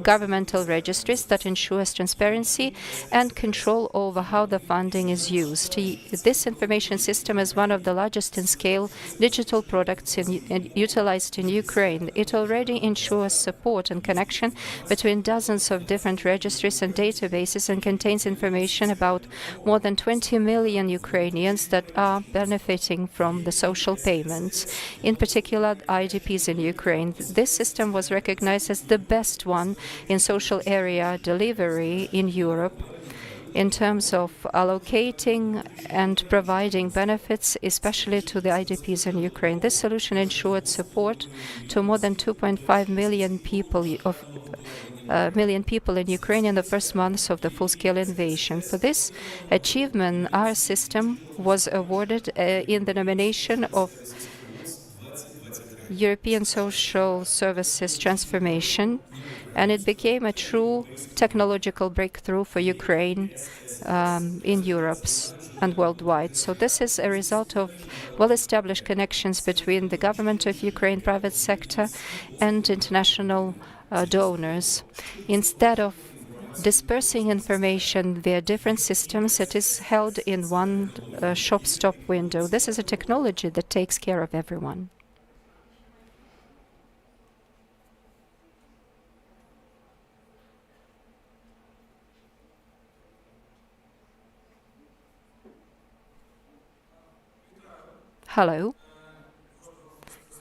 governmental registries that ensures transparency and control over how the funding is used. This information system is one of the largest in scale digital products utilized in Ukraine. It already ensures support and connection between dozens of different registries and databases and contains information about more than 20 million Ukrainians that are benefiting from the social payments, in particular IDPs in Ukraine. This system was recognized as the best one in social area delivery in Europe in terms of allocating and providing benefits, especially to the IDPs in Ukraine. This solution ensured support to more than 2.5 million people million people in Ukraine in the first months of the full-scale invasion. For this achievement, our system was awarded in the nomination of European Social Services Transformation, and it became a true technological breakthrough for Ukraine in Europe and worldwide. So this is a result of well-established connections between the government of Ukraine, private sector, and international donors. Instead of dispersing information via different systems, it is held in one shop-stop window. This is a technology that takes care of everyone. Hello.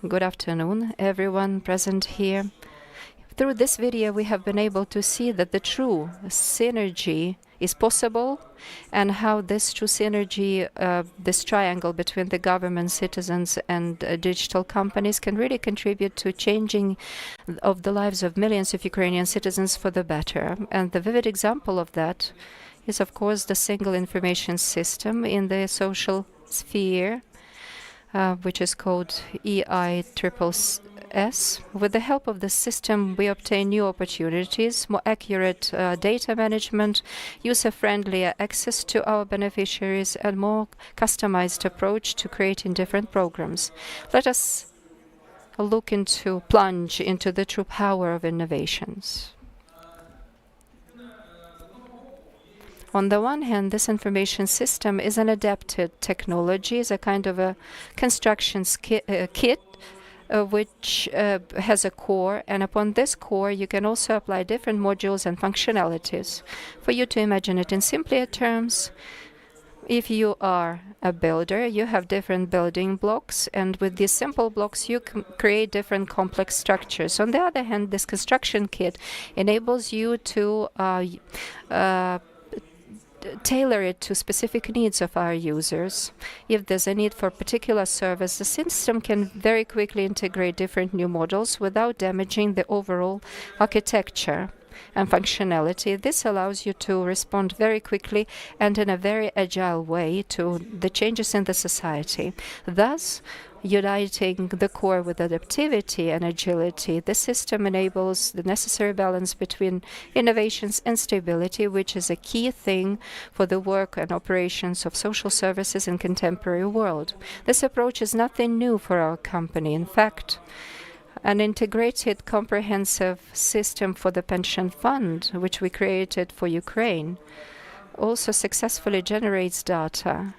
Good afternoon, everyone present here. Through this video, we have been able to see that the true synergy is possible and how this true synergy, this triangle between the government, citizens, and digital companies can really contribute to changing of the lives of millions of Ukrainian citizens for the better. And the vivid example of that is, of course, the single information system in the social sphere, which is called UISSS. With the help of the system, we obtain new opportunities, more accurate data management, user-friendly access to our beneficiaries, and more customized approach to creating different programs. Let us plunge into the true power of innovations. On the one hand, this information system is an adapted technology, is a kind of a construction kit which has a core, and upon this core you can also apply different modules and functionalities. For you to imagine it in simpler terms, if you are a builder, you have different building blocks, and with these simple blocks you can create different complex structures. On the other hand, this construction kit enables you to tailor it to specific needs of our users. If there's a need for a particular service, the system can very quickly integrate different new models without damaging the overall architecture and functionality. This allows you to respond very quickly and in a very agile way to the changes in the society. Thus, uniting the core with adaptivity and agility, the system enables the necessary balance between innovations and stability, which is a key thing for the work and operations of social services in contemporary world. This approach is nothing new for our company. In fact, an integrated, comprehensive system for the pension fund, which we created for Ukraine, also successfully generates data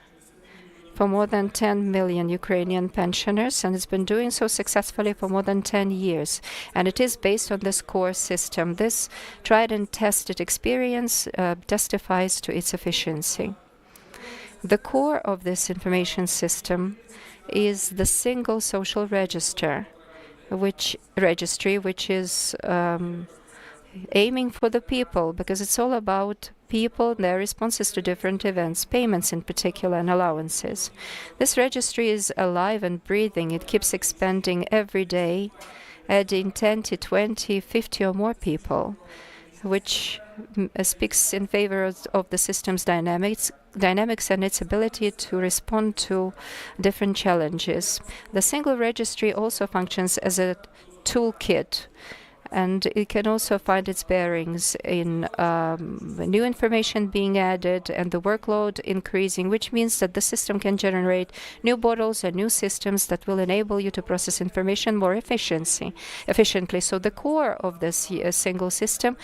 for more than 10 million Ukrainian pensioners, and it's been doing so successfully for more than 10 years. And it is based on this core system. This tried and tested experience testifies to its efficiency. The core of this information system is the single social registry, which is aiming for the people, because it's all about people, their responses to different events, payments in particular, and allowances. This registry is alive and breathing. It keeps expanding every day, adding 10 to 20, 50 or more people, which speaks in favor of the system's dynamics and its ability to respond to different challenges. The single registry also functions as a toolkit, and it can also find its bearings in new information being added and the workload increasing, which means that the system can generate new models and new systems that will enable you to process information more efficiently. So the core of this single system,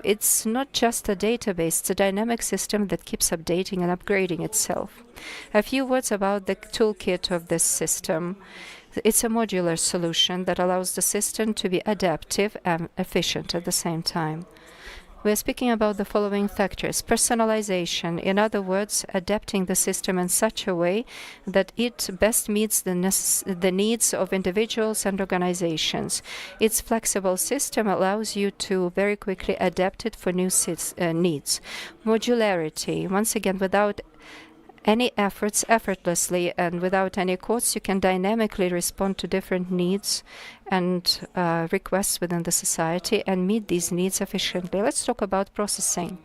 it's not just a database, it's a dynamic system that keeps updating and upgrading itself. A few words about the toolkit of this system. It's a modular solution that allows the system to be adaptive and efficient at the same time. We're speaking about the following factors. Personalization, in other words, adapting the system in such a way that it best meets the needs of individuals and organizations. Its flexible system allows you to very quickly adapt it for new needs. Modularity, once again, without any efforts effortlessly, and without any costs, you can dynamically respond to different needs and requests within the society and meet these needs efficiently. Let's talk about processing.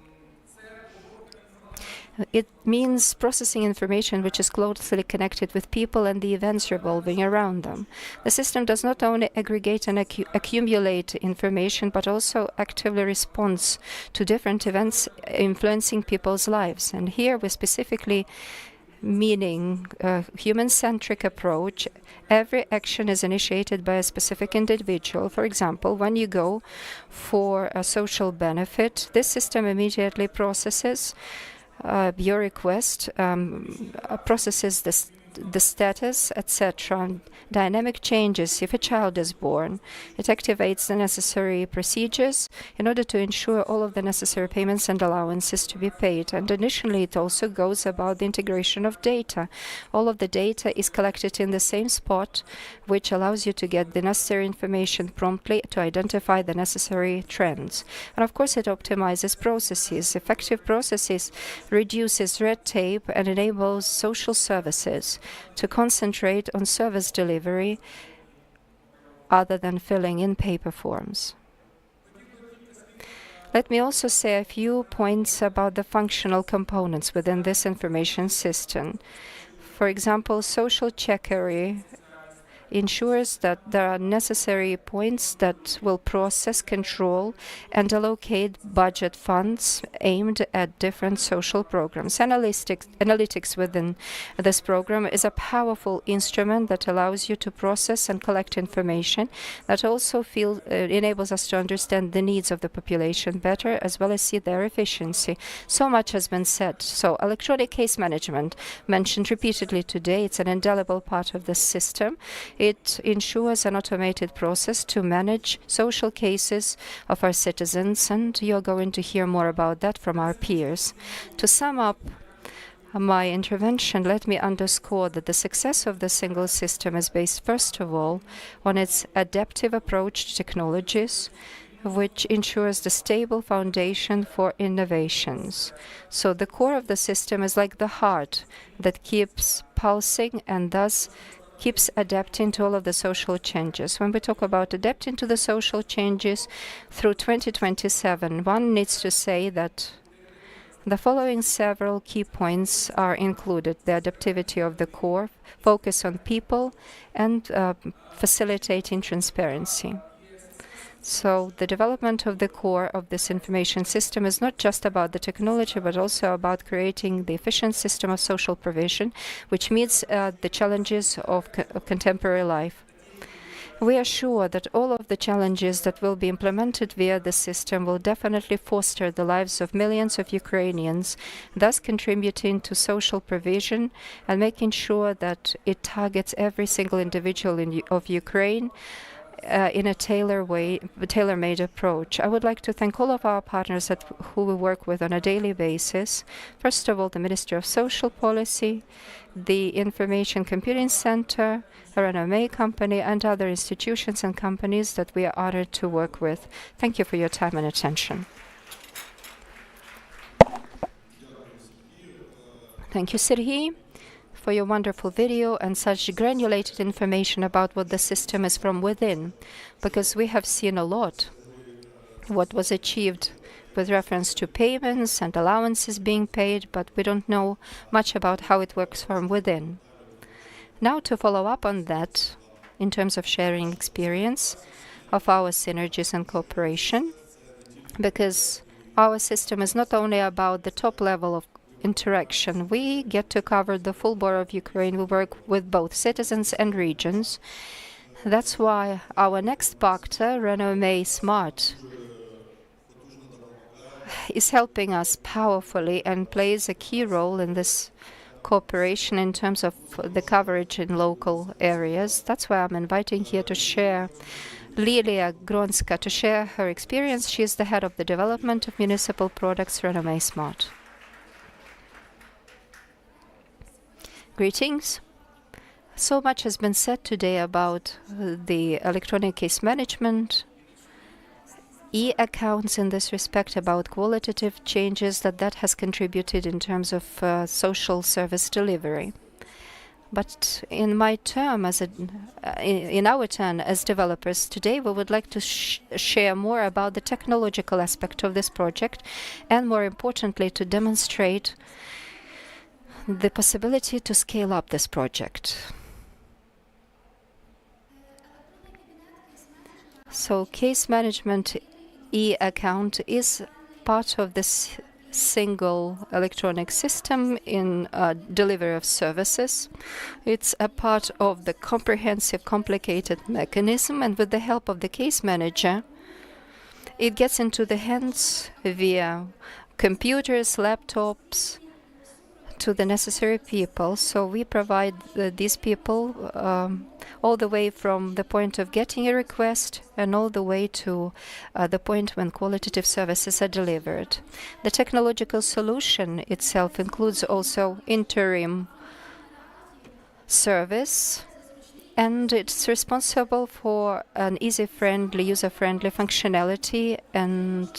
It means processing information which is closely connected with people and the events revolving around them. The system does not only aggregate and accumulate information, but also actively responds to different events influencing people's lives. And here we're specifically meaning a human-centric approach. Every action is initiated by a specific individual. For example, when you go for a social benefit, this system immediately processes your request, processes the status, etc. Dynamic changes if a child is born. It activates the necessary procedures in order to ensure all of the necessary payments and allowances to be paid. And initially, it also goes about the integration of data. All of the data is collected in the same spot, which allows you to get the necessary information promptly to identify the necessary trends. And of course, it optimizes processes. Effective processes reduces red tape and enables social services to concentrate on service delivery other than filling in paper forms. Let me also say a few points about the functional components within this information system. For example, social checkery ensures that there are necessary points that will process, control, and allocate budget funds aimed at different social programs. Analytics within this program is a powerful instrument that allows you to process and collect information that also enables us to understand the needs of the population better, as well as see their efficiency. So much has been said. So electronic case management, mentioned repeatedly today, it's an indelible part of the system. It ensures an automated process to manage social cases of our citizens, and you're going to hear more about that from our peers. To sum up my intervention, let me underscore that the success of the single system is based, first of all, on its adaptive approach to technologies, which ensures the stable foundation for innovations. So the core of the system is like the heart that keeps pulsing and thus keeps adapting to all of the social changes. When we talk about adapting to the social changes through 2027, one needs to say that the following several key points are included: the adaptivity of the core, focus on people, and facilitating transparency. So the development of the core of this information system is not just about the technology, but also about creating the efficient system of social provision, which meets the challenges of contemporary life. We are sure that all of the challenges that will be implemented via the system will definitely foster the lives of millions of Ukrainians, thus contributing to social provision and making sure that it targets every single individual of Ukraine in a tailor-made approach. I would like to thank all of our partners who we work with on a daily basis. First of all, the Ministry of Social Policy, the Information Computing Center, the RNMA company, and other institutions and companies that we are honored to work with. Thank you for your time and attention. Thank you, Serhiy, for your wonderful video and such granulated information about what the system is from within, because we have seen a lot what was achieved with reference to payments and allowances being paid, but we don't know much about how it works from within. Now, to follow up on that, in terms of sharing experience of our synergies and cooperation, because our system is not only about the top level of interaction. We get to cover the full border of Ukraine. We work with both citizens and regions. That's why our next partner, RNMA Smart, is helping us powerfully and plays a key role in this cooperation in terms of the coverage in local areas. That's why I'm inviting here to share Lilia Gronska to share her experience. She is the head of the development of municipal products, RNMA Smart. Greetings. So much has been said today about the electronic case management e-accounts in this respect, about qualitative changes that has contributed in terms of social service delivery. But in my term in our turn as developers today, we would like to share more about the technological aspect of this project, and more importantly, to demonstrate the possibility to scale up this project. So case management e-account is part of this single electronic system in delivery of services. It's a part of the comprehensive, complicated mechanism, and with the help of the case manager, it gets into the hands via computers, laptops, to the necessary people. So we provide these people all the way from the point of getting a request and all the way to the point when qualitative services are delivered. The technological solution itself includes also interim service, and it's responsible for an easy-friendly, user-friendly functionality, and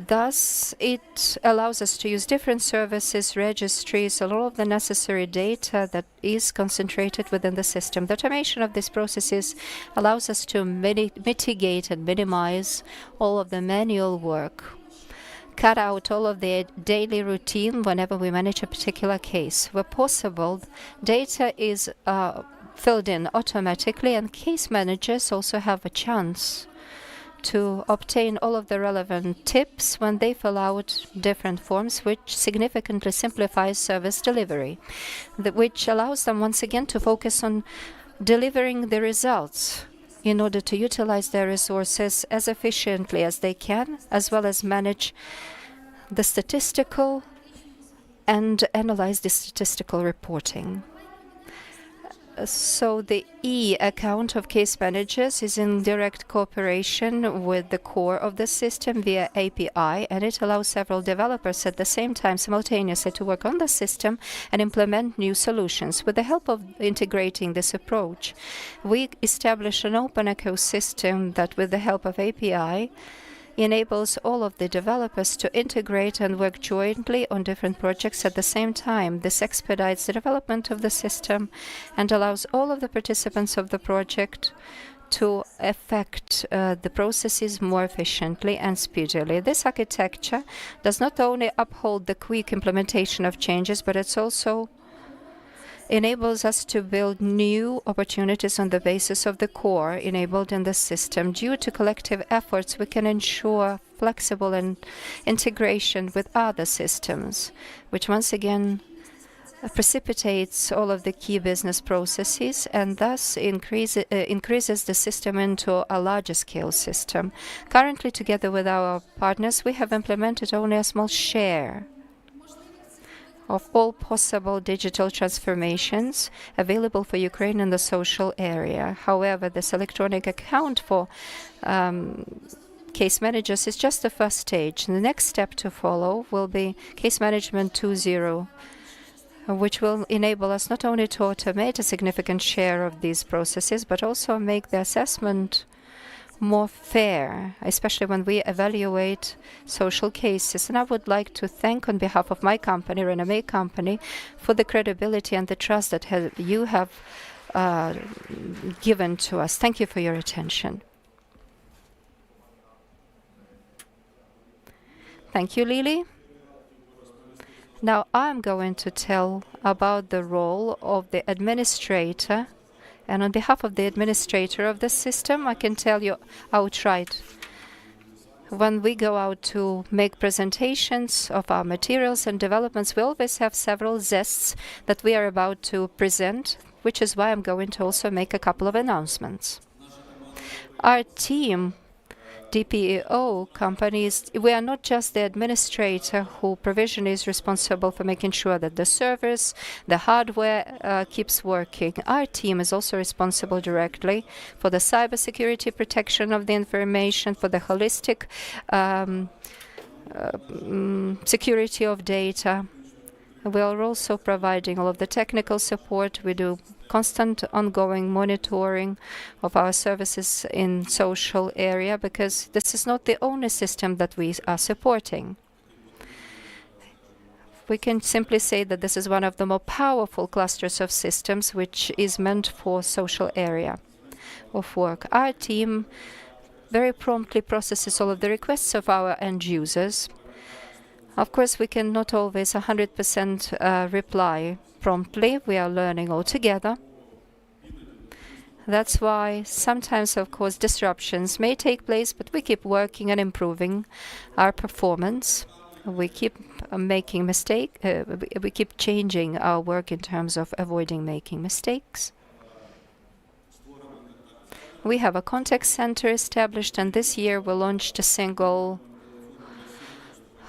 thus, it allows us to use different services, registries, all of the necessary data that is concentrated within the system. The automation of these processes allows us to mitigate and minimize all of the manual work, cut out all of the daily routine whenever we manage a particular case. Where possible, data is filled in automatically, and case managers also have a chance to obtain all of the relevant tips when they fill out different forms, which significantly simplifies service delivery, which allows them once again to focus on delivering the results in order to utilize their resources as efficiently as they can, as well as manage the statistical and analyze the statistical reporting. So the e-account of case managers is in direct cooperation with the core of the system via API, and it allows several developers at the same time simultaneously to work on the system and implement new solutions. With the help of integrating this approach, we establish an open ecosystem that, with the help of API, enables all of the developers to integrate and work jointly on different projects at the same time. This expedites the development of the system and allows all of the participants of the project to effect the processes more efficiently and speedily. This architecture does not only uphold the quick implementation of changes, but it's also enables us to build new opportunities on the basis of the core enabled in the system. Due to collective efforts, we can ensure flexible and integration with other systems, which once again precipitates all of the key business processes and thus increases the system into a larger scale system. Currently, together with our partners, we have implemented only a small share of all possible digital transformations available for Ukraine in the social area. However, this electronic account for case managers is just the first stage. The next step to follow will be Case Management 2.0, which will enable us not only to automate a significant share of these processes, but also make the assessment more fair, especially when we evaluate social cases. And I would like to thank, on behalf of my company, Renomé Company, for the credibility and the trust that you have given to us. Thank you for your attention. Thank you, Lily. Now I'm going to tell about the role of the administrator. And on behalf of the administrator of the system, I can tell you outright, when we go out to make presentations of our materials and developments, we always have several zests that we are about to present, which is why I'm going to also make a couple of announcements. Our team, DPEO companies, we are not just the administrator who provision is responsible for making sure that the servers, the hardware keeps working. Our team is also responsible directly for the cybersecurity protection of the information, for the holistic security of data, We are also providing all of the technical support. We do constant ongoing monitoring of our services in social area because this is not the only system that we are supporting. We can simply say that this is one of the more powerful clusters of systems which is meant for social area of work. Our team very promptly processes all of the requests of our end users. Of course, we cannot always 100% reply promptly. We are learning all together. That's why sometimes, of course, disruptions may take place, but we keep working and improving our performance. We keep making mistakes. We keep changing our work in terms of avoiding making mistakes. We have a contact center established, and this year we launched a single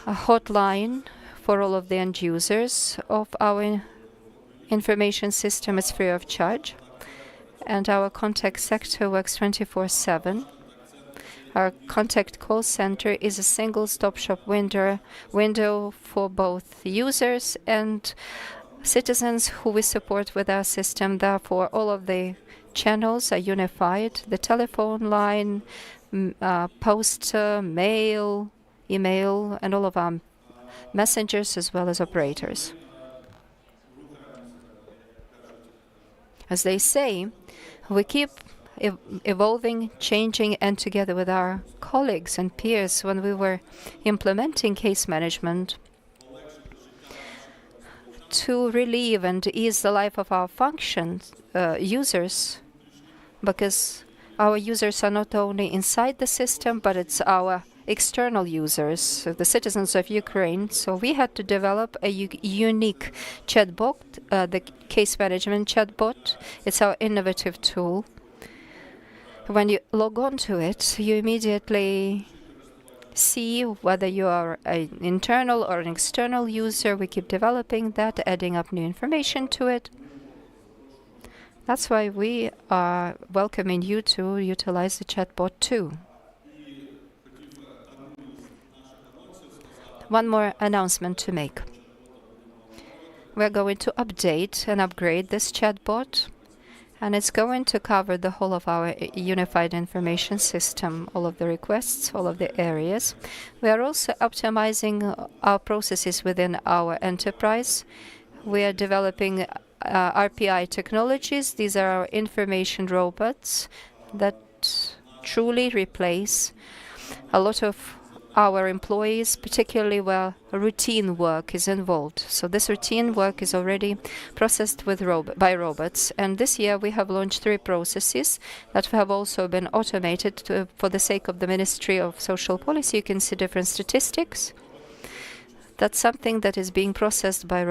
hotline for all of the end users of our information system. Is free of charge, and our contact sector works 24/7. Our contact call center is a single-stop shop window for both users and citizens who we support with our system. Therefore, all of the channels are unified. The telephone line, post, mail, email, and all of our messengers as well as operators. As they say, we keep evolving, changing, and together with our colleagues and peers, when we were implementing case management to relieve and ease the life of our functions, users, because our users are not only inside the system, but it's our external users, the citizens of Ukraine. So we had to develop a unique chatbot, the case management chatbot. It's our innovative tool. When you log on to it, you immediately see whether you are an internal or an external user. We keep developing that, adding up new information to it. That's why we are welcoming you to utilize the chatbot too. One more announcement to make. We're going to update and upgrade this chatbot, and it's going to cover the whole of our unified information system, all of the requests, all of the areas. We are also optimizing our processes within our enterprise. We are developing RPI technologies. These are our information robots that truly replace a lot of our employees, particularly where routine work is involved. So this routine work is already processed with by robots. And this year we have launched 3 processes that have also been automated for the sake of the Ministry of Social Policy. You can see different statistics. That's something that is being processed by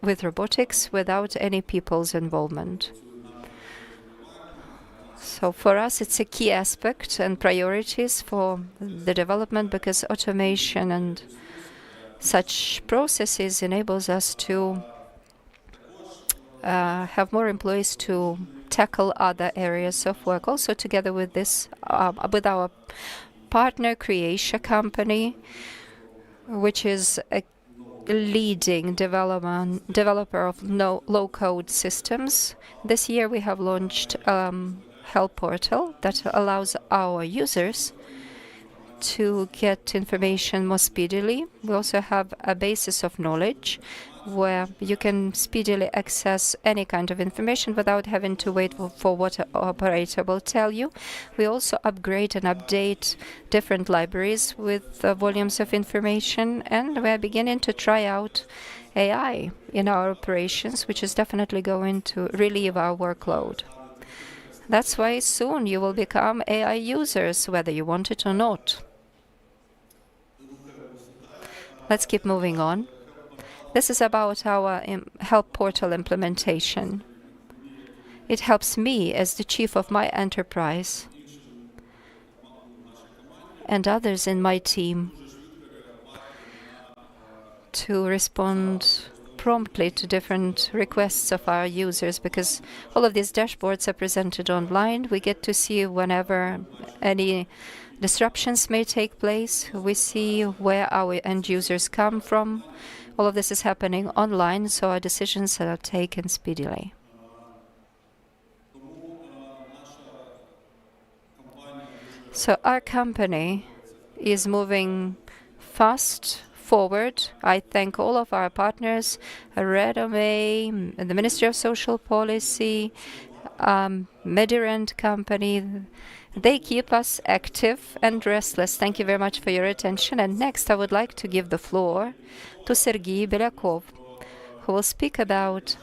with robotics without any people's involvement. So for us, it's a key aspect and priorities for the development, because automation and such processes enables us to have more employees to tackle other areas of work. Also, together with this, with our partner Croatia company, which is a leading developer of low-code systems. This year we have launched help portal that allows our users to get information more speedily. We also have a basis of knowledge where you can speedily access any kind of information without having to wait for what an operator will tell you. We also upgrade and update different libraries with volumes of information, and we are beginning to try out AI in our operations, which is definitely going to relieve our workload. That's why soon you will become AI users, whether you want it or not. Let's keep moving on. This is about our help portal implementation. It helps me as the chief of my enterprise and others in my team to respond promptly to different requests of our users, because all of these dashboards are presented online. We get to see whenever any disruptions may take place. We see where our end users come from. All of this is happening online, so our decisions are taken speedily. So our company is moving fast forward. I thank all of our partners, Redome, the Ministry of Social Policy, Medirend company. They keep us active and restless. Thank you very much for your attention. And next, I would like to give the floor to Sergei Belyakov, who will speak about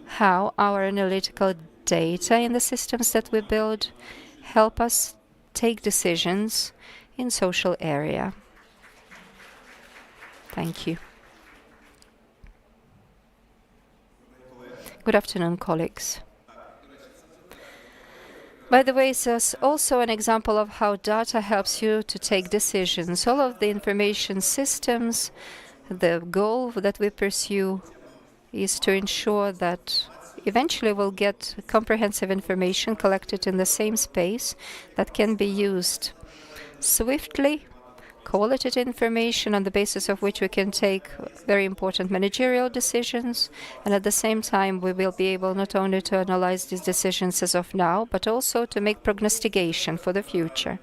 how our analytical data in the systems that we build help us take decisions in social area. Thank you. Good afternoon, colleagues. By the way, this is also an example of how data helps you to take decisions. All of the information systems, the goal that we pursue is to ensure that eventually we'll get comprehensive information collected in the same space that can be used swiftly, qualitative information on the basis of which we can take very important managerial decisions, and at the same time we will be able not only to analyze these decisions as of now, but also to make prognostication for the future.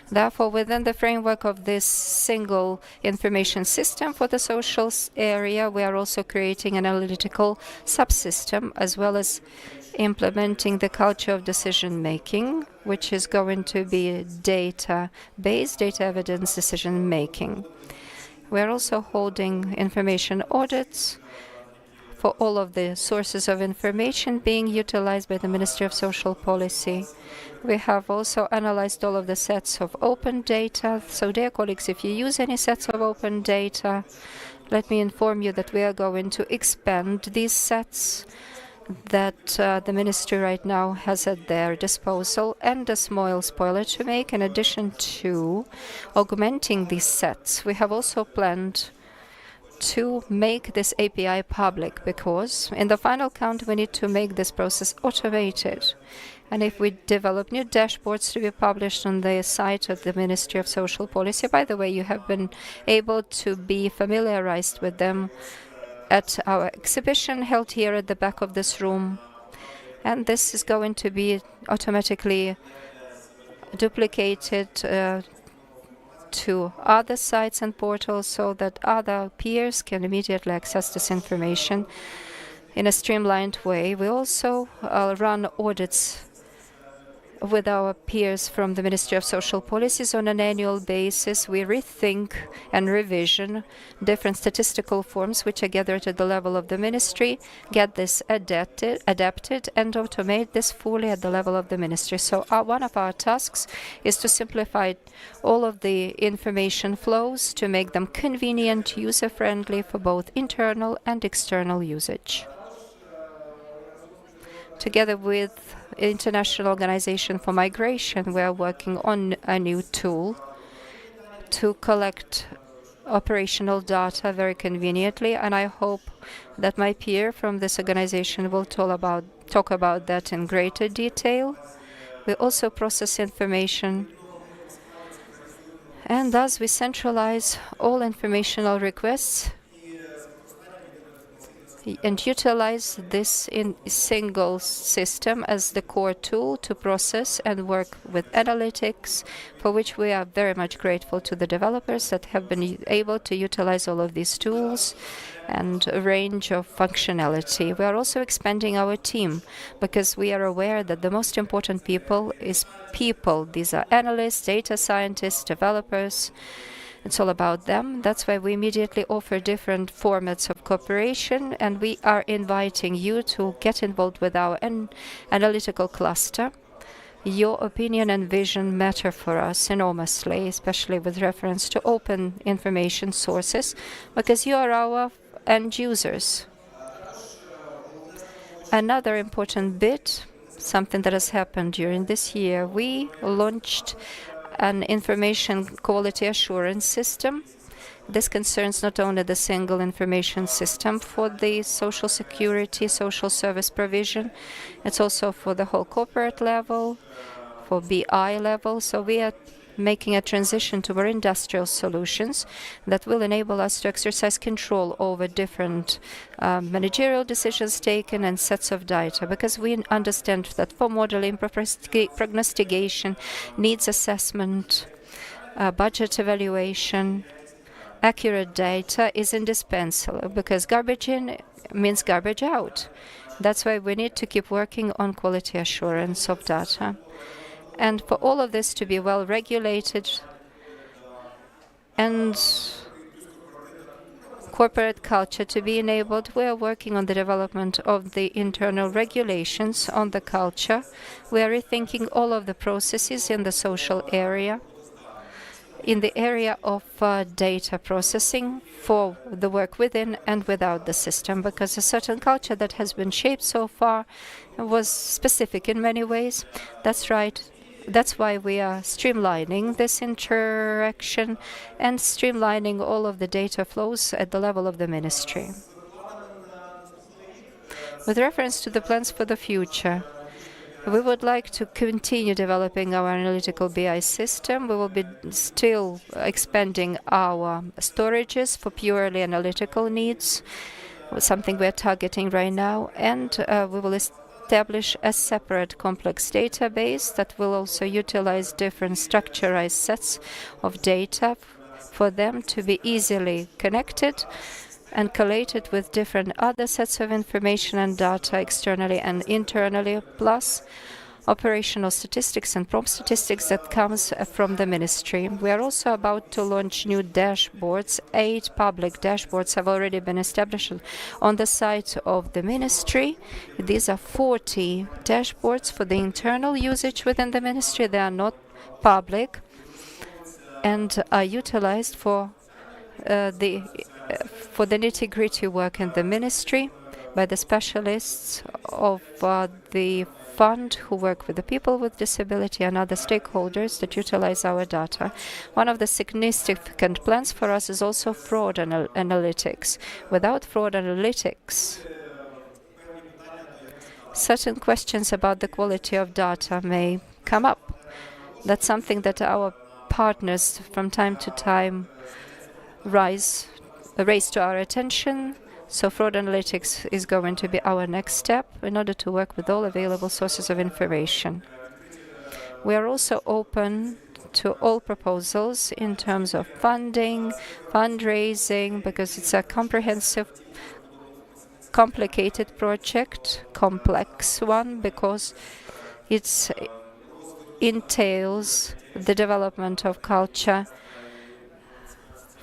Therefore, within the framework of this single information system for the social area, we are also creating an analytical subsystem, as well as implementing the culture of decision-making, which is going to be data-based, data evidence decision-making. We are also holding information audits for all of the sources of information being utilized by the Ministry of Social Policy. We have also analyzed all of the sets of open data. So, dear colleagues, if you use any sets of open data, let me inform you that we are going to expand these sets that the ministry right now has at their disposal. And a small spoiler to make, in addition to augmenting these sets, we have also planned to make this API public, because in the final count we need to make this process automated. And if we develop new dashboards to be published on the site of the Ministry of Social Policy, by the way, you have been able to be familiarized with them at our exhibition held here at the back of this room. And this is going to be automatically duplicated to other sites and portals so that other peers can immediately access this information in a streamlined way. We also run audits with our peers from the Ministry of Social Policies on an annual basis. We rethink and revision different statistical forms which are gathered at the level of the ministry, get this adapted and automate this fully at the level of the ministry. So one of our tasks is to simplify all of the information flows to make them convenient, user-friendly for both internal and external usage. Together with International Organization for Migration, we are working on a new tool to collect operational data very conveniently, and I hope that my peer from this organization will talk about that in greater detail. We also process information, and thus we centralize all informational requests and utilize this in a single system as the core tool to process and work with analytics, for which we are very much grateful to the developers that have been able to utilize all of these tools and a range of functionality. We are also expanding our team because we are aware that the most important people is people. These are analysts, data scientists, developers. It's all about them. That's why we immediately offer different formats of cooperation, and we are inviting you to get involved with our analytical cluster. Your opinion and vision matter for us enormously, especially with reference to open information sources, because you are our end users. Another important bit, something that has happened during this year, we launched an information quality assurance system. This concerns not only the single information system for the social security, social service provision, it's also for the whole corporate level, for BI level. So we are making a transition to more industrial solutions that will enable us to exercise control over different managerial decisions taken and sets of data, because we understand that for modeling, prognostication, needs assessment, budget evaluation, accurate data is indispensable, because garbage in means garbage out. That's why we need to keep working on quality assurance of data. And for all of this to be well regulated and corporate culture to be enabled, we are working on the development of the internal regulations on the culture. We are rethinking all of the processes in the social area, in the area of data processing for the work within and without the system, because a certain culture that has been shaped so far was specific in many ways. That's right. That's why we are streamlining this interaction and streamlining all of the data flows at the level of the ministry. With reference to the plans for the future, we would like to continue developing our analytical BI system. We will be still expanding our storages for purely analytical needs, something we are targeting right now, and we will establish a separate complex database that will also utilize different structurized sets of data for them to be easily connected and collated with different other sets of information and data externally and internally, plus operational statistics and prompt statistics that comes from the ministry. We are also about to launch new dashboards. 8 public dashboards have already been established on the site of the ministry. These are 40 dashboards for the internal usage within the ministry. They are not public and are utilized for the nitty-gritty work in the ministry by the specialists of the fund who work with the people with disability and other stakeholders that utilize our data. One of the significant plans for us is also fraud analytics. Without fraud analytics, certain questions about the quality of data may come up. That's something that our partners from time to time raise to our attention. So fraud analytics is going to be our next step in order to work with all available sources of information. We are also open to all proposals in terms of funding, fundraising, because it's a comprehensive, complicated project, complex one, because it entails the development of culture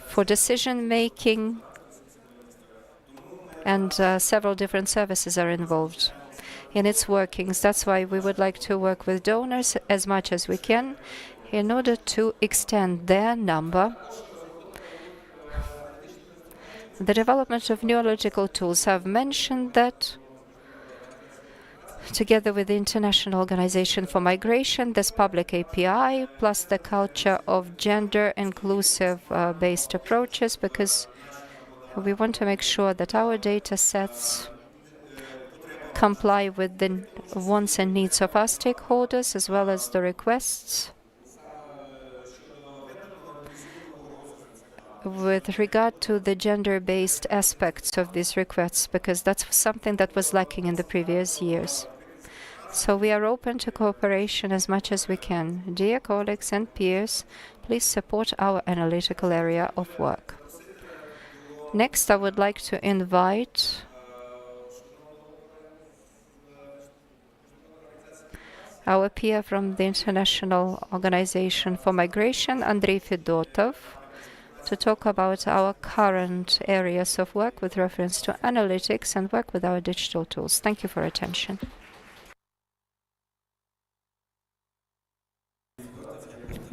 for decision-making, and several different services are involved in its workings. That's why we would like to work with donors as much as we can in order to extend their number. The development of new analytical tools. I've mentioned that together with the International Organization for Migration, this public API, plus the culture of gender-inclusive based approaches, because we want to make sure that our data sets comply with the wants and needs of our stakeholders, as well as the requests with regard to the gender-based aspects of these requests, because that's something that was lacking in the previous years. So we are open to cooperation as much as we can. Dear colleagues and peers, please support our analytical area of work. Next, I would like to invite our peer from the International Organization for Migration, Andrei Fedotov, to talk about our current areas of work with reference to analytics and work with our digital tools. Thank you for attention.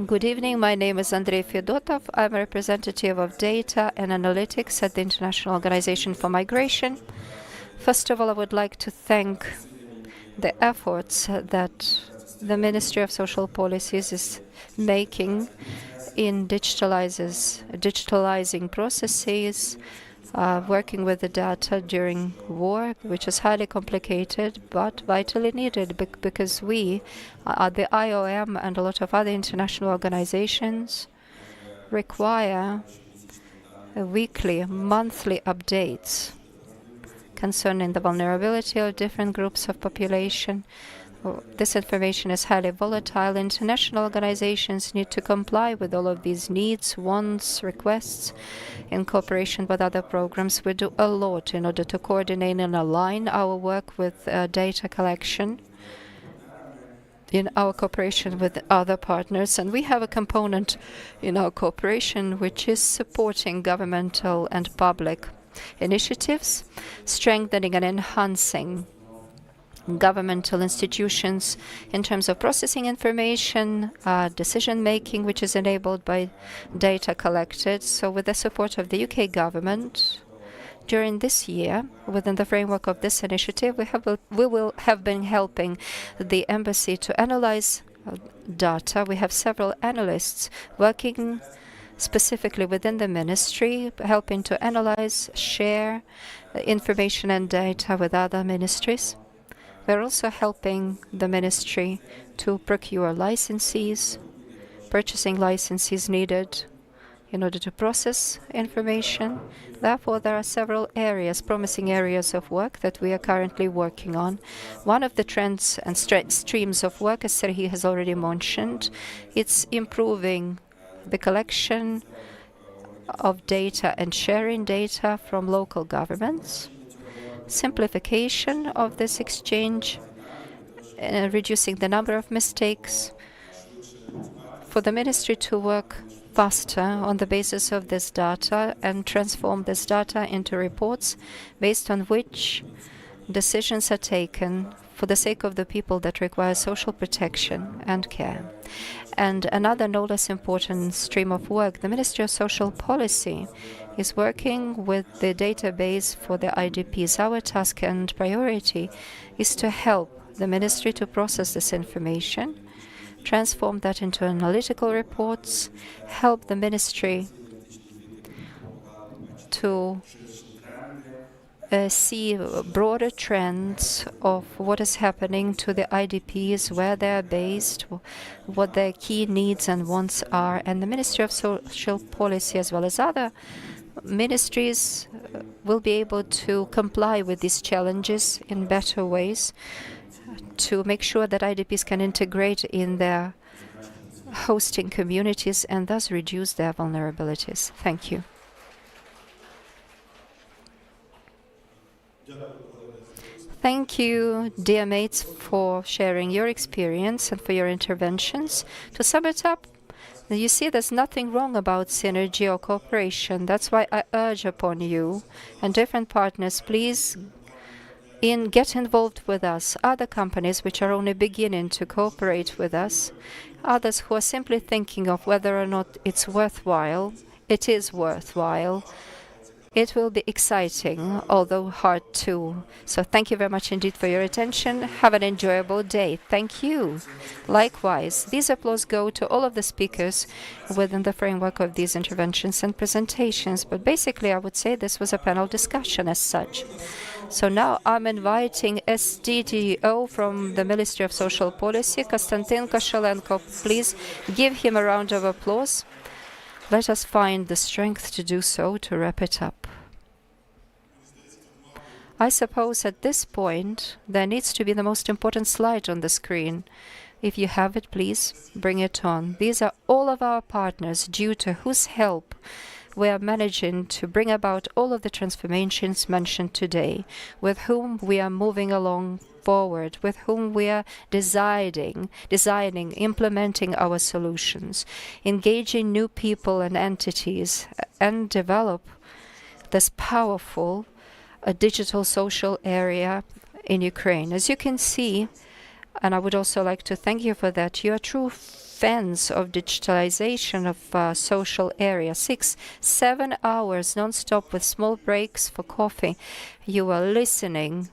Good evening. My name is Andrei Fedotov. I'm a representative of data and analytics at the International Organization for Migration. First of all, I would like to thank the efforts that the Ministry of Social Policies is making in digitalizing processes working with the data during war, which is highly complicated but vitally needed because we, the IOM and a lot of other international organizations, require weekly, monthly updates concerning the vulnerability of different groups of population. This information is highly volatile. International organizations need to comply with all of these needs, wants, requests in cooperation with other programs. We do a lot in order to coordinate and align our work with data collection in our cooperation with other partners. And we have a component in our cooperation which is supporting governmental and public initiatives, strengthening and enhancing governmental institutions in terms of processing information, decision-making, which is enabled by data collected. So with the support of the UK government, during this year, within the framework of this initiative, we will have been helping the embassy to analyze data. We have several analysts working specifically within the ministry, helping to analyze, share information and data with other ministries. We're also helping the ministry to procure licenses, purchasing licenses needed in order to process information. Therefore, there are several areas, promising areas of work that we are currently working on. One of the trends and streams of work, as Serhiy has already mentioned, it's improving the collection of data and sharing data from local governments, simplification of this exchange, reducing the number of mistakes, for the ministry to work faster on the basis of this data and transform this data into reports based on which decisions are taken for the sake of the people that require social protection and care. And another no less important stream of work, the Ministry of Social Policy is working with the database for the IDPs. Our task and priority is to help the ministry to process this information, transform that into analytical reports, help the ministry to see broader trends of what is happening to the IDPs, where they are based, what their key needs and wants are. And the Ministry of Social Policy, as well as other ministries, will be able to comply with these challenges in better ways to make sure that IDPs can integrate in their hosting communities and thus reduce their vulnerabilities. Thank you. Thank you, dear mates, for sharing your experience and for your interventions. To sum it up, you see, there's nothing wrong about synergy or cooperation. That's why I urge upon you and different partners, please get involved with us. Other companies which are only beginning to cooperate with us, others who are simply thinking of whether or not it's worthwhile. It is worthwhile. It will be exciting, although hard too. So thank you very much indeed for your attention. Have an enjoyable day. Thank you. Likewise, these applause go to all of the speakers within the framework of these interventions and presentations. But basically, I would say this was a panel discussion as such. So now I'm inviting CDTO from the Ministry of Social Policy, Kostiantyn Koshelenko. Please give him a round of applause. Let us find the strength to do so, to wrap it up. I suppose at this point there needs to be the most important slide on the screen. If you have it, please bring it on. These are all of our partners due to whose help we are managing to bring about all of the transformations mentioned today, with whom we are moving along forward, with whom we are designing, implementing our solutions, engaging new people and entities, and develop this powerful digital social area in Ukraine. As you can see, and I would also like to thank you for that, you are true fans of digitalization of social area. 6-7 hours non-stop with small breaks for coffee. You are listening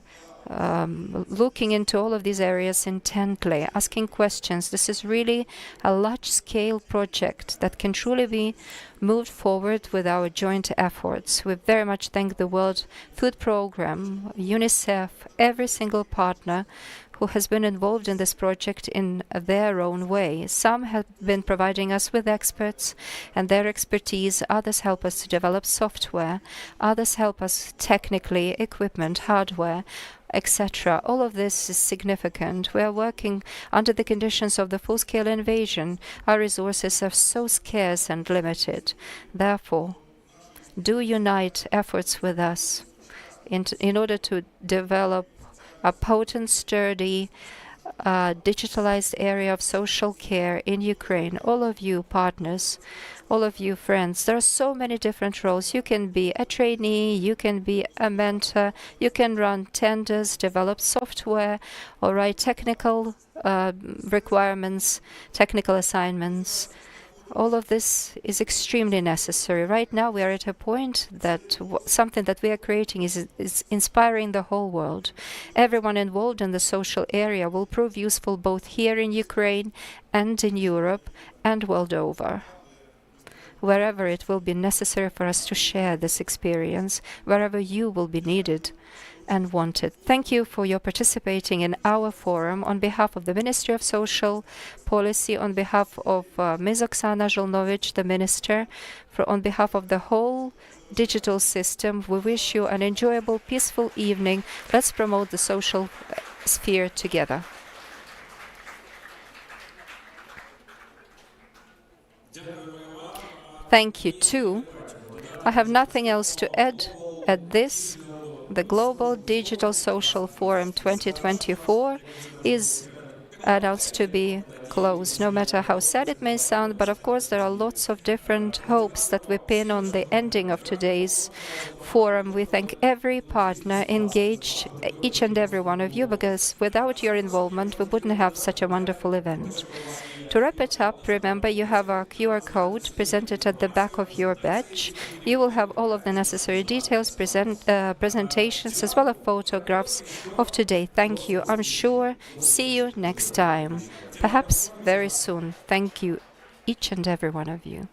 looking into all of these areas intently, asking questions. This is really a large-scale project that can truly be moved forward with our joint efforts. We very much thank the World Food Programme, UNICEF, every single partner who has been involved in this project in their own way. Some have been providing us with experts and their expertise. Others help us to develop software. Others help us technically, equipment, hardware, etc. All of this is significant. We are working under the conditions of the full-scale invasion. Our resources are so scarce and limited. Therefore, do unite efforts with us in order to develop a potent, sturdy, digitalized area of social care in Ukraine. All of you partners, all of you friends, there are so many different roles. You can be a trainee, you can be a mentor, you can run tenders, develop software, or write technical requirements, technical assignments. All of this is extremely necessary. Right now, we are at a point that something that we are creating is inspiring the whole world. Everyone involved in the social area will prove useful both here in Ukraine and in Europe and world over. Wherever it will be necessary for us to share this experience, wherever you will be needed and wanted. Thank you for your participating in our forum. On behalf of the Ministry of Social Policy, on behalf of Ms. Oksana Zholnovych, the Minister, on behalf of the whole digital system, we wish you an enjoyable, peaceful evening. Let's promote the social sphere together. Thank you too. I have nothing else to add at this. The Global Digital Social Forum 2024 is announced to be closed, no matter how sad it may sound. But of course, there are lots of different hopes that we pin on the ending of today's forum. We thank every partner engaged, each and every one of you, because without your involvement, we wouldn't have such a wonderful event. To wrap it up, remember you have our QR code presented at the back of your badge. You will have all of the necessary details, presentations, as well as photographs of today. Thank you. I'm sure. See you next time. Perhaps very soon. Thank you, each and every one of you.